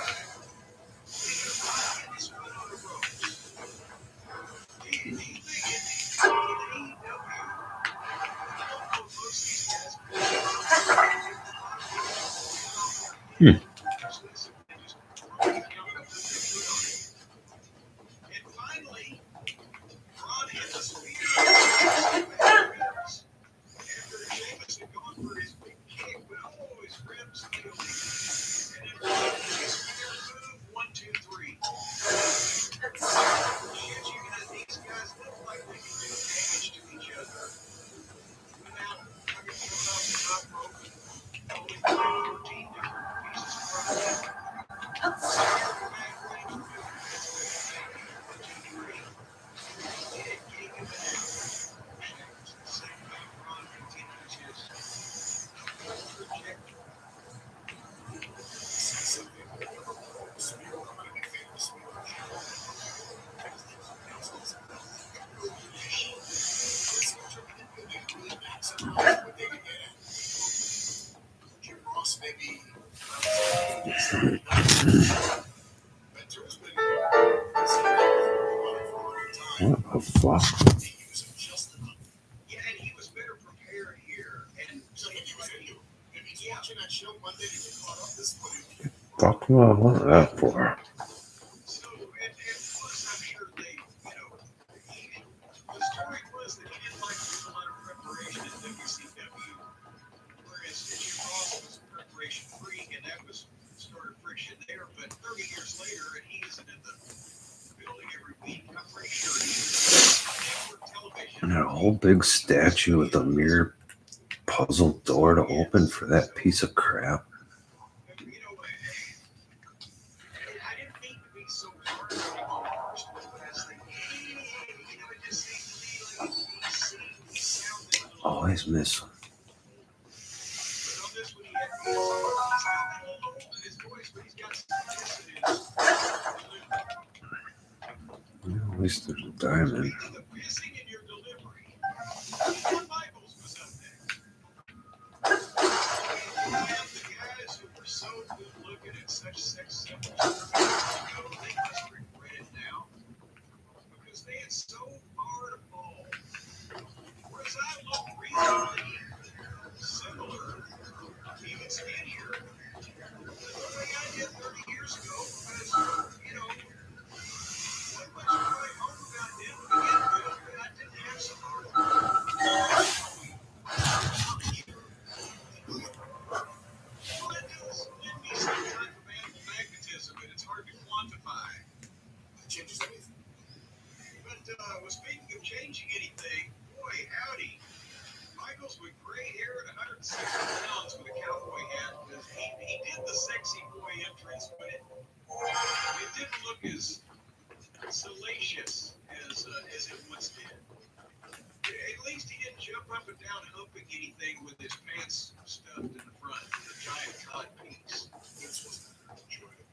What the fuck? watching that show Monday to get caught up this week. Fuck do I want that for? So, and plus, I'm sure they, the story was that he didn't like to do a lot of preparation at WCW, whereas Jim Ross was preparation free, and that was started friction there. But 30 years later, and he isn't in the building every week. I'm pretty sure he's network television. And a whole big statue with a mirror puzzle door to open for that piece of crap. I didn't mean to be so hard on him on the first one, but I was like, it just seemed to me like he sounded a little. Always miss him. But on this one, he's got a little old in his voice, but he's got some kiss in his delivery. At least there's a diamond. The pissing in your delivery. Shawn Michaels was up next. The guys who were so good looking at such sex symbols, they must regret it now because they had so far to fall. Whereas I look reasonably similar, even skinnier, than the way I did 30 years ago because, what much do I hope about them to begin with, but I didn't have some hard Lend me some type of animal magnetism, and it's hard to quantify. It changes anything. But speaking of changing anything, boy, howdy. Michaels with gray hair and 160 pounds with a cowboy hat. He did the sexy boy entrance, but it didn't look as salacious as it once did. At least he didn't jump up and down humping anything with his pants stuffed in the front with a giant cod piece. This was enjoyable.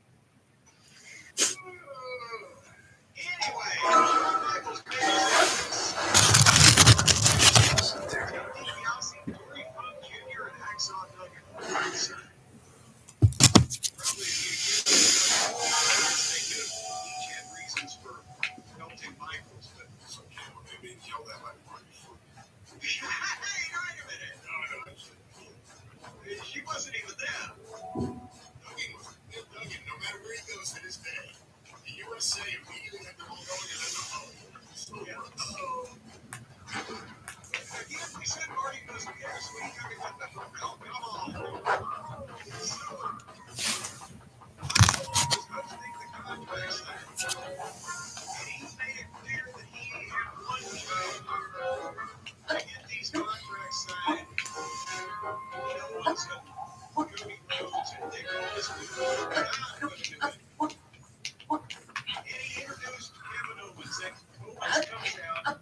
Anyway, Shawn Michaels made his DiBiase, Dory Funk Jr., and Hacksaw Duggan. Probably if you thinking of each had reasons for melting Michaels, but maybe kill that by party. Hey, wait a minute. No. She wasn't even there. Duggan, no matter where he goes to this day, the USA immediately had the ball going in the hole. Again, we said Marty doesn't care, so he kind of got the hook. Come on. So, Michael was hosting the contract signing, and he made it clear that he had one job to get these contracts signed. Once Cody Rhodes and Nick Aldis would go to God, and he introduced Kevin Owens. And Owens comes out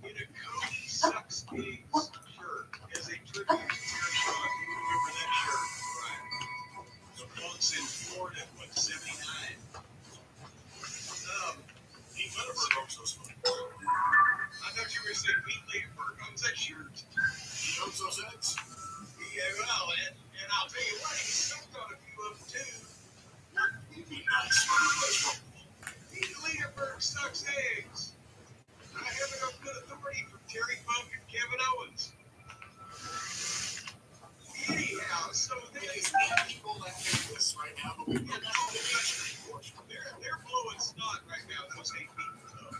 in a Cody Sucks Pigs shirt as a tribute to Terry Funk. You remember that shirt, right? The Punk's in Florida, 79. Pete Ledenberg owns those funny. I thought you were going to say Pete Ledenberg owns that shirt. He owns those eggs. Yeah, well, and I'll tell you what, he sucked on a few of them too. Nice. Pete Ledenberg sucks eggs. I have enough good authority from Terry Funk and Kevin Owens. Anyhow, so there's 8 people that do this right now, but we get all the country. They're blowing snot right now, those 8 people, though.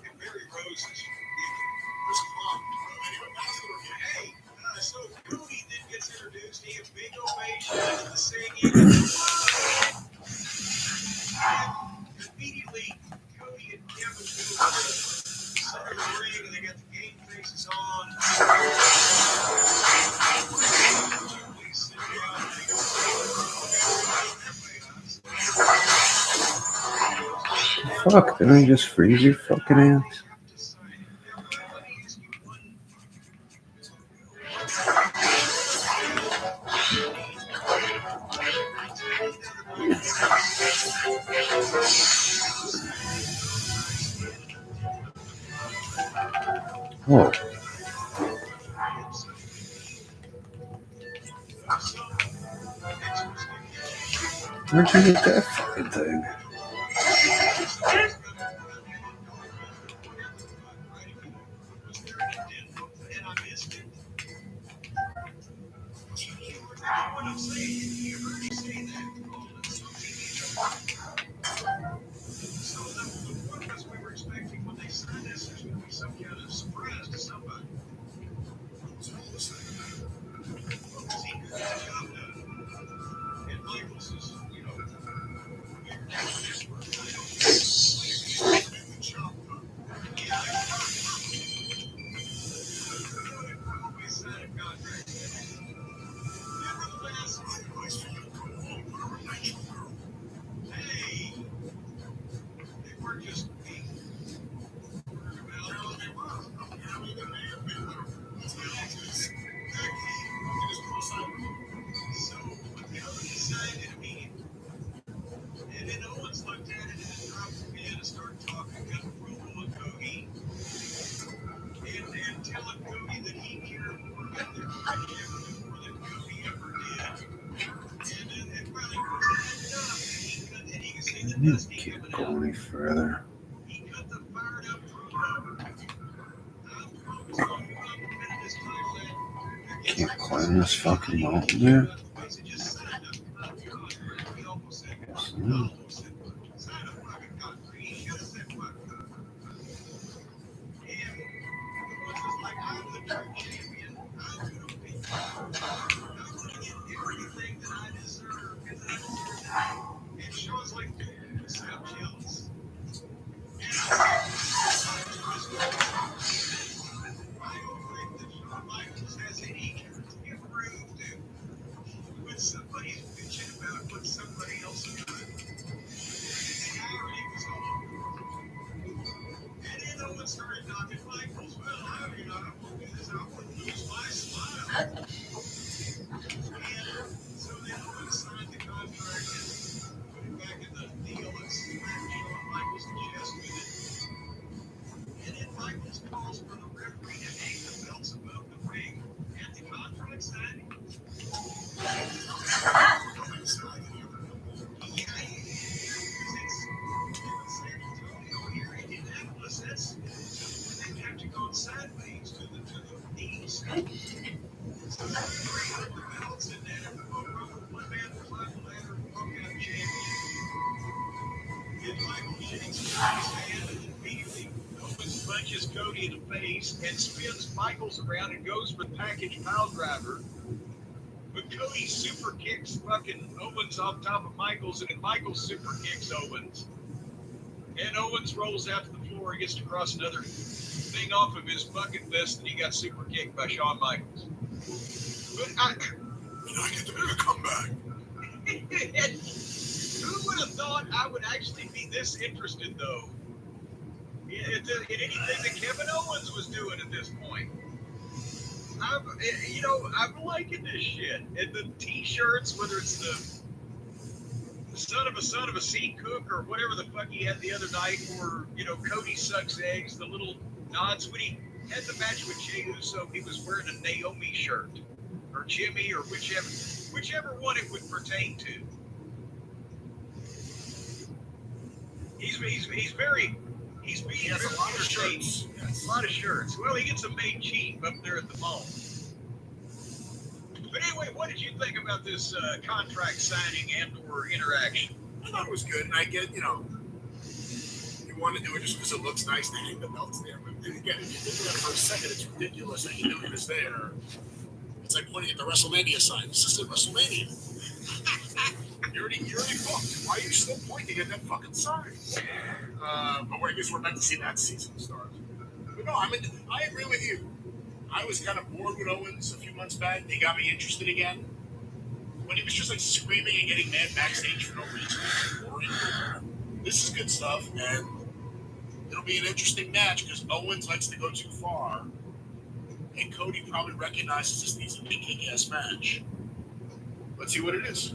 And Barry Rose is there's a bomb. Anyway, back to the review. Hey, so Cody then gets introduced. He has big ovation, the singing, and immediately Cody and Kevin go to the center of the ring, and they got the game faces on. Fuck, didn't I just freeze your fucking ass? Oh. Where'd you get that fucking thing? Can't go any further. Can't climb this fucking mountain there. Guess not. Punches Cody in the face and spins Michaels around and goes for the package pile driver. But Cody super kicks fucking Owens off top of Michaels, and then Michaels super kicks Owens. And Owens rolls out to the floor and gets to cross another thing off of his bucket list that he got super kicked by Shawn Michaels. But I get to make a comeback. Who would have thought I would actually be this interested, though, in anything that Kevin Owens was doing at this point? I'm liking this shit. And the t-shirts, whether it's the son of a sea cook or whatever the fuck he had the other night, or, Cody sucks eggs, the little nods. When he had the match with Jey Uso, he was wearing a Naomi shirt, or Jimmy, or whichever one it would pertain to. He has a lot of shirts. Yes. A lot of shirts. Well, he gets them made cheap up there at the mall. But anyway, what did you think about this contract signing and/or interaction? I thought it was good, and I get, you want to do it just because it looks nice to hang the belts there. But again, if you think about it for a second, it's ridiculous that you know it is there. It's like pointing at the WrestleMania sign. This isn't WrestleMania. You're already booked. Why are you still pointing at that fucking sign? But I guess we're about to see that season start. But no, I agree with you. I was kind of bored with Owens a few months back. They got me interested again. When he was just like screaming and getting mad backstage for no reason. Boring. This is good stuff, and it'll be an interesting match because Owens likes to go too far. And Cody probably recognizes this needs to be a kick-ass match. Let's see what it is.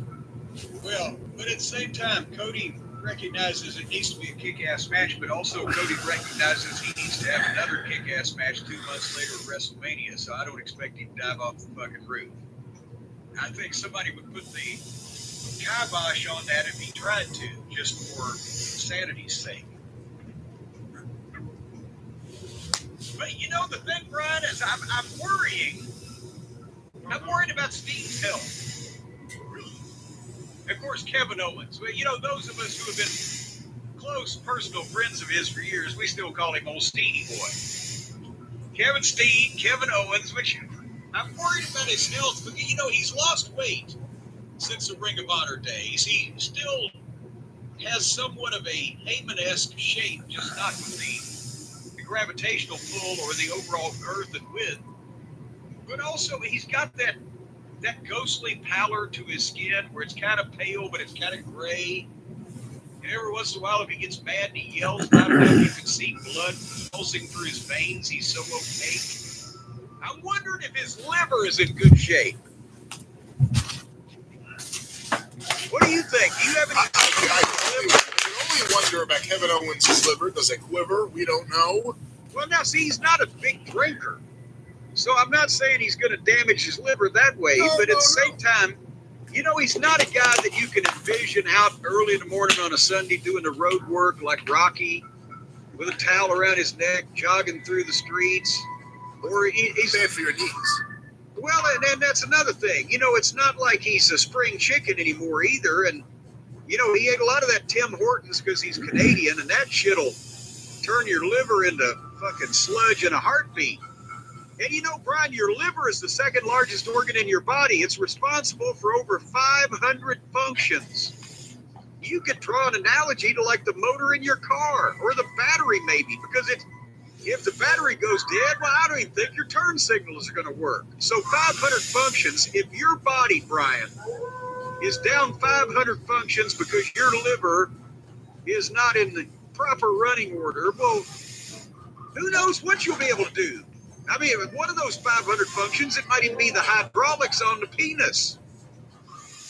Well, but at the same time, Cody recognizes it needs to be a kick-ass match, but also Cody recognizes he needs to have another kick-ass match 2 months later at WrestleMania, so I don't expect him to dive off the fucking roof. I think somebody would put the kibosh on that if he tried to, just for sanity's sake. But the thing, Brian, is I'm worrying. I'm worried about Steve's health. Of course, Kevin Owens. Well, you know, those of us who have been close personal friends of his for years, we still call him Old Steenie Boy. Kevin Steen, Kevin Owens, which I'm worried about his health, but you know, he's lost weight since the Ring of Honor days. He still has somewhat of a Heyman-esque shape, just not with the gravitational pull or the overall girth and width. But also, he's got that ghostly pallor to his skin where it's kind of pale, but it's kind of gray. And every once in a while, if he gets mad and he yells loud enough, you can see blood pulsing through his veins. He's so opaque. I'm wondering if his liver is in good shape. What do you think? Do you have any? I only wonder about Kevin Owens' liver. Does it quiver? We don't know. Well, now, see, he's not a big drinker. So I'm not saying he's going to damage his liver that way, but at the same time, you know, he's not a guy that you can envision out early in the morning on a Sunday doing the road work like Rocky with a towel around his neck, jogging through the streets. Or he's bad for your knees. Well, and that's another thing. You know, it's not like he's a spring chicken anymore either. And, you know, he ate a lot of that Tim Hortons because he's Canadian, and that shit'll turn your liver into fucking sludge in a heartbeat. And you know, Brian, your liver is the second largest organ in your body. It's responsible for over 500 functions. You could draw an analogy to like the motor in your car or the battery maybe, because if the battery goes dead, well, I don't even think your turn signals are going to work. So 500 functions, if your body, Brian, is down 500 functions because your liver is not in the proper running order, well, who knows what you'll be able to do. I mean, one of those 500 functions, it might even be the hydraulics on the penis.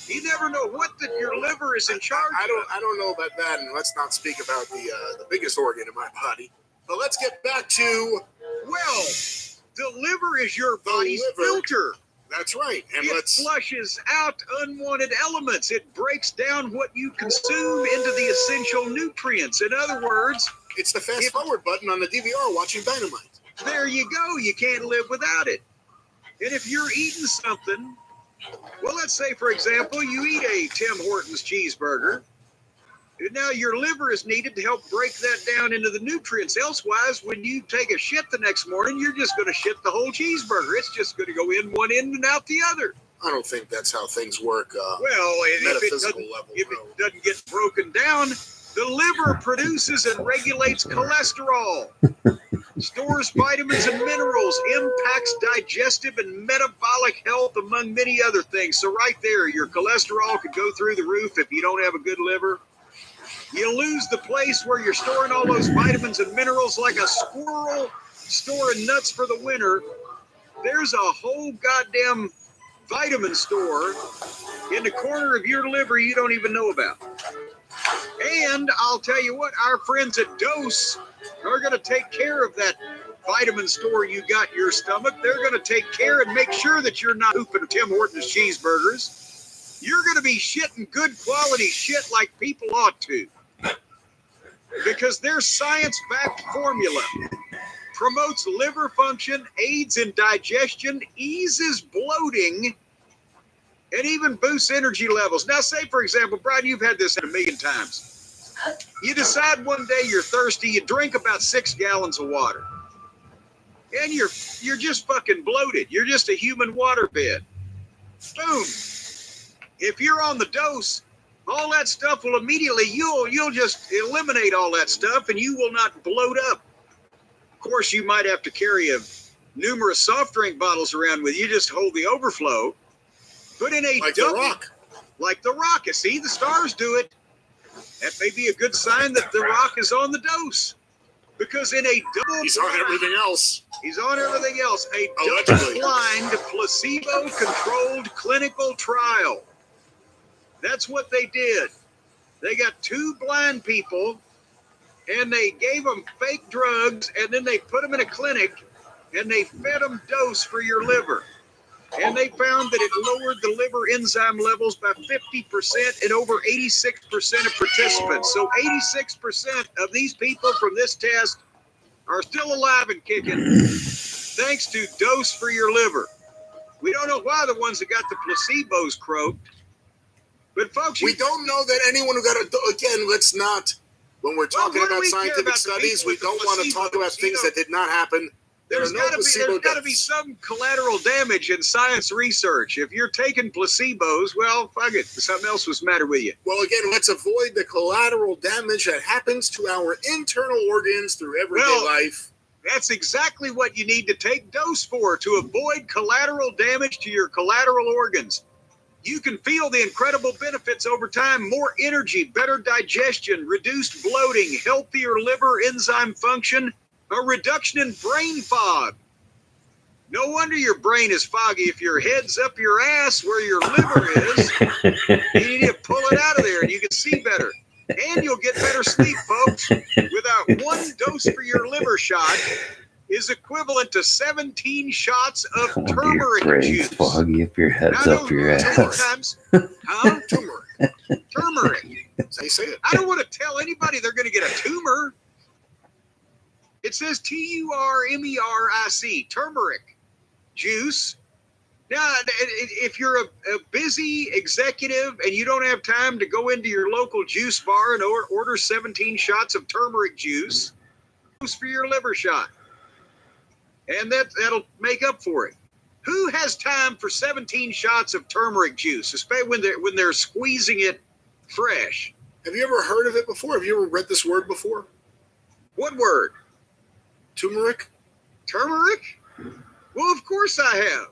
You never know what your liver is in charge of. I don't know about that, and let's not speak about the biggest organ in my body. But let's get back to... Well, the liver is your body's filter. That's right. And it flushes out unwanted elements. It breaks down what you consume into the essential nutrients. In other words... It's the fast forward button on the DVR watching Dynamite. There you go. You can't live without it. And if you're eating something, well, let's say, for example, you eat a Tim Hortons cheeseburger. Now your liver is needed to help break that down into the nutrients. Elsewise, when you take a shit the next morning, you're just going to shit the whole cheeseburger. It's just going to go in one end and out the other. I don't think that's how things work. Well, if it doesn't get broken down, the liver produces and regulates cholesterol, stores vitamins and minerals, impacts digestive and metabolic health, among many other things. So right there, your cholesterol could go through the roof if you don't have a good liver. You lose the place where you're storing all those vitamins and minerals like a squirrel storing nuts for the winter. There's a whole goddamn vitamin store in the corner of your liver you don't even know about. And I'll tell you what, our friends at Dose are going to take care of that vitamin store you got in your stomach. They're going to take care and make sure that you're not hooping Tim Hortons cheeseburgers. You're going to be shitting good quality shit like people ought to. Because their science-backed formula promotes liver function, aids in digestion, eases bloating, and even boosts energy levels. Now, say, for example, Brian, you've had this a million times. You decide one day you're thirsty, you drink about 6 gallons of water. And you're just fucking bloated. You're just a human waterbed. Boom. If you're on the Dose, all that stuff will immediately, you'll just eliminate all that stuff and you will not bloat up. Of course, you might have to carry numerous soft drink bottles around with you just to hold the overflow. But in a like double, The Rock. Like The Rock. You see, the stars do it. That may be a good sign that The Rock is on the Dose. Because in a double He's on everything else. He's on everything else. A double-blind, placebo-controlled clinical trial. That's what they did. They got 2 blind people, and they gave them fake drugs, and then they put them in a clinic, and they fed them Dose for your liver. And they found that it lowered the liver enzyme levels by 50% in over 86% of participants. So 86% of these people from this test are still alive and kicking thanks to Dose for your liver. We don't know why the ones that got the placebos croaked. But folks, We don't know that anyone who got a again. Let's not. When we're talking what do about we care scientific about the studies, people we with the don't want to talk about placebos, things that did not happen. There's There are no placebo got to be deaths. some collateral damage in science research. If you're taking placebos, well, fuck it. Something else was the matter with you. Well, again, let's avoid the collateral damage that happens to our internal organs through everyday life. That's exactly what you need to take dose for, to avoid collateral damage to your collateral organs. You can feel the incredible benefits over time: more energy, better digestion, reduced bloating, healthier liver enzyme function, a reduction in brain fog. No wonder your brain is foggy if your head's up your ass where your liver is. You need to pull it out of there and you can see better. And you'll get better sleep, folks. Without one dose for your liver shot is equivalent to 17 shots of Your turmeric brain's juice. foggy if your head's Now, up your ass. Huh? Turmeric. Turmeric. That's how you say it. I don't want to tell anybody they're going to get a tumor. It says turmeric, turmeric juice. Now, if you're a busy executive and you don't have time to go into your local juice bar and order 17 shots of turmeric juice for your liver shot, and that'll make up for it. Who has time for 17 shots of turmeric juice, especially when they're squeezing it fresh? Have you ever heard of it before? Have you ever read this word before? What word? Turmeric? Turmeric? Well, of course I have.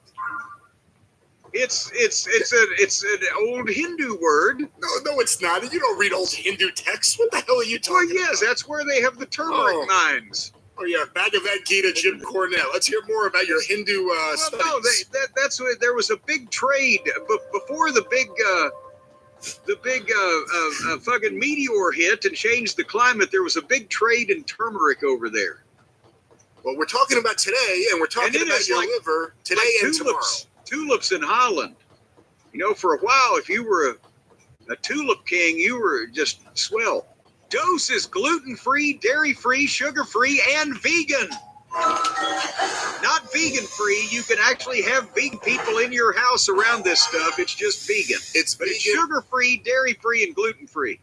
It's an old Hindu word. No, it's not. You don't read old Hindu texts. What the hell are you talking about? Well, yes, that's where they have the turmeric mines. Oh yeah, Bhagavad Gita, Jim Cornell. Let's hear more about your Hindu studies. No, that's what, there was a big trade before the big fucking meteor hit and changed the climate. There was a big trade in turmeric over there. Well, we're talking about today, and we're talking about your liver today and tomorrow. Tulips in Holland. You know, for a while, if you were a tulip king, you were just swell. Dose is gluten-free, dairy-free, sugar-free, and vegan. Not vegan-free. You can actually have vegan people in your house around this stuff. It's just vegan. It's sugar-free, dairy-free, and gluten-free.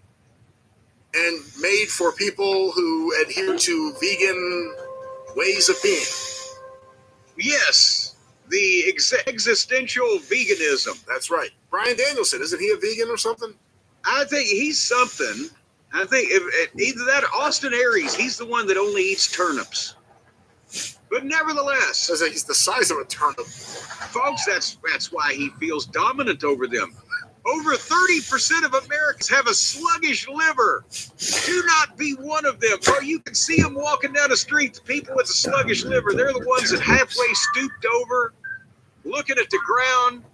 And made for people who adhere to vegan ways of being. Yes. The existential veganism. That's right. Brian Danielson, isn't he a vegan or something? I think he's something. I think either that or Austin Aries, he's the one that only eats turnips. But nevertheless, he's the size of a turnip. Folks, that's why he feels dominant over them. Over 30% of Americans have a sluggish liver. Do not be one of them. Or you can see them walking down the street, the people with a sluggish liver. They're the ones that halfway stooped over, looking at the ground.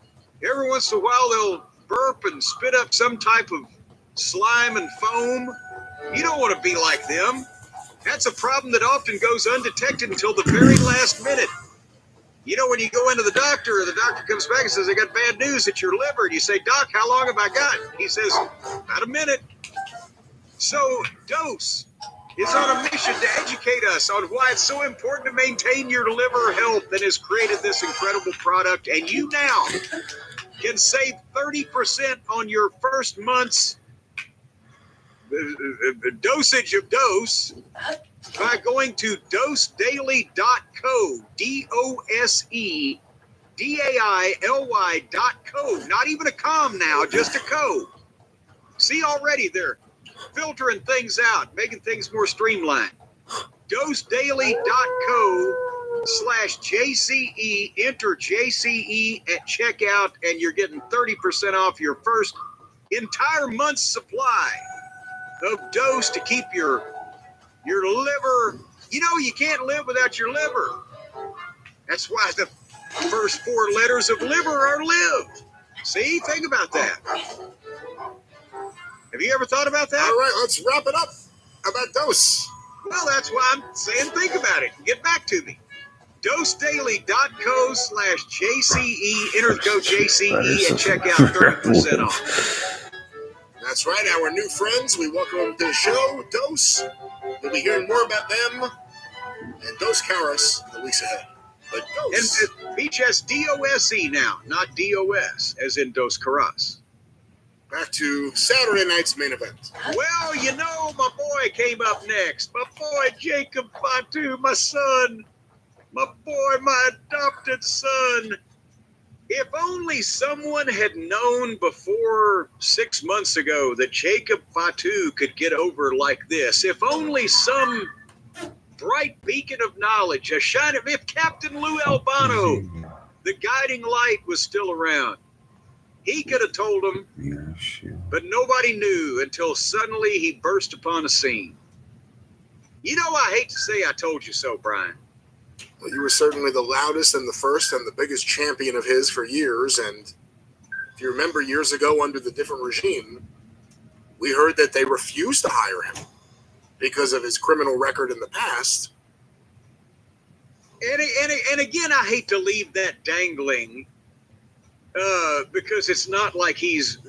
Every once in a while, they'll burp and spit up some type of slime and foam. You don't want to be like them. That's a problem that often goes undetected until the very last minute. You know, when you go into the doctor comes back and says, I got bad news, it's your liver. And you say, Doc, how long have I got? He says, about a minute. So Dose is on a mission to educate us on why it's so important to maintain your liver health and has created this incredible product. And you now can save 30% on your first month's dosage of Dose by going to dosedaily.co, DOSEDAILY.co. Not even a com now, just a co. See, already they're filtering things out, making things more streamlined. dosedaily.co/JCE. Enter JCE at checkout, and you're getting 30% off your first entire month's supply of Dose to keep your liver. You know, you can't live without your liver. That's why the first 4 letters of liver are live. See, think about that. Have you ever thought about that? All right, let's wrap it up about Dose. Well, that's why I'm saying think about it. Get back to me. dosedaily.co/JCE. Enter the code JCE and check out 30% off. That's right, our new friends. We welcome them to the show, Dose. You'll be hearing more about them and Dos Caras in the weeks ahead. But Dose. And Beach has DOSE now, not DOS, as in Dos Caras. back to Saturday night's main event. Well, you know, my boy came up next. My boy Jacob Fatu, my son. My boy, my adopted son. If only someone had known before 6 months ago that Jacob Fatu could get over like this. If only some bright beacon of knowledge, a shine of, if Captain Lou Albano, the guiding light, was still around, he could have told him, but nobody knew until suddenly he burst upon the scene. You know, I hate to say I told you so, Brian. Well, you were certainly the loudest and the first and the biggest champion of his for years. And if you remember years ago under the different regime, we heard that they refused to hire him because of his criminal record in the past. And again, I hate to leave that dangling because it's not like he's,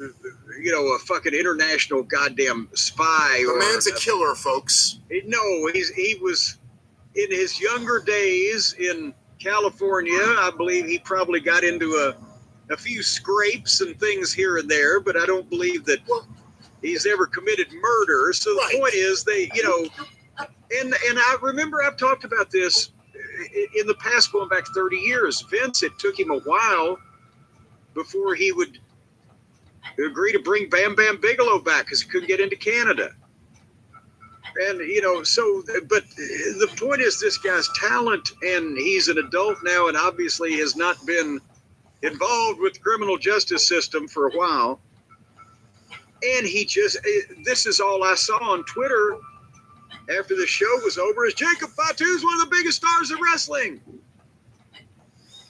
you know, a fucking international goddamn spy. The man's a killer, folks. No, he was, in his younger days in California, I believe he probably got into a few scrapes and things here and there, but I don't believe that he's ever committed murder. So the point is, they, you know, and I remember I've talked about this in the past, going back 30 years. Vince, it took him a while before he would agree to bring Bam Bam Bigelow back because he couldn't get into Canada. And, you know, so, but the point is, this guy's talent, and he's an adult now and obviously has not been involved with the criminal justice system for a while. And he just, this is all I saw on Twitter after the show was over, is Jacob Fatu is one of the biggest stars of wrestling.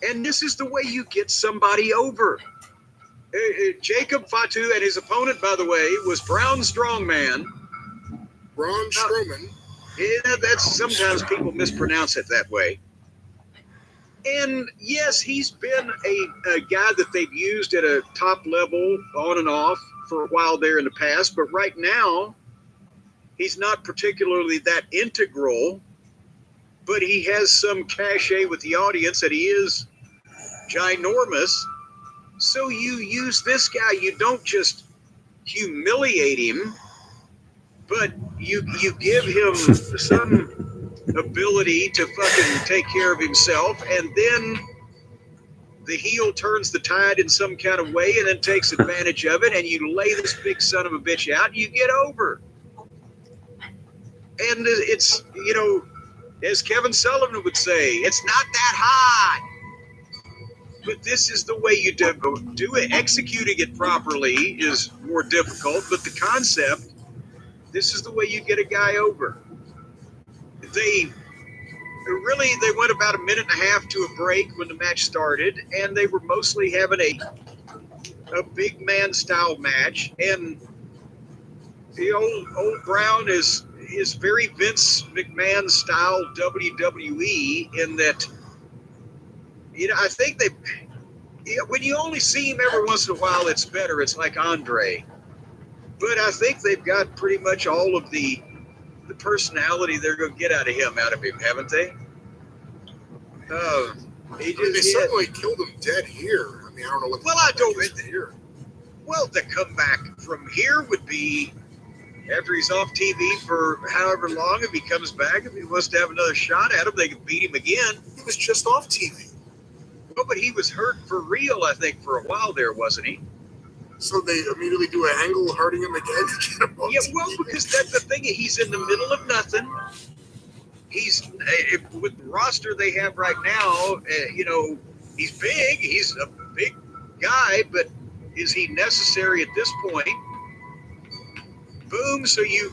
And this is the way you get somebody over. Jacob Fatu, and his opponent, by the way, was Braun Strongman. Braun Strowman. Yeah, that's, sometimes people mispronounce it that way. And yes, he's been a guy that they've used at a top level on and off for a while there in the past, but right now he's not particularly that integral, but he has some cachet with the audience that he is ginormous. So you use this guy, you don't just humiliate him, but you give him some ability to fucking take care of himself, and then the heel turns the tide in some kind of way and then takes advantage of it, and you lay this big son of a bitch out, and you get over. And it's, you know, as Kevin Sullivan would say, it's not that hard. But this is the way you do it. Executing it properly is more difficult, but the concept, this is the way you get a guy over. They went about a minute and a half to a break when the match started, and they were mostly having a big man style match. And the old Brown is very Vince McMahon style WWE in that, you know, I think they, when you only see him every once in a while, it's better. It's like Andre. But I think they've got pretty much all of the personality they're going to get out of him, haven't they? They certainly killed him dead here. I mean, I don't know what. Well, I don't. Here. Well, the comeback from here would be after he's off TV for however long. If he comes back, if he wants to have another shot at him, they can beat him again. He was just off TV. Well, but he was hurt for real, I think, for a while there, wasn't he? So they immediately do an angle hurting him again to get him on TV. Well, because that's the thing. He's in the middle of nothing. He's with the roster they have right now. You know, he's big. He's a big guy, but is he necessary at this point? Boom. So you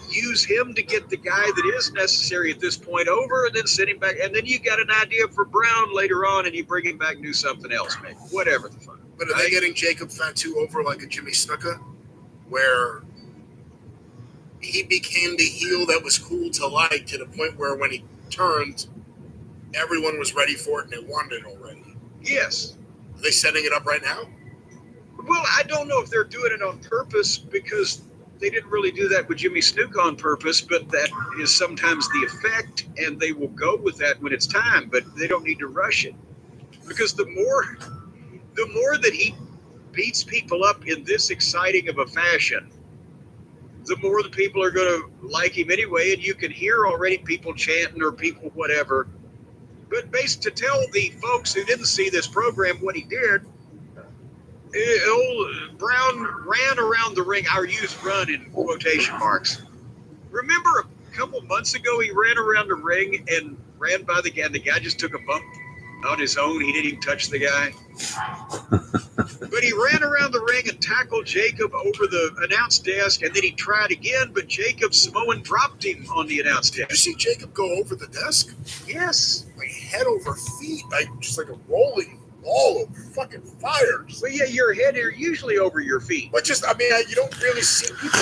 use him to get the guy that is necessary at this point over, and then send him back. And then you got an idea for Brown later on, and you bring him back and do something else, maybe. Whatever the fuck. But are they getting Jacob Fatu over like a Jimmy Snuka, where he became the heel that was cool to like, to the point where when he turned, everyone was ready for it and they wanted it already? Yes. Are they setting it up right now? Well, I don't know if they're doing it on purpose, because they didn't really do that with Jimmy Snuka on purpose, but that is sometimes the effect, and they will go with that when it's time, but they don't need to rush it. Because the more that he beats people up in this exciting of a fashion, the more the people are going to like him anyway. And you can hear already people chanting or people whatever. But based to tell the folks who didn't see this program what he did, old Brown ran around the ring. Our youth run in quotation marks. Remember a couple months ago he ran around the ring and ran by the guy, and the guy just took a bump on his own. He didn't even touch the guy. But he ran around the ring and tackled Jacob over the announce desk, and then he tried again, but Jacob Samoan dropped him on the announce desk. You see Jacob go over the desk? Yes. Like head over feet, like just like a rolling ball of fucking fire. Well, yeah, your head are usually over your feet. But just, I mean, you don't really see people